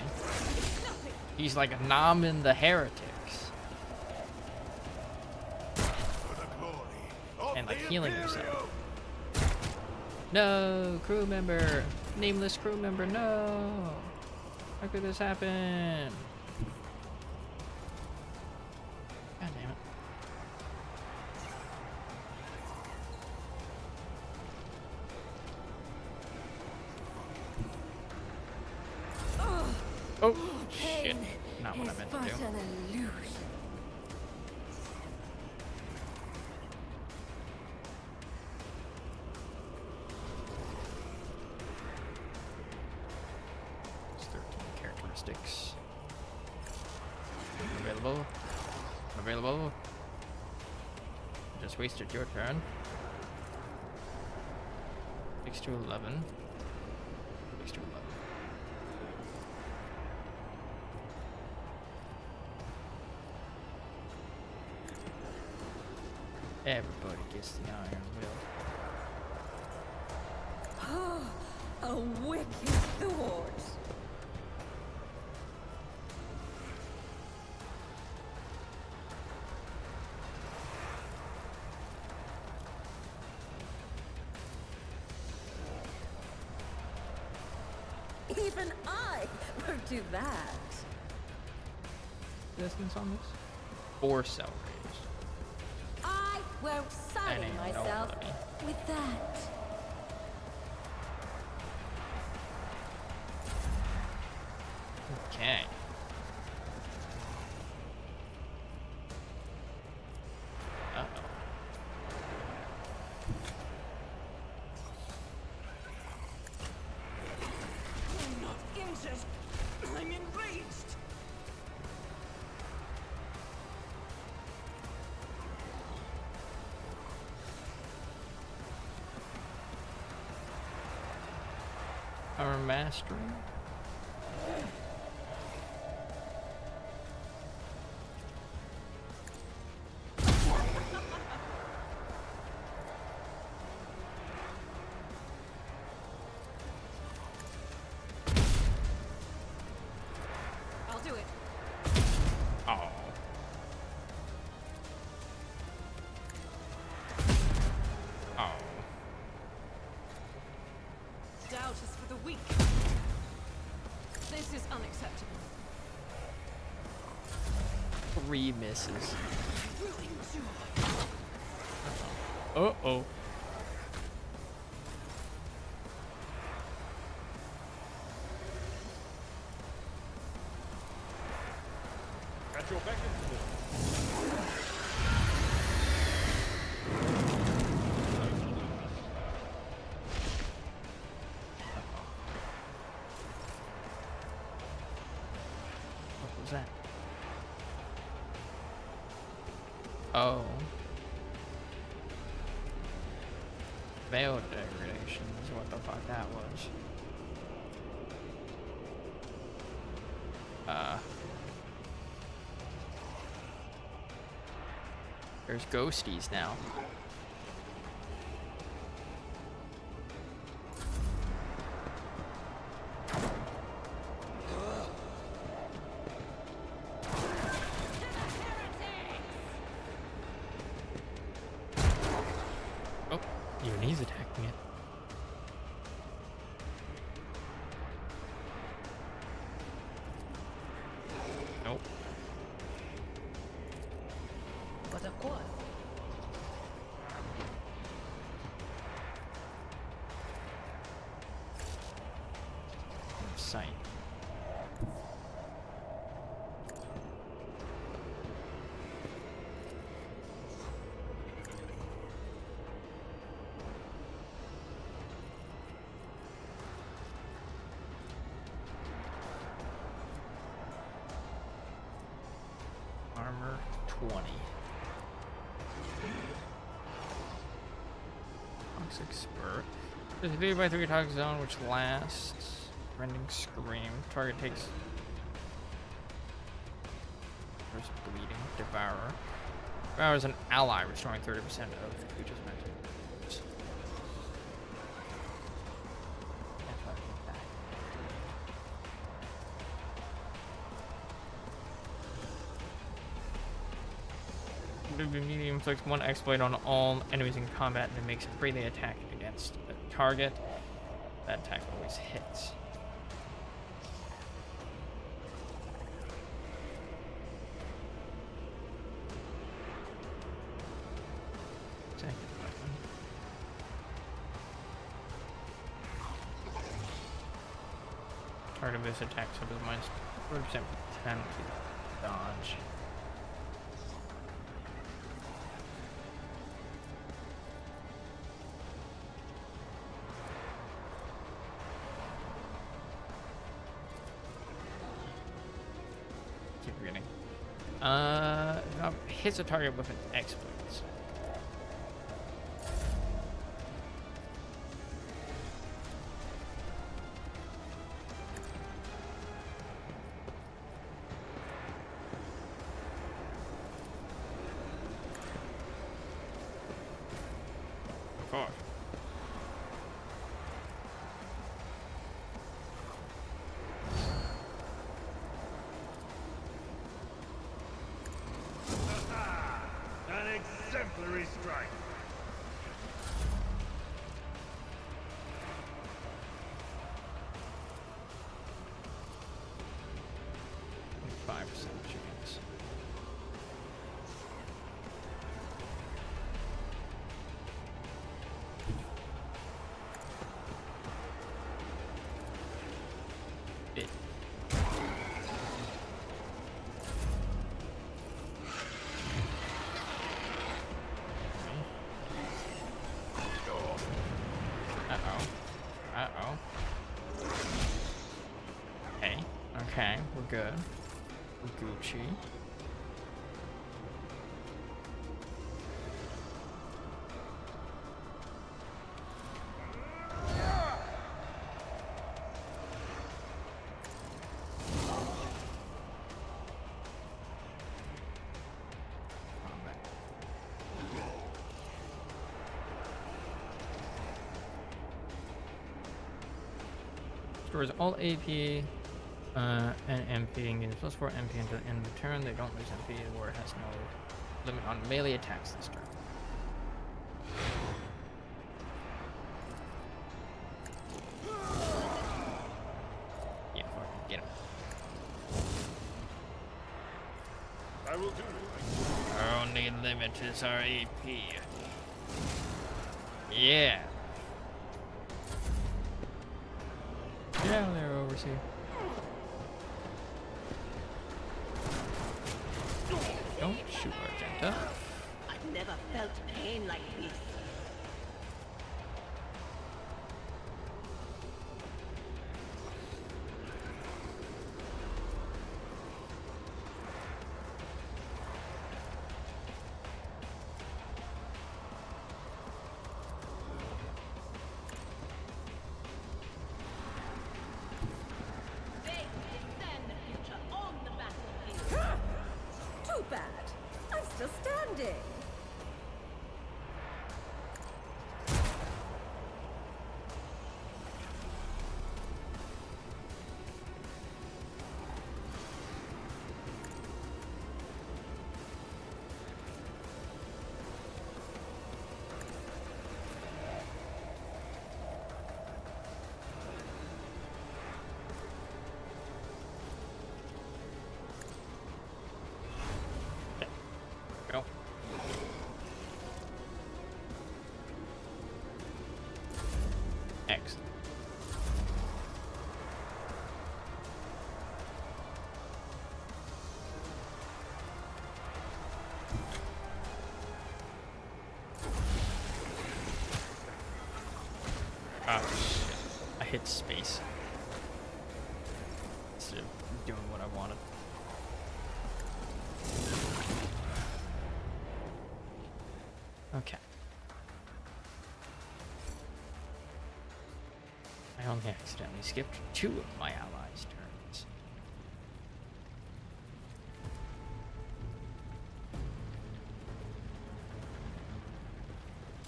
He's like Namen the Heretics. healing yourself. No, crew member. Nameless crew member, no. How could this happen? God damn it. Oh, shit. Not what I meant to do. An illusion. It's 13 characteristics. Available. Available. Just wasted your turn. 6 to 11. 6 to 11. Everybody gets the iron will. A wicked thought. Even I won't do that. Distance on this? 4 cell range. I won't saddle ain't no myself money. with that. Okay. Uh-oh. I'm not injured. I'm enraged. Our mastering. I'll do it. Oh. Oh. Doubt is for the weak. This is unacceptable. 3 misses. Enjoy. Uh-oh. At your beck and call. What was that? Oh. Veil degradation is what the fuck that was. There's ghosties now. Oh, even he's attacking it. Nope. But of course. Sight. Armor 20. Toxic Spurt. There's a 3x3 toxic zone which lasts. Rending Scream. Target takes. There's Bleeding. Devourer. Devours an ally, restoring 30% of the creature's magic. immediately inflicts one exploit on all enemies in combat and it makes a freely attack against the target. That attack always hits. Second weapon. Target of this attack suffers minus 40% penalty dodge. Keep forgetting. Hits a target with an exploit. An exemplary strike. Chance. It. Uh-oh. Okay, we're good. We're Gucci. Stores all AP and MP and gains plus 4 MP until the end of the turn. They don't lose MP, or it has no limit on melee attacks this turn. Yeah, fucking get him. I will do. Our only limit is our AP. Yeah. Yeah, they're overseas. Don't shoot, Argenta. I've never felt pain like this. Too bad. I'm still standing. Go. Excellent. Oh shit. I hit space. Instead of doing what I wanted. Okay. I only accidentally skipped 2 of my allies' turns.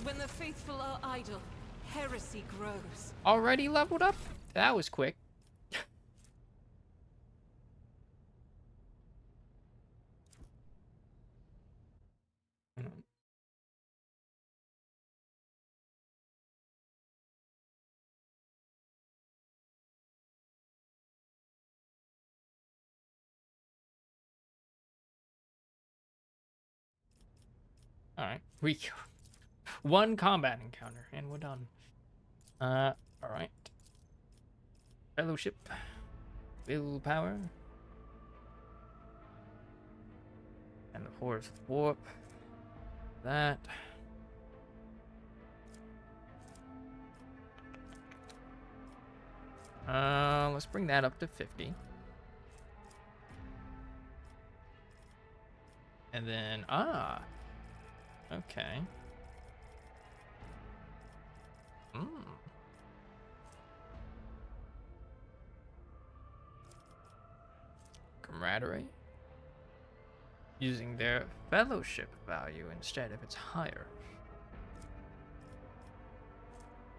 When the faithful are idle, heresy grows. Already leveled up? That was quick. All right, one combat encounter, and we're done. All right. Fellowship, willpower, and the Horse Warp. That. Let's bring that up to 50. And then, okay. Camaraderie. Using their fellowship value instead if it's higher.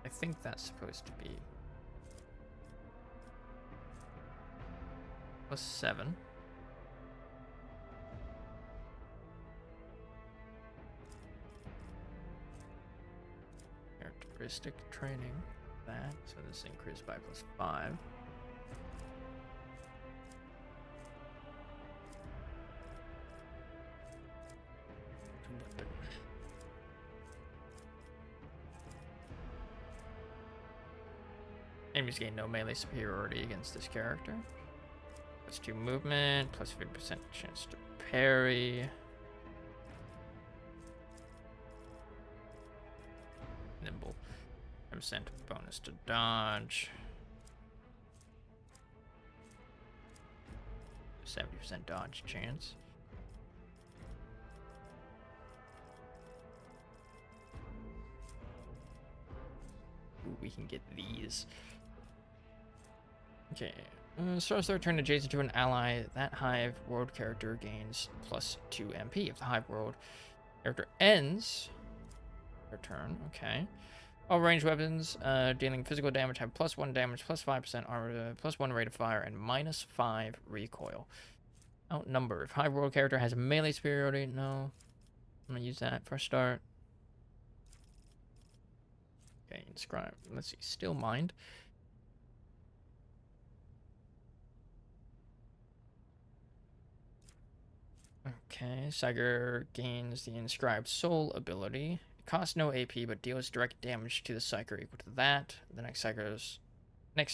I think that's supposed to be +7. Characteristic training, that, so this increased by +5. Enemies gain no melee superiority against this character. +2 movement, +50% chance to parry. Nimble. 10% bonus to dodge. 70% dodge chance. Ooh, we can get these. Okay. Starts their turn adjacent to an ally. That Hive World character gains +2 MP. If the Hive World character ends their turn, okay. All ranged weapons dealing physical damage have +1 damage, +5% armor, +1 rate of fire, and -5 recoil. Outnumber. If Hive World character has melee superiority, no. I'm gonna use that for a start. Okay, inscribe. Let's see. Still mind. Okay, Psyker gains the Inscribed Soul ability. It costs no AP, but deals direct damage to the Psyker equal to that. The next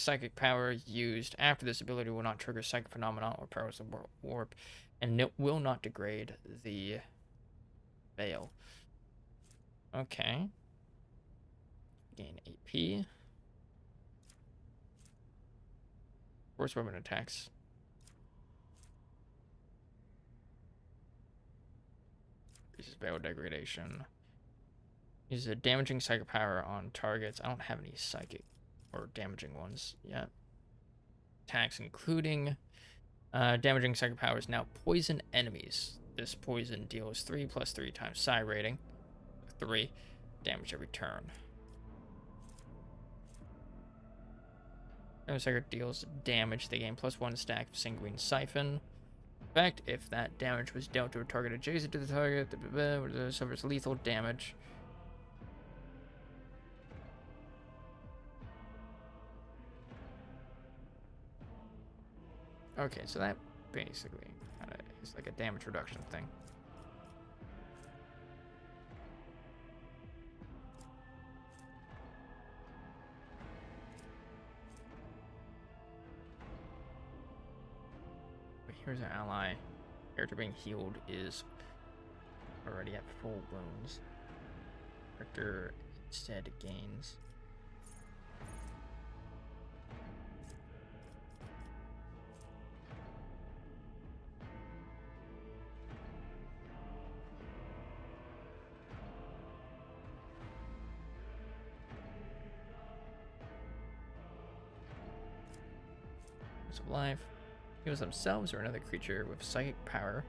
psychic power used after this ability will not trigger psychic phenomena or powers of warp, and it will not degrade the veil. Okay. Gain AP. Force weapon attacks. Increases veil degradation. Uses a damaging psychic power on targets. I don't have any psychic or damaging ones yet. Attacks including damaging psychic powers now poison enemies. This poison deals 3 + 3 times psi rating. 3 damage every turn. Psyker deals damage. They gain +1 stack of Sanguine Siphon. In fact, if that damage was dealt to a target adjacent to the target, suffers lethal damage. Okay, so that basically kind of is like a damage reduction thing. Here's an ally. Character being healed is already at full wounds. Character instead gains of life. Heals themselves or another creature with psychic power.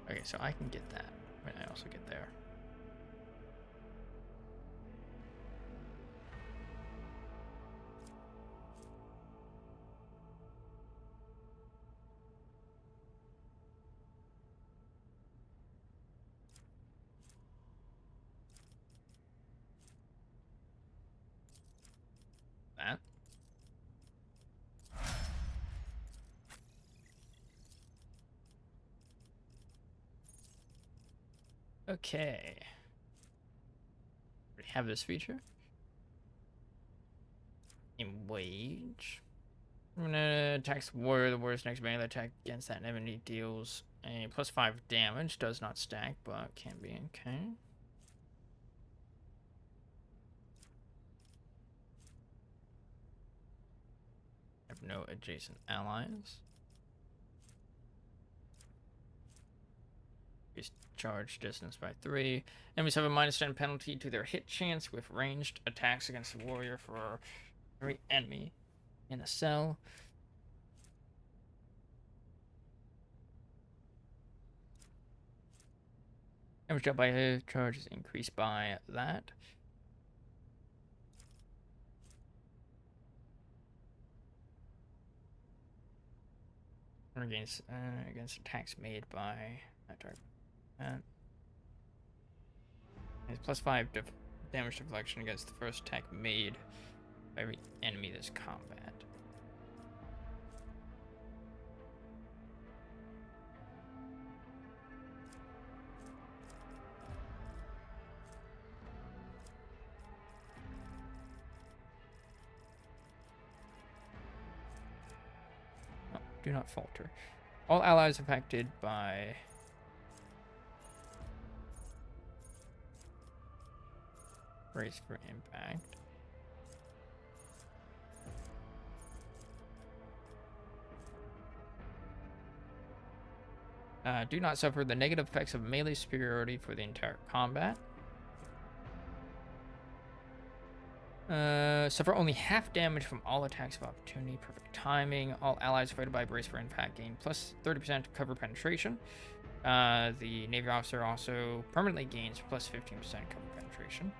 Okay, so I can get that when I also get there. Okay. We have this feature. In wage. I'm gonna attack the warrior. The warrior's next melee attack against that enemy deals a +5 damage. Does not stack, but can be okay. Have no adjacent allies. Increase charge distance by 3. Enemies have a -10 penalty to their hit chance with ranged attacks against the warrior for every enemy in a cell. Damage dealt by hit charge is increased by that. Against attacks made by that target. It's +5 damage deflection against the first attack made by every enemy this combat. Oh, do not falter. All allies affected by brace for impact. Do not suffer the negative effects of melee superiority for the entire combat. Suffer only half damage from all attacks of opportunity. Perfect timing. All allies affected by brace for impact gain plus 30% cover penetration. The Navy officer also permanently gains plus 15% cover penetration.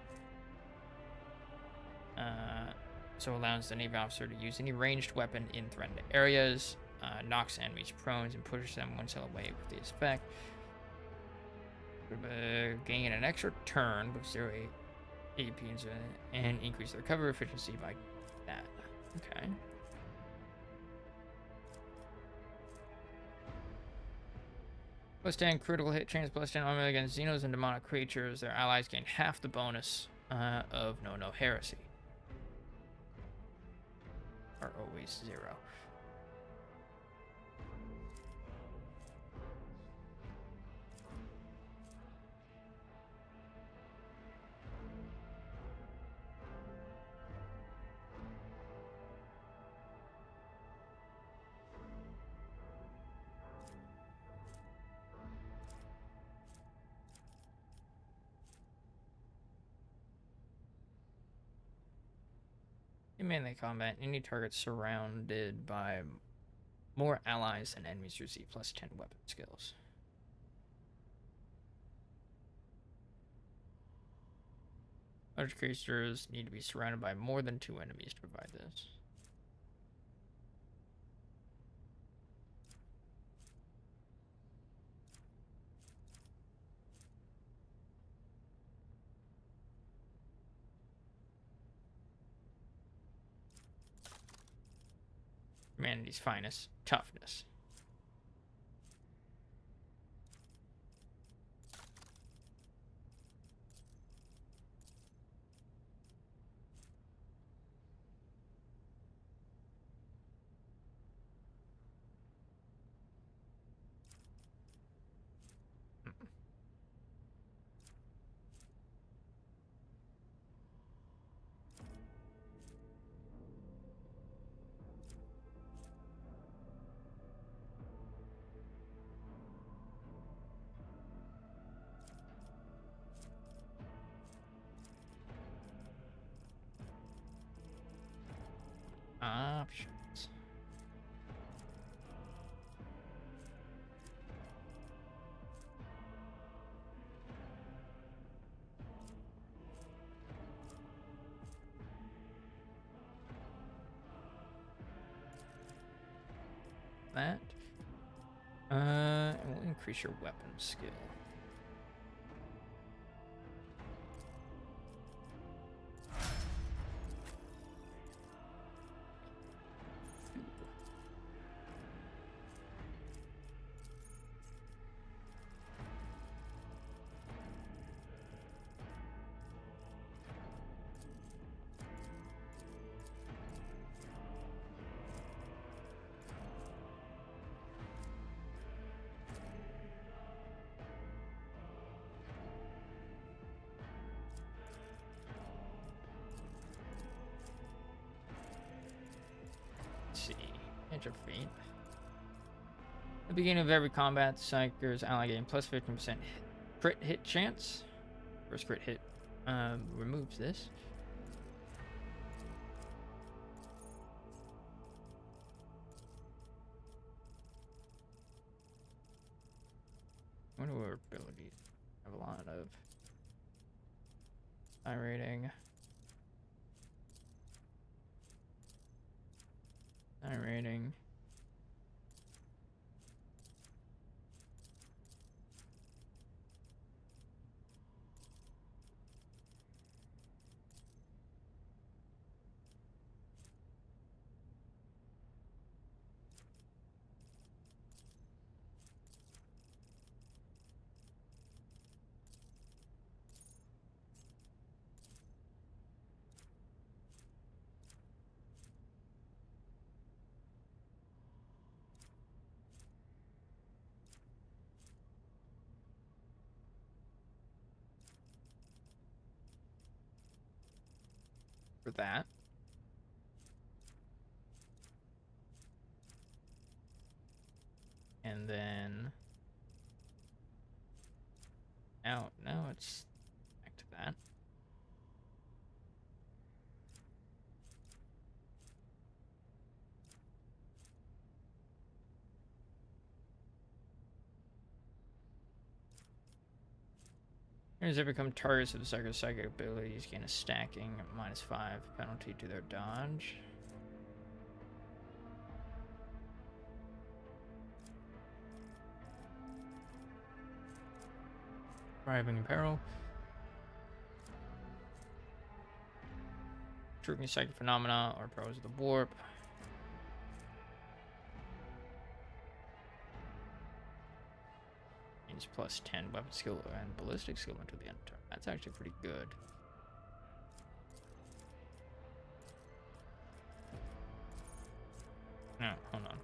So allows the Navy officer to use any ranged weapon in threatened areas. Knocks enemies prone and pushes them one cell away with this effect. Gain an extra turn with 0 AP and increase their cover efficiency by that. Okay. +10 critical hit chance, +10 armor against Xenos and demonic creatures. Their allies gain half the bonus of No Heresy. Are always 0. In melee combat, any target surrounded by more allies than enemies receive +10 weapon skills. Large creatures need to be surrounded by more than 2 enemies to provide this. Humanity's finest, toughness. Options. That. And we'll increase your weapon skill. Touch of Fate. At the beginning of every combat, Psykers ally gain plus 15% crit hit chance. First crit hit removes this. What are our abilities? I have a lot of eye rating. Eye rating. For that. And then now it's back to that. As they become targets of the Psyker's psychic abilities, gain a stacking -5 penalty to their dodge. Thriving in peril. Triggering psychic phenomena or powers of the warp. Gains +10 weapon skill and ballistic skill until the end of turn. That's actually pretty good. No, hold on.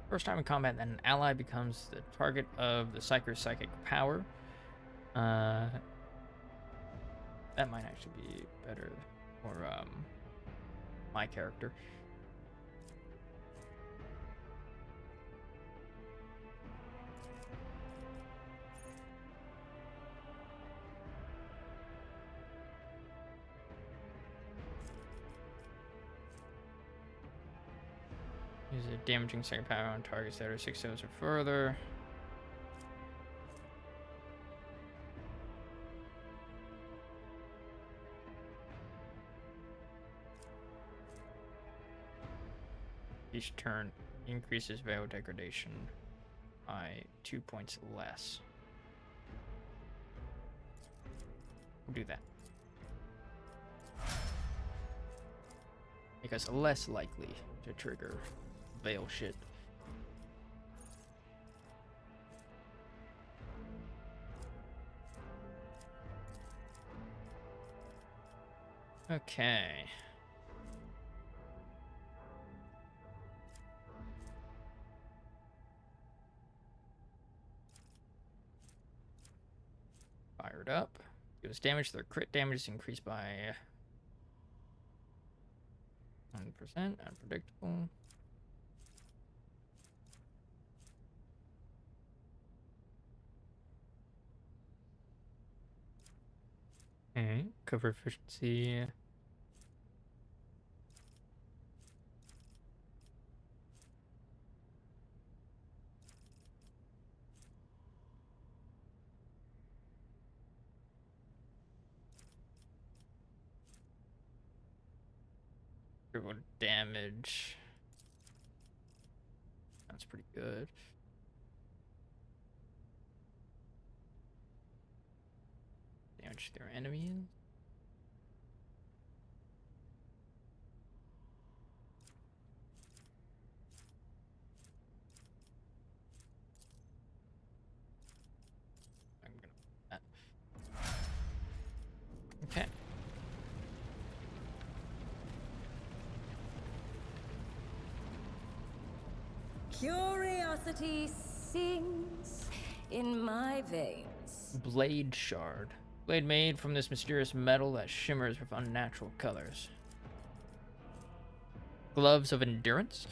First time in combat, then an ally becomes the target of the Psyker's psychic power. That might actually be better for my character. Use a damaging psychic power on targets that are 6 stones or further. Each turn increases value degradation by 2 points less. We'll do that. Make us less likely to trigger veil shit. Okay. Fired up. Deals damage. Their crit damage is increased by 1%. Unpredictable. Okay. Cover efficiency. Critical damage. That's pretty good. Damage their enemies. I'm gonna put that. Okay. Curiosity sings in my veins. Blade shard. Blade made from this mysterious metal that shimmers with unnatural colors. Gloves of Endurance.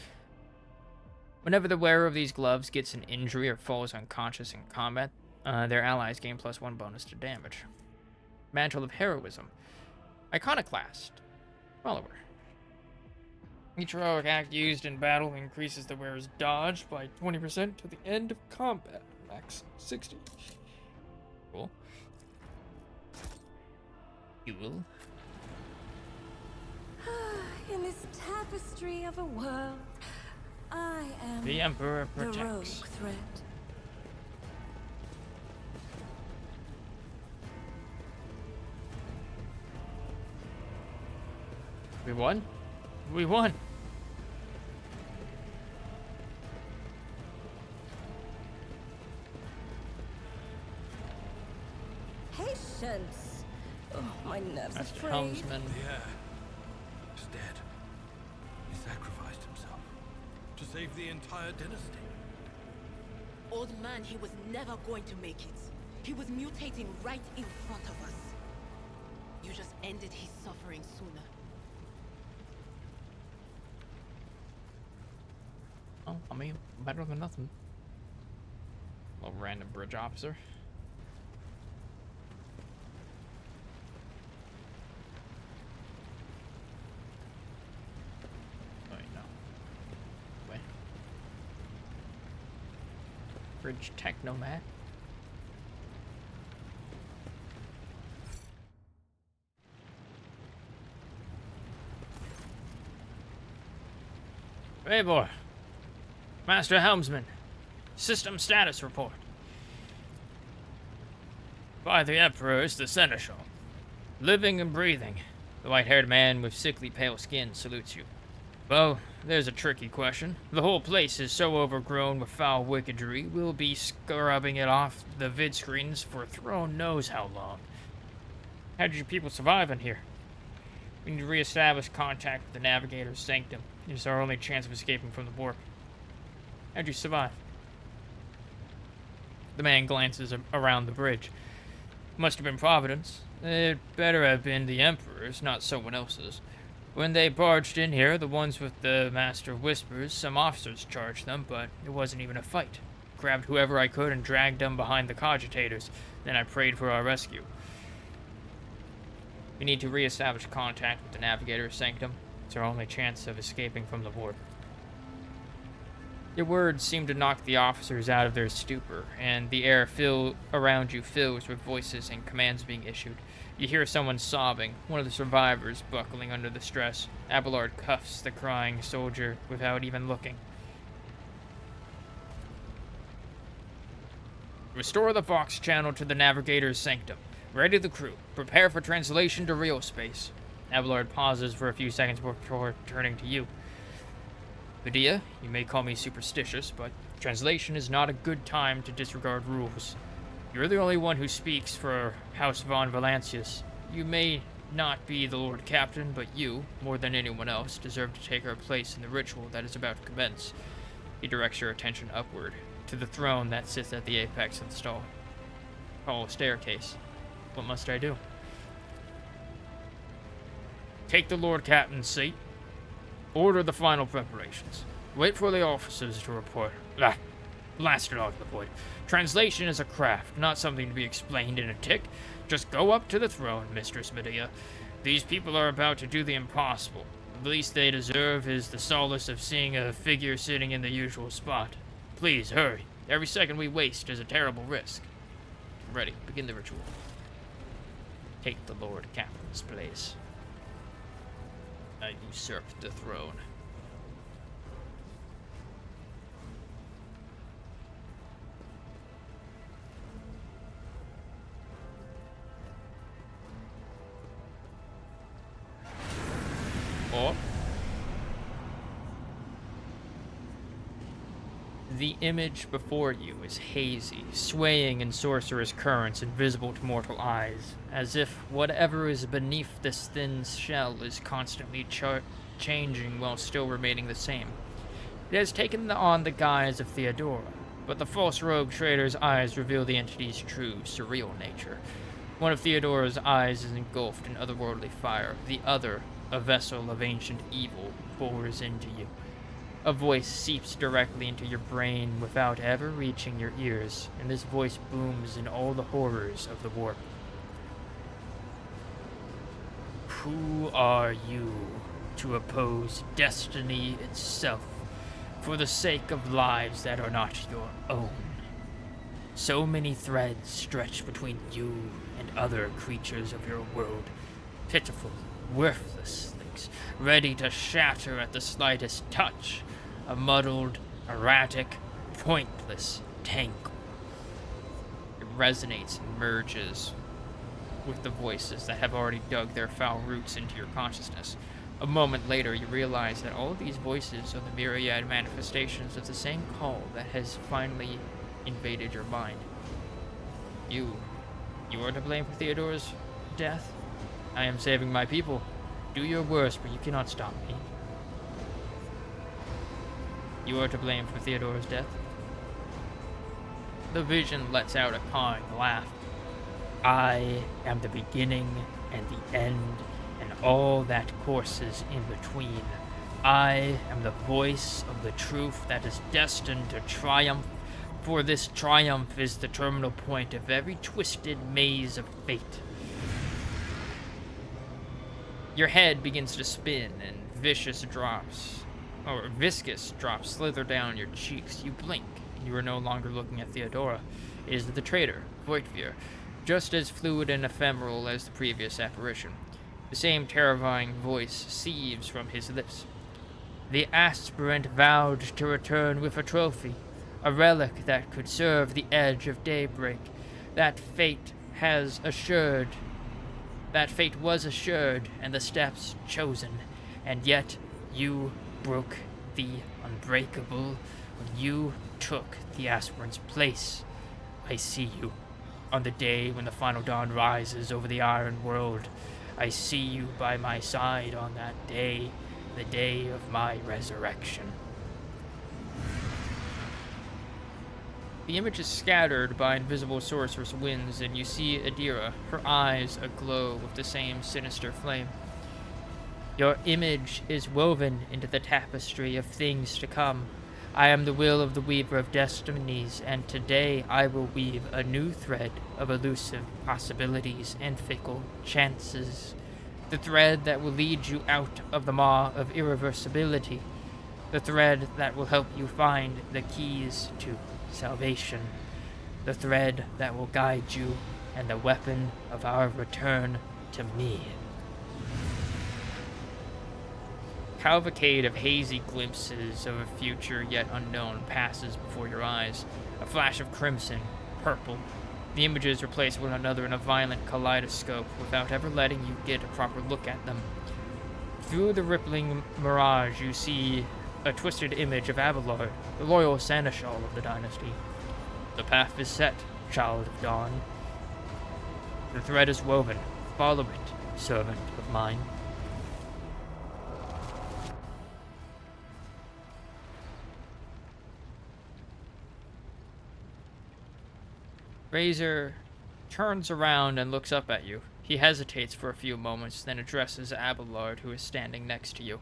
Whenever the wearer of these gloves gets an injury or falls unconscious in combat, their allies gain +1 bonus to damage. Mantle of Heroism. Iconoclast. Follower. Each heroic act used in battle increases the wearer's dodge by 20% to the end of combat. Max 60. Cool. Fuel. In this tapestry of a world, I am The Emperor the rogue protects. thread. We won? We won! Patience. Oh, my nerves are Master frayed. Helmsman. The heir is dead. He sacrificed himself to save the entire dynasty. Old man, he was never going to make it. He was mutating right in front of us. You just ended his suffering sooner. Oh, I mean, better than nothing. Little random bridge officer. Oh, wait, no. Wait. Bridge Technomat. Hey, boy. Master Helmsman, system status report. By the Emperors, the Seneschal. Living and breathing. The white-haired man with sickly pale skin salutes you. Well, there's a tricky question. The whole place is so overgrown with foul wickedry, we'll be scrubbing it off the vid screens for throne knows how long. How did you people survive in here? We need to reestablish contact with the Navigator's Sanctum. It's our only chance of escaping from the warp. How'd you survive? The man glances around the bridge. Must have been Providence. It better have been the Emperor's, not someone else's. When they barged in here, the ones with the Master Whispers, some officers charged them, but it wasn't even a fight. Grabbed whoever I could and dragged them behind the cogitators. Then I prayed for our rescue. We need to reestablish contact with the Navigator's Sanctum. It's our only chance of escaping from the warp. Your words seem to knock the officers out of their stupor, and the air around you fills with voices and commands being issued. You hear someone sobbing, one of the survivors buckling under the stress. Abelard cuffs the crying soldier without even looking. Restore the Vox channel to the Navigator's Sanctum. Ready the crew. Prepare for translation to real space. Abelard pauses for a few seconds before turning to you. Medea, you may call me superstitious, but translation is not a good time to disregard rules. You're the only one who speaks for House von Valancius. You may not be the Lord Captain, but you, more than anyone else, deserve to take our place in the ritual that is about to commence. He directs your attention upward, to the throne that sits at the apex of the tall staircase. What must I do? Take the Lord Captain's seat. Order the final preparations. Wait for the officers to report. Blasted off the point. Translation is a craft, not something to be explained in a tick. Just go up to the throne, Mistress Medea. These people are about to do the impossible. The least they deserve is the solace of seeing a figure sitting in the usual spot. Please, hurry. Every second we waste is a terrible risk. Ready. Begin the ritual. Take the Lord Captain's place. I usurped the throne. Or the image before you is hazy, swaying in sorcerous currents invisible to mortal eyes, as if whatever is beneath this thin shell is constantly changing while still remaining the same. It has taken on the guise of Theodora, but the false rogue trader's eyes reveal the entity's true, surreal nature. One of Theodora's eyes is engulfed in otherworldly fire. The other, a vessel of ancient evil, bores into you. A voice seeps directly into your brain without ever reaching your ears, and this voice booms in all the horrors of the warp. Who are you to oppose destiny itself for the sake of lives that are not your own? So many threads stretch between you and other creatures of your world, pitiful, worthless things, ready to shatter at the slightest touch. A muddled, erratic, pointless tangle. It resonates and merges with the voices that have already dug their foul roots into your consciousness. A moment later, you realize that all of these voices are the myriad manifestations of the same call that has finally invaded your mind. You are to blame for Theodora's death? I am saving my people. Do your worst, but you cannot stop me. You are to blame for Theodora's death? The vision lets out a cawing laugh. I am the beginning and the end, and all that courses in between. I am the voice of the truth that is destined to triumph, for this triumph is the terminal point of every twisted maze of fate. Your head begins to spin, and viscous drops slither down your cheeks. You blink. You are no longer looking at Theodora. It is the traitor, Voitvir, just as fluid and ephemeral as the previous apparition. The same terrifying voice sieves from his lips. The aspirant vowed to return with a trophy, a relic that could serve the edge of daybreak. That fate was assured, and the steps chosen. And yet, you broke the unbreakable when you took the aspirant's place. I see you. On the day when the final dawn rises over the iron world, I see you by my side on that day, the day of my resurrection. The image is scattered by invisible sorcerous winds, and you see Adira, her eyes aglow with the same sinister flame. Your image is woven into the tapestry of things to come. I am the will of the weaver of destinies, and today I will weave a new thread of elusive possibilities and fickle chances. The thread that will lead you out of the maw of irreversibility. The thread that will help you find the keys to salvation. The thread that will guide you, and the weapon of our return to me. Cavalcade of hazy glimpses of a future yet unknown passes before your eyes. A flash of crimson, purple. The images replace one another in a violent kaleidoscope without ever letting you get a proper look at them. Through the rippling mirage, you see a twisted image of Abelard, the loyal seneschal of the dynasty. The path is set, child of dawn. The thread is woven. Follow it, servant of mine. Razor turns around and looks up at you. He hesitates for a few moments, then addresses Abelard, who is standing next to you.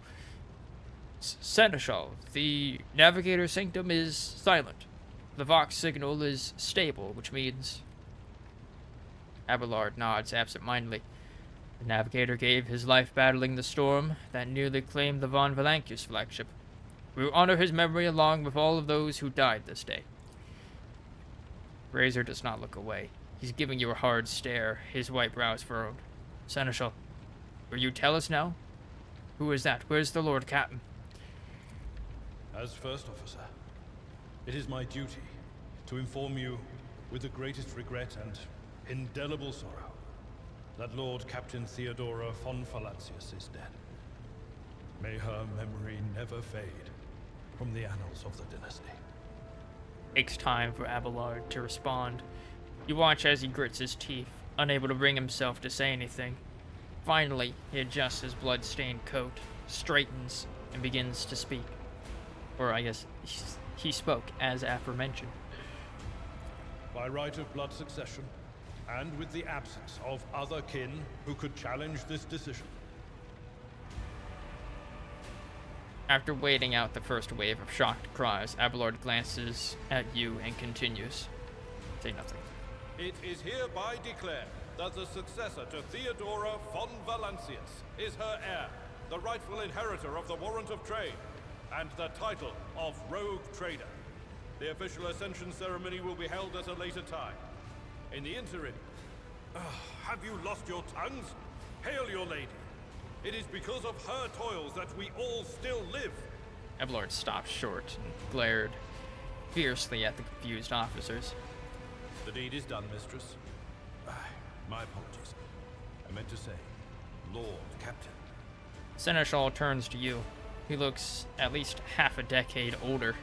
Seneschal, the navigator sanctum is silent. The Vox signal is stable, which means... Abelard nods absent-mindedly. The navigator gave his life battling the storm that nearly claimed the Von Valancius flagship. We will honor his memory along with all of those who died this day. Razor does not look away. He's giving you a hard stare, his white brows furrowed. Seneschal, will you tell us now? Who is that? Where's the Lord Captain? As First Officer, it is my duty to inform you with the greatest regret and indelible sorrow that Lord Captain Theodora von Valancius is dead. May her memory never fade from the annals of the dynasty. Takes time for Abelard to respond. You watch as he grits his teeth, unable to bring himself to say anything. Finally, he adjusts his blood-stained coat, straightens, and begins to speak. Or I guess he spoke as aforementioned. By right of blood succession, and with the absence of other kin who could challenge this decision. After waiting out the first wave of shocked cries, Abelard glances at you and continues. Say nothing. It is hereby declared that the successor to Theodora von Valancius is her heir, the rightful inheritor of the warrant of trade, and the title of Rogue Trader. The official ascension ceremony will be held at a later time. In the interim, have you lost your tongues? Hail your lady. It is because of her toils that we all still live. Abelard stopped short and glared fiercely at the confused officers. The deed is done, mistress. My apologies. I meant to say, Lord Captain. Seneschal turns to you. He looks at least half a decade older.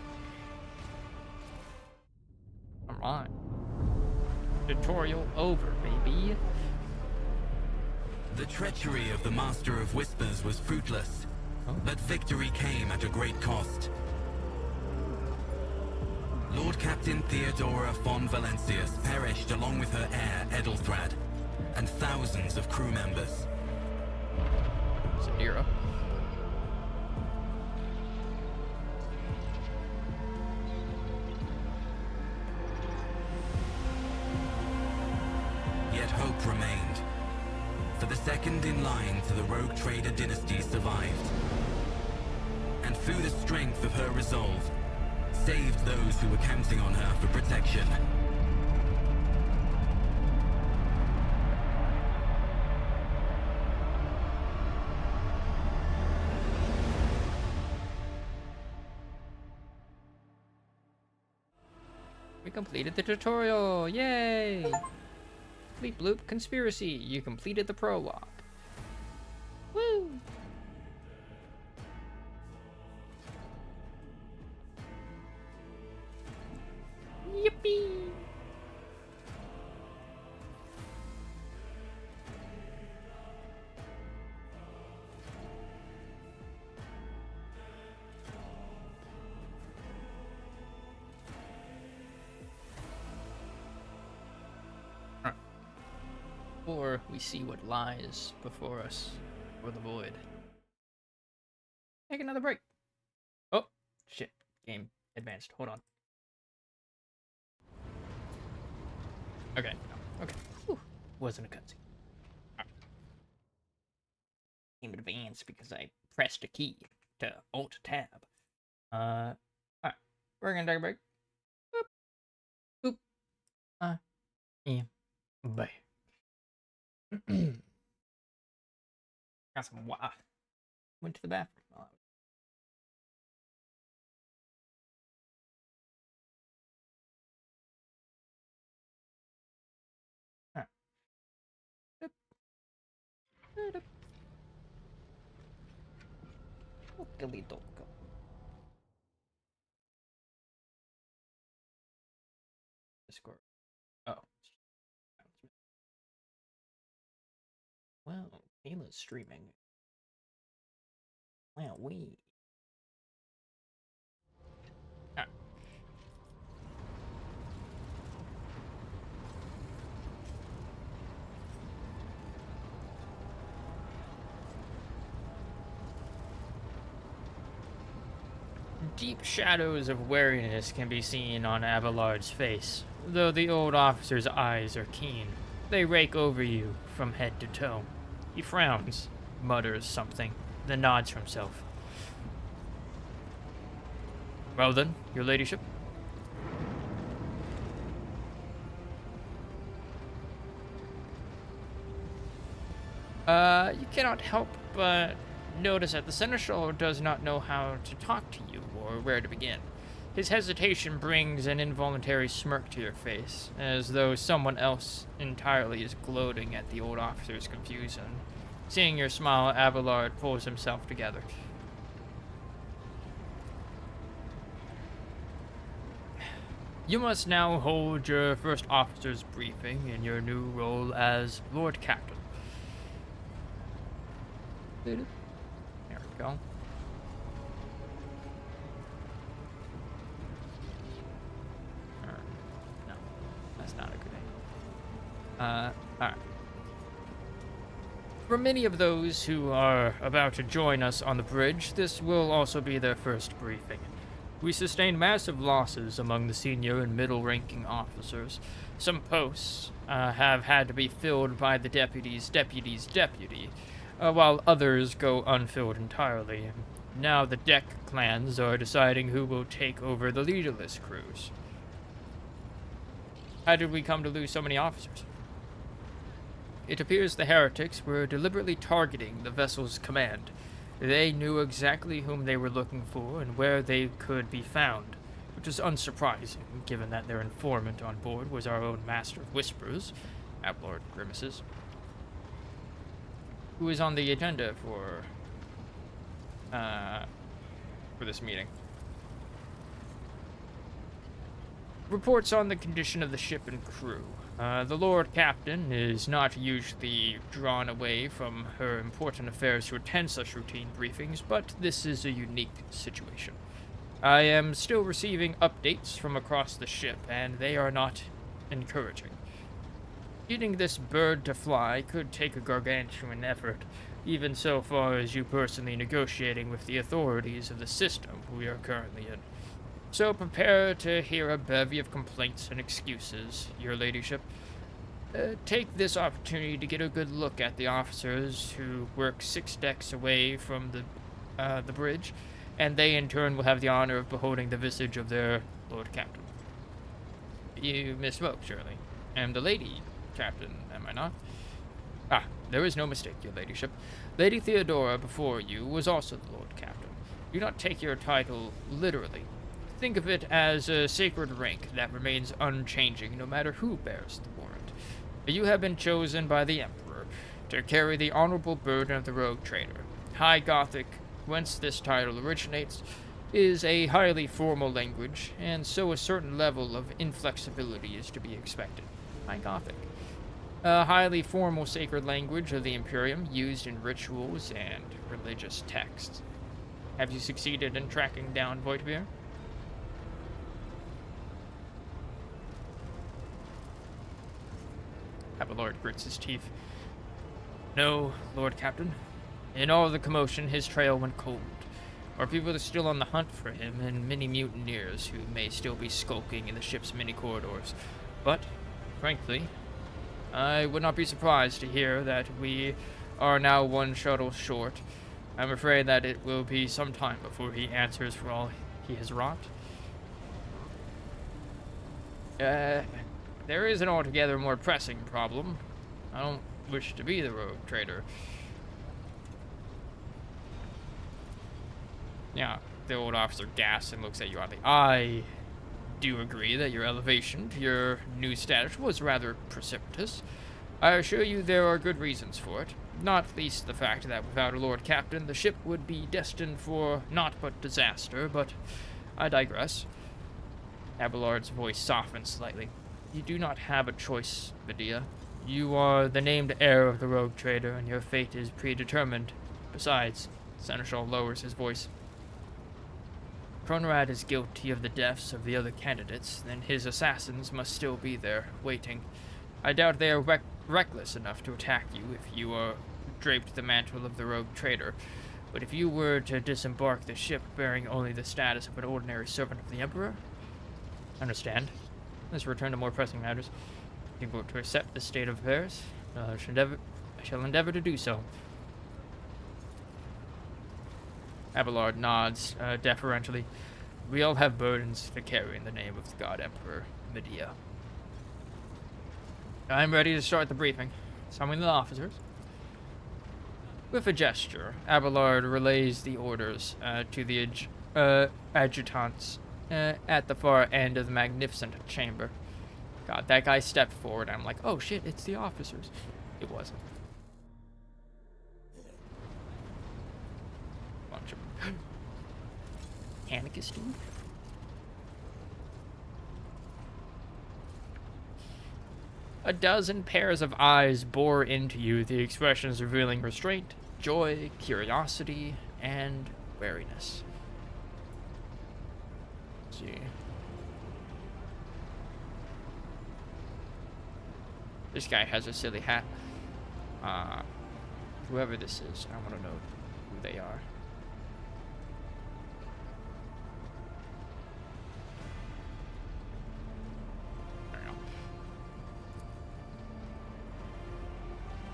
Alright. Tutorial over, baby. The treachery of the Master of Whispers was fruitless, but victory came at a great cost. Lord Captain Theodora von Valancius perished along with her heir, Edelthrad, and thousands of crew members. Zadira. Yet hope remained. For the second in line to the Rogue Trader dynasty survived. And through the strength of her resolve, saved those who were counting on her for protection. We completed the tutorial! Yay! Bleep bloop conspiracy. You completed the prologue. Woo! Yippee! Or we see what lies before us, or the void. Take another break. Oh, shit. Game advanced. Hold on. Okay. No. Okay. Whew. Wasn't a cutscene. Right. Game advanced because I pressed a key to Alt-Tab. Alright. We're gonna take a break. Boop. Boop. Yeah. Bye. Got some water. Went to the bathroom. Alright. Discord. Oh. Well, Kayla's streaming. Well, we. Alright. Deep shadows of wariness can be seen on Abelard's face, though the old officer's eyes are keen. They rake over you from head to toe. He frowns, mutters something, then nods to himself. Well then, your ladyship? You cannot help but notice that the Seneschal does not know how to talk to you or where to begin. His hesitation brings an involuntary smirk to your face, as though someone else entirely is gloating at the old officer's confusion. Seeing your smile, Abelard pulls himself together. You must now hold your first officer's briefing in your new role as Lord Captain. There we go. No, that's not a good idea. Alright. For many of those who are about to join us on the bridge, this will also be their first briefing. We sustained massive losses among the senior and middle-ranking officers. Some posts have had to be filled by the deputy's deputy, while others go unfilled entirely. Now the deck clans are deciding who will take over the leaderless crews. How did we come to lose so many officers? It appears the heretics were deliberately targeting the vessel's command. They knew exactly whom they were looking for and where they could be found, which is unsurprising, given that their informant on board was our own Master of Whispers, Ablord Grimaces, who is on the agenda for this meeting. Reports on the condition of the ship and crew. The Lord Captain is not usually drawn away from her important affairs to attend such routine briefings, but this is a unique situation. I am still receiving updates from across the ship, and they are not encouraging. Getting this bird to fly could take a gargantuan effort, even so far as you personally negotiating with the authorities of the system we are currently in. So prepare to hear a bevy of complaints and excuses, your ladyship. Take this opportunity to get a good look at the officers who work 6 decks away from the bridge, and they in turn will have the honor of beholding the visage of their Lord Captain. You misspoke, surely. I am the Lady Captain, am I not? Ah, there is no mistake, your ladyship. Lady Theodora before you was also the Lord Captain. Do not take your title literally. Think of it as a sacred rank that remains unchanging no matter who bears the warrant. You have been chosen by the Emperor to carry the honorable burden of the rogue trader. High Gothic, whence this title originates, is a highly formal language, and so a certain level of inflexibility is to be expected. High Gothic. A highly formal sacred language of the Imperium used in rituals and religious texts. Have you succeeded in tracking down Voigtbeer? Abelard grits his teeth. No, Lord Captain. In all the commotion, his trail went cold. Our people are still on the hunt for him, and many mutineers who may still be skulking in the ship's many corridors. But, frankly, I would not be surprised to hear that we are now 1 shuttle short. I'm afraid that it will be some time before he answers for all he has wrought. There is an altogether more pressing problem. I don't wish to be the rogue trader. Yeah, the old officer gasps and looks at you oddly. I do agree that your elevation to your new status was rather precipitous. I assure you there are good reasons for it, not least the fact that without a Lord Captain, the ship would be destined for naught but disaster, but I digress. Abelard's voice softened slightly. You do not have a choice, Medea. You are the named heir of the rogue trader, and your fate is predetermined. Besides, Seneschal lowers his voice. Conrad is guilty of the deaths of the other candidates, then his assassins must still be there, waiting. I doubt they are reckless enough to attack you if you are draped the mantle of the rogue trader, but if you were to disembark the ship bearing only the status of an ordinary servant of the Emperor? Understand. Let's return to more pressing matters. If you were to accept this state of affairs, I shall endeavor to do so. Abelard nods deferentially. We all have burdens to carry in the name of the God Emperor Medea. I'm ready to start the briefing. Summon the officers. With a gesture, Abelard relays the orders to the adjutants at the far end of the magnificent chamber. God, that guy stepped forward. I'm like, oh shit, it's the officers. It wasn't. Bunch of Hanicus, dude. A dozen pairs of eyes bore into you, the expressions revealing restraint, joy, curiosity, and wariness. Let's see. This guy has a silly hat. Whoever this is, I want to know who they are.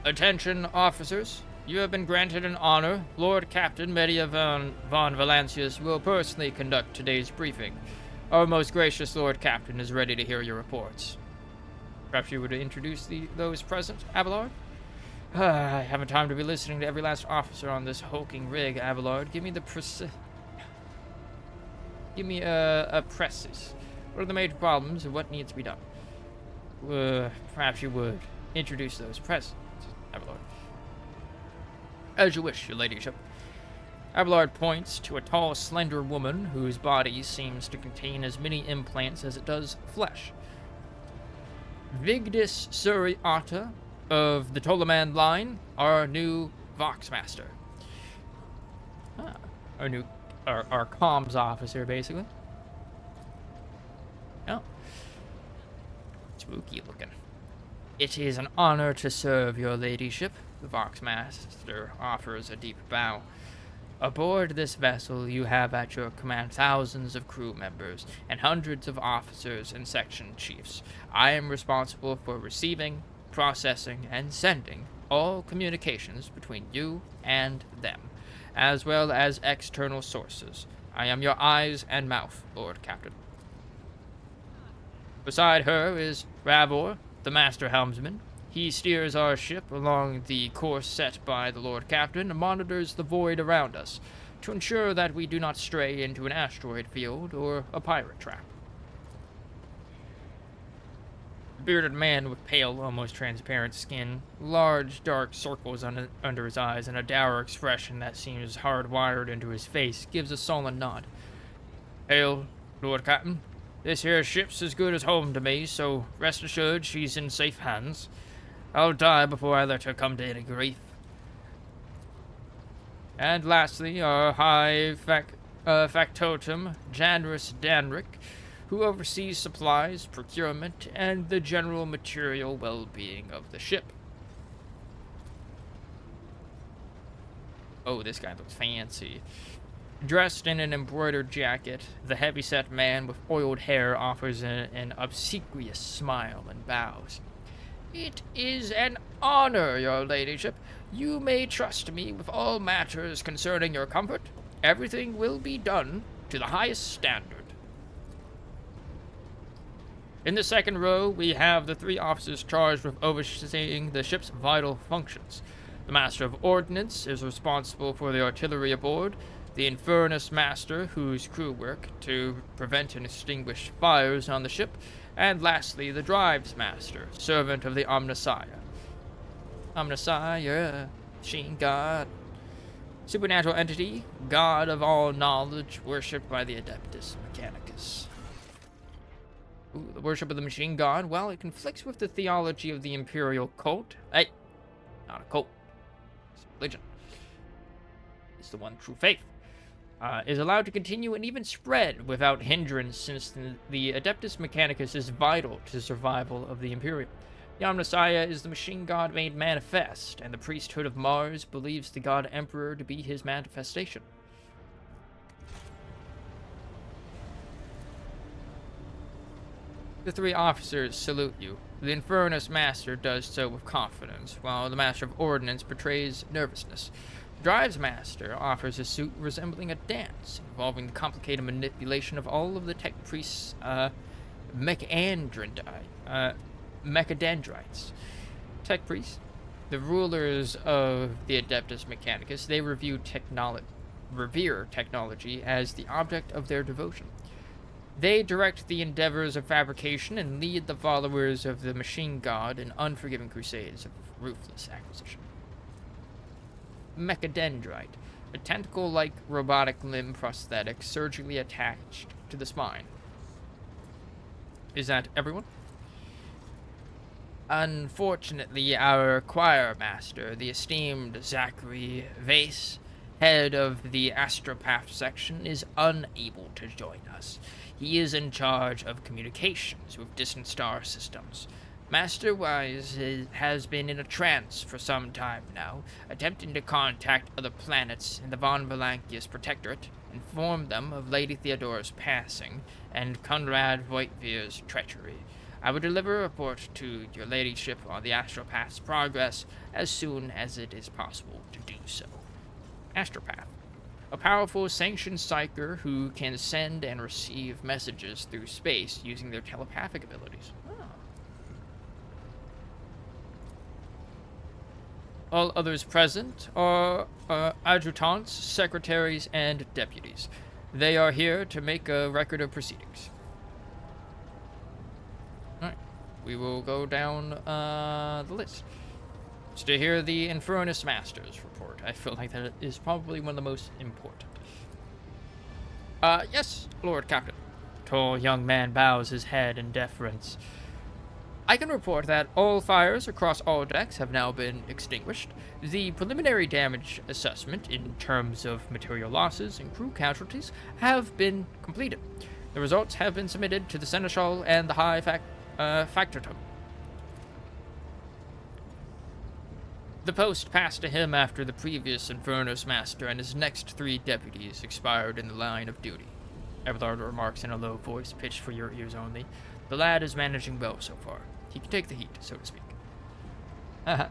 Attention, officers. You have been granted an honor. Lord Captain Media von Valancius will personally conduct today's briefing. Our most gracious Lord Captain is ready to hear your reports. Perhaps you would introduce those present, Abelard? I haven't time to be listening to every last officer on this hulking rig, Abelard. Give me the a precis. What are the major problems and what needs to be done? Perhaps you would introduce those present, Abelard. As you wish, your ladyship. Abelard points to a tall, slender woman whose body seems to contain as many implants as it does flesh. Vigdis Suriata of the Tolaman line, our new Voxmaster. Our comms officer, basically. Oh. Spooky looking. It is an honor to serve your ladyship. The Voxmaster offers a deep bow. Aboard this vessel, you have at your command thousands of crew members and hundreds of officers and section chiefs. I am responsible for receiving, processing, and sending all communications between you and them, as well as external sources. I am your eyes and mouth, Lord Captain. Beside her is Ravor, the Master Helmsman. He steers our ship along the course set by the Lord Captain and monitors the void around us to ensure that we do not stray into an asteroid field or a pirate trap. A bearded man with pale, almost transparent skin, large, dark circles under his eyes, and a dour expression that seems hardwired into his face gives a sullen nod. Hail, Lord Captain. This here ship's as good as home to me, so rest assured she's in safe hands. I'll die before I let her come to any grief. And lastly, our high factotum, Janrus Danric, who oversees supplies, procurement, and the general material well-being of the ship. Oh, this guy looks fancy. Dressed in an embroidered jacket, the heavy-set man with oiled hair offers an obsequious smile and bows. It is an honor, your ladyship. You may trust me with all matters concerning your comfort. Everything will be done to the highest standard. In the second row, we have the three officers charged with overseeing the ship's vital functions. The Master of Ordnance is responsible for the artillery aboard, the Infernus Master, whose crew work to prevent and extinguish fires on the ship, and lastly, the Drives Master, servant of the Omnissiah. Omnissiah, machine god, supernatural entity, god of all knowledge, worshipped by the Adeptus Mechanicus. Ooh, the worship of the machine god, well, it conflicts with the theology of the imperial cult. Hey, not a cult, it's a religion. It's the one true faith. Is allowed to continue and even spread without hindrance, since the Adeptus Mechanicus is vital to the survival of the Imperium. The Omnissiah is the machine god made manifest, and the priesthood of Mars believes the god Emperor to be his manifestation. The three officers salute you. The Infernus Master does so with confidence, while the Master of Ordnance betrays nervousness. Drives Master offers a suit resembling a dance, involving the complicated manipulation of all of the tech priests' mechadendrites. Tech priests, the rulers of the Adeptus Mechanicus, they revere technology as the object of their devotion. They direct the endeavors of fabrication and lead the followers of the machine god in unforgiving crusades of ruthless acquisition. Mechadendrite, a tentacle-like robotic limb prosthetic surgically attached to the spine. Is that everyone? Unfortunately, our choir master, the esteemed Zachary Vase, head of the Astropath section, is unable to join us. He is in charge of communications with distant star systems. Master Wise has been in a trance for some time now, attempting to contact other planets in the Von Valankius Protectorate, inform them of Lady Theodora's passing and Conrad Voigtvir's treachery. I will deliver a report to your ladyship on the Astropath's progress as soon as it is possible to do so. Astropath. A powerful sanctioned psyker who can send and receive messages through space using their telepathic abilities. All others present are adjutants, secretaries, and deputies. They are here to make a record of proceedings. Alright, we will go down the list. Just to hear the Infernus Master's report. I feel like that is probably one of the most important. Yes, Lord Captain. The tall young man bows his head in deference. I can report that all fires across all decks have now been extinguished. The preliminary damage assessment in terms of material losses and crew casualties have been completed. The results have been submitted to the Seneschal and the High Factotum. The post passed to him after the previous Infernus Master and his next 3 deputies expired in the line of duty. Everard remarks in a low voice, pitched for your ears only. The lad is managing well so far. He can take the heat, so to speak. Haha,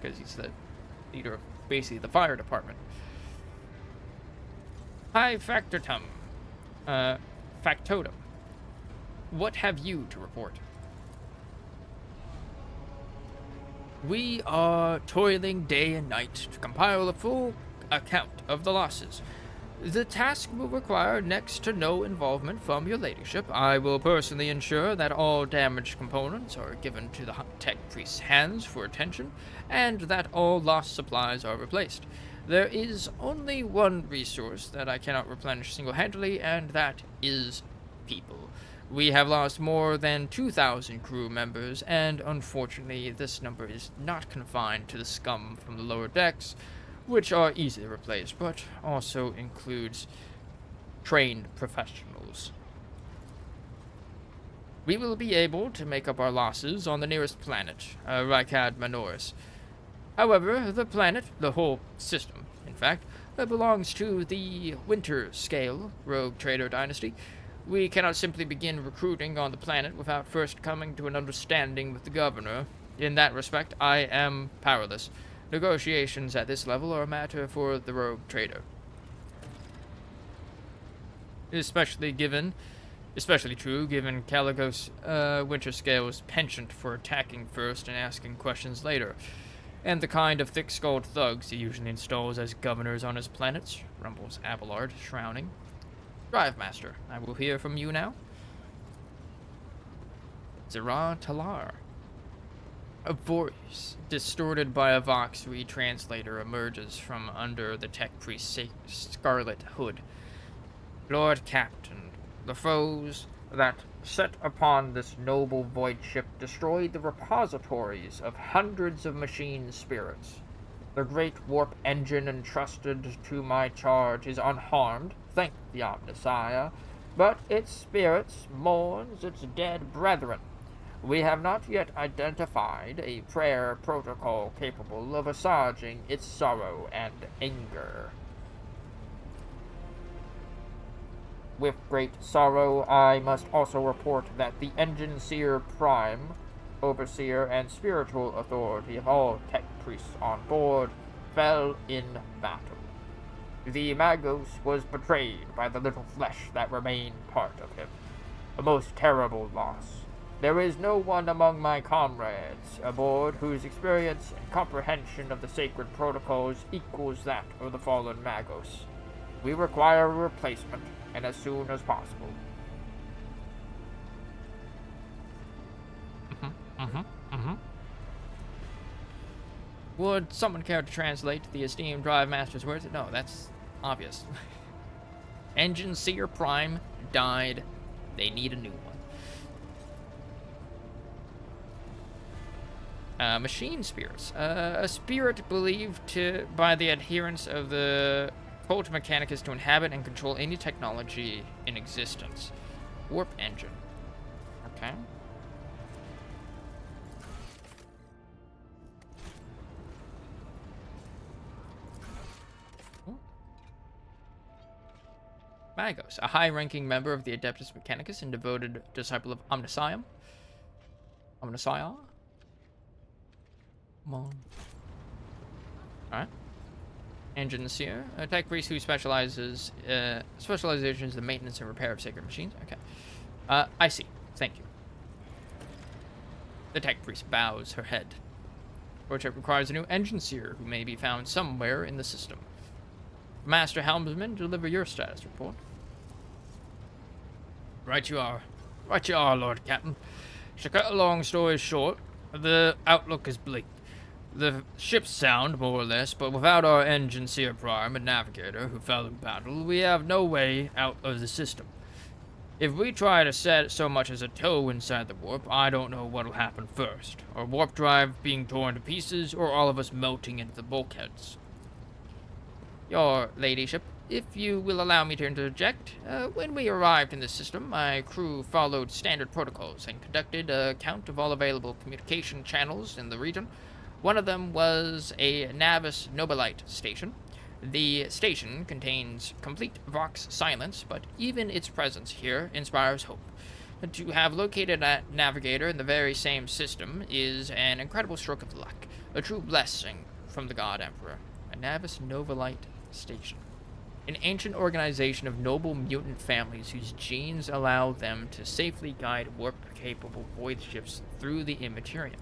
because he's the leader of basically the fire department. High Factotum. Factotum. What have you to report? We are toiling day and night to compile a full account of the losses. The task will require next to no involvement from your ladyship. I will personally ensure that all damaged components are given to the tech priest's hands for attention, and that all lost supplies are replaced. There is only one resource that I cannot replenish single-handedly, and that is people. We have lost more than 2,000 crew members, and unfortunately this number is not confined to the scum from the lower decks, which are easily replaced, but also includes trained professionals. We will be able to make up our losses on the nearest planet, Rykad Manoris. However, the planet, the whole system, in fact, belongs to the Winter Scale Rogue Trader Dynasty. We cannot simply begin recruiting on the planet without first coming to an understanding with the governor. In that respect, I am powerless. Negotiations at this level are a matter for the rogue trader. Especially true given Caligos Winterscale's penchant for attacking first and asking questions later, and the kind of thick-skulled thugs he usually installs as governors on his planets, rumbles Abelard, frowning. Drive Master, I will hear from you now. Zara Talar. A voice, distorted by a Vox retranslator, emerges from under the tech priest's scarlet hood. Lord Captain, the foes that set upon this noble void ship destroyed the repositories of hundreds of machine spirits. The great warp engine entrusted to my charge is unharmed, thank the Omnissiah, but its spirits mourns its dead brethren. We have not yet identified a prayer protocol capable of assuaging its sorrow and anger. With great sorrow, I must also report that the Engine Seer Prime, Overseer and Spiritual Authority of all tech priests on board, fell in battle. The Magos was betrayed by the little flesh that remained part of him. A most terrible loss. There is no one among my comrades aboard whose experience and comprehension of the sacred protocols equals that of the fallen Magos. We require a replacement, and as soon as possible. Would someone care to translate the esteemed Drive Master's words? No, that's obvious. Engine Seer Prime died. They need a new one. Machine spirits. A spirit believed by the adherents of the cult Mechanicus to inhabit and control any technology in existence. Warp engine. Okay. Magos, a high-ranking member of the Adeptus Mechanicus and devoted disciple of Omnissiah. Omnissiah? Come on. Alright. Engine Seer, a tech priest who specializes specializations in the maintenance and repair of sacred machines. Okay. I see. Thank you. The tech priest bows her head. Project requires a new engine seer who may be found somewhere in the system. Master Helmsman, deliver your status report. Right you are. Right you are, Lord Captain. To cut a long story short, the outlook is bleak. The ship's sound, more or less, but without our engine seer prime and navigator who fell in battle, we have no way out of the system. If we try to set so much as a toe inside the warp, I don't know what'll happen first. Our warp drive being torn to pieces, or all of us melting into the bulkheads. Your ladyship, if you will allow me to interject, when we arrived in the system, my crew followed standard protocols and conducted a count of all available communication channels in the region. One of them was a Navis Nobilite station. The station contains complete Vox silence, but even its presence here inspires hope. To have located a navigator in the very same system is an incredible stroke of luck, a true blessing from the God Emperor. A Navis Nobilite station. An ancient organization of noble mutant families whose genes allow them to safely guide warp-capable void ships through the immaterium.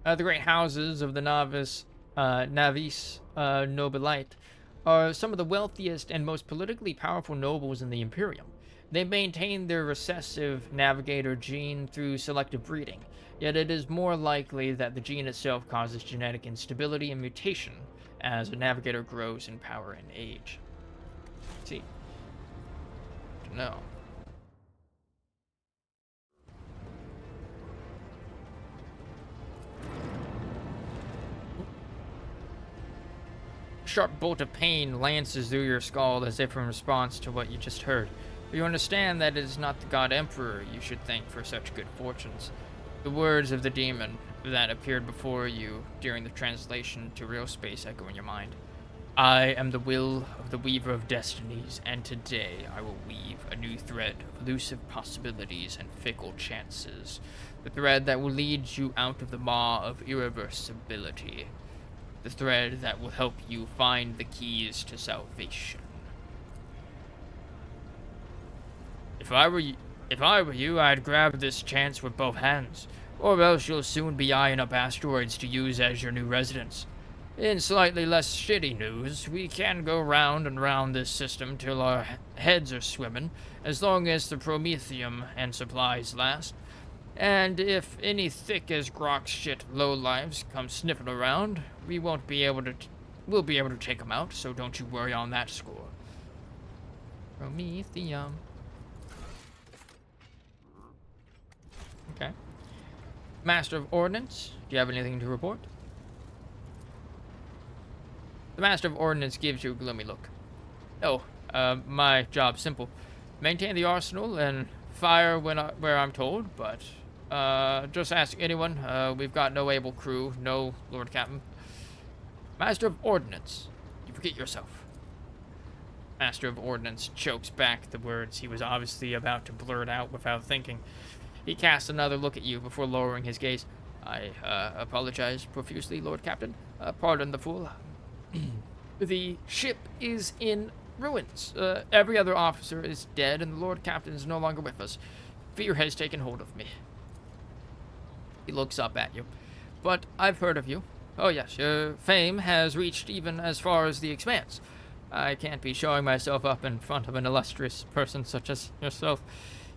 The great houses of the Navis Nobilite are some of the wealthiest and most politically powerful nobles in the Imperium. They maintain their recessive navigator gene through selective breeding, yet it is more likely that the gene itself causes genetic instability and mutation as a navigator grows in power and age. Let's see. No. Sharp bolt of pain lances through your skull as if in response to what you just heard. But you understand that it is not the God Emperor you should thank for such good fortunes. The words of the demon that appeared before you during the translation to real space echo in your mind. I am the will of the Weaver of Destinies, and today I will weave a new thread of elusive possibilities and fickle chances. The thread that will lead you out of the maw of irreversibility. The thread that will help you find the keys to salvation. If I were you, I'd grab this chance with both hands, or else you'll soon be eyeing up asteroids to use as your new residence. In slightly less shitty news, we can go round and round this system till our heads are swimming, as long as the promethium and supplies last. And if any thick as grok shit lowlives come sniffing around, we'll be able to take them out, so don't you worry on that score. Promethium. Okay. Master of Ordnance, do you have anything to report? The Master of Ordnance gives you a gloomy look. Oh, my job's simple. Maintain the arsenal and fire where I'm told, but just ask anyone. We've got no able crew, no Lord Captain. Master of Ordnance, you forget yourself. Master of Ordnance chokes back the words he was obviously about to blurt out without thinking. He casts another look at you before lowering his gaze. I apologize profusely, Lord Captain. Pardon the fool. The ship is in ruins. Every other officer is dead, and the Lord Captain is no longer with us. Fear has taken hold of me. He looks up at you. But I've heard of you. Oh yes, your fame has reached even as far as the Expanse. I can't be showing myself up in front of an illustrious person such as yourself.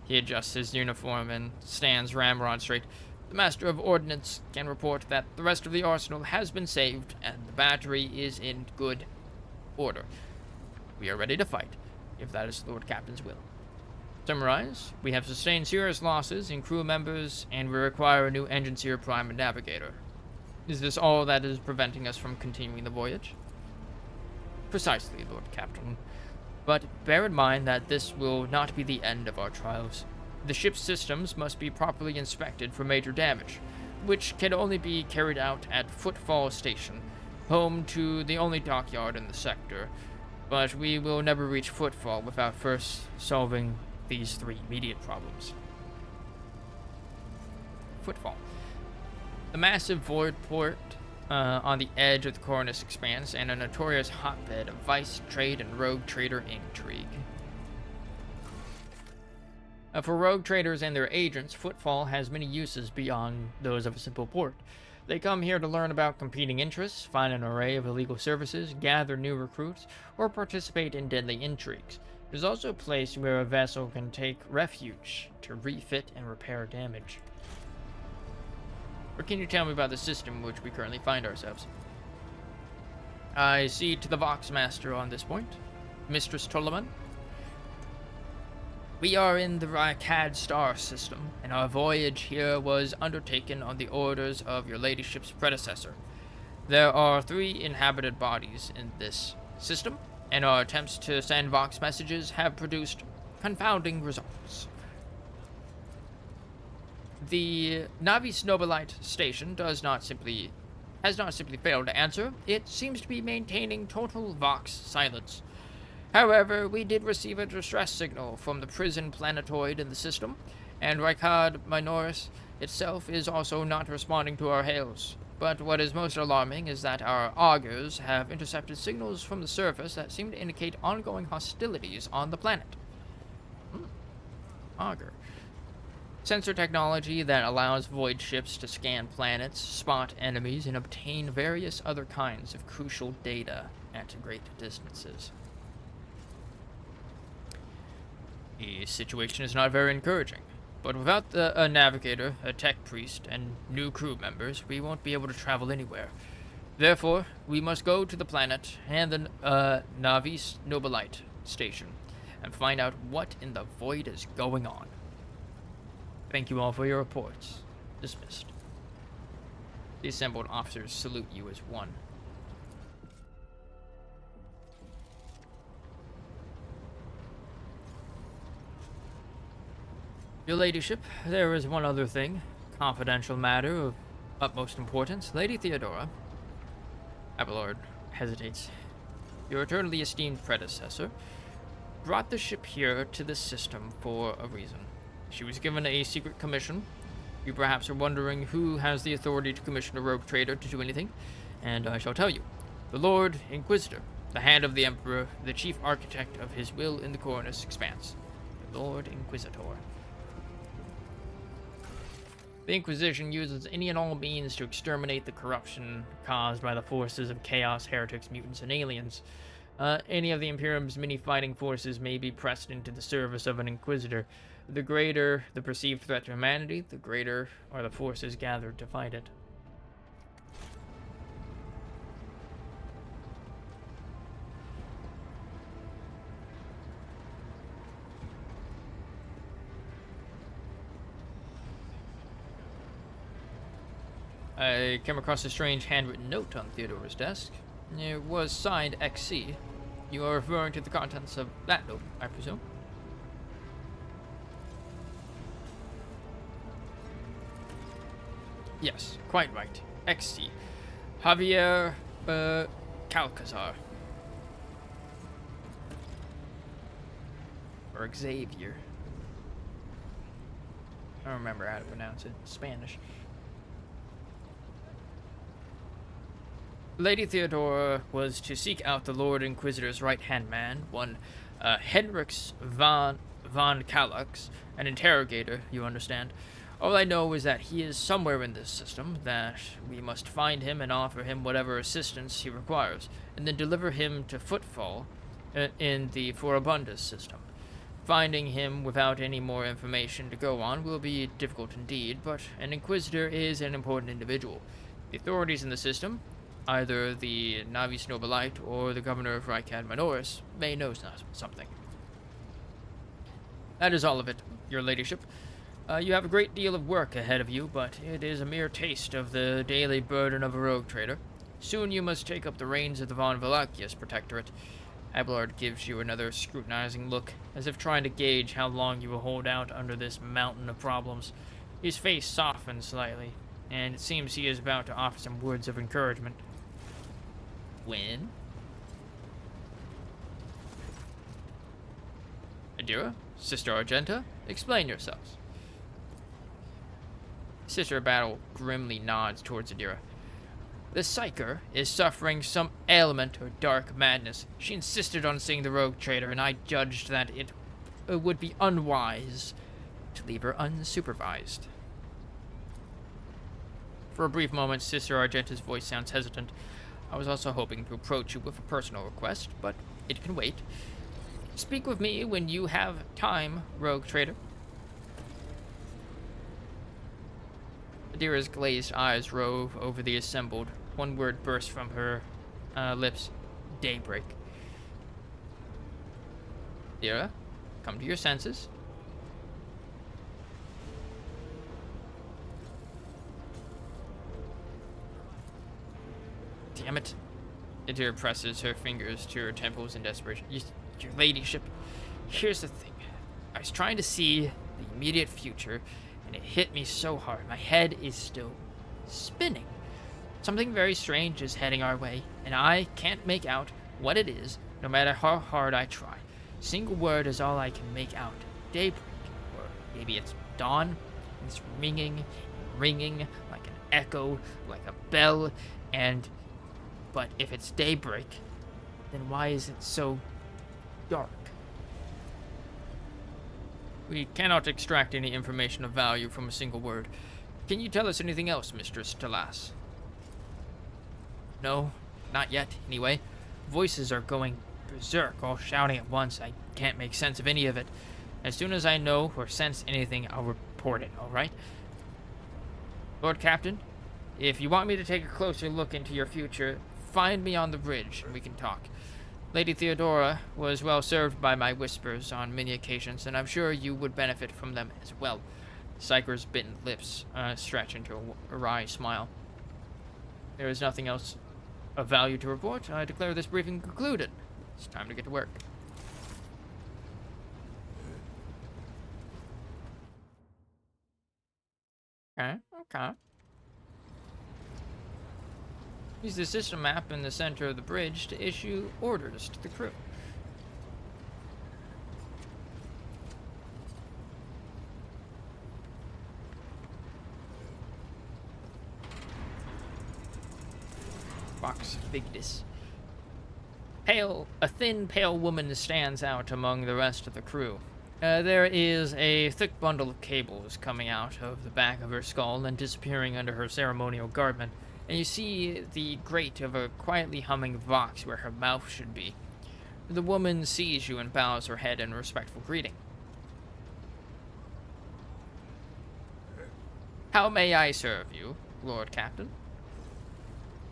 He adjusts his uniform and stands ramrod straight. The Master of Ordnance can report that the rest of the arsenal has been saved, and the battery is in good order. We are ready to fight, if that is the Lord Captain's will. Summarize, we have sustained serious losses in crew members, and we require a new engine seer prime and navigator. Is this all that is preventing us from continuing the voyage? Precisely, Lord Captain. But bear in mind that this will not be the end of our trials. The ship's systems must be properly inspected for major damage, which can only be carried out at Footfall Station, home to the only dockyard in the sector. But we will never reach Footfall without first solving these 3 immediate problems. Footfall. The massive void port on the edge of the Cornus Expanse and a notorious hotbed of vice, trade, and rogue trader intrigue. For rogue traders and their agents, Footfall has many uses beyond those of a simple port. They come here to learn about competing interests, find an array of illegal services, gather new recruits, or participate in deadly intrigues. It is also a place where a vessel can take refuge to refit and repair damage. What can you tell me about the system in which we currently find ourselves? I cede to the Vox Master on this point, Mistress Toloman. We are in the Rykad star system, and our voyage here was undertaken on the orders of your ladyship's predecessor. There are 3 inhabited bodies in this system, and our attempts to send Vox messages have produced confounding results. The Navis Nobilite station has not simply failed to answer. It seems to be maintaining total Vox silence. However, we did receive a distress signal from the prison planetoid in the system, and Rykad Minoris itself is also not responding to our hails. But what is most alarming is that our augurs have intercepted signals from the surface that seem to indicate ongoing hostilities on the planet. Augur. Sensor technology that allows void ships to scan planets, spot enemies, and obtain various other kinds of crucial data at great distances. The situation is not very encouraging, but without a navigator, a tech priest, and new crew members, we won't be able to travel anywhere. Therefore, we must go to the planet and the Navis Nobilite station and find out what in the void is going on. Thank you all for your reports. Dismissed. The assembled officers salute you as one. Your ladyship, there is one other thing. Confidential matter of utmost importance. Lady Theodora. Abelard hesitates. Your eternally esteemed predecessor brought the ship here to the system for a reason. She was given a secret commission. You perhaps are wondering who has the authority to commission a rogue trader to do anything, and I shall tell you. The Lord Inquisitor, the hand of the Emperor, the chief architect of his will in the Cornus Expanse. The Lord Inquisitor. The Inquisition uses any and all means to exterminate the corruption caused by the forces of chaos, heretics, mutants, and aliens. Any of the Imperium's many fighting forces may be pressed into the service of an Inquisitor. The greater the perceived threat to humanity, the greater are the forces gathered to fight it. I came across a strange handwritten note on Theodora's desk. It was signed XC. You are referring to the contents of that note, I presume? Yes, quite right. XC. Javier, Calcazar. Or Xavier. I don't remember how to pronounce it in Spanish. Lady Theodora was to seek out the Lord Inquisitor's right-hand man, one Henrix von Callax, an interrogator, you understand. All I know is that he is somewhere in this system, that we must find him and offer him whatever assistance he requires, and then deliver him to Footfall in the Forabundus system. Finding him without any more information to go on will be difficult indeed, but an Inquisitor is an important individual. The authorities in the system, either the Navis Nobilite or the governor of Rykad Minoris, may know something. That is all of it, your ladyship. You have a great deal of work ahead of you, but it is a mere taste of the daily burden of a rogue trader. Soon you must take up the reins of the Von Valachius Protectorate. Abelard gives you another scrutinizing look, as if trying to gauge how long you will hold out under this mountain of problems. His face softens slightly, and it seems he is about to offer some words of encouragement. When? Adira, Sister Argenta, explain yourselves. Sister Battle grimly nods towards Adira. The psyker is suffering some ailment or dark madness. She insisted on seeing the rogue trader, and I judged that it would be unwise to leave her unsupervised. For a brief moment, Sister Argenta's voice sounds hesitant. I was also hoping to approach you with a personal request, but it can wait. Speak with me when you have time, rogue trader. Adira's glazed eyes rove over the assembled. One word burst from her lips. Daybreak. Adira, come to your senses. Damn it. Adira presses her fingers to her temples in desperation. Your ladyship, here's the thing. I was trying to see the immediate future, and it hit me so hard. My head is still spinning. Something very strange is heading our way, and I can't make out what it is, no matter how hard I try. Single word is all I can make out. Daybreak, or maybe it's dawn. It's ringing, ringing like an echo, like a bell, but if it's daybreak, then why is it so dark? We cannot extract any information of value from a single word. Can you tell us anything else, Mistress Talas? No, not yet, anyway. Voices are going berserk, all shouting at once. I can't make sense of any of it. As soon as I know or sense anything, I'll report it, alright? Lord Captain, if you want me to take a closer look into your future, find me on the bridge and we can talk. Lady Theodora was well served by my whispers on many occasions, and I'm sure you would benefit from them as well. Psyker's bitten lips stretch into a wry smile. There is nothing else of value to report. I declare this briefing concluded. It's time to get to work. Okay. Use the system map in the center of the bridge to issue orders to the crew. Vox Vigdis. A thin, pale woman stands out among the rest of the crew. There is a thick bundle of cables coming out of the back of her skull and disappearing under her ceremonial garment, and you see the grate of a quietly humming vox where her mouth should be. The woman sees you and bows her head in respectful greeting. How may I serve you, Lord Captain?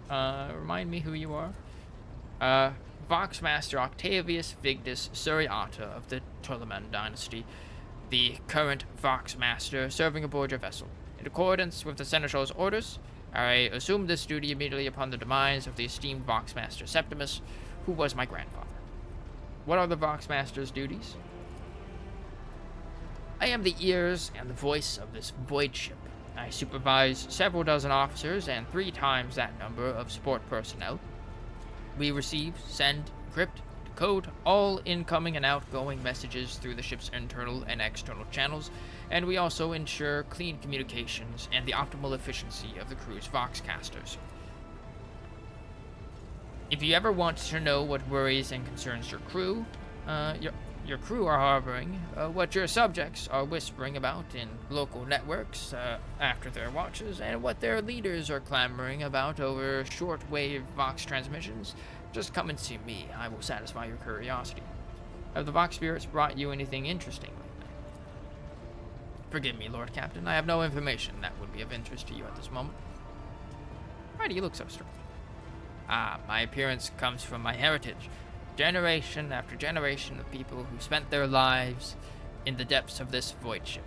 Remind me who you are? Vox Master Octavius Vigdis Suriata of the Ptolemon dynasty, the current Vox Master serving aboard your vessel. In accordance with the Seneschal's orders, I assumed this duty immediately upon the demise of the esteemed Vox Master Septimus, who was my grandfather. What are the Vox Master's duties? I am the ears and the voice of this void ship. I supervise several dozen officers and 3 times that number of support personnel. We receive, send, encrypt, decode all incoming and outgoing messages through the ship's internal and external channels, and we also ensure clean communications and the optimal efficiency of the crew's voxcasters. If you ever want to know what worries and concerns your crew are harboring, what your subjects are whispering about in local networks after their watches, and what their leaders are clamoring about over shortwave Vox transmissions, just come and see me. I will satisfy your curiosity. Have the Vox spirits brought you anything interesting lately? Forgive me, Lord Captain. I have no information that would be of interest to you at this moment. Why do you look so strange? My appearance comes from my heritage. Generation after generation of people who spent their lives in the depths of this void ship.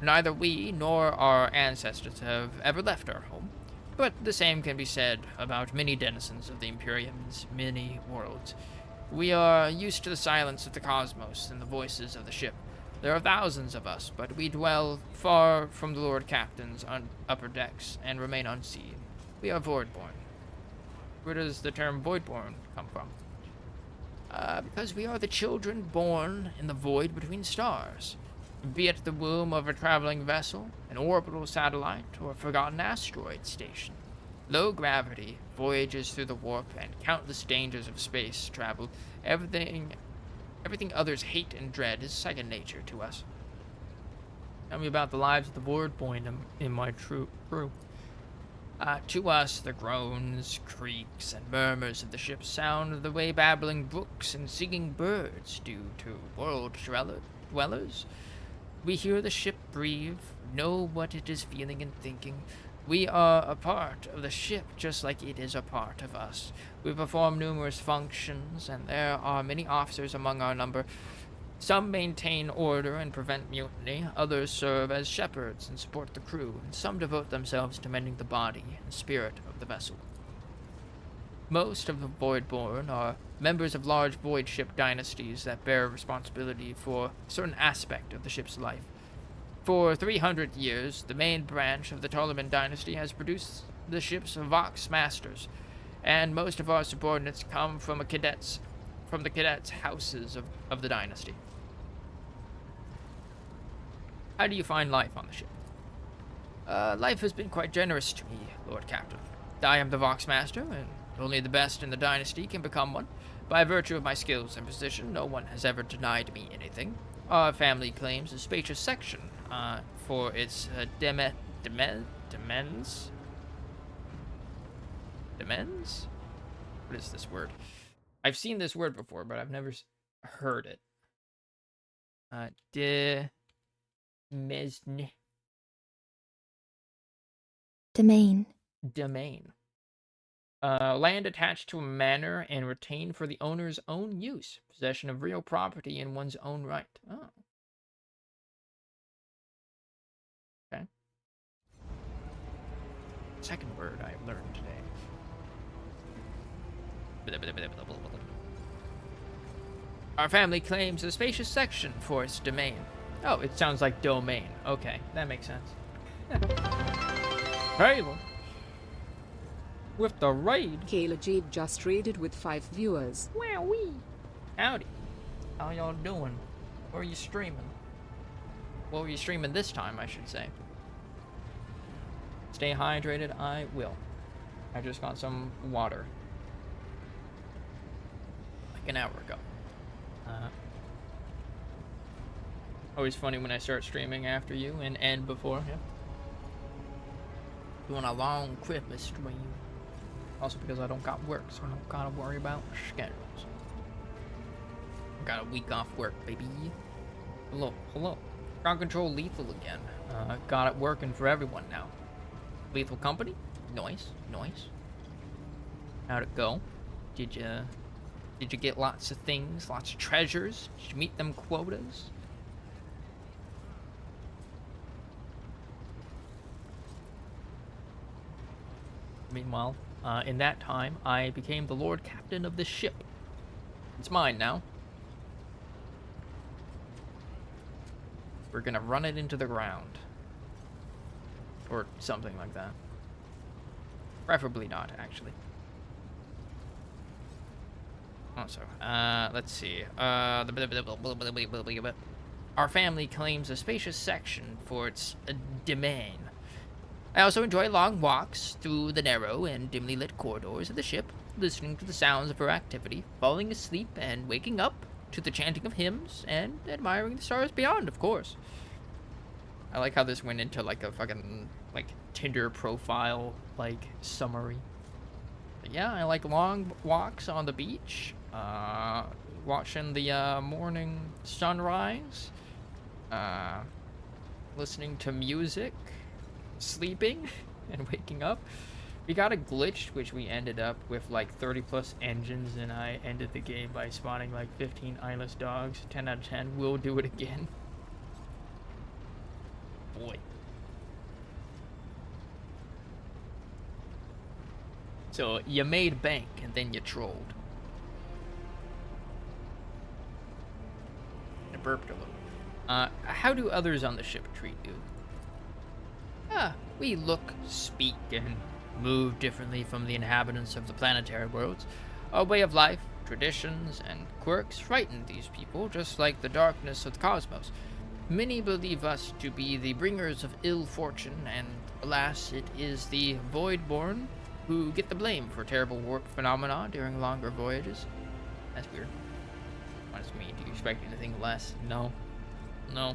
Neither we nor our ancestors have ever left our home, but the same can be said about many denizens of the Imperium's many worlds. We are used to the silence of the cosmos and the voices of the ship. There are thousands of us, but we dwell far from the Lord Captain's upper decks and remain unseen. We are voidborn. Where does the term voidborn come from? Because we are the children born in the void between stars. Be it the womb of a traveling vessel, an orbital satellite, or a forgotten asteroid station. Low gravity, voyages through the warp, and countless dangers of space travel. Everything others hate and dread is second nature to us. Tell me about the lives of the board point in my crew. To us, the groans, creaks, and murmurs of the ship sound the way babbling brooks and singing birds do to world dwellers. We hear the ship breathe, know what it is feeling and thinking. We are a part of the ship, just like it is a part of us. We perform numerous functions, and there are many officers among our number. Some maintain order and prevent mutiny, others serve as shepherds and support the crew, and some devote themselves to mending the body and spirit of the vessel. Most of the Voidborn are members of large void ship dynasties that bear responsibility for a certain aspect of the ship's life. For 300 years, the main branch of the Ptoleman dynasty has produced the ship's Vox Masters, and most of our subordinates come from the cadets houses of the dynasty. How do you find life on the ship? Life has been quite generous to me, Lord Captain. I am the Vox Master, and only the best in the dynasty can become one. By virtue of my skills and position, no one has ever denied me anything. Our family claims a spacious section for its demens? What is this word? I've seen this word before, but I've never heard it. Domain. Domain. Land attached to a manor and retained for the owner's own use. Possession of real property in one's own right. Oh. Okay. Second word I learned today. Our family claims a spacious section for its domain. Oh, it sounds like domain. Okay, that makes sense. Hey, well. With the raid. Kayla Jade just raided with 5 viewers. Wowee. Howdy. How y'all doing? What are you streaming? What were you streaming this time, I should say? Stay hydrated, I will. I just got some water. Like an hour ago. Always funny when I start streaming after you and end before. Yeah. Doing a long Christmas stream. Also because I don't got work, so I don't gotta worry about schedules. Got a week off work, baby. Hello. Ground control lethal again. Got it working for everyone now. Lethal company? Nice. How'd it go? Did you get lots of things, lots of treasures? Did you meet them quotas? Meanwhile, in that time, I became the Lord Captain of this ship. It's mine now. We're gonna run it into the ground. Or something like that. Preferably not, actually. Also, let's see. Our family claims a spacious section for its domain. I also enjoy long walks through the narrow and dimly lit corridors of the ship, listening to the sounds of her activity, falling asleep and waking up to the chanting of hymns, and admiring the stars beyond, of course. I like how this went into like a fucking like Tinder profile like summary. But yeah, I like long walks on the beach, watching the morning sunrise, listening to music, sleeping and waking up. We got a glitch, which we ended up with like 30 plus engines, and I ended the game by spawning like 15 eyeless dogs. 10 out of 10. We'll do it again. Boy. So you made bank and then you trolled. I burped a little. How do others on the ship treat you? We look, speak, and move differently from the inhabitants of the planetary worlds. Our way of life, traditions, and quirks frighten these people, just like the darkness of the cosmos. Many believe us to be the bringers of ill fortune, and alas, it is the Voidborn who get the blame for terrible warp phenomena during longer voyages. That's weird. What does it mean? Do you expect anything less? No. No.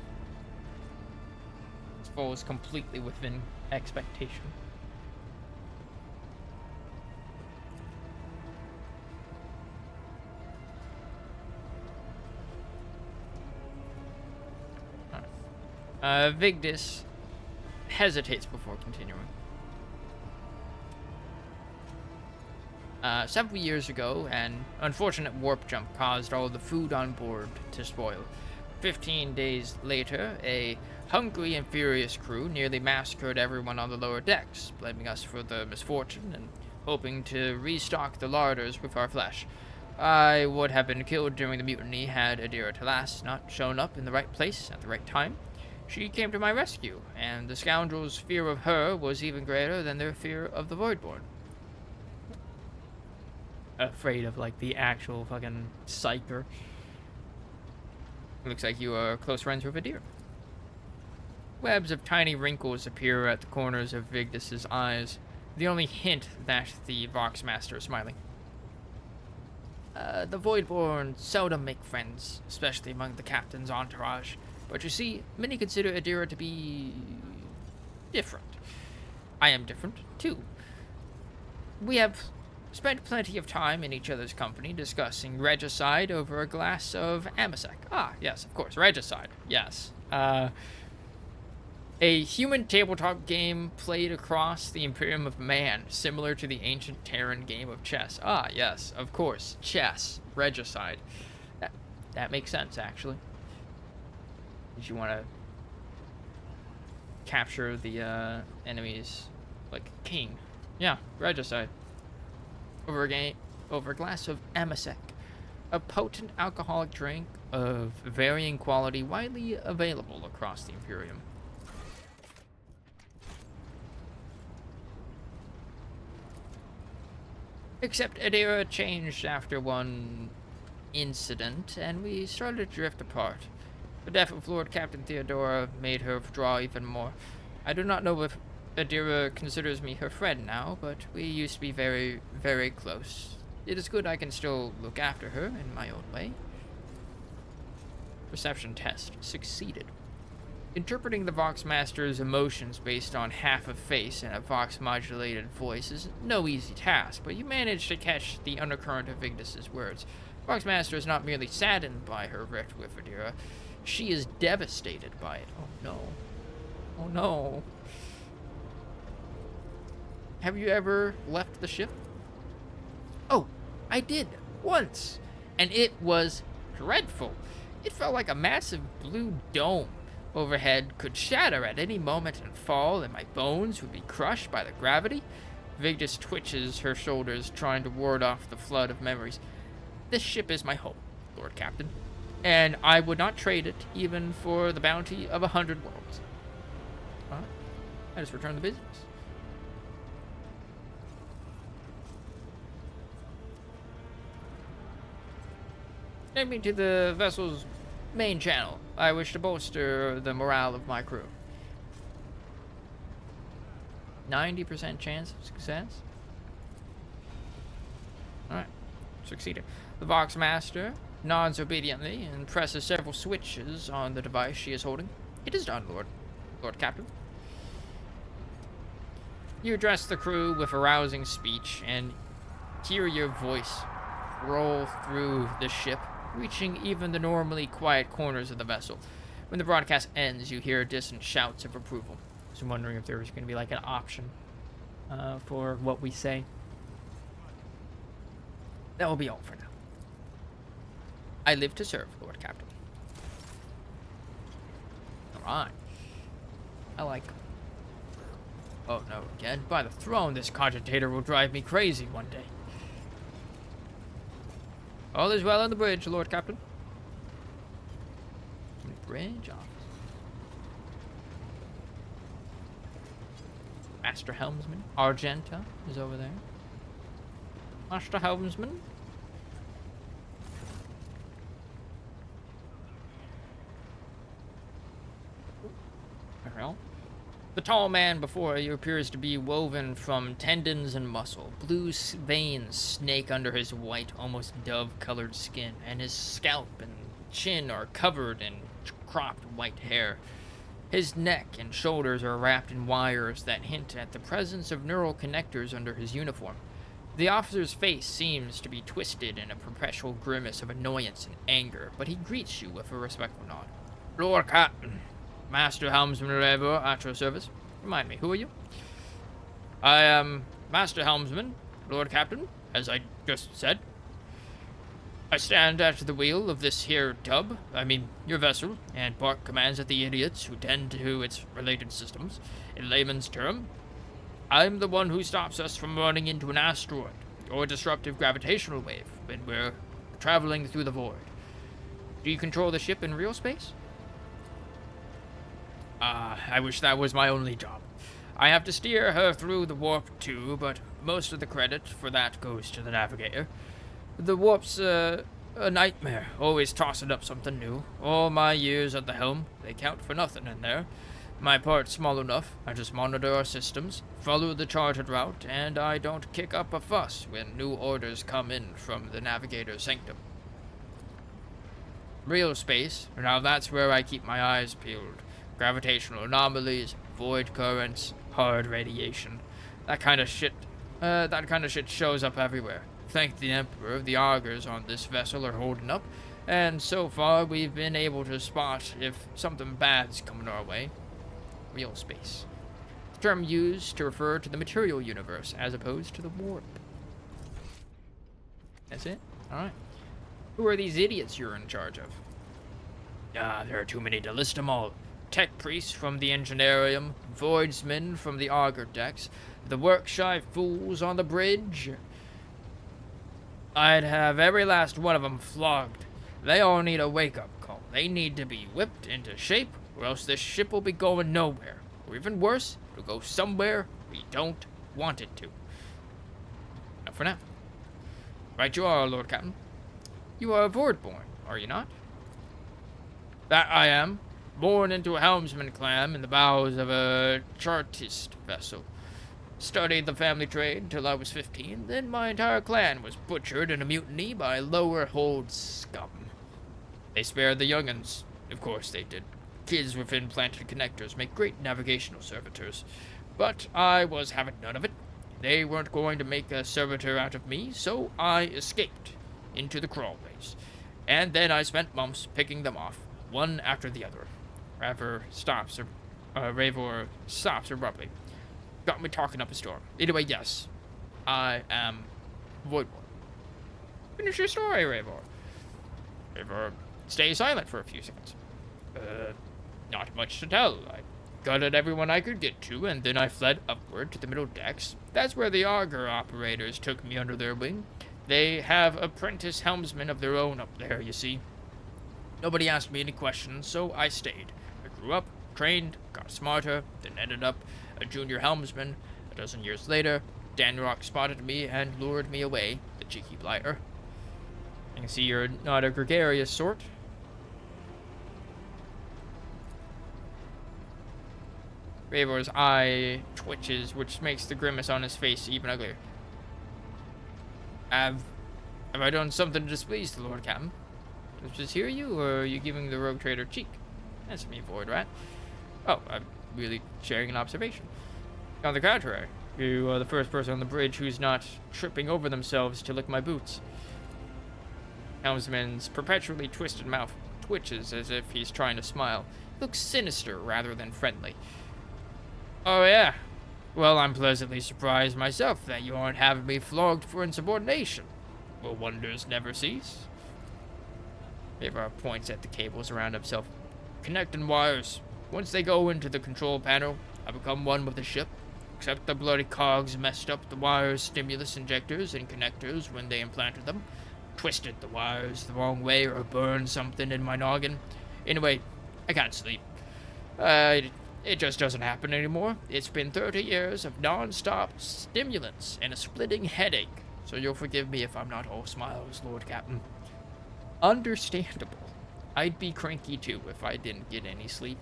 This falls completely within expectation. Vigdis hesitates before continuing. Several years ago, an unfortunate warp jump caused all the food on board to spoil. 15 days later, a hungry and furious crew nearly massacred everyone on the lower decks, blaming us for the misfortune and hoping to restock the larders with our flesh. I would have been killed during the mutiny had Adira Talas not shown up in the right place at the right time. She came to my rescue, and the scoundrels' fear of her was even greater than their fear of the Voidborn. Afraid of, like, the actual fucking psyker. Looks like you are close friends with Adira. Webs of tiny wrinkles appear at the corners of Vigdis's eyes, the only hint that the Voxmaster is smiling. The Voidborn seldom make friends, especially among the captain's entourage. But you see, many consider Adira to be different. I am different, too. We have spent plenty of time in each other's company discussing regicide over a glass of Amasek. Ah, yes, of course, regicide, yes. A human tabletop game played across the Imperium of Man, similar to the ancient Terran game of chess. Ah, yes, of course, chess, regicide. That makes sense, actually. Did you want to capture the enemy's, like, king? Yeah, regicide. Over a glass of Amasek, a potent alcoholic drink of varying quality widely available across the Imperium. Except Adira changed after one incident, and we started to drift apart. The death of Lord Captain Theodora made her withdraw even more. I do not know if Adira considers me her friend now, but we used to be very, very close. It is good I can still look after her in my own way. Perception test succeeded. Interpreting the Voxmaster's emotions based on half a face and a Vox-modulated voice is no easy task, but you managed to catch the undercurrent of Vigdis's words. Voxmaster is not merely saddened by her rift with Adira, she is devastated by it. Oh no. Oh no. Have you ever left the ship? Oh, I did, once. And it was dreadful. It felt like a massive blue dome overhead could shatter at any moment and fall, and my bones would be crushed by the gravity. Vigdis twitches her shoulders, trying to ward off the flood of memories. This ship is my home, Lord Captain, and I would not trade it even for the bounty of 100 worlds. Alright, I just returned the business. Take me to the vessel's main channel. I wish to bolster the morale of my crew. 90% chance of success. Alright, succeeded. The Voxmaster nods obediently and presses several switches on the device she is holding. It is done, Lord Captain. You address the crew with a rousing speech and hear your voice roll through the ship, reaching even the normally quiet corners of the vessel. When the broadcast ends, you hear distant shouts of approval. So I'm wondering if there's going to be like an option for what we say. That will be all for now. I live to serve, Lord Captain. Alright. I like... Oh no, again? By the throne, this cogitator will drive me crazy one day. All is well on the bridge, Lord Captain. Bridge office. Master Helmsman. Argenta is over there. Master Helmsman. The tall man before you appears to be woven from tendons and muscle. Blue veins snake under his white, almost dove-colored skin, and his scalp and chin are covered in cropped white hair. His neck and shoulders are wrapped in wires that hint at the presence of neural connectors under his uniform. The officer's face seems to be twisted in a perpetual grimace of annoyance and anger, but he greets you with a respectful nod. Lord Captain, Master Helmsman Revor at your service. Remind me, who are you? I am Master Helmsman, Lord Captain, as I just said. I stand at the wheel of this here your vessel, and bark commands at the idiots who tend to its related systems. In layman's term, I'm the one who stops us from running into an asteroid or a disruptive gravitational wave when we're traveling through the void. Do you control the ship in real space? I wish that was my only job. I have to steer her through the warp too, but most of the credit for that goes to the navigator. The warp's a nightmare, always tossing up something new. All my years at the helm, they count for nothing in there. My part's small enough. I just monitor our systems, follow the charted route, and I don't kick up a fuss when new orders come in from the navigator's sanctum. Real space, now that's where I keep my eyes peeled. Gravitational anomalies, void currents, hard radiation. That kind of shit shows up everywhere. Thank the Emperor, the augers on this vessel are holding up, and so far we've been able to spot if something bad's coming our way. Real space. The term used to refer to the material universe as opposed to the warp. That's it? Alright. Who are these idiots you're in charge of? There are too many to list them all. Tech priests from the Engineerium, voidsmen from the auger decks, the work-shy fools on the bridge. I'd have every last one of them flogged. They all need a wake-up call. They need to be whipped into shape, or else this ship will be going nowhere. Or even worse, it'll go somewhere we don't want it to. Not for now. Right you are, Lord Captain. You are Voidborn, are you not? That I am. Born into a helmsman clan in the bows of a chartist vessel. Studied the family trade till I was 15, then my entire clan was butchered in a mutiny by lower hold scum. They spared the young'uns. Of course they did. Kids with implanted connectors make great navigational servitors. But I was having none of it. They weren't going to make a servitor out of me, so I escaped into the crawlways. And then I spent months picking them off, one after the other. Ravor stops abruptly. Got me talking up a storm. Anyway, yes, I am Voidborn. Finish your story, Ravor. Ravor, stay silent for a few seconds. Not much to tell. I gutted everyone I could get to, and then I fled upward to the middle decks. That's where the auger operators took me under their wing. They have apprentice helmsmen of their own up there, you see. Nobody asked me any questions, so I stayed. I grew up, trained, got smarter, then ended up a junior helmsman. A dozen years later, Danrock spotted me and lured me away, the cheeky blighter. I can see you're not a gregarious sort. Ravor's eye twitches, which makes the grimace on his face even uglier. Have I done something to displease the Lord Captain? Did I just hear you, or are you giving the rogue trader cheek? Answer me, Void Rat. Oh, I'm really sharing an observation. On the contrary, you are the first person on the bridge who's not tripping over themselves to lick my boots. Helmsman's perpetually twisted mouth twitches as if he's trying to smile. He looks sinister rather than friendly. Oh yeah? Well, I'm pleasantly surprised myself that you aren't having me flogged for insubordination. Will wonders never cease? Ravor points at the cables around himself. Connecting wires. Once they go into the control panel, I become one with the ship. Except the bloody cogs messed up the wires, stimulus injectors, and connectors when they implanted them. Twisted the wires the wrong way or burned something in my noggin. Anyway, I can't sleep. It just doesn't happen anymore. It's been 30 years of non-stop stimulants and a splitting headache. So you'll forgive me if I'm not all smiles, Lord Captain. Understandable. I'd be cranky too if I didn't get any sleep.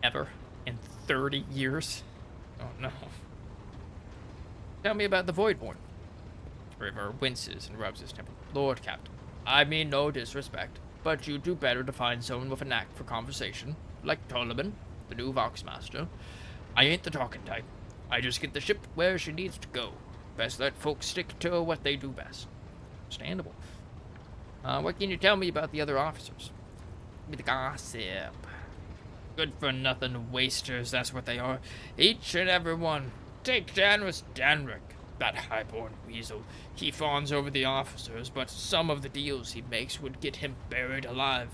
ever in 30 years. Oh no. Tell me about the Voidborn. River winces and rubs his temple. Lord Captain, I mean no disrespect, but you'd do better to find someone with a knack for conversation, like Tolliman, the new Voxmaster. I ain't the talking type. I just get the ship where she needs to go. Best let folks stick to what they do best. Understandable. What can you tell me about the other officers? Give me the gossip. Good for nothing wasters, that's what they are. Each and every one. Take Danris Danrick, that highborn weasel. He fawns over the officers, but some of the deals he makes would get him buried alive.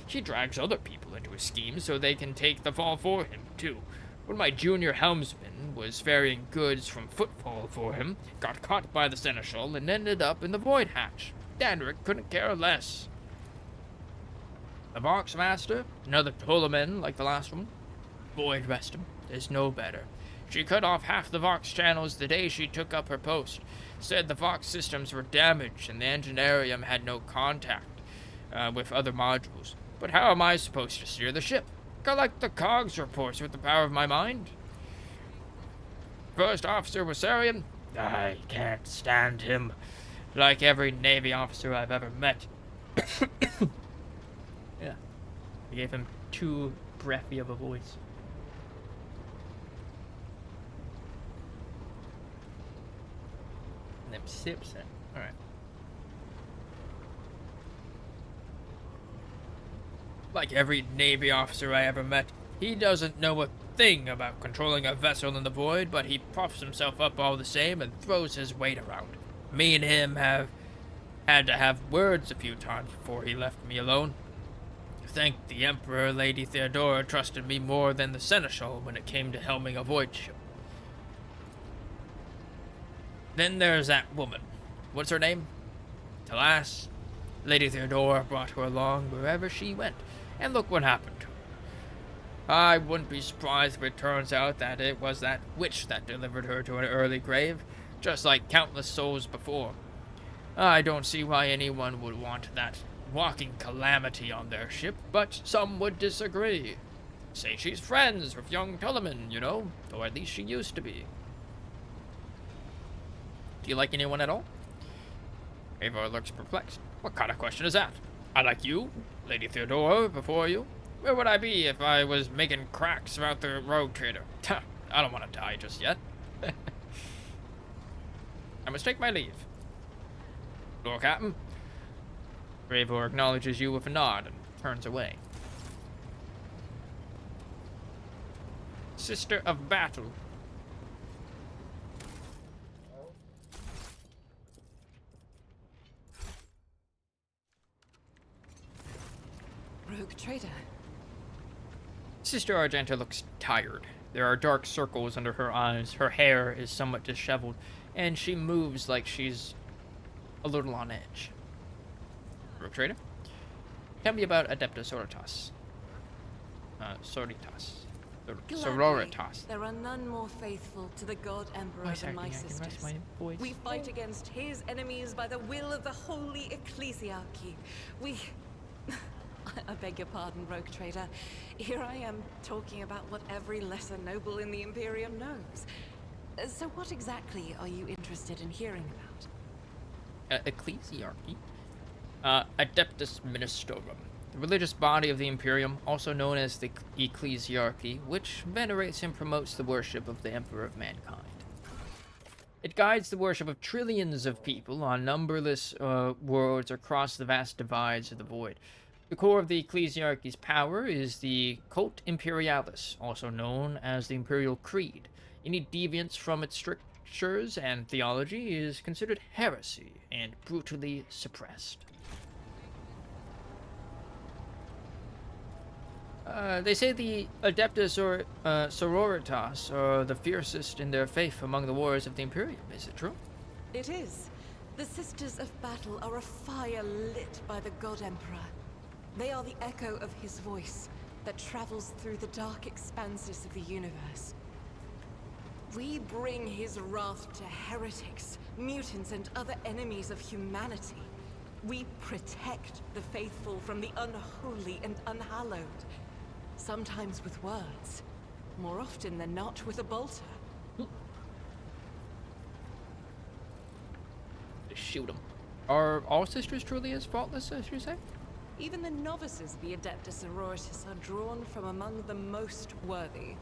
He drags other people into his schemes so they can take the fall for him, too. When my junior helmsman was ferrying goods from Footfall for him, got caught by the Seneschal and ended up in the Void Hatch. Danrick couldn't care less. The Voxmaster, another Tolliman like the last one. Void rest him, there's no better. She cut off half the Vox channels the day she took up her post. Said the Vox systems were damaged and the Engineerium had no contact with other modules. But how am I supposed to steer the ship? Collect the COGS reports with the power of my mind? First officer was Sarian. I can't stand him. Like every Navy officer I've ever met. Yeah. I gave him too breathy of a voice. And them sips it. Alright. Like every Navy officer I ever met, he doesn't know a thing about controlling a vessel in the void, but he puffs himself up all the same and throws his weight around. Me and him have had to have words a few times before he left me alone. Thank the Emperor Lady Theodora trusted me more than the Seneschal when it came to helming a void ship. Then there's that woman. What's her name? Alas, Lady Theodora brought her along wherever she went, and look what happened to her. I wouldn't be surprised if it turns out that it was that witch that delivered her to an early grave, just like countless souls before. I don't see why anyone would want that walking calamity on their ship, but some would disagree. Say she's friends with young Tolliman, you know, or at least she used to be. Do you like anyone at all? Eivor looks perplexed. What kind of question is that? I like you, Lady Theodora, before you. Where would I be if I was making cracks about the rogue trader? I don't want to die just yet. I must take my leave. Lord Captain. Eivor acknowledges you with a nod and turns away. Sister of Battle. Rogue trader. Sister Argenta looks tired. There are dark circles under her eyes, her hair is somewhat disheveled, and she moves like she's a little on edge. Rogue trader? Tell me about Adeptus Sororitas. Sororitas. There are none more faithful to the God Emperor than my sisters. We fight against his enemies by the will of the Holy Ecclesiarchy. I beg your pardon, Rogue Trader. Here I am talking about what every lesser noble in the Imperium knows. So what exactly are you interested in hearing about? Ecclesiarchy? Adeptus Ministorum. The religious body of the Imperium, also known as the Ecclesiarchy, which venerates and promotes the worship of the Emperor of Mankind. It guides the worship of trillions of people on numberless worlds across the vast divides of the void. The core of the Ecclesiarchy's power is the Cult Imperialis, also known as the Imperial Creed. Any deviance from its strictures and theology is considered heresy and brutally suppressed. They say the Adeptus or Sororitas are the fiercest in their faith among the warriors of the Imperium. Is it true? It is. The Sisters of Battle are a fire lit by the God Emperor. They are the echo of his voice that travels through the dark expanses of the universe. We bring his wrath to heretics, mutants, and other enemies of humanity. We protect the faithful from the unholy and unhallowed. sometimes with words, more often than not with a bolter. Shoot them. Are all sisters truly as faultless as you say? Even the novices of the Adeptus Sororitas are drawn from among the most worthy.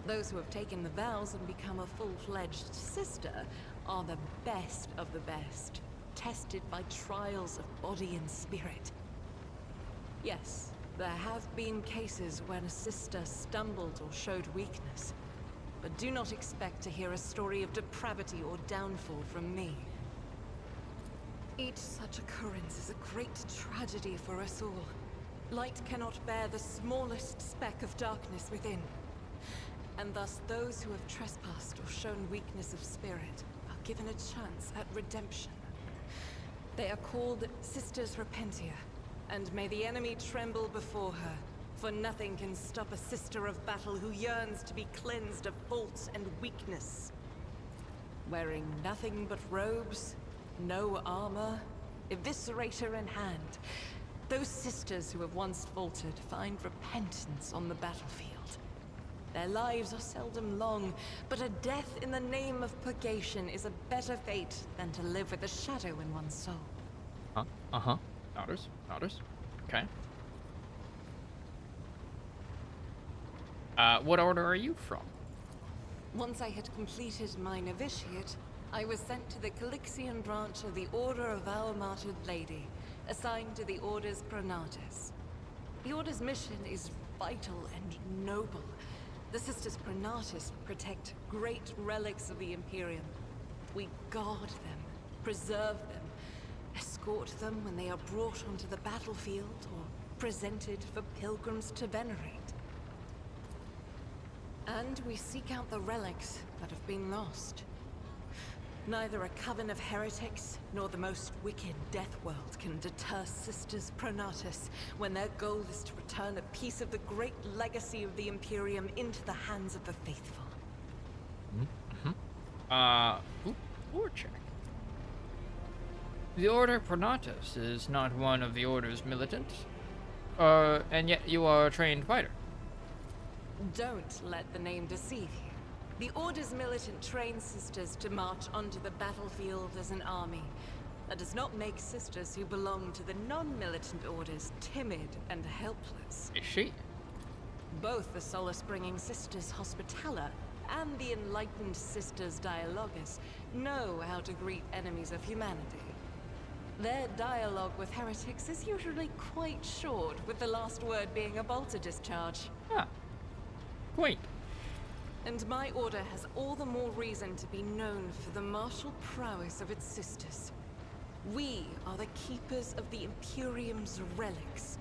Those who have taken the vows and become a full-fledged sister are the best of the best, tested by trials of body and spirit. Yes, there have been cases when a sister stumbled or showed weakness, but do not expect to hear a story of depravity or downfall from me. Each such occurrence is a great tragedy for us all. Light cannot bear the smallest speck of darkness within. And thus those who have trespassed or shown weakness of spirit are given a chance at redemption. They are called Sisters Repentia, and may the enemy tremble before her, for nothing can stop a sister of battle who yearns to be cleansed of fault and weakness. Wearing nothing but robes, no armor, eviscerator in hand, those sisters who have once faltered find repentance on the battlefield. Their lives are seldom long, but a death in the name of purgation is a better fate than to live with a shadow in one's soul. Nodders. Okay. What order are you from? Once I had completed my novitiate, I was sent to the Calixian branch of the Order of Our Martyred Lady, assigned to the Order's Pronatus. The Order's mission is vital and noble. The Sisters Pronatus protect great relics of the Imperium. We guard them, preserve them, escort them when they are brought onto the battlefield or presented for pilgrims to venerate. And we seek out the relics that have been lost. Neither a coven of heretics, nor the most wicked Deathworld can deter Sisters Pronatus when their goal is to return a piece of the great legacy of the Imperium into the hands of the faithful. Lore check. The Order Pronatus is not one of the Order's militants, and yet you are a trained fighter. Don't let the name deceive you. The Order's militant trains sisters to march onto the battlefield as an army. That does not make sisters who belong to the non-militant orders timid and helpless. Is she? Both the solace-bringing Sisters Hospitaller and the enlightened Sisters Dialogus know how to greet enemies of humanity. Their dialogue with heretics is usually quite short, with the last word being a bolter discharge. Quaint. And my order has all the more reason to be known for the martial prowess of its sisters. We are the keepers of the Imperium's relics.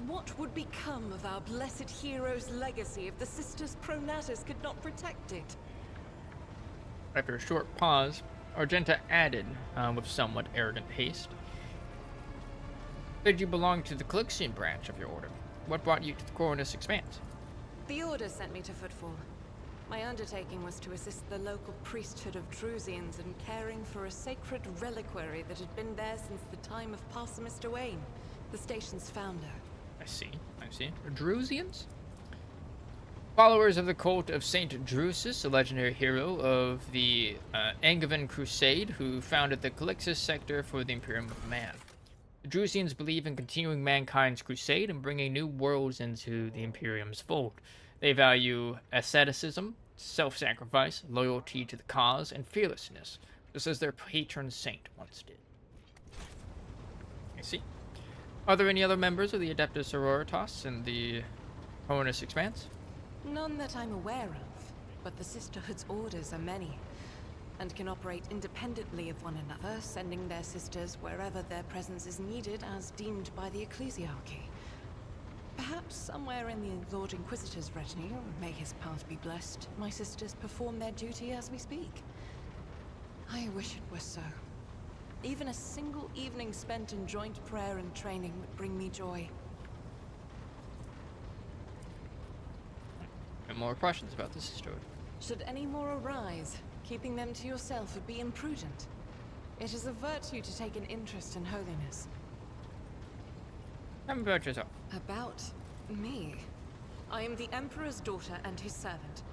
What would become of our blessed hero's legacy if the Sisters Pronatus could not protect it? After a short pause, Argenta added, with somewhat arrogant haste, "Did you belong to the Calixian branch of your order? What brought you to the Coronus Expanse?" The Order sent me to Footfall. My undertaking was to assist the local priesthood of Drusians in caring for a sacred reliquary that had been there since the time of Parsimus Duane, the station's founder. I see. Drusians? Followers of the cult of Saint Drusus, a legendary hero of the Angevin Crusade, who founded the Calixis sector for the Imperium of Man. The Drusians believe in continuing mankind's crusade and bringing new worlds into the Imperium's fold. They value asceticism, self-sacrifice, loyalty to the cause, and fearlessness, just as their patron saint once did. I see. Are there any other members of the Adeptus Sororitas in the Coronus Expanse? None that I'm aware of, but the Sisterhood's orders are many, and can operate independently of one another, sending their sisters wherever their presence is needed as deemed by the Ecclesiarchy. Perhaps somewhere in the Lord Inquisitor's retinue, may his path be blessed, my sisters perform their duty as we speak. I wish it were so. Even a single evening spent in joint prayer and training would bring me joy. And more questions about the sisterhood? Should any more arise, keeping them to yourself would be imprudent. It is a virtue to take an interest in holiness. Tell me about yourself. About me? I am the Emperor's daughter and his servant.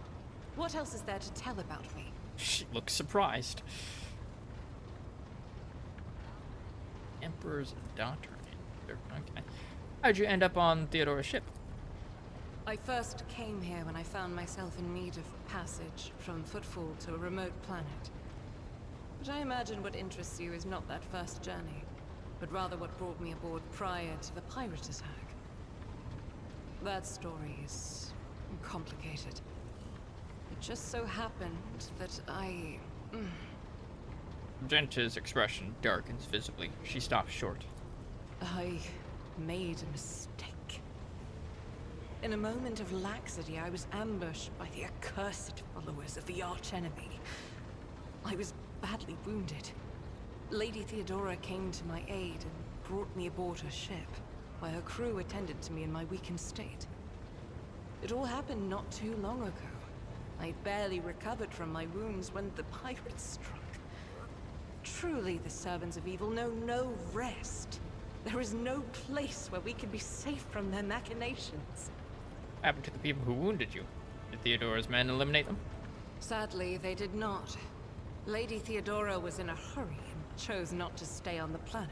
What else is there to tell about me? She looks surprised. Emperor's daughter. Okay. How'd you end up on Theodora's ship? I first came here when I found myself in need of passage from Footfall to a remote planet. But I imagine what interests you is not that first journey, but rather what brought me aboard prior to the pirate attack. That story is complicated. It just so happened that Genta's expression darkens visibly. She stops short. I made a mistake. In a moment of laxity, I was ambushed by the accursed followers of the archenemy. I was badly wounded. Lady Theodora came to my aid and brought me aboard her ship, while her crew attended to me in my weakened state. It all happened not too long ago. I barely recovered from my wounds when the pirates struck. Truly, the servants of evil know no rest. There is no place where we can be safe from their machinations. What happened to the people who wounded you? Did Theodora's men eliminate them? Sadly, they did not. Lady Theodora was in a hurry and chose not to stay on the planet.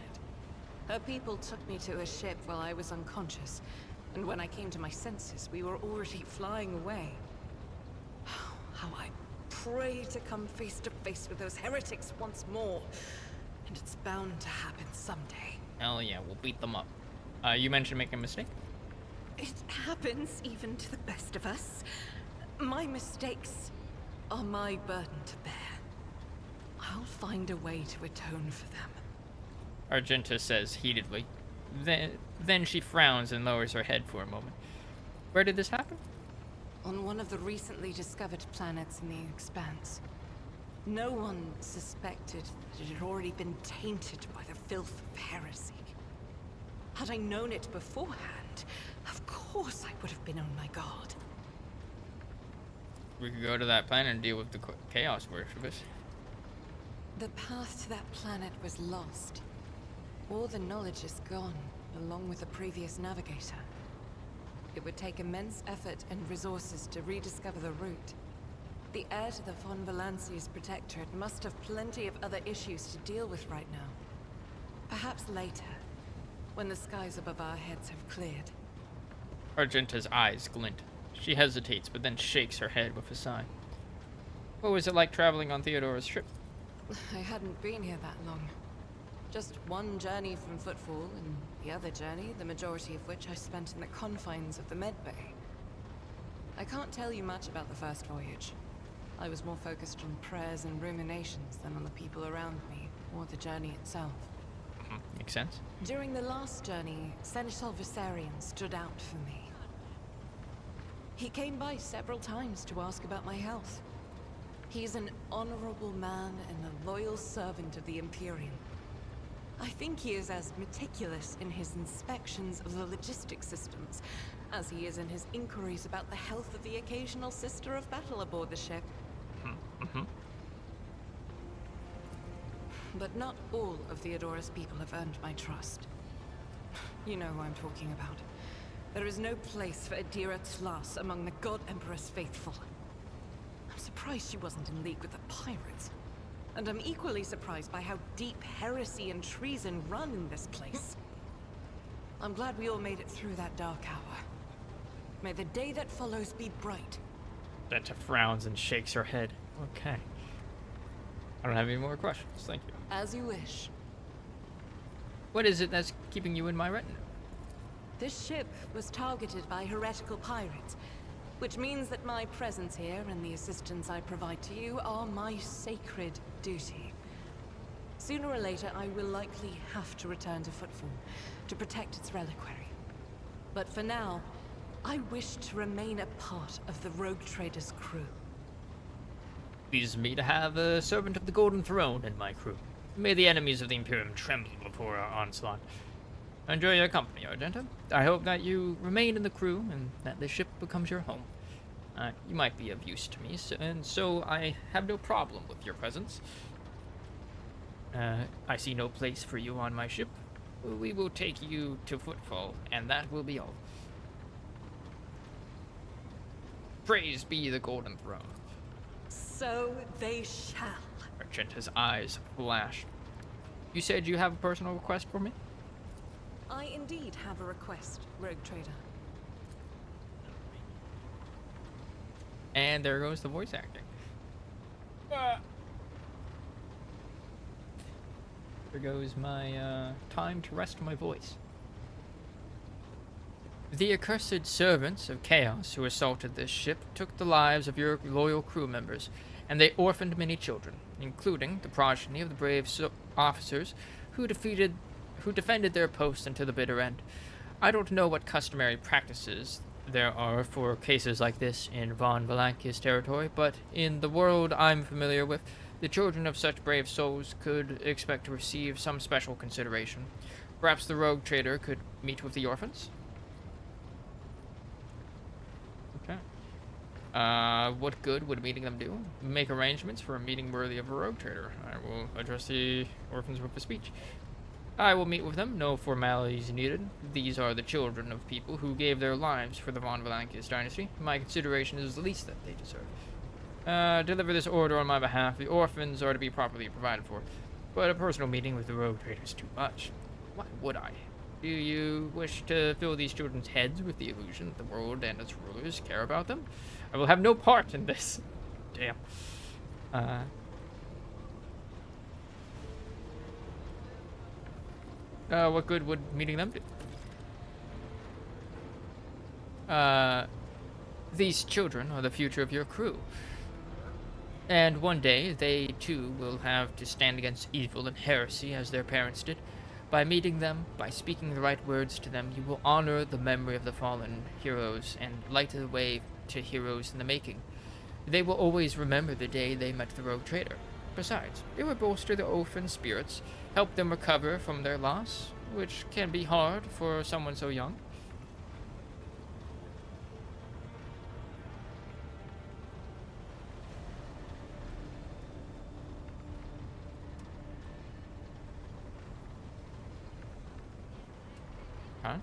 Her people took me to a ship while I was unconscious, and when I came to my senses, we were already flying away. How I pray to come face to face with those heretics once more. And it's bound to happen someday. Hell yeah, we'll beat them up. You mentioned making a mistake? It happens even to the best of us. My mistakes are my burden to bear. I'll find a way to atone for them. Argenta says heatedly. Then she frowns and lowers her head for a moment. Where did this happen? On one of the recently discovered planets in the Expanse. No one suspected that it had already been tainted by the filth of heresy. Had I known it beforehand, of course I would have been on my guard. We could go to that planet and deal with the Chaos Worshippers. The path to that planet was lost. All the knowledge is gone, along with the previous navigator. It would take immense effort and resources to rediscover the route. The heir to the von Valanci's protectorate must have plenty of other issues to deal with right now. Perhaps later, when the skies above our heads have cleared. Argenta's eyes glint. She hesitates, but then shakes her head with a sigh. What was it like traveling on Theodora's ship? I hadn't been here that long. Just one journey from Footfall, and the other journey, the majority of which I spent in the confines of the Medbay. I can't tell you much about the first voyage. I was more focused on prayers and ruminations than on the people around me, or the journey itself. Makes sense. During the last journey, Seneschal Viserion stood out for me. He came by several times to ask about my health. He's an honorable man and a loyal servant of the Imperium. I think he is as meticulous in his inspections of the logistic systems as he is in his inquiries about the health of the occasional sister of battle aboard the ship. But not all of Theodora's people have earned my trust. You know who I'm talking about. There is no place for Adira Tlas among the God Emperor's faithful. I'm surprised she wasn't in league with the pirates. And I'm equally surprised by how deep heresy and treason run in this place. I'm glad we all made it through that dark hour. May the day that follows be bright. Genta frowns and shakes her head. Okay. I don't have any more questions. Thank you. As you wish. What is it that's keeping you in my retinue? This ship was targeted by heretical pirates, which means that my presence here and the assistance I provide to you are my sacred duty. Sooner or later, I will likely have to return to Footfall to protect its reliquary. But for now, I wish to remain a part of the Rogue Trader's crew. Pleases me to have a servant of the Golden Throne in my crew. May the enemies of the Imperium tremble before our onslaught. Enjoy your company, Argenta. I hope that you remain in the crew and that the ship becomes your home. You might be of use to me, so I have no problem with your presence. I see no place for you on my ship. We will take you to Footfall, and that will be all. Praise be the Golden Throne. So they shall. Argenta's eyes flashed. You said you have a personal request for me? I indeed have a request, Rogue Trader. And there goes the voice acting. There goes my time to rest my voice. The accursed servants of Chaos who assaulted this ship took the lives of your loyal crew members, and they orphaned many children, including the progeny of the brave officers who defended their posts until the bitter end. I don't know what customary practices there are for cases like this in Von Valankia's territory, but in the world I'm familiar with, the children of such brave souls could expect to receive some special consideration. Perhaps the rogue trader could meet with the orphans? Okay. What good would meeting them do? Make arrangements for a meeting worthy of a rogue trader. I will address the orphans with a speech. I will meet with them, no formalities needed. These are the children of people who gave their lives for the Von Valankius dynasty. My consideration is the least that they deserve. Deliver this order on my behalf. The orphans are to be properly provided for. But a personal meeting with the rogue trader is too much. Why would I? Do you wish to fill these children's heads with the illusion that the world and its rulers care about them? I will have no part in this. Damn. What good would meeting them do? These children are the future of your crew. And one day, they too will have to stand against evil and heresy as their parents did. By meeting them, by speaking the right words to them, you will honor the memory of the fallen heroes and light the way to heroes in the making. They will always remember the day they met the rogue trader. Besides, it would bolster the orphan spirits, help them recover from their loss, which can be hard for someone so young. Huh?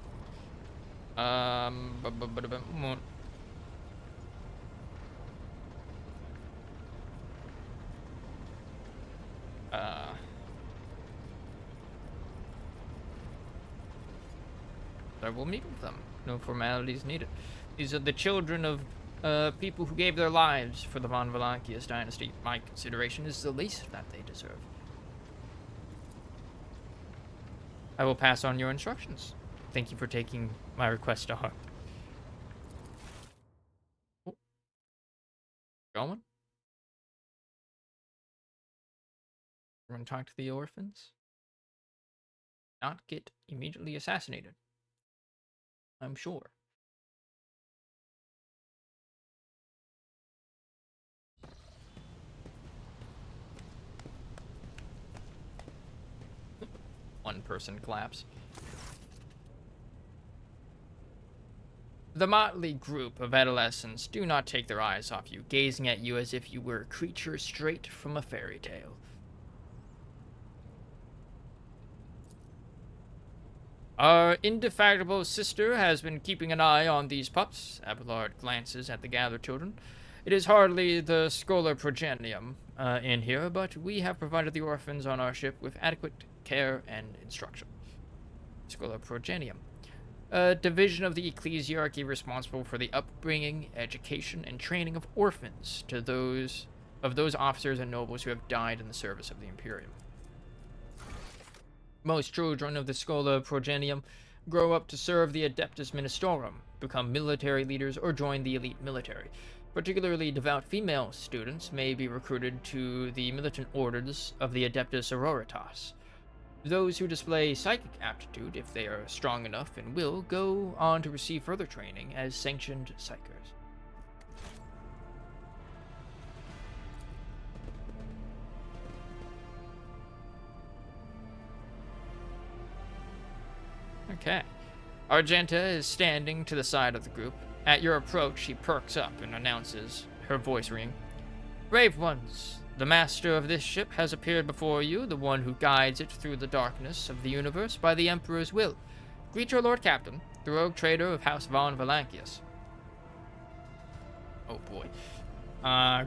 I will meet with them. No formalities needed. These are the children of people who gave their lives for the Von Valankius dynasty. My consideration is the least that they deserve. I will pass on your instructions. Thank you for taking my request to heart. Oh. Going? We're going to talk to the orphans. Not get immediately assassinated. I'm sure. One person collapsed. The motley group of adolescents do not take their eyes off you, gazing at you as if you were a creature straight from a fairy tale. Our indefatigable sister has been keeping an eye on these pups. Abelard glances at the gathered children. It is hardly the Scholar Progenium in here, but we have provided the orphans on our ship with adequate care and instruction. Scholar Progenium. A division of the ecclesiarchy responsible for the upbringing, education, and training of orphans to those officers and nobles who have died in the service of the Imperium. Most children of the Schola Progenium grow up to serve the Adeptus Ministorum, become military leaders, or join the elite military. Particularly devout female students may be recruited to the militant orders of the Adeptus Auroritas. Those who display psychic aptitude, if they are strong enough and will, go on to receive further training as sanctioned psykers. Okay. Argenta is standing to the side of the group. At your approach, she perks up and announces, her voice ringing. Brave ones, the master of this ship has appeared before you, the one who guides it through the darkness of the universe by the Emperor's will. Greet your Lord Captain, the rogue trader of House Von Valankius. Oh boy.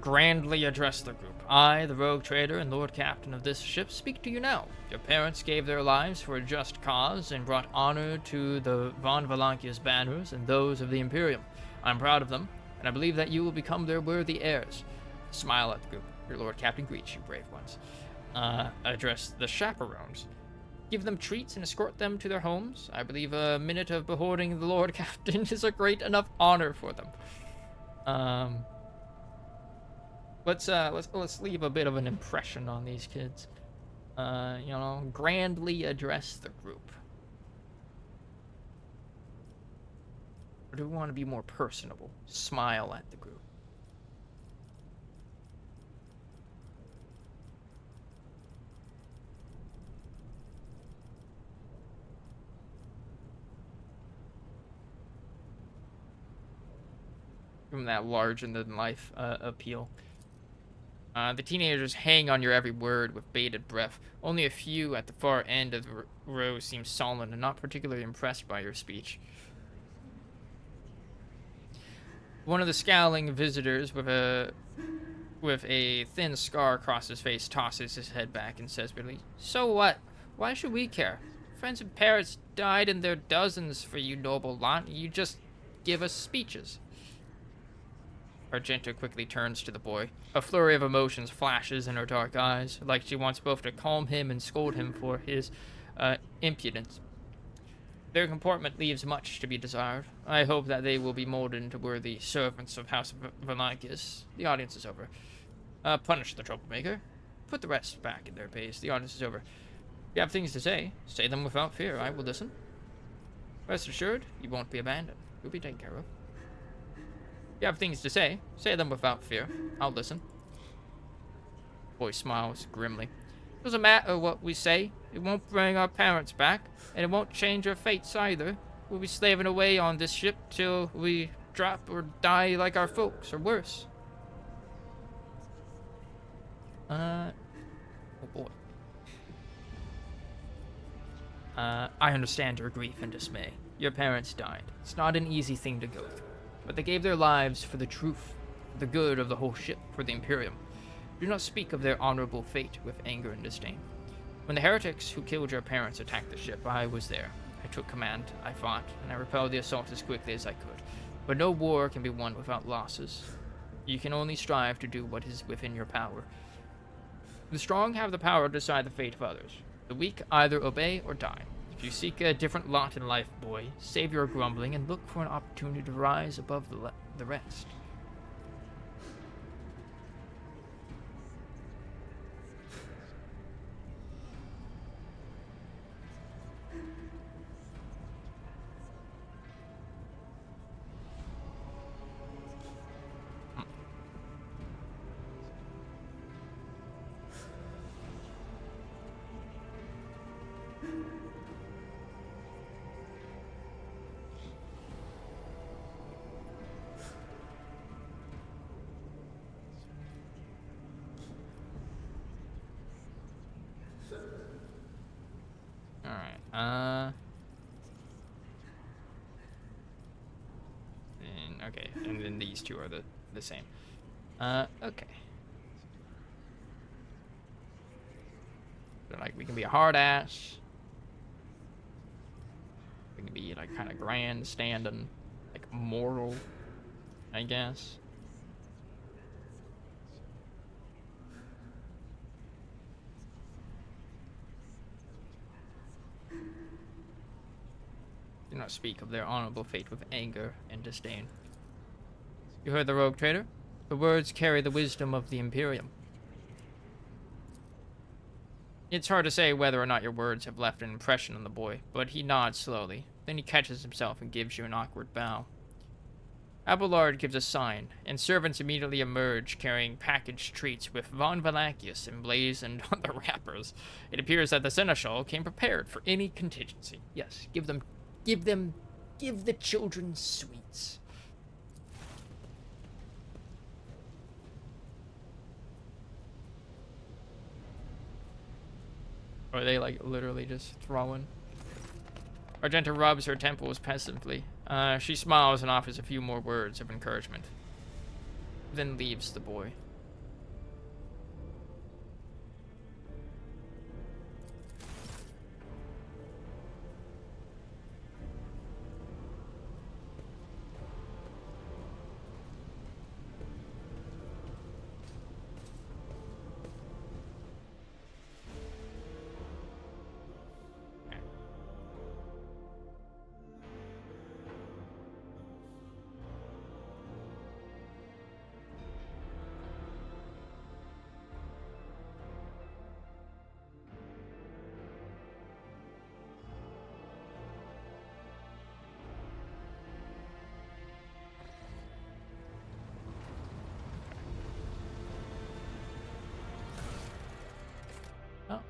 Grandly address the group. I, the rogue trader and lord captain of this ship, speak to you now. Your parents gave their lives for a just cause and brought honor to the Von Valancia's banners and those of the Imperium. I'm proud of them, and I believe that you will become their worthy heirs. Smile at the group. Your lord captain greets you, brave ones. Address the chaperones. Give them treats and escort them to their homes. I believe a minute of beholding the lord captain is a great enough honor for them. Let's leave a bit of an impression on these kids. Grandly address the group. Or do we want to be more personable? Smile at the group. Give them that larger-than-life appeal. The teenagers hang on your every word with bated breath. Only a few at the far end of the row seem sullen and not particularly impressed by your speech. One of the scowling visitors with a thin scar across his face tosses his head back and says bitterly, "So what? Why should we care? Friends and parents died in their dozens for you, noble lot. You just give us speeches." Argenta quickly turns to the boy. A flurry of emotions flashes in her dark eyes, like she wants both to calm him and scold him for his impudence. Their comportment leaves much to be desired. I hope that they will be molded into worthy servants of House Valancius. The audience is over. Punish the troublemaker. Put the rest back in their place. The audience is over. If you have things to say them without fear. I will listen. Rest assured, you won't be abandoned. You'll be taken care of. If you have things to say them without fear. I'll listen. The boy smiles grimly. Doesn't matter what we say. It won't bring our parents back, and it won't change our fates either. We'll be slaving away on this ship till we drop or die like our folks, or worse. Oh boy. I understand your grief and dismay. Your parents died. It's not an easy thing to go through. But they gave their lives for the truth, for the good of the whole ship, for the Imperium. Do not speak of their honorable fate with anger and disdain. When the heretics who killed your parents attacked the ship, I was there. I took command, I fought, and I repelled the assault as quickly as I could. But no war can be won without losses. You can only strive to do what is within your power. The strong have the power to decide the fate of others. The weak either obey or die. If you seek a different lot in life, boy, save your grumbling and look for an opportunity to rise above the rest. Okay, and then these two are the same. Okay. So, like, we can be a hard ass. We can be, like, kind of grandstanding, like, moral, I guess. Do not speak of their honorable fate with anger and disdain. You heard the rogue trader? The words carry the wisdom of the Imperium. It's hard to say whether or not your words have left an impression on the boy, but he nods slowly. Then he catches himself and gives you an awkward bow. Abelard gives a sign, and servants immediately emerge carrying packaged treats with Von Valancius emblazoned on the wrappers. It appears that the Seneschal came prepared for any contingency. Yes, give the children sweets. Or are they, like, literally just throwing? Argenta rubs her temples pensively. She smiles and offers a few more words of encouragement. then leaves the boy. Oh.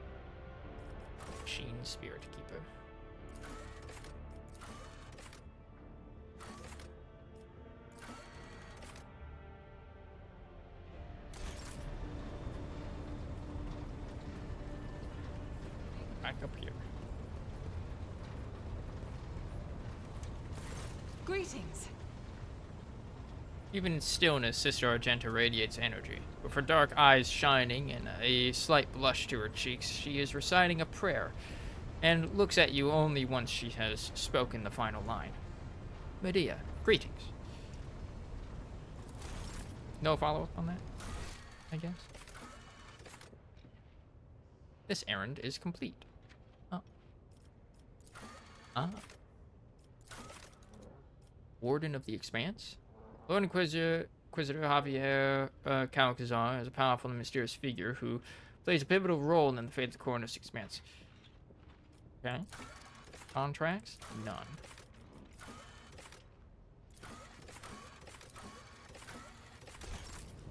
Sheen Spirit Keeper. Back up here. Greetings. Even in stillness, Sister Argenta radiates energy. With her dark eyes shining and a slight blush to her cheeks, she is reciting a prayer, and looks at you only once she has spoken the final line. Medea, greetings. No follow-up on that, I guess? This errand is complete. Oh. Ah. Warden of the Expanse? Lord Inquisitor Javier Calcazar is a powerful and mysterious figure who plays a pivotal role in the fate of the Cornus Expanse. Okay. Contracts? None.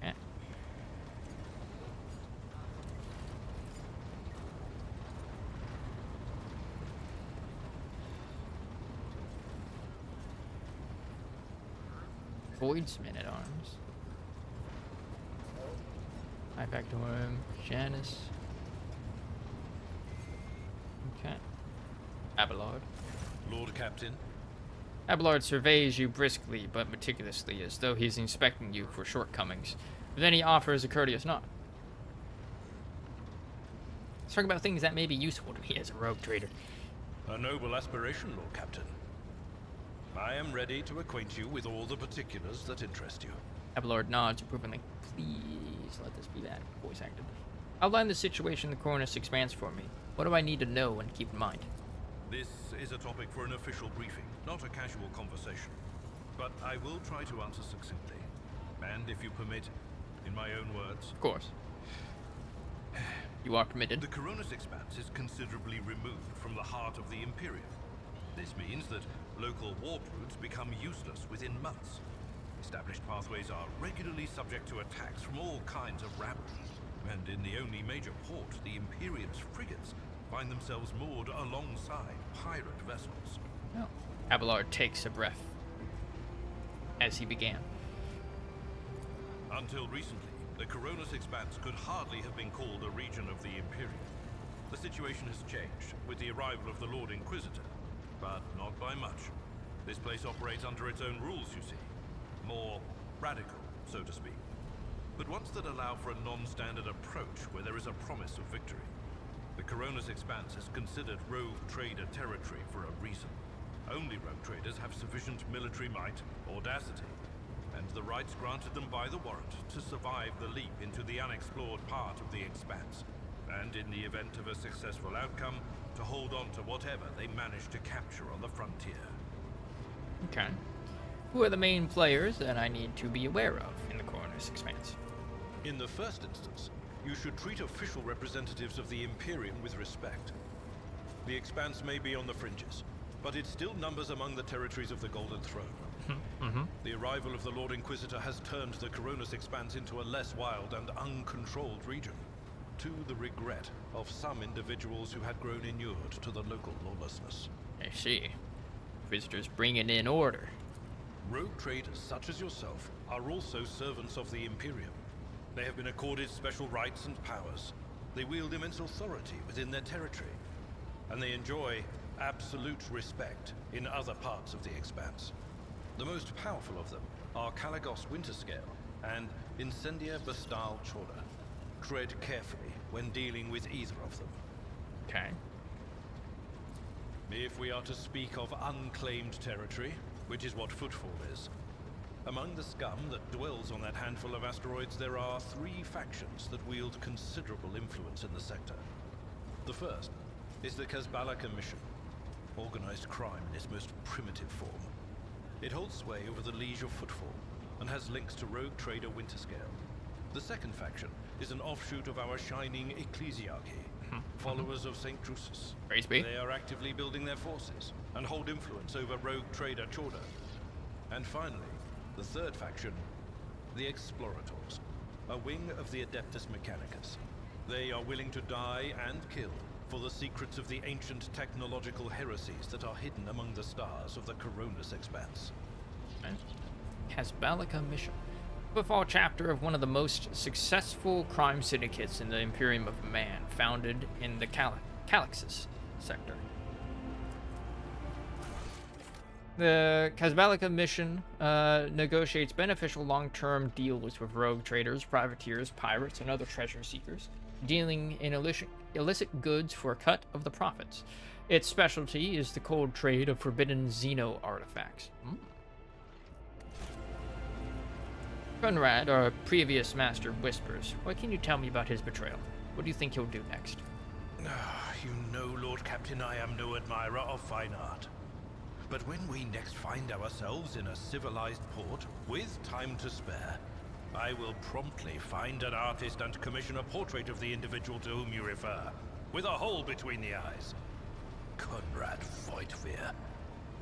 Okay. Void's Men-at-Arms. Factorum, Janice. Okay. Abelard. Lord Captain. Abelard surveys you briskly but meticulously, as though he's inspecting you for shortcomings. But then he offers a courteous nod. Let's talk about things that may be useful to me as a rogue trader. A noble aspiration, Lord Captain. I am ready to acquaint you with all the particulars that interest you. Abelard nods approvingly. Please let this be that voice acted. Outline the situation the Cornus Expanse for me. What do I need to know and keep in mind? This is a topic for an official briefing, not a casual conversation. But I will try to answer succinctly. And if you permit, in my own words. Of course. You are permitted. The Cornus Expanse is considerably removed from the heart of the Imperium. This means that local warp routes become useless within months. Established pathways are regularly subject to attacks from all kinds of rabble. And in the only major port, the Imperium's frigates find themselves moored alongside pirate vessels. Oh. Abelard takes a breath as he began. Until recently, the Cornus Expanse could hardly have been called a region of the Imperium. The situation has changed with the arrival of the Lord Inquisitor, but not by much. This place operates under its own rules, you see. More radical, so to speak. But ones that allow for a non-standard approach where there is a promise of victory. The Cornus Expanse is considered rogue trader territory for a reason. Only rogue traders have sufficient military might, audacity, and the rights granted them by the warrant to survive the leap into the unexplored part of the Expanse, and in the event of a successful outcome, to hold on to whatever they manage to capture on the frontier. Okay. Who are the main players that I need to be aware of in the Cornus Expanse? In the first instance, you should treat official representatives of the Imperium with respect. The Expanse may be on the fringes, but it still numbers among the territories of the Golden Throne. The arrival of the Lord Inquisitor has turned the Cornus Expanse into a less wild and uncontrolled region, to the regret of some individuals who had grown inured to the local lawlessness. I see. Inquisitors bringing in order. Rogue traders such as yourself are also servants of the Imperium. They have been accorded special rights and powers. They wield immense authority within their territory, and they enjoy absolute respect in other parts of the Expanse. The most powerful of them are Kalagos Winterscale and Incendia Bastal Chorda. Tread carefully when dealing with either of them. Okay. If we are to speak of unclaimed territory, which is what Footfall is, among the scum that dwells on that handful of asteroids, there are 3 factions that wield considerable influence in the sector. The first is the Kazbalaka Mission, organized crime in its most primitive form. It holds sway over the Liege of Footfall, and has links to rogue trader Winterscale. The second faction is an offshoot of our shining ecclesiarchy, followers of St. Drusus. They are actively building their forces, and hold influence over rogue trader Chorda. And finally, the third faction, the Explorators, a wing of the Adeptus Mechanicus. They are willing to die and kill for the secrets of the ancient technological heresies that are hidden among the stars of the Coronis Expanse. Kazbalaka Mission. Footfall chapter of one of the most successful crime syndicates in the Imperium of Man, founded in the Calaxis sector. The Kazbalaka Mission negotiates beneficial long-term deals with rogue traders, privateers, pirates, and other treasure seekers, dealing in illicit goods for a cut of the profits. Its specialty is the cold trade of forbidden Xeno artifacts. Conrad, our previous master, whispers, "What can you tell me about his betrayal? What do you think he'll do next?" You know, Lord Captain, I am no admirer of fine art. But when we next find ourselves in a civilized port, with time to spare, I will promptly find an artist and commission a portrait of the individual to whom you refer, with a hole between the eyes. Conrad Voigtveer.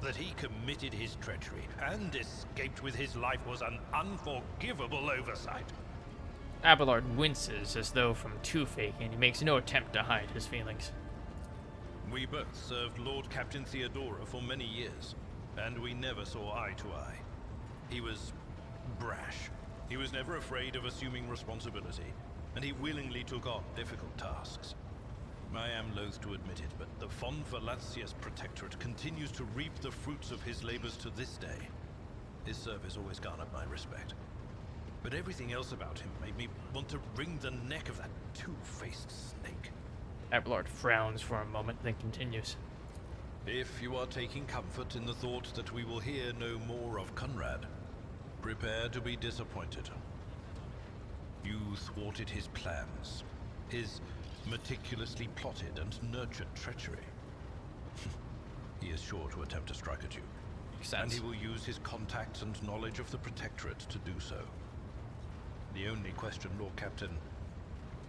That he committed his treachery and escaped with his life was an unforgivable oversight. Abelard winces as though from toothache, and he makes no attempt to hide his feelings. We both served Lord Captain Theodora for many years, and we never saw eye to eye. He was brash. He was never afraid of assuming responsibility, and he willingly took on difficult tasks. I am loath to admit it, but the Von Velatius Protectorate continues to reap the fruits of his labors to this day. His service always garnered my respect. But everything else about him made me want to wring the neck of that two-faced snake. Abelard frowns for a moment, then continues. If you are taking comfort in the thought that we will hear no more of Conrad, prepare to be disappointed. You thwarted his plans, his meticulously plotted and nurtured treachery. He is sure to attempt to strike at you. And he will use his contacts and knowledge of the Protectorate to do so. The only question, Lord Captain,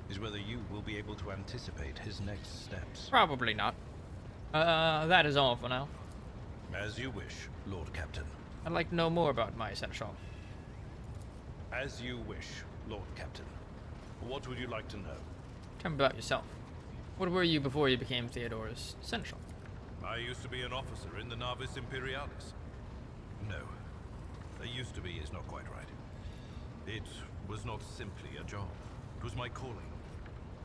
is whether you will be able to anticipate his next steps. Probably not. That is all for now. As you wish, Lord Captain. I'd like to know more about my Seneschal. As you wish, Lord Captain. What would you like to know? Tell me about yourself. What were you before you became Theodora's Seneschal? I used to be an officer in the Navis Imperialis. No. A used to be is not quite right. It was not simply a job. It was my calling.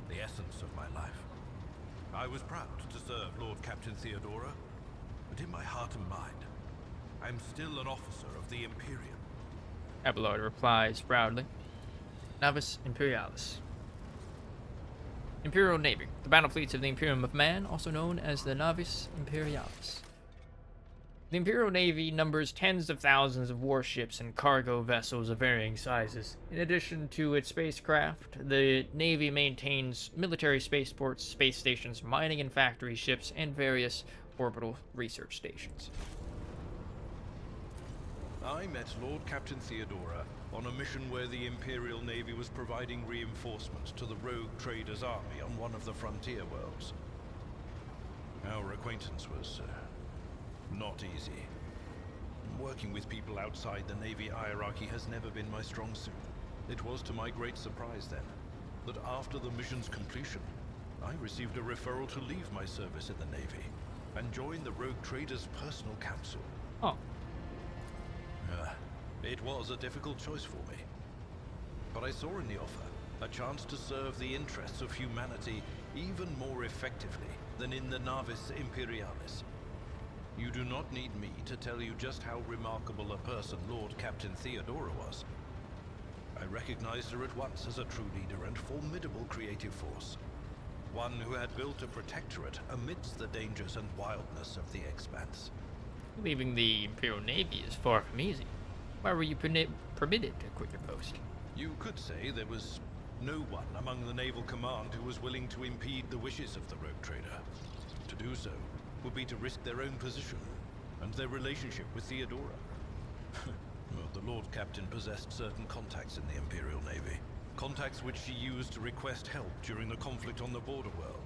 The essence of my life. I was proud to serve Lord Captain Theodora, but in my heart and mind, I'm still an officer of the Imperium. Abelard replies proudly. Navis Imperialis. Imperial Navy, the battle fleets of the Imperium of Man, also known as the Navis Imperialis. The Imperial Navy numbers tens of thousands of warships and cargo vessels of varying sizes. In addition to its spacecraft, the Navy maintains military spaceports, space stations, mining and factory ships, and various orbital research stations. I met Lord Captain Theodora on a mission where the Imperial Navy was providing reinforcements to the rogue traders' army on one of the frontier worlds. Our acquaintance was not easy. Working with people outside the Navy hierarchy has never been my strong suit. It was to my great surprise then, that after the mission's completion, I received a referral to leave my service in the Navy and join the rogue traders' personal council. Oh. It was a difficult choice for me. But I saw in the offer a chance to serve the interests of humanity even more effectively than in the Navis Imperialis. You do not need me to tell you just how remarkable a person Lord Captain Theodora was. I recognized her at once as a true leader and formidable creative force. One who had built a protectorate amidst the dangers and wildness of the expanse. Leaving the Imperial Navy is far from easy. Why were you permitted to quit your post? You could say there was no one among the naval command who was willing to impede the wishes of the rogue trader. To do so would be to risk their own position and their relationship with Theodora. Well, the Lord Captain possessed certain contacts in the Imperial Navy. Contacts which she used to request help during the conflict on the border world.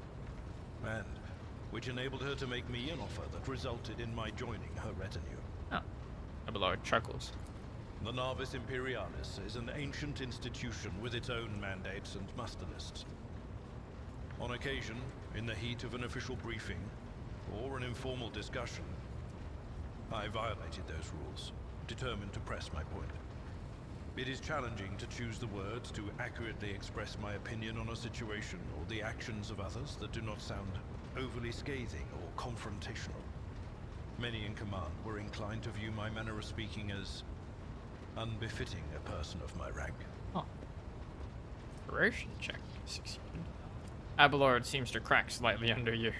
And which enabled her to make me an offer that resulted in my joining her retinue. Oh, Abelard chuckles. The Navis Imperialis is an ancient institution with its own mandates and muster lists. On occasion, in the heat of an official briefing, or an informal discussion, I violated those rules, determined to press my point. It is challenging to choose the words to accurately express my opinion on a situation or the actions of others that do not sound overly scathing or confrontational. Many in command were inclined to view my manner of speaking as unbefitting a person of my rank. Oh. Operation check succeeded. Abelard seems to crack slightly under your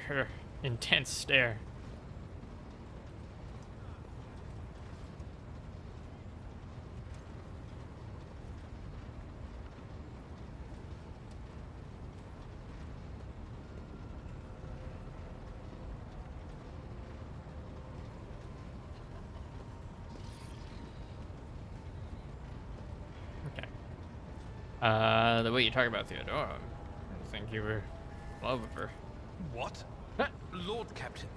intense stare. The way you talk about Theodora, I think you were in love with her. What? Lord Captain,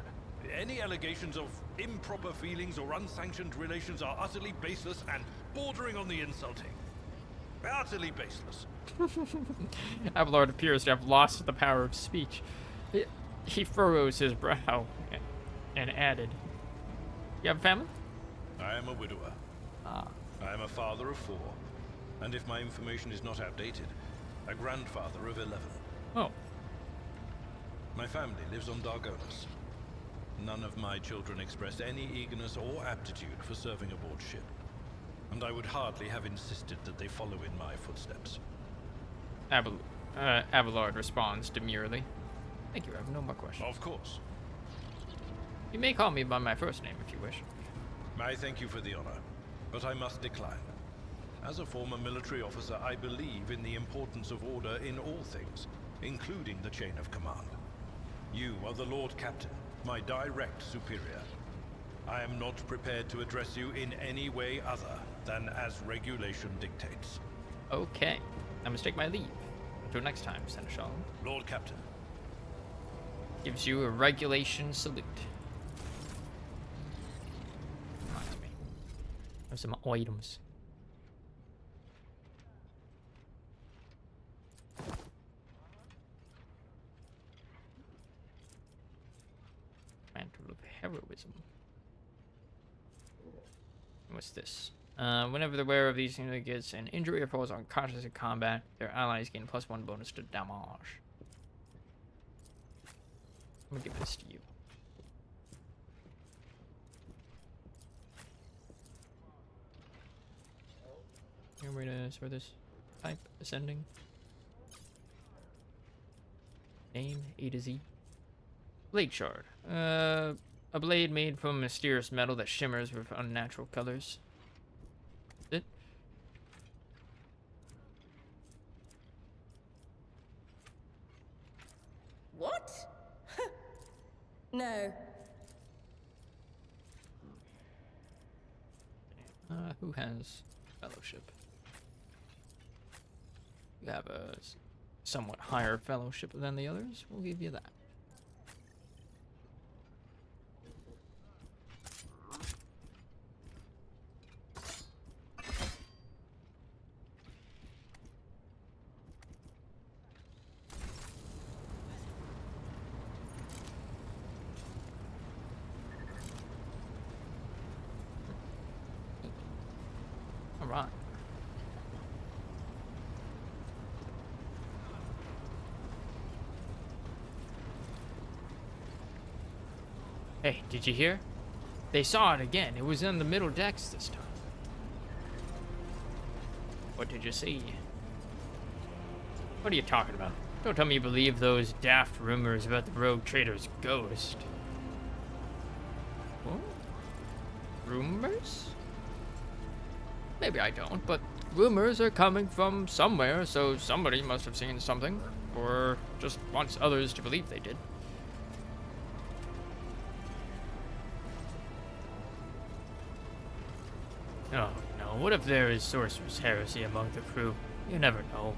any allegations of improper feelings or unsanctioned relations are utterly baseless and bordering on the insulting. Utterly baseless. Abelard appears to have lost the power of speech. He furrows his brow and added, "You have a family?" I am a widower. Ah. I am a father of 4. And if my information is not outdated, a grandfather of 11. Oh. My family lives on Dargonus. None of my children express any eagerness or aptitude for serving aboard ship. And I would hardly have insisted that they follow in my footsteps. Abelard responds demurely. Thank you, I have no more questions. Of course. You may call me by my first name if you wish. I thank you for the honor, but I must decline. As a former military officer, I believe in the importance of order in all things, including the chain of command. You are the Lord Captain, my direct superior. I am not prepared to address you in any way other than as regulation dictates. Okay, I must take my leave. Until next time, Seneschal. Lord Captain. Gives you a regulation salute. Reminds me of some items. Mantle of heroism. What's this? Whenever the wearer of these things gets an injury or falls unconscious in combat, their allies gain +1 bonus to damage. I'm gonna give this to you. Any way to sort this? Type ascending. Name A to Z. Blade shard. A blade made from mysterious metal that shimmers with unnatural colors. It. What? No. Who has fellowship? You have a somewhat higher fellowship than the others. We'll give you that. All right. Hey, did you hear? They saw it again. It was in the middle decks this time. What did you see? What are you talking about? Don't tell me you believe those daft rumors about the rogue trader's ghost. What? Rumors? Maybe I don't, but rumors are coming from somewhere, so somebody must have seen something, or just wants others to believe they did. Oh no, what if there is sorcerer's heresy among the crew? You never know.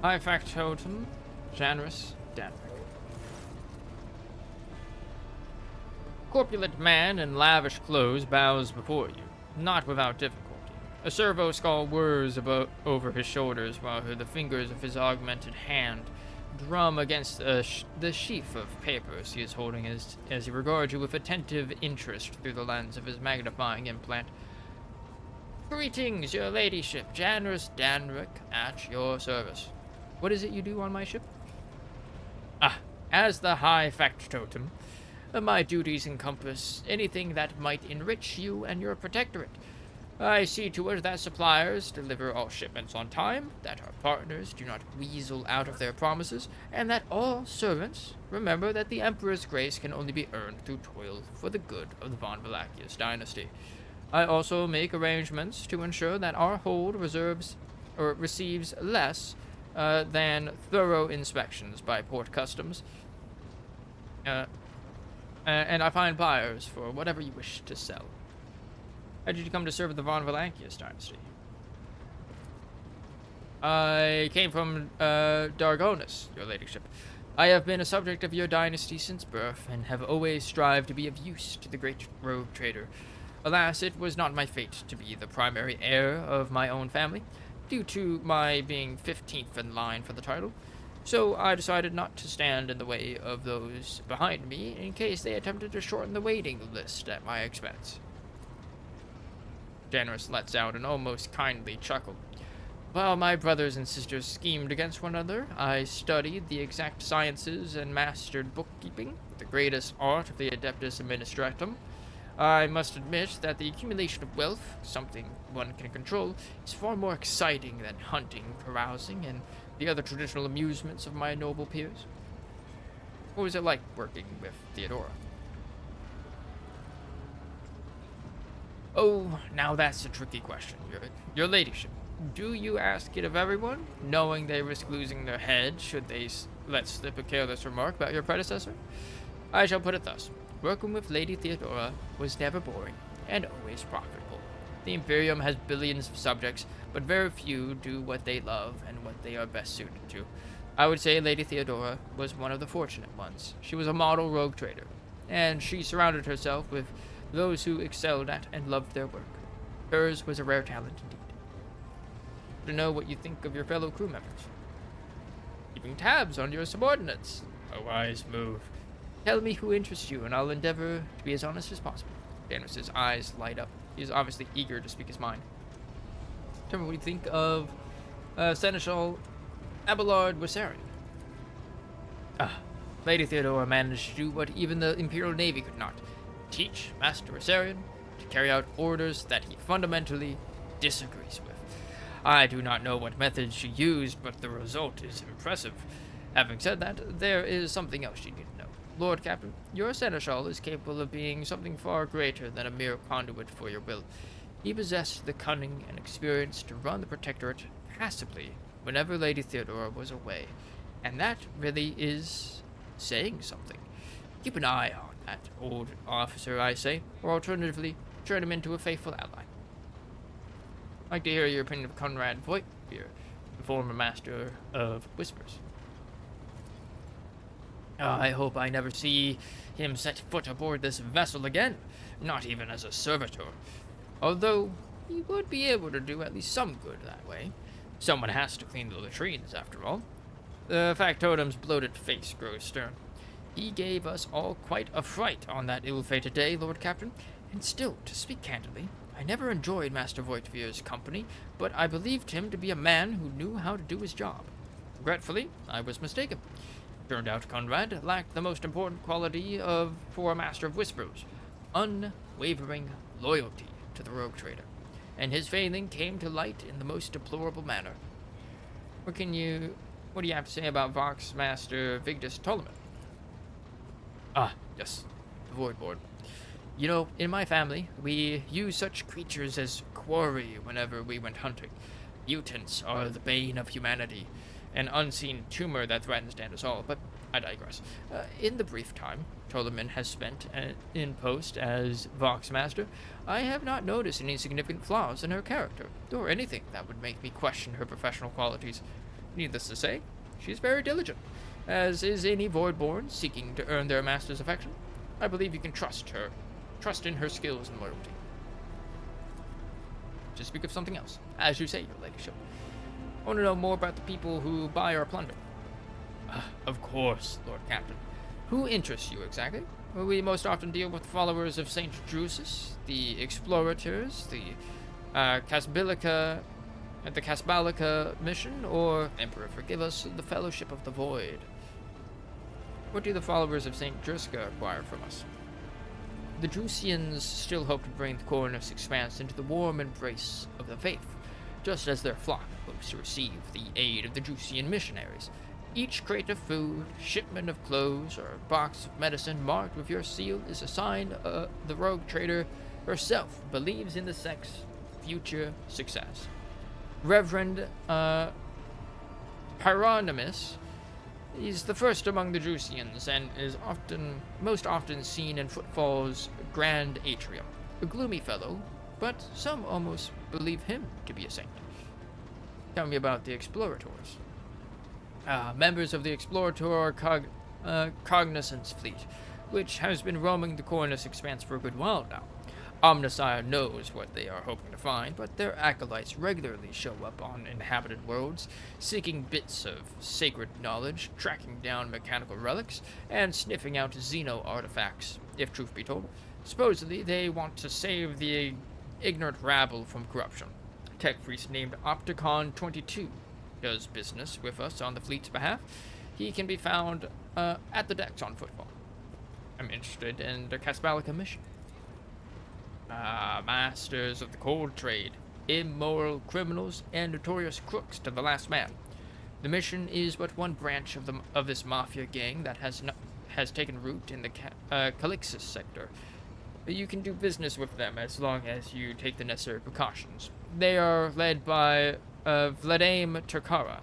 High factotum, generous, Danvik. Corpulent man in lavish clothes bows before you, not without difficulty. A servo skull whirs over his shoulders while the fingers of his augmented hand drum against the sheaf of papers he is holding as he regards you with attentive interest through the lens of his magnifying implant. Greetings, your ladyship, generous Danvik, at your service. What is it you do on my ship? As the High Factotum, my duties encompass anything that might enrich you and your protectorate. I see to it that suppliers deliver all shipments on time, that our partners do not weasel out of their promises, and that all servants remember that the Emperor's grace can only be earned through toil for the good of the Von Valachius dynasty. I also make arrangements to ensure that our hold receives less than thorough inspections by port customs, and I find buyers for whatever you wish to sell. How did you come to serve the Von Valachius dynasty? I came from Dargonus, your ladyship. I have been a subject of your dynasty since birth, and have always strived to be of use to the great rogue trader. Alas, it was not my fate to be the primary heir of my own family, due to my being 15th in line for the title, so I decided not to stand in the way of those behind me in case they attempted to shorten the waiting list at my expense. Generous lets out an almost kindly chuckle. While my brothers and sisters schemed against one another, I studied the exact sciences and mastered bookkeeping, the greatest art of the Adeptus Administratum. I must admit that the accumulation of wealth, something one can control, is far more exciting than hunting, carousing, and the other traditional amusements of my noble peers. What was it like working with Theodora? Oh, now that's a tricky question, your ladyship. Do you ask it of everyone, knowing they risk losing their head should they let slip a careless remark about your predecessor? I shall put it thus. Working with Lady Theodora was never boring, and always profitable. The Imperium has billions of subjects, but very few do what they love and what they are best suited to. I would say Lady Theodora was one of the fortunate ones. She was a model rogue trader, and she surrounded herself with those who excelled at and loved their work. Hers was a rare talent indeed. To know what you think of your fellow crew members. Keeping tabs on your subordinates. A wise move. Tell me who interests you, and I'll endeavor to be as honest as possible. Daenerys' eyes light up. He is obviously eager to speak his mind. Tell me what you think of Seneschal Abelard Wissarion. Lady Theodora managed to do what even the Imperial Navy could not. Teach Master Wissarion to carry out orders that he fundamentally disagrees with. I do not know what methods she used, but the result is impressive. Having said that, there is something else you need to know. Lord Captain, your Seneschal is capable of being something far greater than a mere conduit for your will. He possessed the cunning and experience to run the Protectorate passively whenever Lady Theodora was away, and that really is saying something. Keep an eye on that old officer, I say, or alternatively, turn him into a faithful ally. I'd like to hear your opinion of Conrad Voigt, the former master of Whispers. I hope I never see him set foot aboard this vessel again, not even as a servitor. Although, he would be able to do at least some good that way. Someone has to clean the latrines, after all. The factotum's bloated face grows stern. He gave us all quite a fright on that ill-fated day, Lord Captain, and still, to speak candidly, I never enjoyed Master Voigtvir's company, but I believed him to be a man who knew how to do his job. Regretfully, I was mistaken. Turned out Conrad lacked the most important quality for a Master of Whispers, unwavering loyalty to the rogue trader, and his failing came to light in the most deplorable manner. What do you have to say about Vox Master Vigdis Ptolemy? Ah, yes, the Voidborn. You know, in my family, we use such creatures as quarry whenever we went hunting. Mutants are the bane of humanity, an unseen tumor that threatens to end us all, but I digress. In the brief time Ptolemy has spent in post as Vox Master, I have not noticed any significant flaws in her character, or anything that would make me question her professional qualities. Needless to say, she is very diligent, as is any Voidborn seeking to earn their master's affection. I believe you can trust in her skills and loyalty. To speak of something else, as you say, your ladyship. I want to know more about the people who buy our plunder. Of course, Lord Captain. Who interests you exactly? We most often deal with followers of Saint Drusus, the Explorators, the Casbalica mission, or, Emperor forgive us, the Fellowship of the Void. What do the followers of Saint Druska require from us? The Drusians still hope to bring the Cornus Expanse into the warm embrace of the faith, just as their flock hopes to receive the aid of the Drusian missionaries. Each crate of food, shipment of clothes, or box of medicine marked with your seal is a sign the rogue trader herself believes in the sect's future success. Reverend Hieronymus is the first among the Drusians and is most often seen in Footfall's grand atrium. A gloomy fellow, but some almost believe him to be a saint. Tell me about the Explorators. Members of the Explorator Cognizance Fleet, which has been roaming the Cornus Expanse for a good while now. Omnissiah knows what they are hoping to find, but their acolytes regularly show up on inhabited worlds, seeking bits of sacred knowledge, tracking down mechanical relics, and sniffing out Xeno artifacts, if truth be told. Supposedly, they want to save the ignorant rabble from corruption. A tech priest named Opticon 22 does business with us on the fleet's behalf. He can be found at the decks on Footfall. I'm interested in the Casbalica mission. Masters of the cold trade, immoral criminals, and notorious crooks to the last man. The mission is but one branch of this mafia gang that has taken root in the Calixis sector. You can do business with them as long as you take the necessary precautions. They are led by Vladimir Turkara,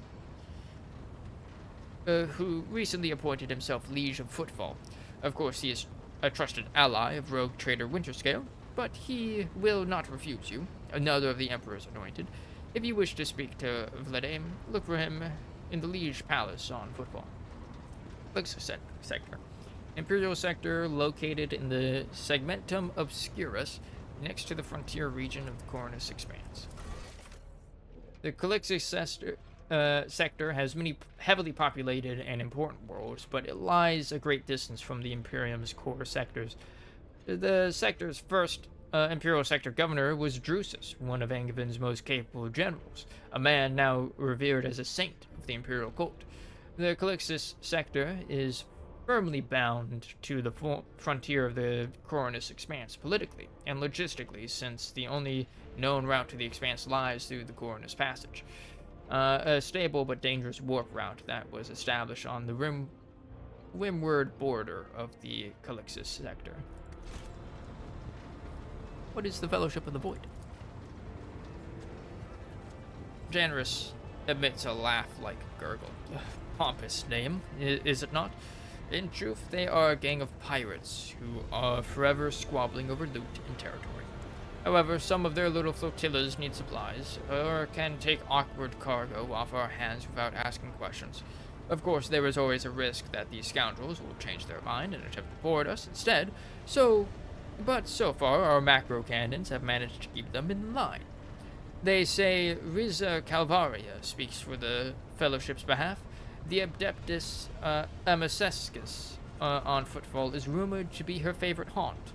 who recently appointed himself Liege of Footfall. Of course, he is a trusted ally of rogue trader Winterscale, but he will not refuse you, another of the Emperor's anointed. If you wish to speak to Vladimir, look for him in the Liege Palace on Footfall. Calixis sector. Imperial sector located in the Segmentum Obscurus, next to the frontier region of the Cornus Expanse. The Calixis sector has many heavily populated and important worlds, but it lies a great distance from the Imperium's core sectors. The sector's first Imperial sector governor was Drusus, one of Angavin's most capable generals, a man now revered as a saint of the Imperial cult. The Calixis sector is firmly bound to the frontier of the Cornus Expanse politically and logistically, since the only known route to the Expanse lies through the Cornus Passage, a stable but dangerous warp route that was established on the windward border of the Calixis sector. What is the Fellowship of the Void? Janus emits a laugh like a gurgle. Pompous name, is it not? In truth, they are a gang of pirates who are forever squabbling over loot and territory. However, some of their little flotillas need supplies, or can take awkward cargo off our hands without asking questions. Of course, there is always a risk that these scoundrels will change their mind and attempt to board us instead, but so far our macro cannons have managed to keep them in line. They say Riza Calvaria speaks for the Fellowship's behalf. The Adeptus Amacescus on Footfall is rumored to be her favorite haunt.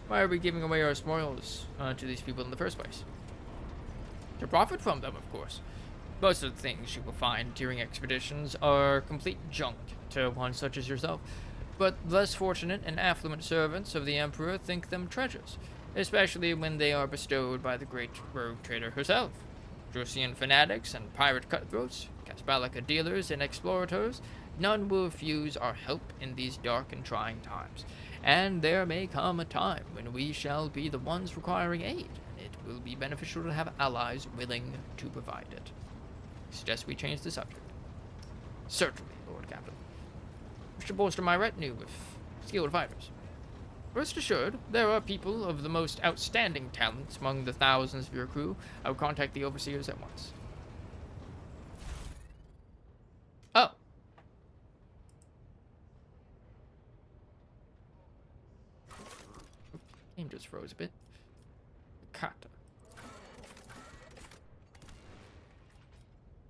Why are we giving away our spoils to these people in the first place? To profit from them, of course. Most of the things you will find during expeditions are complete junk to one such as yourself, but less fortunate and affluent servants of the Emperor think them treasures, especially when they are bestowed by the great rogue trader herself. Drusian fanatics and pirate cutthroats, Caspalica dealers and explorators, none will refuse our help in these dark and trying times, and there may come a time when we shall be the ones requiring aid, and it will be beneficial to have allies willing to provide it. I suggest we change the subject. Certainly, Lord Captain. I should bolster my retinue with skilled fighters. Rest assured, there are people of the most outstanding talents among the thousands of your crew. I will contact the overseers at once. Oh. Game just froze a bit. Kata.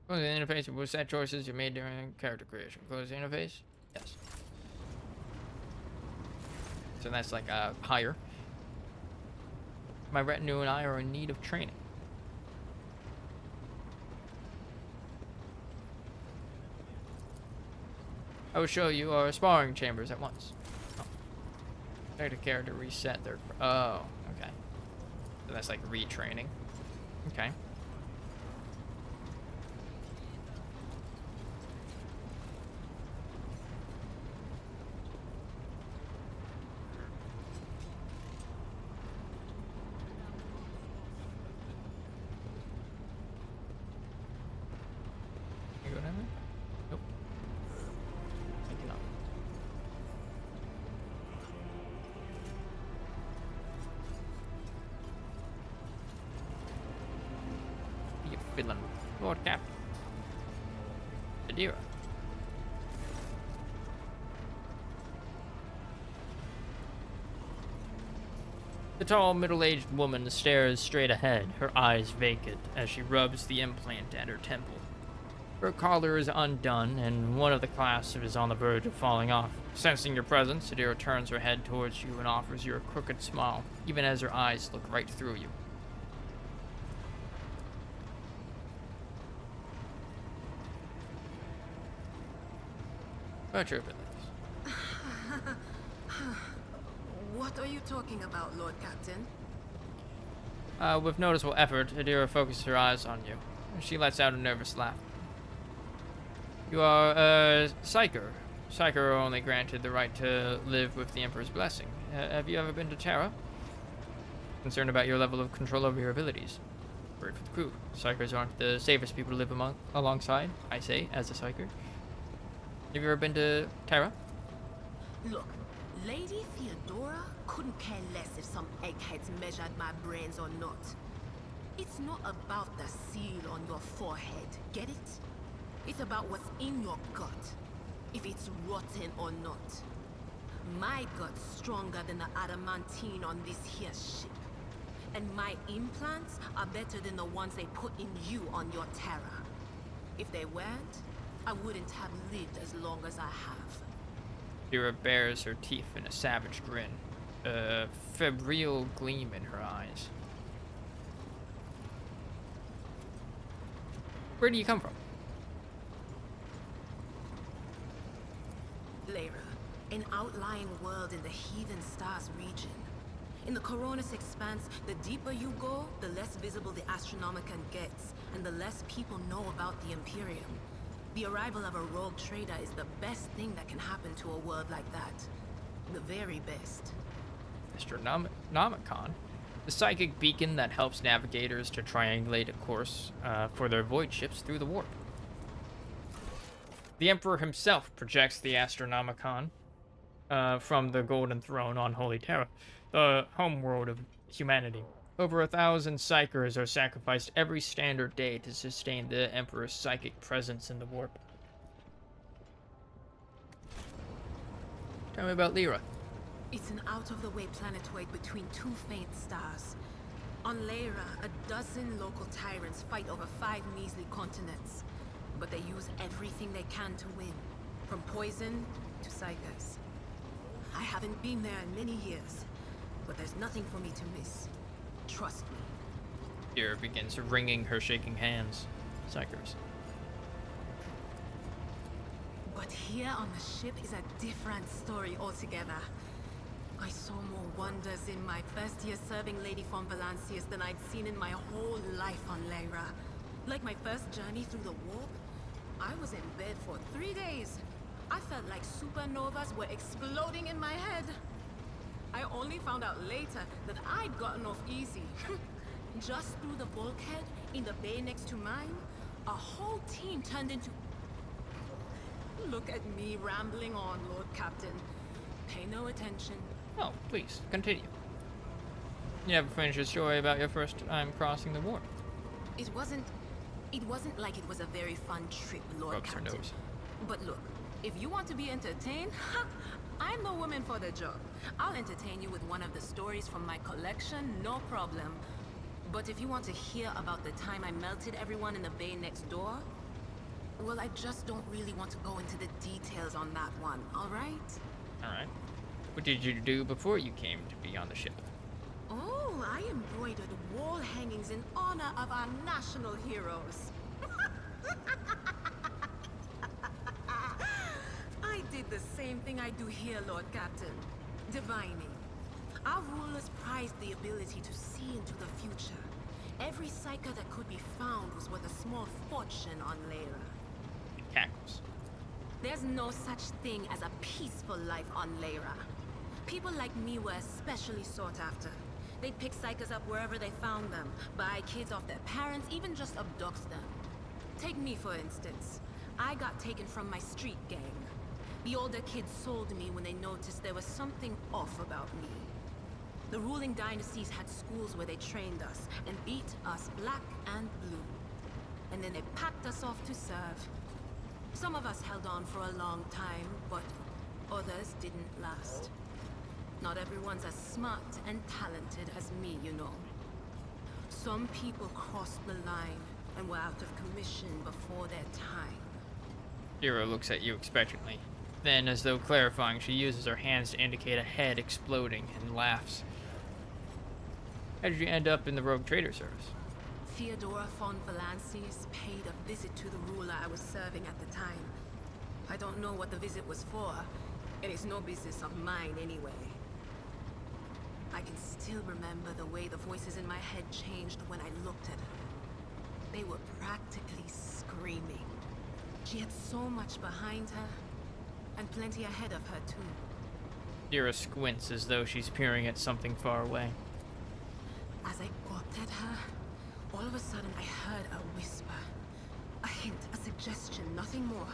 Close the interface with set choices you made during character creation. Close the interface? Yes. So that's like higher. My retinue and I are in need of training. I will show you our sparring chambers at once. Oh. Select a character, reset their... Oh, okay. So that's like retraining. Okay. Can you go down there? Nope. I cannot. You villain. Lord Captain. Adira. The tall, middle-aged woman stares straight ahead, her eyes vacant, as she rubs the implant at her temple. Her collar is undone, and one of the clasps is on the verge of falling off. Sensing your presence, Adira turns her head towards you and offers you a crooked smile, even as her eyes look right through you. About your abilities. What are you talking about, Lord Captain? With noticeable effort, Adira focuses her eyes on you. She lets out a nervous laugh. You are a psyker. Psyker are only granted the right to live with the Emperor's blessing. Have you ever been to Terra? Concerned about your level of control over your abilities. Word for the crew. Psykers aren't the safest people to live alongside, I say, as a psyker. Have you ever been to Terra? Look, Lady Theodora couldn't care less if some eggheads measured my brains or not. It's not about the seal on your forehead, get it? It's about what's in your gut, if it's rotten or not. My gut's stronger than the adamantine on this here ship. And my implants are better than the ones they put in you on your Terra. If they weren't, I wouldn't have lived as long as I have. Adira bares her teeth in a savage grin, a febrile gleam in her eyes. Where do you come from? Lyra, an outlying world in the Heathen Stars region. In the Coronis Expanse, the deeper you go, the less visible the Astronomicon gets, and the less people know about the Imperium. The arrival of a rogue trader is the best thing that can happen to a world like that. The very best. Astronomicon, the psychic beacon that helps navigators to triangulate a course for their void ships through the warp. The Emperor himself projects the Astronomicon from the Golden Throne on Holy Terra, the homeworld of humanity. Over 1,000 psykers are sacrificed every standard day to sustain the Emperor's psychic presence in the warp. Tell me about Lyra. It's an out-of-the-way planetoid between two faint stars. On Lyra, a dozen local tyrants fight over 5 measly continents. But they use everything they can to win, from poison to psykers. I haven't been there in many years, but there's nothing for me to miss. Trust me. Kira begins wringing her shaking hands. Psykers. But here on the ship is a different story altogether. I saw more wonders in my first year serving Lady von Valancius than I'd seen in my whole life on Lyra. Like my first journey through the warp, I was in bed for 3 days. I felt like supernovas were exploding in my head. I only found out later that I'd gotten off easy. Just through the bulkhead in the bay next to mine, a whole team turned into... Look at me rambling on, Lord Captain. Pay no attention. Oh, please, continue. You never finished your story about your first time crossing the warp. It wasn't like it was a very fun trip, Lord Rubs her Captain. nose. But look, if you want to be entertained, I'm the woman for the job. I'll entertain you with one of the stories from my collection, no problem. But if you want to hear about the time I melted everyone in the bay next door, well, I just don't really want to go into the details on that one, alright? Alright. What did you do before you came to be on the ship? Oh, I embroidered wall hangings in honor of our national heroes. I did the same thing I do here, Lord Captain. Divining. Our rulers prized the ability to see into the future. Every psyker that could be found was worth a small fortune on Lyra. It cackles. There's no such thing as a peaceful life on Lyra. People like me were especially sought after. They'd pick psychers up wherever they found them, buy kids off their parents, even just abduct them. Take me, for instance. I got taken from my street gang. The older kids sold me when they noticed there was something off about me. The ruling dynasties had schools where they trained us and beat us black and blue. And then they packed us off to serve. Some of us held on for a long time, but others didn't last. Not everyone's as smart and talented as me, you know. Some people crossed the line and were out of commission before their time. Kira looks at you expectantly. Then, as though clarifying, she uses her hands to indicate a head exploding and laughs. How did you end up in the Rogue Trader Service? Theodora von Valancius paid a visit to the ruler I was serving at the time. I don't know what the visit was for, and it's no business of mine anyway. I can still remember the way the voices in my head changed when I looked at her. They were practically screaming. She had so much behind her, and plenty ahead of her too. Kira squints as though she's peering at something far away. As I gawped at her, all of a sudden I heard a whisper. A hint, a suggestion, nothing more.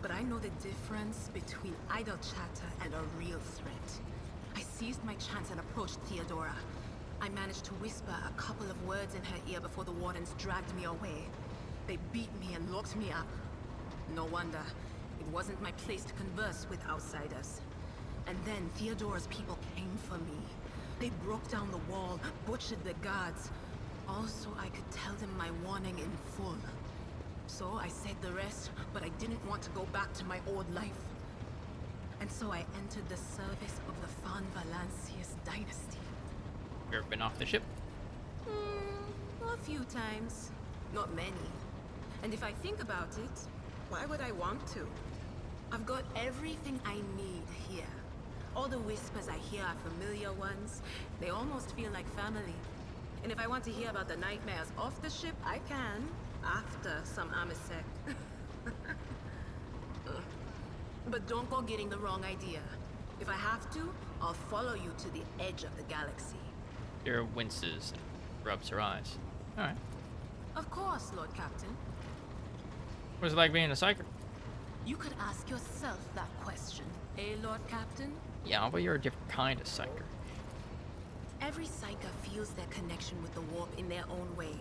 But I know the difference between idle chatter and a real threat. I seized my chance and approached Theodora. I managed to whisper a couple of words in her ear before the wardens dragged me away. They beat me and locked me up. No wonder. It wasn't my place to converse with outsiders. And then Theodora's people came for me. They broke down the wall, butchered the guards. Also, I could tell them my warning in full. So I said the rest, but I didn't want to go back to my old life. And so I entered the service of the von Valancius dynasty. You ever been off the ship? A few times. Not many. And if I think about it, why would I want to? I've got everything I need here. All the whispers I hear are familiar ones. They almost feel like family. And if I want to hear about the nightmares off the ship, I can. After some Amisec. But don't go getting the wrong idea. If I have to, I'll follow you to the edge of the galaxy. Kira winces and rubs her eyes. Alright. Of course, Lord Captain. What's it like being a psyker? You could ask yourself that question, eh, Lord Captain? Yeah, but you're a different kind of psyker. Every psyker feels their connection with the warp in their own way.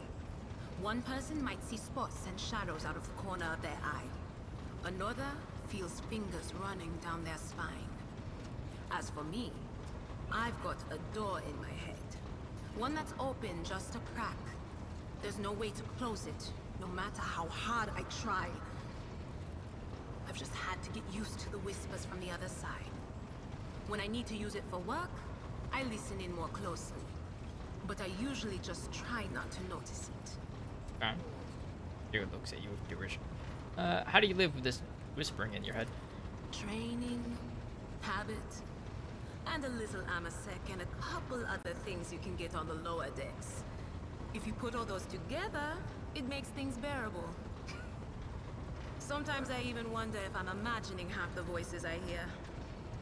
One person might see spots and shadows out of the corner of their eye. Another feels fingers running down their spine. As for me, I've got a door in my head. One that's open just a crack. There's no way to close it, no matter how hard I try. I've just had to get used to the whispers from the other side. When I need to use it for work, I listen in more closely, but I usually just try not to notice it. Okay. Deer looks at you with derision. How do you live with this whispering in your head? Training, habit, and a little amasec and a couple other things you can get on the lower decks. If you put all those together, it makes things bearable. Sometimes I even wonder if I'm imagining half the voices I hear.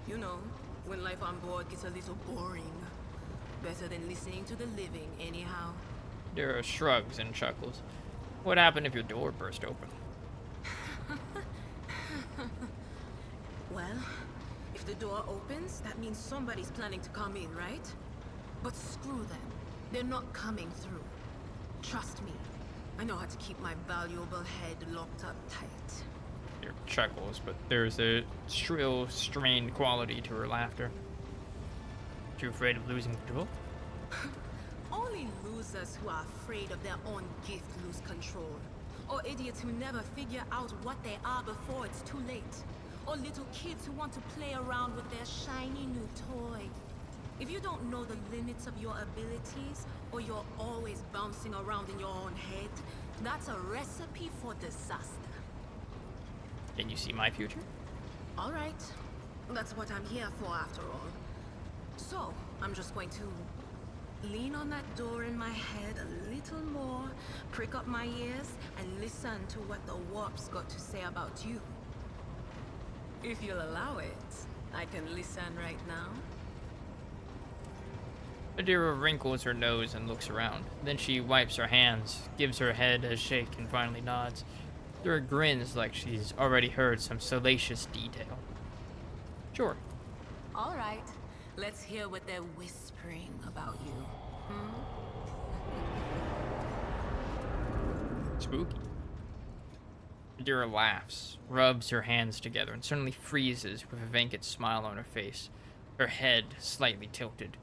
You know, when life on board gets a little boring. Better than listening to the living, anyhow. Dira shrugs and chuckles. What happened if your door burst open? Well, if the door opens, that means somebody's planning to come in, right? But screw them. They're not coming through. Trust me. I know how to keep my valuable head locked up tight. Dira chuckles, but there's a shrill, strained quality to her laughter. Too afraid of losing control? Only losers who are afraid of their own gift lose control. Or idiots who never figure out what they are before it's too late. Or little kids who want to play around with their shiny new toy. If you don't know the limits of your abilities, or you're always bouncing around in your own head, that's a recipe for disaster. Can you see my future? All right. That's what I'm here for, after all. So, I'm just going to lean on that door in my head a little more, prick up my ears, and listen to what the warp's got to say about you. If you'll allow it, I can listen right now. Adira wrinkles her nose and looks around. Then she wipes her hands, gives her head a shake, and finally nods. Adira grins like she's already heard some salacious detail. Sure. All right. Let's hear what they're whispering about you. Spooky. Adira laughs, rubs her hands together, and suddenly freezes with a vacant smile on her face, her head slightly tilted.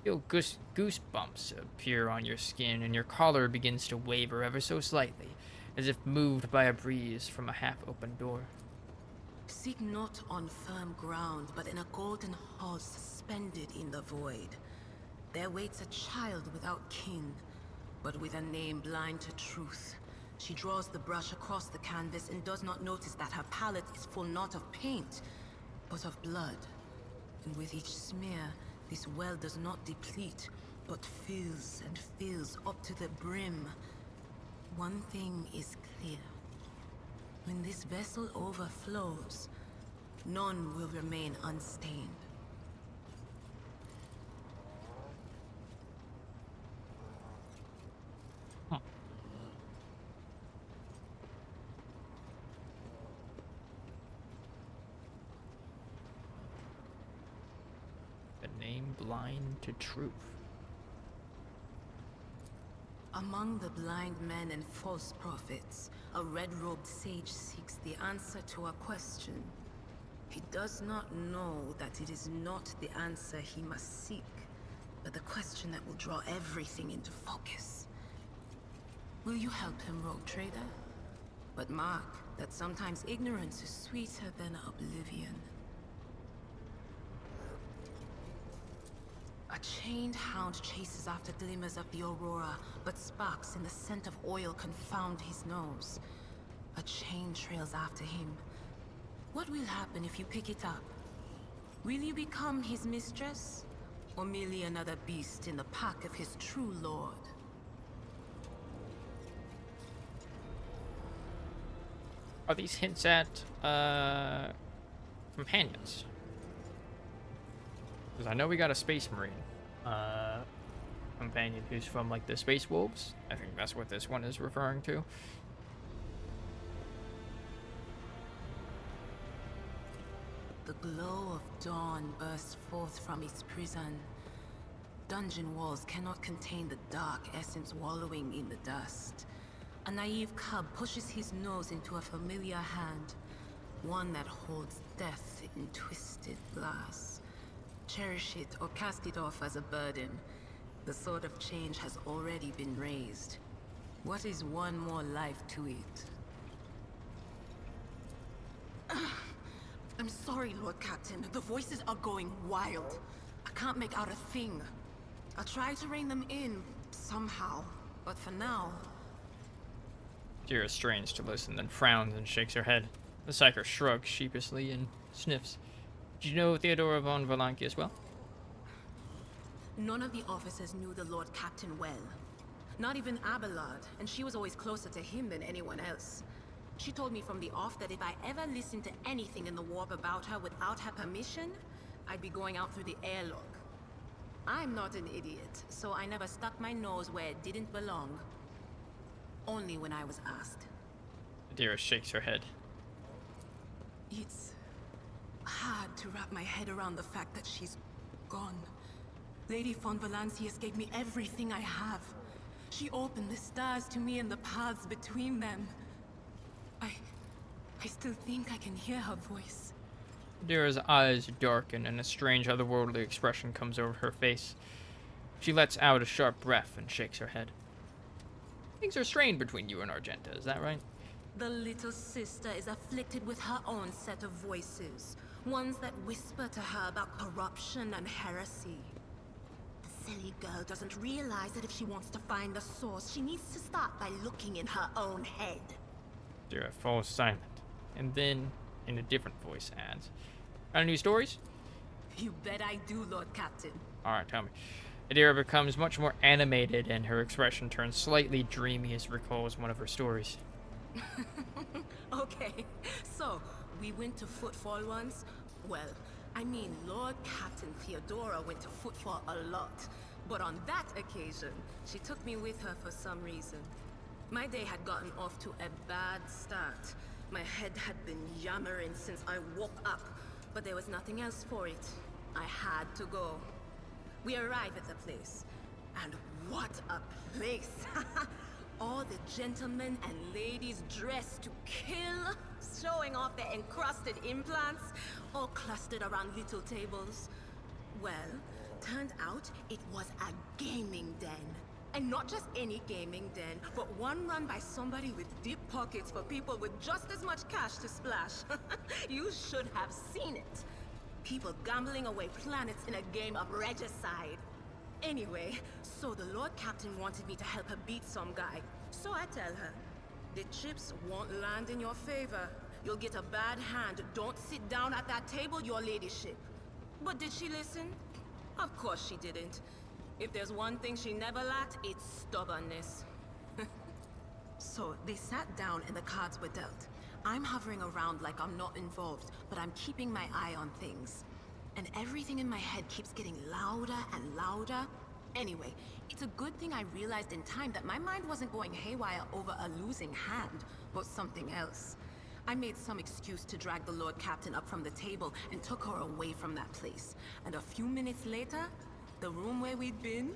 You feel goosebumps appear on your skin, and your collar begins to waver ever so slightly, as if moved by a breeze from a half-open door. Seek not on firm ground, but in a golden hall suspended in the void. There waits a child without kin, but with a name blind to truth. She draws the brush across the canvas and does not notice that her palette is full not of paint, but of blood. And with each smear, this well does not deplete, but fills and fills up to the brim. One thing is clear. When this vessel overflows, none will remain unstained. A name blind to truth. Among the blind men and false prophets, a red-robed sage seeks the answer to a question. He does not know that it is not the answer he must seek, but the question that will draw everything into focus. Will you help him, rogue trader? But mark that sometimes ignorance is sweeter than oblivion. A chained hound chases after glimmers of the aurora, but sparks in the scent of oil confound his nose. A chain trails after him. What will happen if you pick it up? Will you become his mistress? Or merely another beast in the pack of his true lord? Are these hints at, companions? Because I know we got a space marine, companion who's from, like, the Space Wolves. I think that's what this one is referring to. The glow of dawn bursts forth from its prison. Dungeon walls cannot contain the dark essence wallowing in the dust. A naive cub pushes his nose into a familiar hand, one that holds death in twisted glass. Cherish it or cast it off as a burden. The sword of change has already been raised. What is one more life to it? I'm sorry, Lord Captain. The voices are going wild. I can't make out a thing. I'll try to rein them in, somehow. But for now... Adira strains to listen, then frowns and shakes her head. The psyker shrugs sheepishly and sniffs. Did you know Theodora von Valanki as well? None of the officers knew the Lord Captain well. Not even Abelard, and she was always closer to him than anyone else. She told me from the off that if I ever listened to anything in the warp about her without her permission, I'd be going out through the airlock. I'm not an idiot, so I never stuck my nose where it didn't belong. Only when I was asked. Adira shakes her head. It's hard to wrap my head around the fact that she's gone. Lady von Valancius gave me everything I have. She opened the stars to me and the paths between them. I still think I can hear her voice. Adira's eyes darken and a strange otherworldly expression comes over her face. She lets out a sharp breath and shakes her head. Things are strained between you and Argenta, is that right? The little sister is afflicted with her own set of voices. Ones that whisper to her about corruption and heresy. The silly girl doesn't realize that if she wants to find the source, she needs to start by looking in her own head. Adira falls silent, and then, in a different voice, adds, "Got any new stories?" You bet I do, Lord Captain. Alright, tell me. Adira becomes much more animated, and her expression turns slightly dreamy as recalls one of her stories. Okay, so, we went to Footfall once. Well, I mean, Lord Captain Theodora went to Footfall a lot. But on that occasion, she took me with her for some reason. My day had gotten off to a bad start. My head had been yammering since I woke up, but there was nothing else for it. I had to go. We arrived at the place, and what a place! All the gentlemen and ladies dressed to kill, showing off their encrusted implants, all clustered around little tables. Well, turned out it was a gaming den. And not just any gaming den, but one run by somebody with deep pockets for people with just as much cash to splash. You should have seen it. People gambling away planets in a game of regicide. Anyway, so the Lord Captain wanted me to help her beat some guy. So I tell her, the chips won't land in your favor. You'll get a bad hand. Don't sit down at that table, your ladyship. But did she listen? Of course she didn't. If there's one thing she never lacked, it's stubbornness. So they sat down and the cards were dealt. I'm hovering around like I'm not involved, but I'm keeping my eye on things. And everything in my head keeps getting louder and louder. Anyway, it's a good thing I realized in time that my mind wasn't going haywire over a losing hand, but something else. I made some excuse to drag the Lord Captain up from the table and took her away from that place. And a few minutes later, the room where we'd been...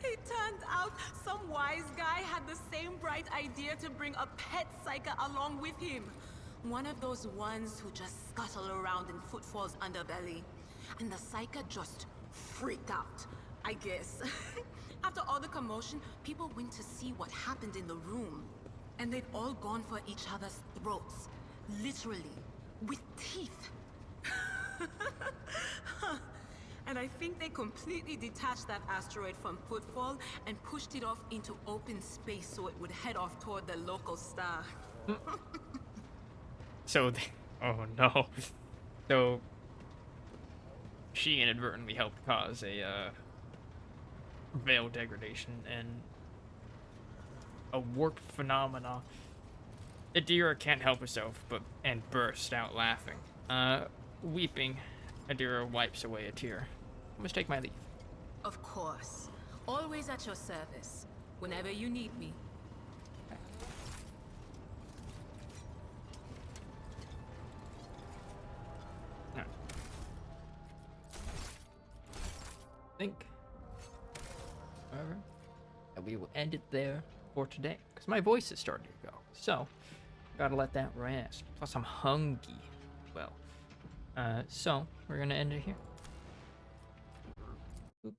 It turned out some wise guy had the same bright idea to bring a pet psyker along with him. One of those ones who just scuttle around in Footfall's underbelly. And the psyker just freaked out, I guess. After all the commotion, people went to see what happened in the room. And they'd all gone for each other's throats. Literally. With teeth. And I think they completely detached that asteroid from Footfall and pushed it off into open space so it would head off toward the local star. So, oh no. So, she inadvertently helped cause a veil degradation and a warp phenomena. Adira can't help herself and burst out laughing. Weeping, Adira wipes away a tear. I must take my leave. Of course. Always at your service. Whenever you need me. Right. I think, however, that we will end it there for today. Because my voice is starting to go. So, gotta let that rest. Plus, I'm hungry. Well. So, we're gonna end it here. Oop.